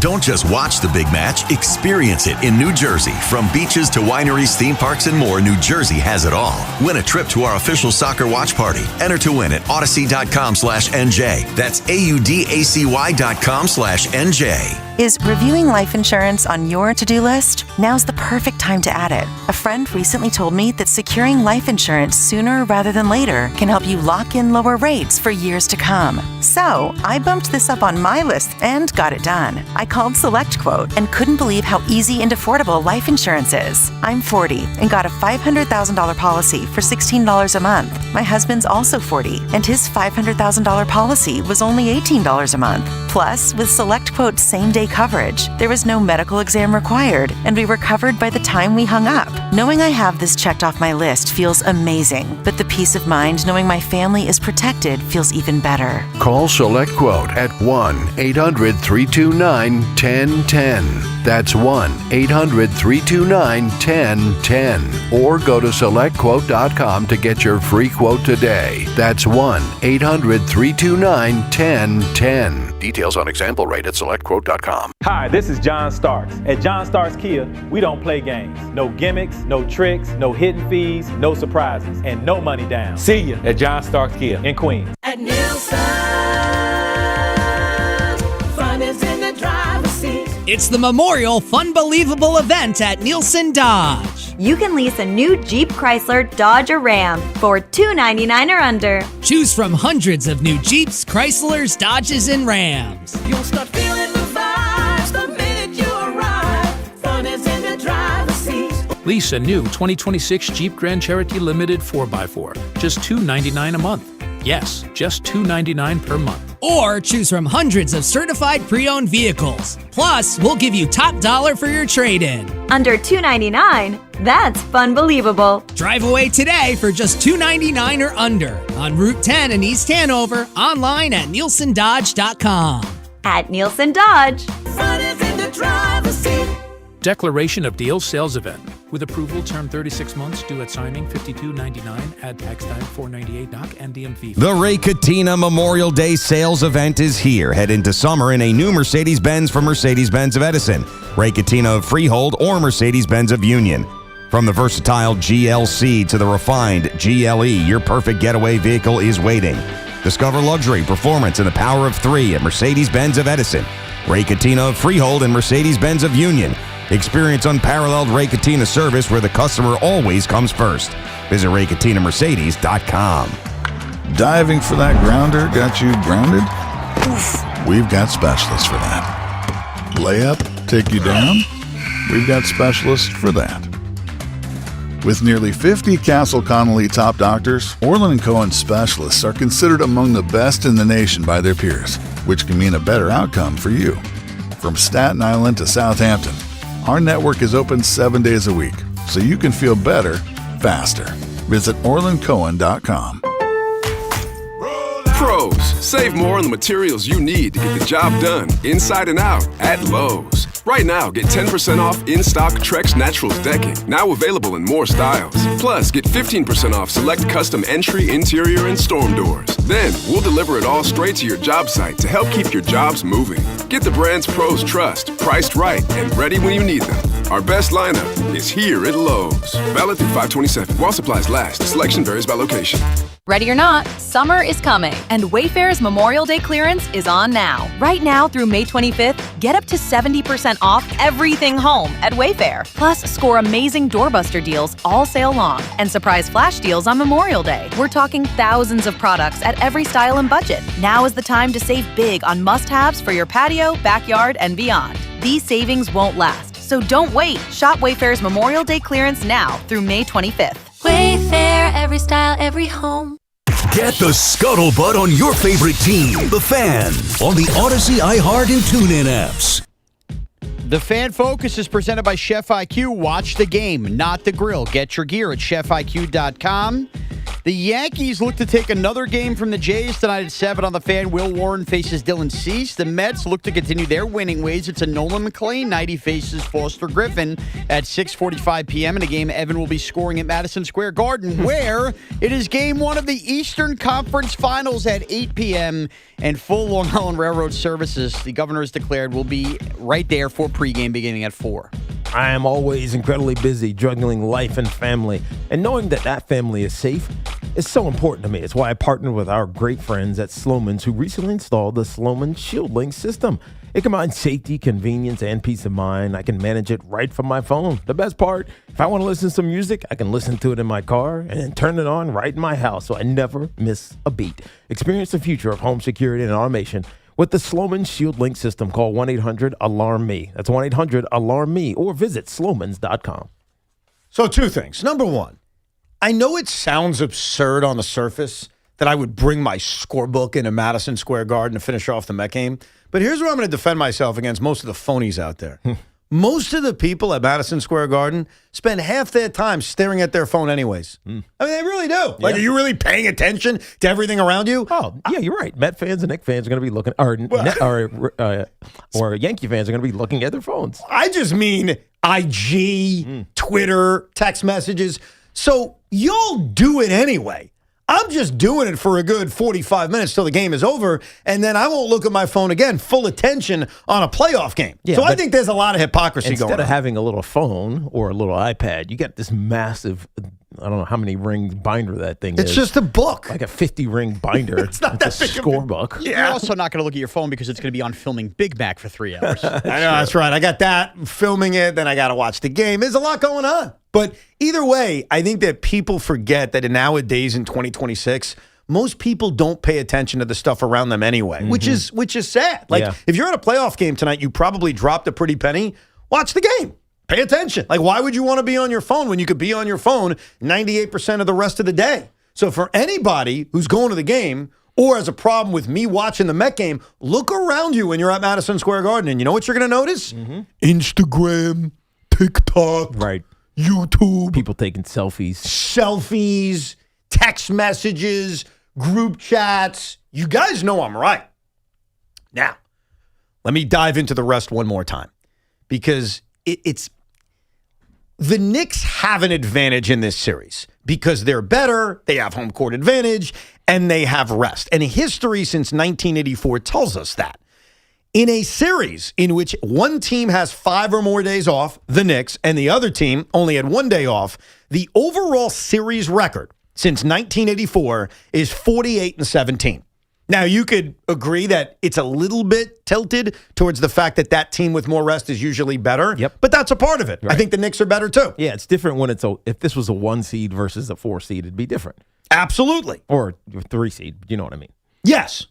Don't just watch the big match, experience it in New Jersey. From beaches to wineries, theme parks, and more, New Jersey has it all. Win a trip to our official soccer watch party. Enter to win at Odyssey.com/NJ. That's AUDACY.com/NJ. Is reviewing life insurance on your to-do list? Now's the perfect time to add it. A friend recently told me that securing life insurance sooner rather than later can help you lock in lower rates for years to come. So, I bumped this up on my list and got it done. I called SelectQuote and couldn't believe how easy and affordable life insurance is. I'm 40 and got a $500,000 policy for $16 a month. My husband's also 40 and his $500,000 policy was only $18 a month. Plus, with SelectQuote's same-day coverage, there was no medical exam required, and we were covered by the time we hung up. Knowing I have this checked off my list feels amazing, but the peace of mind knowing my family is protected feels even better. Call SelectQuote at 1-800-329-1010. That's 1-800-329-1010. Or go to SelectQuote.com to get your free quote today. That's 1-800-329-1010. Details on example rate at SelectQuote.com. KNICKS-CAVS.com. Hi, this is John Starks. At John Starks Kia, we don't play games. No gimmicks, no tricks, no hidden fees, no surprises, and no money down. See ya at John Starks Kia in Queens. At Nielsen, fun is in the driver's seat. It's the Memorial Funbelievable event at Nielsen Dodge. You can lease a new Jeep, Chrysler, Dodge, or Ram for $299 or under. Choose from hundreds of new Jeeps, Chryslers, Dodges, and Rams. You'll start feeling the vibes the minute you arrive. Fun is in the driver's seat. Lease a new 2026 Jeep Grand Cherokee Limited 4x4. Just $299 a month. Yes, just $299 per month. Or choose from hundreds of certified pre-owned vehicles. Plus, we'll give you top dollar for your trade-in. Under $299, that's Funbelievable. Drive away today for just $299 or under on Route 10 in East Hanover, online at nielsendodge.com. At Nielsen Dodge. Fun is in the driver's seat. Declaration of Deal Sales Event. With approval, term 36 months, due at signing, $52.99, add tax time, $498, doc, and DM fee. The Ray Catena Memorial Day sales event is here. Head into summer in a new Mercedes-Benz from Mercedes-Benz of Edison, Ray Catena of Freehold, or Mercedes-Benz of Union. From the versatile GLC to the refined GLE, your perfect getaway vehicle is waiting. Discover luxury, performance, and the power of three at Mercedes-Benz of Edison, Ray Catena of Freehold, and Mercedes-Benz of Union. Experience unparalleled Ray Catena service where the customer always comes first. Visit RayCatenaMercedes.com. Diving for that grounder got you grounded? Oof. We've got specialists for that. Layup, take you down? We've got specialists for that. With nearly 50 Castle Connolly top doctors, Orland & Cohen specialists are considered among the best in the nation by their peers, which can mean a better outcome for you. From Staten Island to Southampton, our network is open 7 days a week, so you can feel better, faster. Visit OrlandCohen.com. Pros, save more on the materials you need to get the job done, inside and out, at Lowe's. Right now, get 10% off in-stock Trex Naturals decking, now available in more styles. Plus, get 15% off select custom entry, interior, and storm doors. Then, we'll deliver it all straight to your job site to help keep your jobs moving. Get the brands pros trust, priced right, and ready when you need them. Our best lineup is here at Lowe's. Valid through 5/27. While supplies last. Selection varies by location. Ready or not, summer is coming, and Wayfair's Memorial Day clearance is on now. Right now through May 25th, get up to 70% off everything home at Wayfair. Plus, score amazing doorbuster deals all sale long and surprise flash deals on Memorial Day. We're talking thousands of products at every style and budget. Now is the time to save big on must-haves for your patio, backyard, and beyond. These savings won't last, so don't wait. Shop Wayfair's Memorial Day clearance now through May 25th. Wayfair, every style, every home. Get the scuttlebutt on your favorite team, the Fan, on the Odyssey, iHeart, and TuneIn apps. The Fan Focus is presented by Chef IQ. Watch the game, not the grill. Get your gear at chefiq.com. The Yankees look to take another game from the Jays tonight at 7 on the Fan. Will Warren faces Dylan Cease. The Mets look to continue their winning ways. It's a Nolan McLean night. He faces Foster Griffin at 6:45 p.m. in a game Evan will be scoring at Madison Square Garden, where it is game one of the Eastern Conference Finals at 8 p.m. and full Long Island Railroad services, the governor has declared, will be right there for pregame beginning at 4. I am always incredibly busy juggling life and family, and knowing that family is safe is so important to me. It's why I partnered with our great friends at Sloman's, who recently installed the Sloman ShieldLink system. It combines safety, convenience, and peace of mind. I can manage it right from my phone. The best part, if I want to listen to some music, I can listen to it in my car and then turn it on right in my house, so I never miss a beat. Experience the future of home security and automation with the Sloman ShieldLink system. Call 1-800-ALARM-ME. That's 1-800-ALARM-ME, or visit slomans.com. So 2 things. Number one, I know it sounds absurd on the surface that I would bring my scorebook into Madison Square Garden to finish off the Met game, but here's where I'm going to defend myself against most of the phonies out there. Most of the people at Madison Square Garden spend half their time staring at their phone anyways. I mean, they really do. Like, are you really paying attention to everything around you? Oh, yeah, you're right. Met fans and Knicks fans are going to be looking, or Yankee fans are going to be looking at their phones. I just mean IG, Twitter, text messages. So y'all do it anyway. I'm just doing it for a good 45 minutes till the game is over, and then I won't look at my phone again, full attention on a playoff game. Yeah, so I think there's a lot of hypocrisy going on. Instead of having a little phone or a little iPad, you got this massive, I don't know how many ring binder that thing is. It's just a book. Like a 50-ring binder. It's not that big score book. You're also not going to look at your phone because it's going to be on filming Big Mac for 3 hours. I know, that's right. I got that, filming it, then I got to watch the game. There's a lot going on. But either way, I think that people forget that nowadays in 2026, most people don't pay attention to the stuff around them anyway, which is sad. Like, if you're at a playoff game tonight, you probably dropped a pretty penny. Watch the game. Pay attention. Like, why would you want to be on your phone when you could be on your phone 98% of the rest of the day? So for anybody who's going to the game or has a problem with me watching the Met game, look around you when you're at Madison Square Garden, and you know what you're going to notice? Instagram, TikTok, right, YouTube. People taking selfies, text messages, group chats. You guys know I'm right. Now, let me dive into the rest one more time, because it's the Knicks have an advantage in this series because they're better, they have home court advantage, and they have rest. And history since 1984 tells us that. In a series in which one team has 5 or more days off, the Knicks, and the other team only had 1 day off, the overall series record since 1984 is 48-17. Now, you could agree that it's a little bit tilted towards the fact that that team with more rest is usually better. Yep. But that's a part of it. Right. I think the Knicks are better too. Yeah, it's different when if this was a 1 seed versus a 4 seed, it'd be different. Absolutely. Or a 3 seed, you know what I mean? Yes.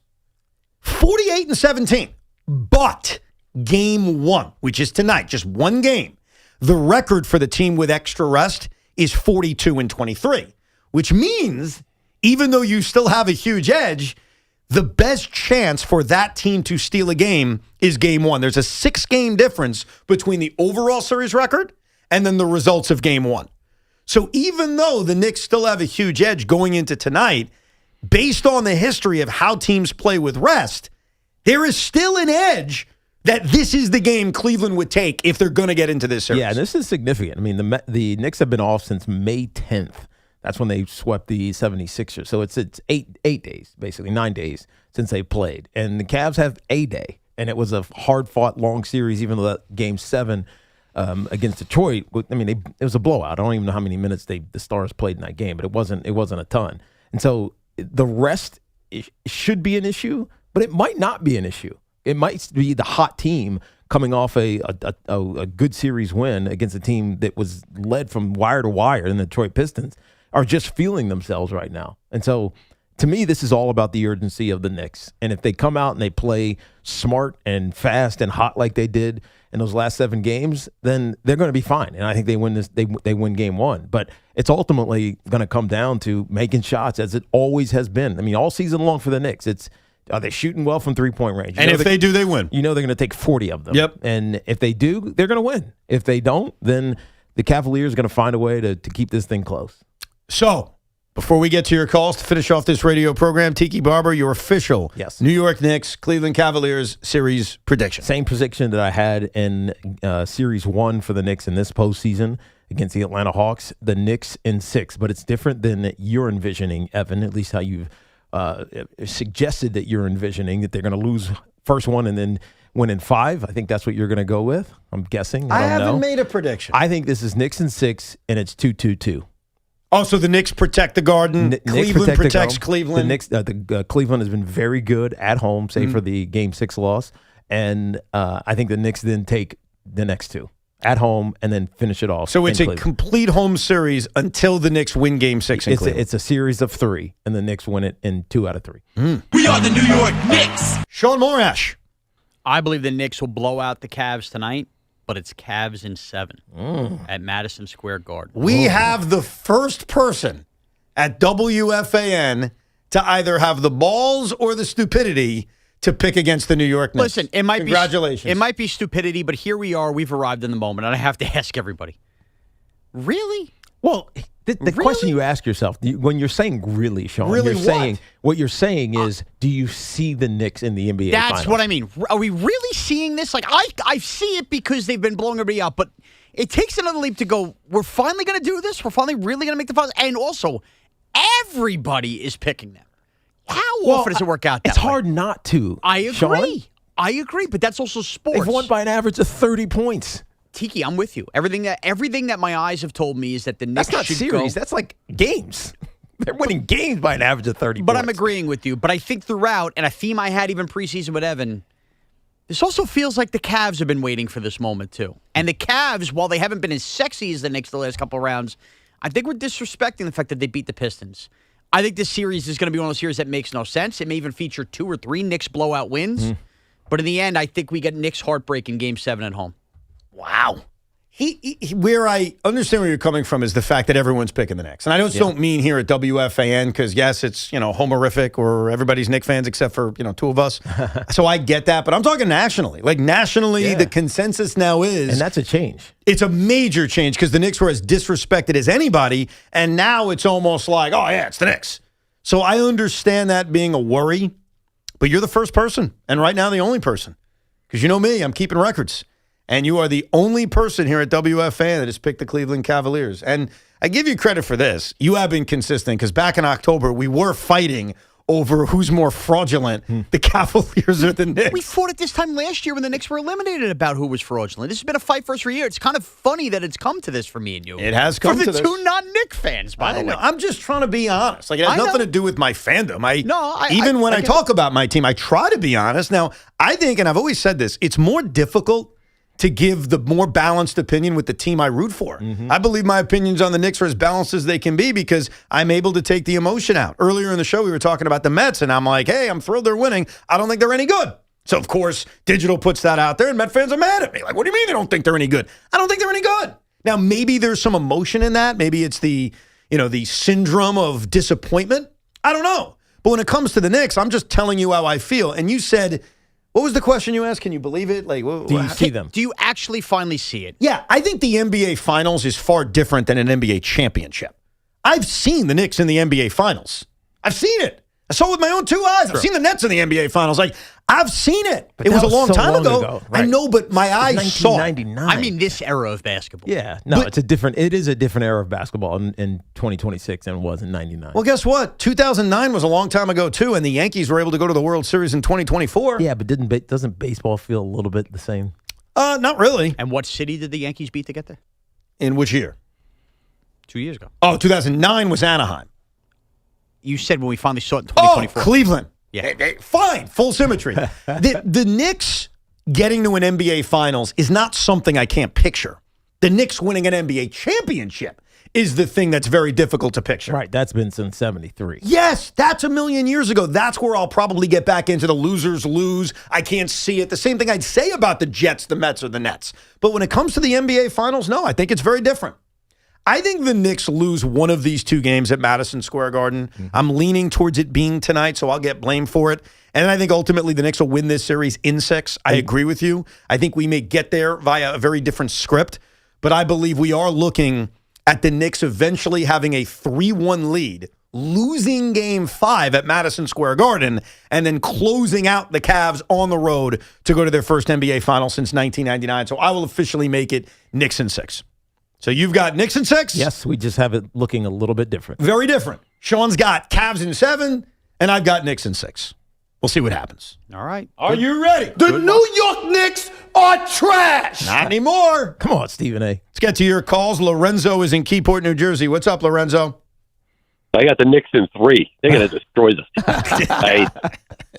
48-17. But game 1, which is tonight, just 1 game, the record for the team with extra rest is 42-23, which means even though you still have a huge edge, the best chance for that team to steal a game is game 1. There's a 6-game difference between the overall series record and then the results of game 1. So even though the Knicks still have a huge edge going into tonight, based on the history of how teams play with rest, there is still an edge that this is the game Cleveland would take if they're going to get into this series. Yeah, and this is significant. I mean, the Knicks have been off since May 10th. That's when they swept the 76ers. So it's 8 days, basically 9 days since they played. And the Cavs have a day. And it was a hard-fought, long series, even though that Game 7 against Detroit, I mean, it was a blowout. I don't even know how many minutes the Stars played in that game, but it wasn't a ton. And so the rest should be an issue, but it might not be an issue. It might be the hot team coming off a good series win against a team that was led from wire to wire in the Detroit Pistons are just feeling themselves right now. And so to me, this is all about the urgency of the Knicks. And if they come out and they play smart and fast and hot like they did in those last 7 games, then they're going to be fine. And I think they win this. They win game 1. But it's ultimately going to come down to making shots, as it always has been. I mean, all season long for the Knicks, are they shooting well from 3-point range? And if they do, they win. You know they're going to take 40 of them. Yep. And if they do, they're going to win. If they don't, then the Cavaliers are going to find a way to keep this thing close. So, before we get to your calls to finish off this radio program, Tiki Barber, your official New York Knicks, Cleveland Cavaliers series prediction. Same prediction that I had in Series 1 for the Knicks in this postseason against the Atlanta Hawks. The Knicks in 6, but it's different than you're envisioning, Evan, at least how you've suggested that you're envisioning that they're going to lose first one and then win in 5. I think that's what you're going to go with. I'm guessing. I haven't know. made a prediction. I think this is Knicks in 6, and it's 2-2-2. Oh, so the Knicks protect the Garden. Cleveland protects Cleveland. The Knicks, Cleveland has been very good at home, save for the Game 6 loss. And I think the Knicks then take the next 2 at home and then finish it off. So it's a complete home series until the Knicks win Game 6 in Cleveland. It's a series of 3, and the Knicks win it in 2 out of 3. We are the New York Knicks. Sean Morash. I believe the Knicks will blow out the Cavs tonight, but it's Cavs in 7 at Madison Square Garden. We have the first person at WFAN to either have the balls or the stupidity to pick against the New York Knicks. Listen, it might Congratulations. It might be stupidity, but here we are. We've arrived in the moment, and I have to ask everybody. Really? Well, the question you ask yourself, when you're saying really, Sean, Really you're what? saying what you're saying is, do you see the Knicks in the NBA That's Finals? what I mean. Are we really seeing this? Like, I see it because they've been blowing everybody out, but it takes another leap to go, we're finally going to do this? We're finally really going to make the finals? And also, Everybody is picking them. How often does it work out that It's hard not to. I agree. Sean? I agree, but that's also sports. They've won by an average of 30 points. Tiki, I'm with you. Everything that my eyes have told me is that the Knicks That's not should series. go. That's like games. They're winning games by an average of 30 But points. I'm agreeing with you. But I think throughout, and a theme I had even preseason with Evan, this also feels like the Cavs have been waiting for this moment too. And the Cavs, while they haven't been as sexy as the Knicks the last couple of rounds, I think we're disrespecting the fact that they beat the Pistons. I think this series is going to be one of those series that makes no sense. It may even feature 2 or 3 Knicks blowout wins. But in the end, I think we get Knicks heartbreak in Game 7 at home. Wow. Where I understand where you're coming from is the fact that everyone's picking the Knicks. And I just don't mean here at WFAN because, yes, it's, homerific or everybody's Knicks fans except for, 2 of us. So I get that. But I'm talking nationally. Like, nationally, the consensus now is... And that's a change. It's a major change because the Knicks were as disrespected as anybody. And now it's almost like, oh, yeah, it's the Knicks. So I understand that being a worry. But you're the first person. And right now, the only person. Because you know me, I'm keeping records. And you are the only person here at WFAN that has picked the Cleveland Cavaliers. And I give you credit for this. You have been consistent because back in October, we were fighting over who's more fraudulent, the Cavaliers or the Knicks. We fought it this time last year when the Knicks were eliminated about who was fraudulent. This has been a fight for us for a year. It's kind of funny that it's come to this for me and you. It has come to this. For the 2 non-Knicks fans, by the way. I'm just trying to be honest. Like, it has nothing to do with my fandom. Even when I get talk about my team, I try to be honest. Now, I think, and I've always said this, it's more difficult to give the more balanced opinion with the team I root for. I believe my opinions on the Knicks are as balanced as they can be because I'm able to take the emotion out. Earlier in the show, we were talking about the Mets, and I'm like, hey, I'm thrilled they're winning. I don't think they're any good. So, of course, Digital puts that out there, and Met fans are mad at me. Like, what do you mean they don't think they're any good? I don't think they're any good. Now, maybe there's some emotion in that. Maybe it's the syndrome of disappointment. I don't know. But when it comes to the Knicks, I'm just telling you how I feel. And you said... What was the question you asked? Can you believe it? Like, do you see them? Do you actually finally see it? Yeah, I think the NBA Finals is far different than an NBA championship. I've seen the Knicks in the NBA Finals. I've seen it. I saw it with my own 2 eyes. I've seen the Nets in the NBA Finals. Like, I've seen it. But it was a long so time long ago. right. I know, but my eyes saw it. 1999. I mean, this era of basketball. Yeah. No, it is a different era of basketball in 2026 than it was in 99. Well, guess what? 2009 was a long time ago, too, and the Yankees were able to go to the World Series in 2024. Yeah, but doesn't baseball feel a little bit the same? Not really. And what city did the Yankees beat to get there? In which year? 2 years ago. Oh, 2009 was Anaheim. You said when we finally saw it in 2024. Oh, Cleveland. Yeah. Fine. Full symmetry. The Knicks getting to an NBA Finals is not something I can't picture. The Knicks winning an NBA championship is the thing that's very difficult to picture. Right. That's been since 73. Yes, that's a million years ago. That's where I'll probably get back into the losers lose. I can't see it. The same thing I'd say about the Jets, the Mets, or the Nets. But when it comes to the NBA Finals, no, I think it's very different. I think the Knicks lose one of these 2 games at Madison Square Garden. I'm leaning towards it being tonight, so I'll get blamed for it. And I think ultimately the Knicks will win this series in 6. I agree with you. I think we may get there via a very different script, but I believe we are looking at the Knicks eventually having a 3-1 lead, losing Game 5 at Madison Square Garden, and then closing out the Cavs on the road to go to their first NBA final since 1999. So I will officially make it Knicks in 6. So you've got Knicks in 6? Yes, we just have it looking a little bit different. Very different. Sean's got Cavs in 7, and I've got Knicks in 6. We'll see what happens. All right. Are you ready? The New York Knicks are trash. Not anymore. Come on, Stephen A. Let's get to your calls. Lorenzo is in Keyport, New Jersey. What's up, Lorenzo? I got the Knicks in 3. They're going to destroy this.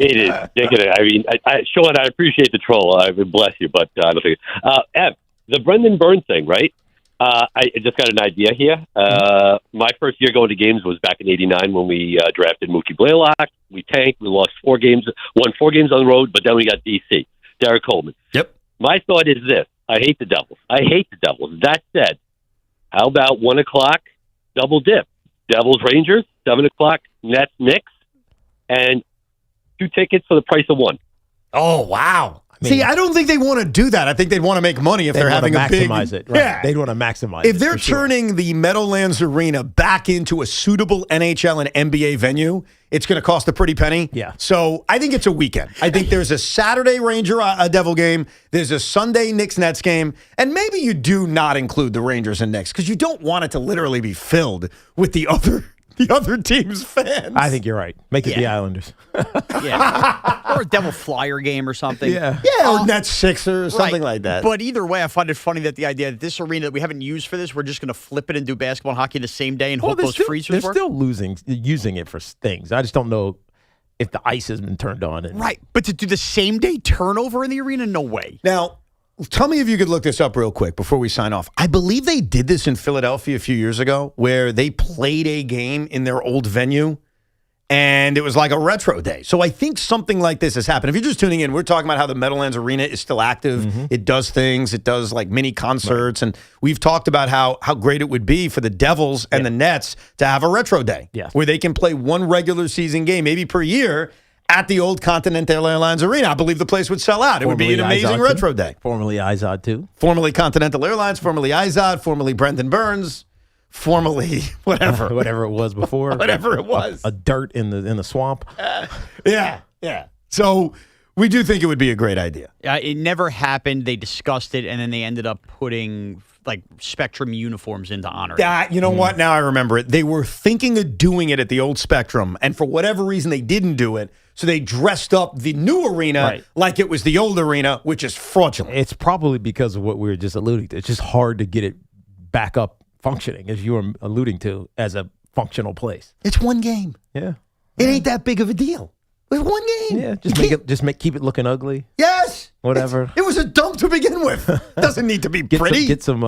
It is. They're going to. I mean, Sean, I appreciate the troll. I bless you, but I don't think. Ev, the Brendan Byrne thing, right? I just got an idea here. My first year going to games was back in '89 when we drafted Mookie Blaylock. We tanked. We lost 4 games, won 4 games on the road, but then we got DC, Derek Coleman. Yep. My thought is this. I hate the Devils. That said, how about 1 o'clock double dip? Devils, Rangers, 7 o'clock, Nets, Knicks, and 2 tickets for the price of 1. Oh, wow. See, I don't think they want to do that. I think they'd want to make money if they're having a big... maximize it. Right. Yeah. They'd want to maximize If it. they're turning the Meadowlands Arena back into a suitable NHL and NBA venue, it's going to cost a pretty penny. Yeah. So I think it's a weekend. I think there's a Saturday Ranger Devil game. There's a Sunday Knicks-Nets game. And maybe you do not include the Rangers and Knicks because you don't want it to literally be filled with the other the other team's fans. I think you're right. Make it the Islanders. Or a Devil Flyer game or something. Yeah, or Nets Sixer or something like that. But either way, I find it funny that the idea that this arena that we haven't used for this, we're just going to flip it and do basketball and hockey the same day and hope those freezers They're work. still using it for things. I just don't know if the ice has been turned on. Right, but to do the same day turnover in the arena, no way. Now, tell me if you could look this up real quick before we sign off. I believe they did this in Philadelphia a few years ago where they played a game in their old venue, and it was like a retro day. So I think something like this has happened. If you're just tuning in, we're talking about how the Meadowlands Arena is still active. It does things. It does like mini concerts. And we've talked about how great it would be for the Devils and the Nets to have a retro day where they can play one regular season game, maybe per year, at the old Continental Airlines Arena. I believe the place would sell out. It would be an amazing retro day. Formerly Izod, too. Formerly Continental Airlines, formerly Izod, formerly Brendan Burns, formerly whatever. Whatever it was before. Whatever it was. A dirt in the swamp. Yeah. So we do think it would be a great idea. It never happened. They discussed it, and then they ended up putting like Spectrum uniforms in to honor it. You know what? Now I remember it. They were thinking of doing it at the old Spectrum, and for whatever reason, they didn't do it. So they dressed up the new arena like it was the old arena, which is fraudulent. It's probably because of what we were just alluding to. It's just hard to get it back up functioning, as you were alluding to, as a functional place. It's one game. Yeah. It ain't that big of a deal. It's one game. Yeah, keep it looking ugly. Yes. Whatever. It was a dump to begin with. Doesn't need to be pretty. Get some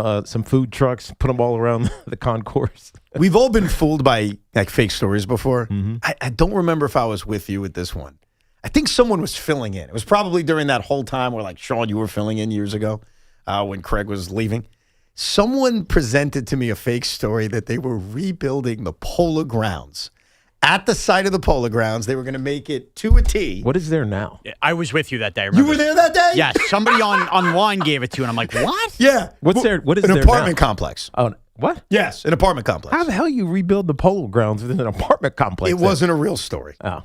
food trucks, put them all around the concourse. We've all been fooled by like fake stories before. I don't remember if I was with you with this one. I think someone was filling in. It was probably during that whole time where like Sean, you were filling in years ago when Craig was leaving. Someone presented to me a fake story that they were rebuilding the Polo Grounds. At the site of the Polo Grounds, they were going to make it to a T. What is there now? I was with you that day. You were there that day? Yeah, somebody online gave it to you, and I'm like, what? Yeah. What is an there apartment now? complex. Oh, what? Yes, an apartment complex. How the hell you rebuild the Polo Grounds within an apartment complex? It wasn't a real story. Oh.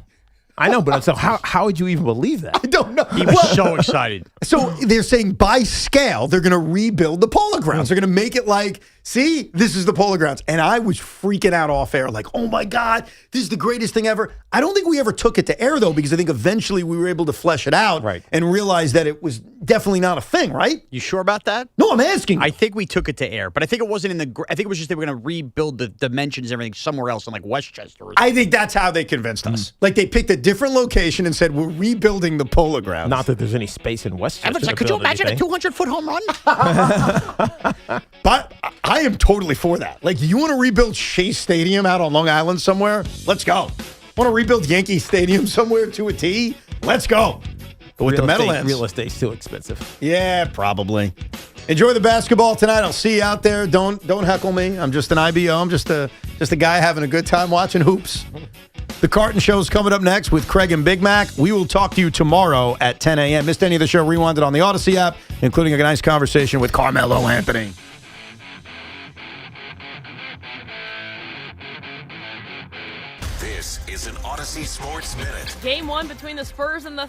I know, but so how would you even believe that? I don't know. He was so excited. So they're saying by scale, they're going to rebuild the Polo Grounds. They're going to make it like, see, this is the Polo Grounds. And I was freaking out off air, like, oh my God, this is the greatest thing ever. I don't think we ever took it to air, though, because I think eventually we were able to flesh it out and realize that it was definitely not a thing, right? You sure about that? No, I'm asking. I think we took it to air, but I think it wasn't in the. I think it was just they were going to rebuild the dimensions and everything somewhere else in like Westchester. I think that's how they convinced us. Like they picked a different location and said, we're rebuilding the Polo Grounds. Not that there's any space in Westchester. Evans, could you imagine a 200-foot home run? But I am totally for that. Like, you want to rebuild Shea Stadium out on Long Island somewhere? Let's go. Want to rebuild Yankee Stadium somewhere to a T? Let's go. But with the Meadowlands. Real estate's too expensive. Yeah, probably. Enjoy the basketball tonight. I'll see you out there. Don't heckle me. I'm just an IBO. I'm just a guy having a good time watching hoops. The Carton Show's coming up next with Craig and Big Mac. We will talk to you tomorrow at 10 a.m. Missed any of the show? Rewind it on the Odyssey app, including a nice conversation with Carmelo Anthony. This is an Odyssey Sports Minute. Game one between the Spurs and the